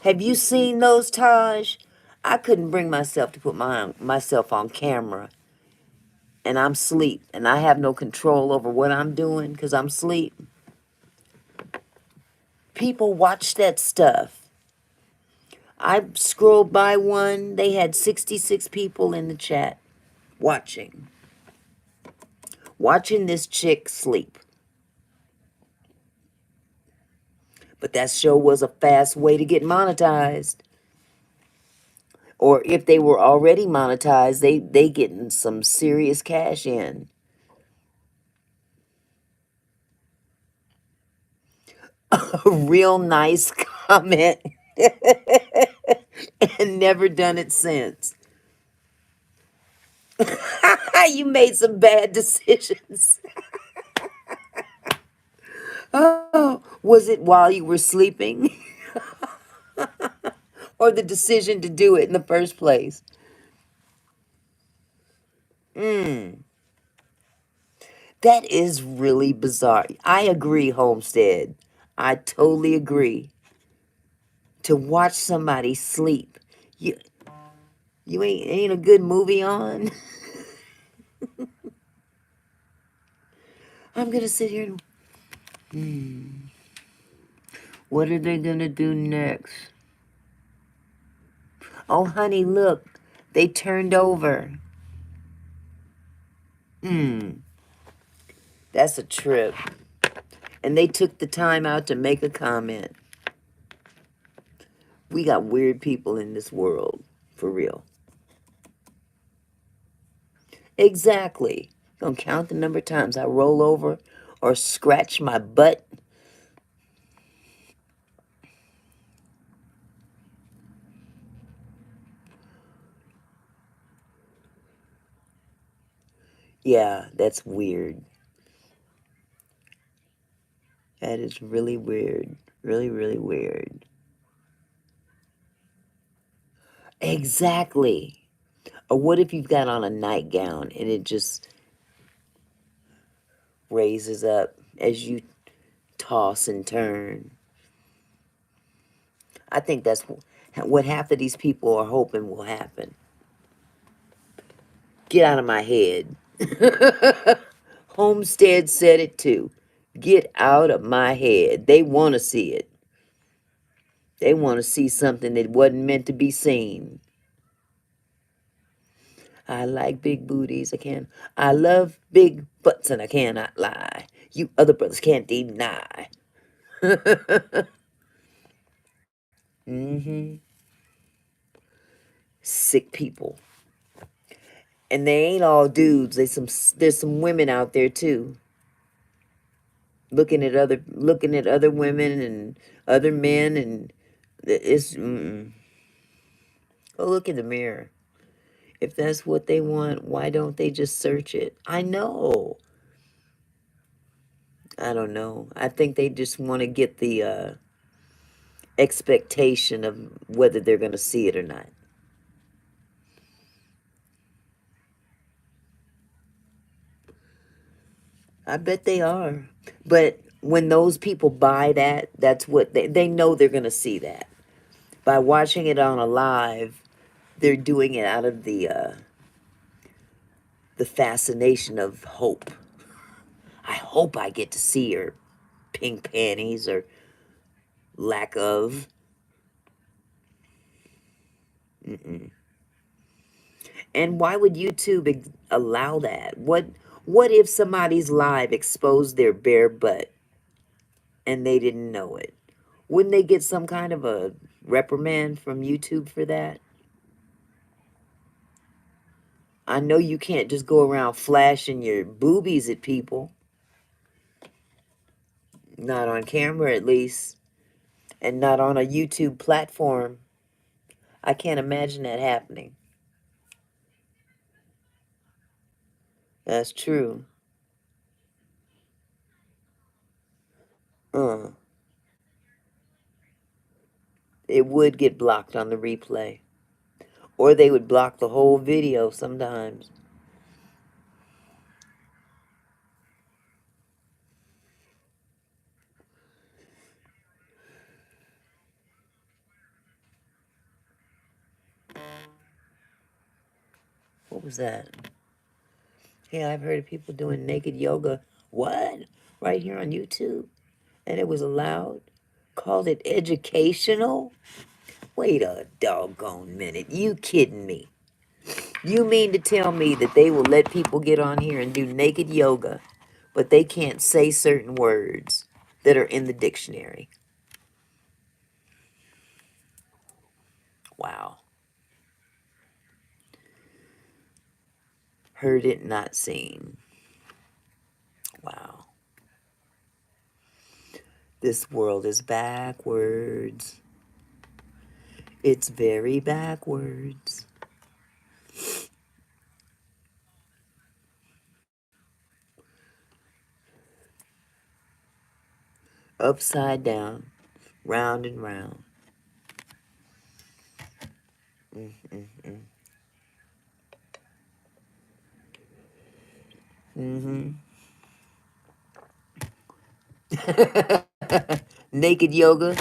Have you seen those, Taj? I couldn't bring myself to put myself on camera and I'm asleep and I have no control over what I'm doing because I'm asleep. People watch that stuff. I scrolled by one, they had 66 people in the chat watching. Watching this chick sleep. But that show was a fast way to get monetized. Or if they were already monetized, they getting some serious cash in. A real nice comment. And never done it since. You made some bad decisions. Oh, was it while you were sleeping? Or the decision to do it in the first place? That is really bizarre. I agree, Homestead. I totally agree. To watch somebody sleep. You you ain't a good movie on. I'm gonna sit here and what are they gonna do next? Oh honey, look. They turned over. That's a trip. And they took the time out to make a comment. We got weird people in this world. For real. Exactly. Gonna count the number of times I roll over or scratch my butt. Yeah, that's weird. That is really weird. Really, really weird. Exactly. Or what if you've got on a nightgown and it just raises up as you toss and turn? I think that's what half of these people are hoping will happen. Get out of my head. Homestead said it too. Get out of my head. They want to see it. They want to see something that wasn't meant to be seen. I like big booties. I love big butts and I cannot lie. You other brothers can't deny. Mm-hmm. Sick people. And they ain't all dudes. There's some women out there too. Looking at other women and other men and it's go look in the mirror. If that's what they want, why don't they just search it? I know. I don't know. I think they just want to get the expectation of whether they're going to see it or not. I bet they are. But when those people buy that, that's what they know they're going to see that. By watching it on a live, they're doing it out of the fascination of hope. I hope I get to see her pink panties or lack of. And why would YouTube allow that? What if somebody's live exposed their bare butt and they didn't know it? Wouldn't they get some kind of a reprimand from YouTube for that? I know you can't just go around flashing your boobies at people. Not on camera, at least. And not on a YouTube platform. I can't imagine that happening. That's true. Uh, it would get blocked on the replay. Or they would block the whole video sometimes. What was that? Yeah, I've heard of people doing naked yoga. What? Right here on YouTube? And it was allowed? Called it educational? Wait a doggone minute. You kidding me? You mean to tell me that they will let people get on here and do naked yoga, but they can't say certain words that are in the dictionary? Wow. Heard it, not seen. Wow. This world is backwards. It's very backwards. Upside down, round and round. Mm-hmm. Naked yoga.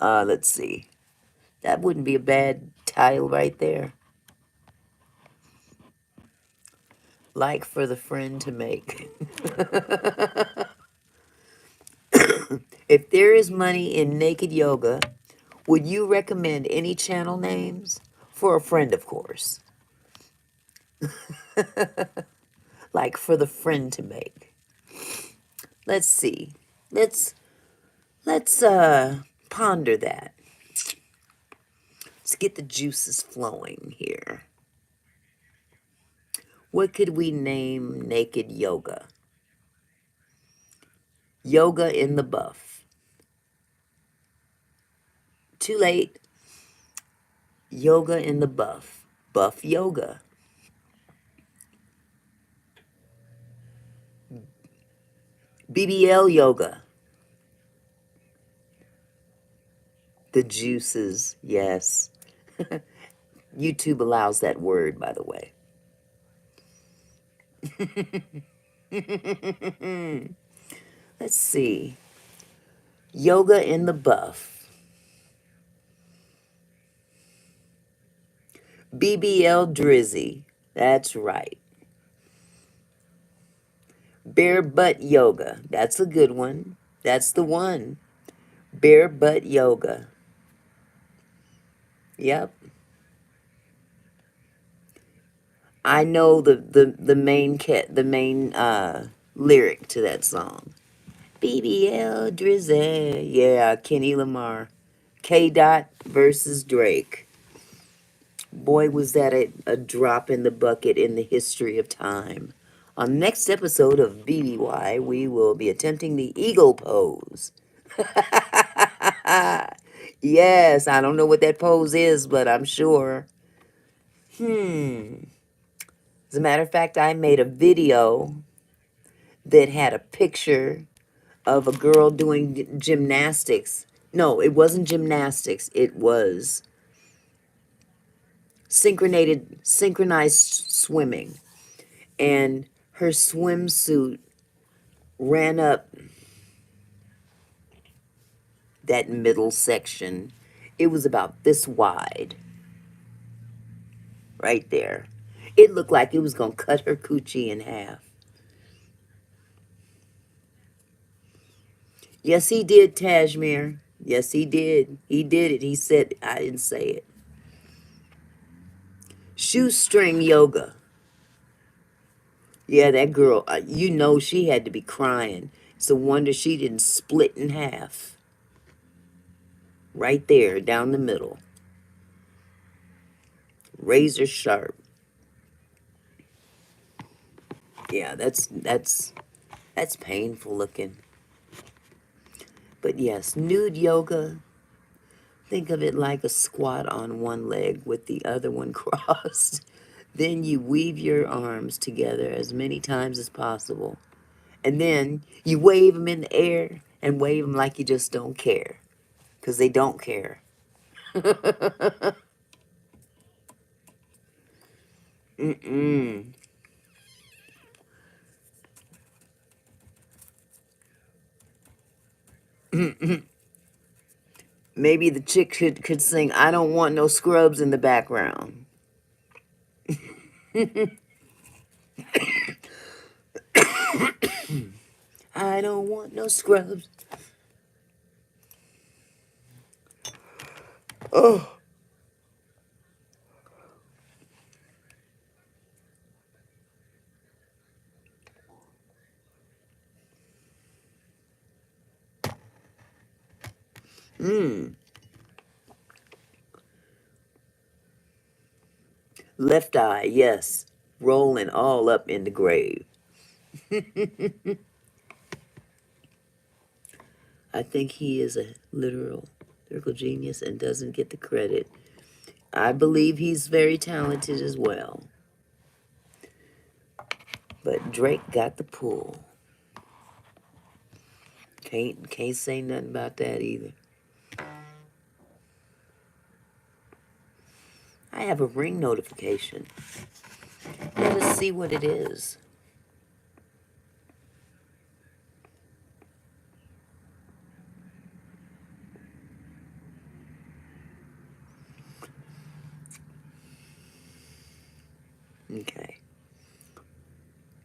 Let's see. That wouldn't be a bad title right there. Like for the friend to make. If there is money in naked yoga, would you recommend any channel names? For a friend, of course. Like for the friend to make. Let's see. Let's ponder that. Let's get the juices flowing here. What could we name naked yoga? Yoga in the buff. Too late. Yoga in the buff. Buff yoga. BBL yoga. The juices, yes. YouTube allows that word, by the way. Let's see. Yoga in the buff. BBL Drizzy. That's right. Bare butt yoga. That's a good one. That's the one. Bare butt yoga. Yep. I know the main lyric to that song. BBL Drizzy. Yeah, Kenny Lamar. K. Dot versus Drake. Boy, was that a drop in the bucket in the history of time. On the next episode of BBY, we will be attempting the eagle pose. Yes, I don't know what that pose is, but I'm sure. As a matter of fact, I made a video that had a picture of a girl doing gymnastics. No, it wasn't gymnastics. It was synchronized swimming. And her swimsuit ran up that middle section. It was about this wide. Right there. It looked like it was going to cut her coochie in half. Yes, he did, Tajmir. Yes, he did. He did it. He said, I didn't say it. Shoestring yoga. Yeah, that girl, you know she had to be crying. It's a wonder she didn't split in half. Right there, down the middle. Razor sharp. Yeah, that's painful looking. But yes, nude yoga, think of it like a squat on one leg with the other one crossed. Then you weave your arms together as many times as possible. And then you wave them in the air and wave them like you just don't care. Because they don't care. Mm-mm. Maybe the chick could sing, I don't want no scrubs in the background. I don't want no scrubs. Oh. Mm. Left eye, yes. Rolling all up in the grave. I think he is a lyrical genius and doesn't get the credit. I believe he's very talented as well. But Drake got the pull. Can't say nothing about that either. I have a ring notification. Let us see what it is. Okay.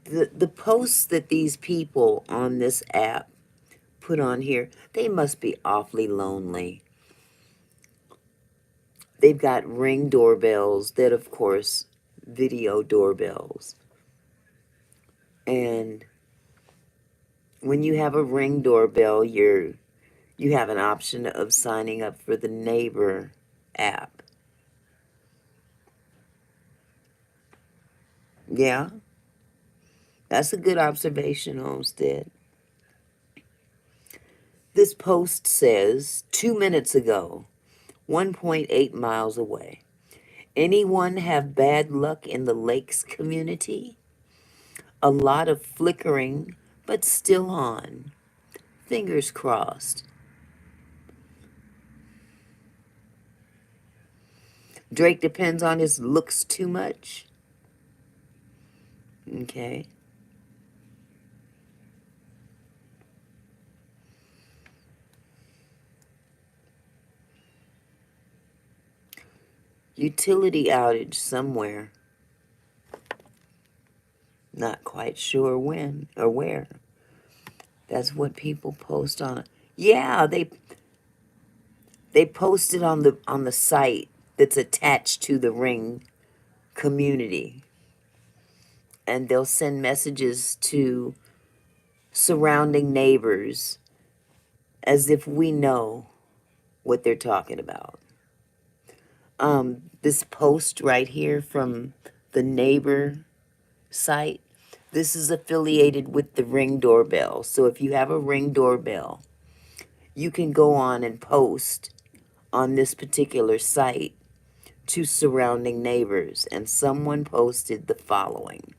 The posts that these people on this app put on here, they must be awfully lonely. They've got ring doorbells that, of course, video doorbells. And when you have a ring doorbell, you have an option of signing up for the neighbor app. Yeah, that's a good observation, Homestead. This post says 2 minutes ago, 1.8 miles away. Anyone have bad luck in the lakes community? A lot of flickering, but still on. Fingers crossed. Drake depends on his looks too much. Okay. Utility outage somewhere. Not quite sure when or where. That's what people post on it. Yeah, they posted on the site that's attached to the ring community. And they'll send messages to surrounding neighbors as if we know what they're talking about. This post right here from the neighbor site, this is affiliated with the Ring doorbell. So if you have a Ring doorbell, you can go on and post on this particular site to surrounding neighbors. And someone posted the following.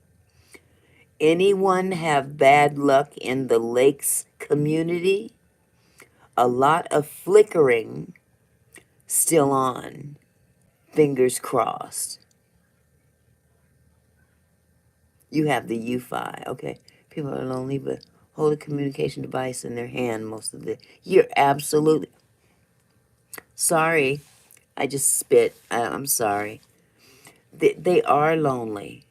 Anyone have bad luck in the lakes community? A lot of flickering still on. Fingers crossed. You have the U-Fi. Okay. People are lonely, but hold a communication device in their hand most of the... You're absolutely... Sorry. I just spit. I'm sorry. They are lonely.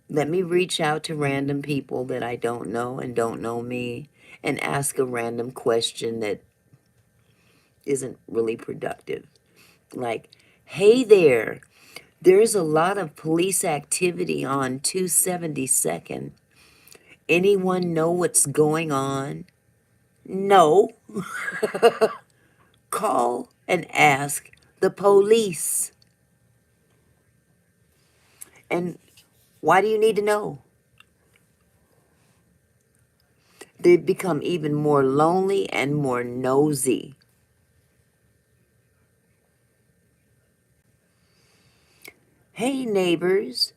Let me reach out to random people that I don't know and don't know me and ask a random question that isn't really productive. Like, hey there, there's a lot of police activity on 272nd. Anyone know what's going on? No. Call and ask the police. And why do you need to know? They become even more lonely and more nosy. Hey, neighbors,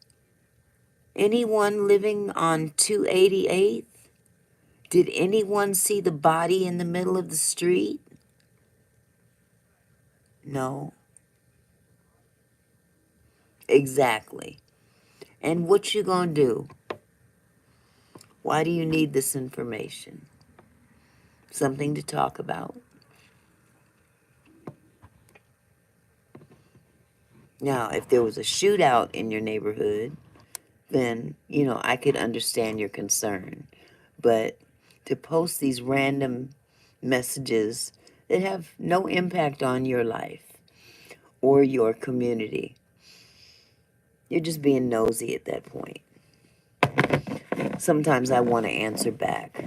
anyone living on 288th? Did anyone see the body in the middle of the street? No. Exactly. And what you gonna do? Why do you need this information? Something to talk about. Now, if there was a shootout in your neighborhood, then, I could understand your concern. But to post these random messages that have no impact on your life or your community, you're just being nosy at that point. Sometimes I want to answer back.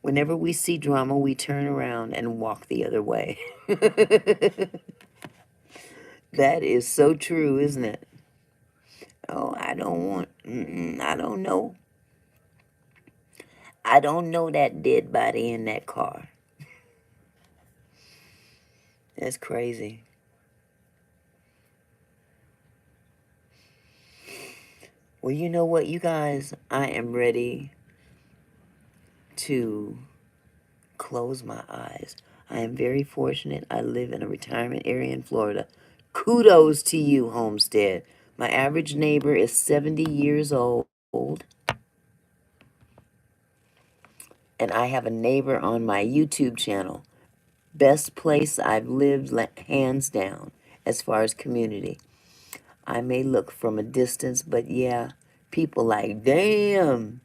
Whenever we see drama, we turn around and walk the other way. That is so true, isn't it? Oh, I don't want, I don't know. I don't know that dead body in that car. That's crazy. Well, you know what, you guys? I am ready to close my eyes. I am very fortunate. I live in a retirement area in Florida. Kudos to you, Homestead. My average neighbor is 70 years old, and I have a neighbor on my YouTube channel. Best place I've lived, hands down, as far as community. I may look from a distance, but yeah, people like, damn.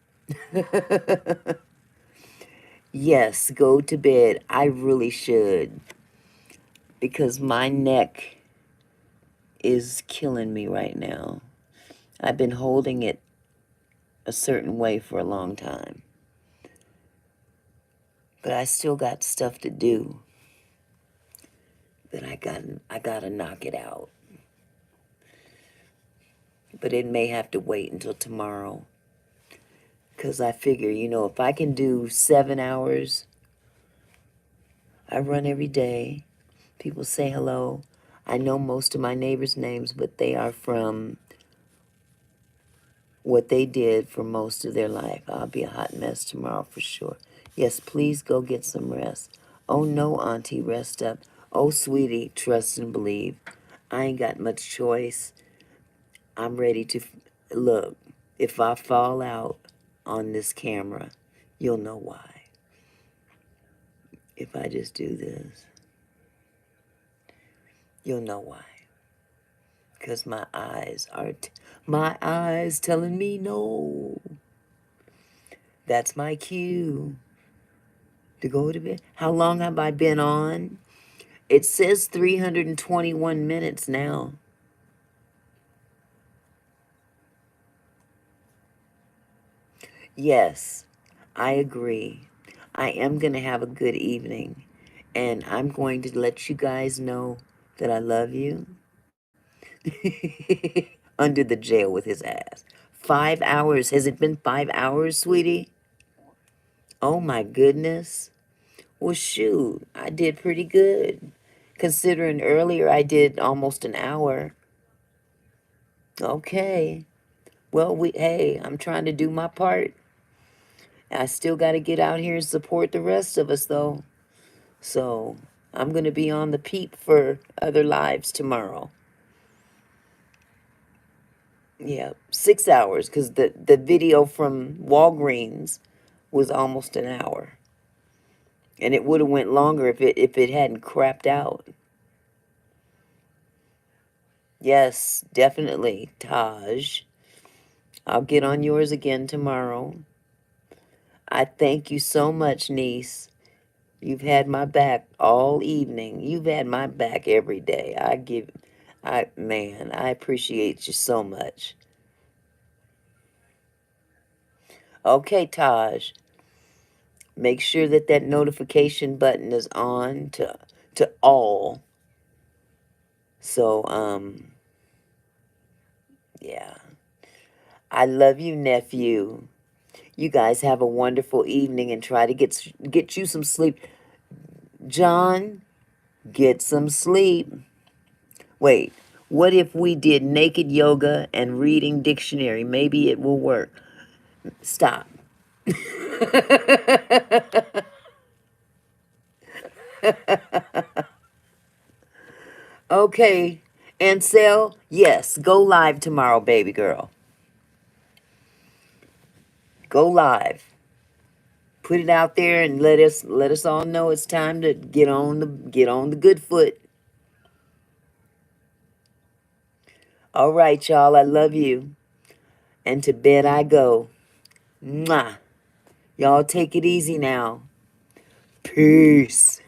Yes, go to bed. I really should, because my neck is killing me right now. I've been holding it a certain way for a long time, but I still got stuff to do that I gotta knock it out. But it may have to wait until tomorrow, because I figure, if I can do 7 hours, I run every day. People say hello. I know most of my neighbors' names, but they are from what they did for most of their life. I'll be a hot mess tomorrow for sure. Yes, please go get some rest. Oh no, Auntie, rest up. Oh, sweetie, trust and believe. I ain't got much choice. I'm ready to look. If I fall out on this camera, you'll know why. If I just do this, you'll know why. Because my eyes telling me no. That's my cue to go to bed. How long have I been on? It says 321 minutes now. Yes, I agree. I am going to have a good evening. And I'm going to let you guys know that I love you. Under the jail with his ass. 5 hours. Has it been 5 hours, sweetie? Oh my goodness. Well, shoot, I did pretty good. Considering earlier I did almost an hour. Okay. Well, hey, I'm trying to do my part. I still got to get out here and support the rest of us, though. So I'm going to be on the peep for other lives tomorrow. Yeah, 6 hours, because the video from Walgreens was almost an hour. And it would have went longer if it hadn't crapped out. Yes, definitely, Taj. I'll get on yours again tomorrow. I thank you so much, niece. You've had my back all evening. You've had my back every day. Man, I appreciate you so much. Okay, Taj. Make sure that notification button is on to all. So, yeah. I love you, nephew. You guys have a wonderful evening and try to get you some sleep. John, get some sleep. Wait, what if we did naked yoga and reading dictionary? Maybe it will work. Stop. Okay. Ansel, yes, go live tomorrow, baby girl. Go live. Put it out there and let us all know it's time to get on the good foot. All right, y'all. I love you. And to bed I go. Mwah. Y'all take it easy now. Peace.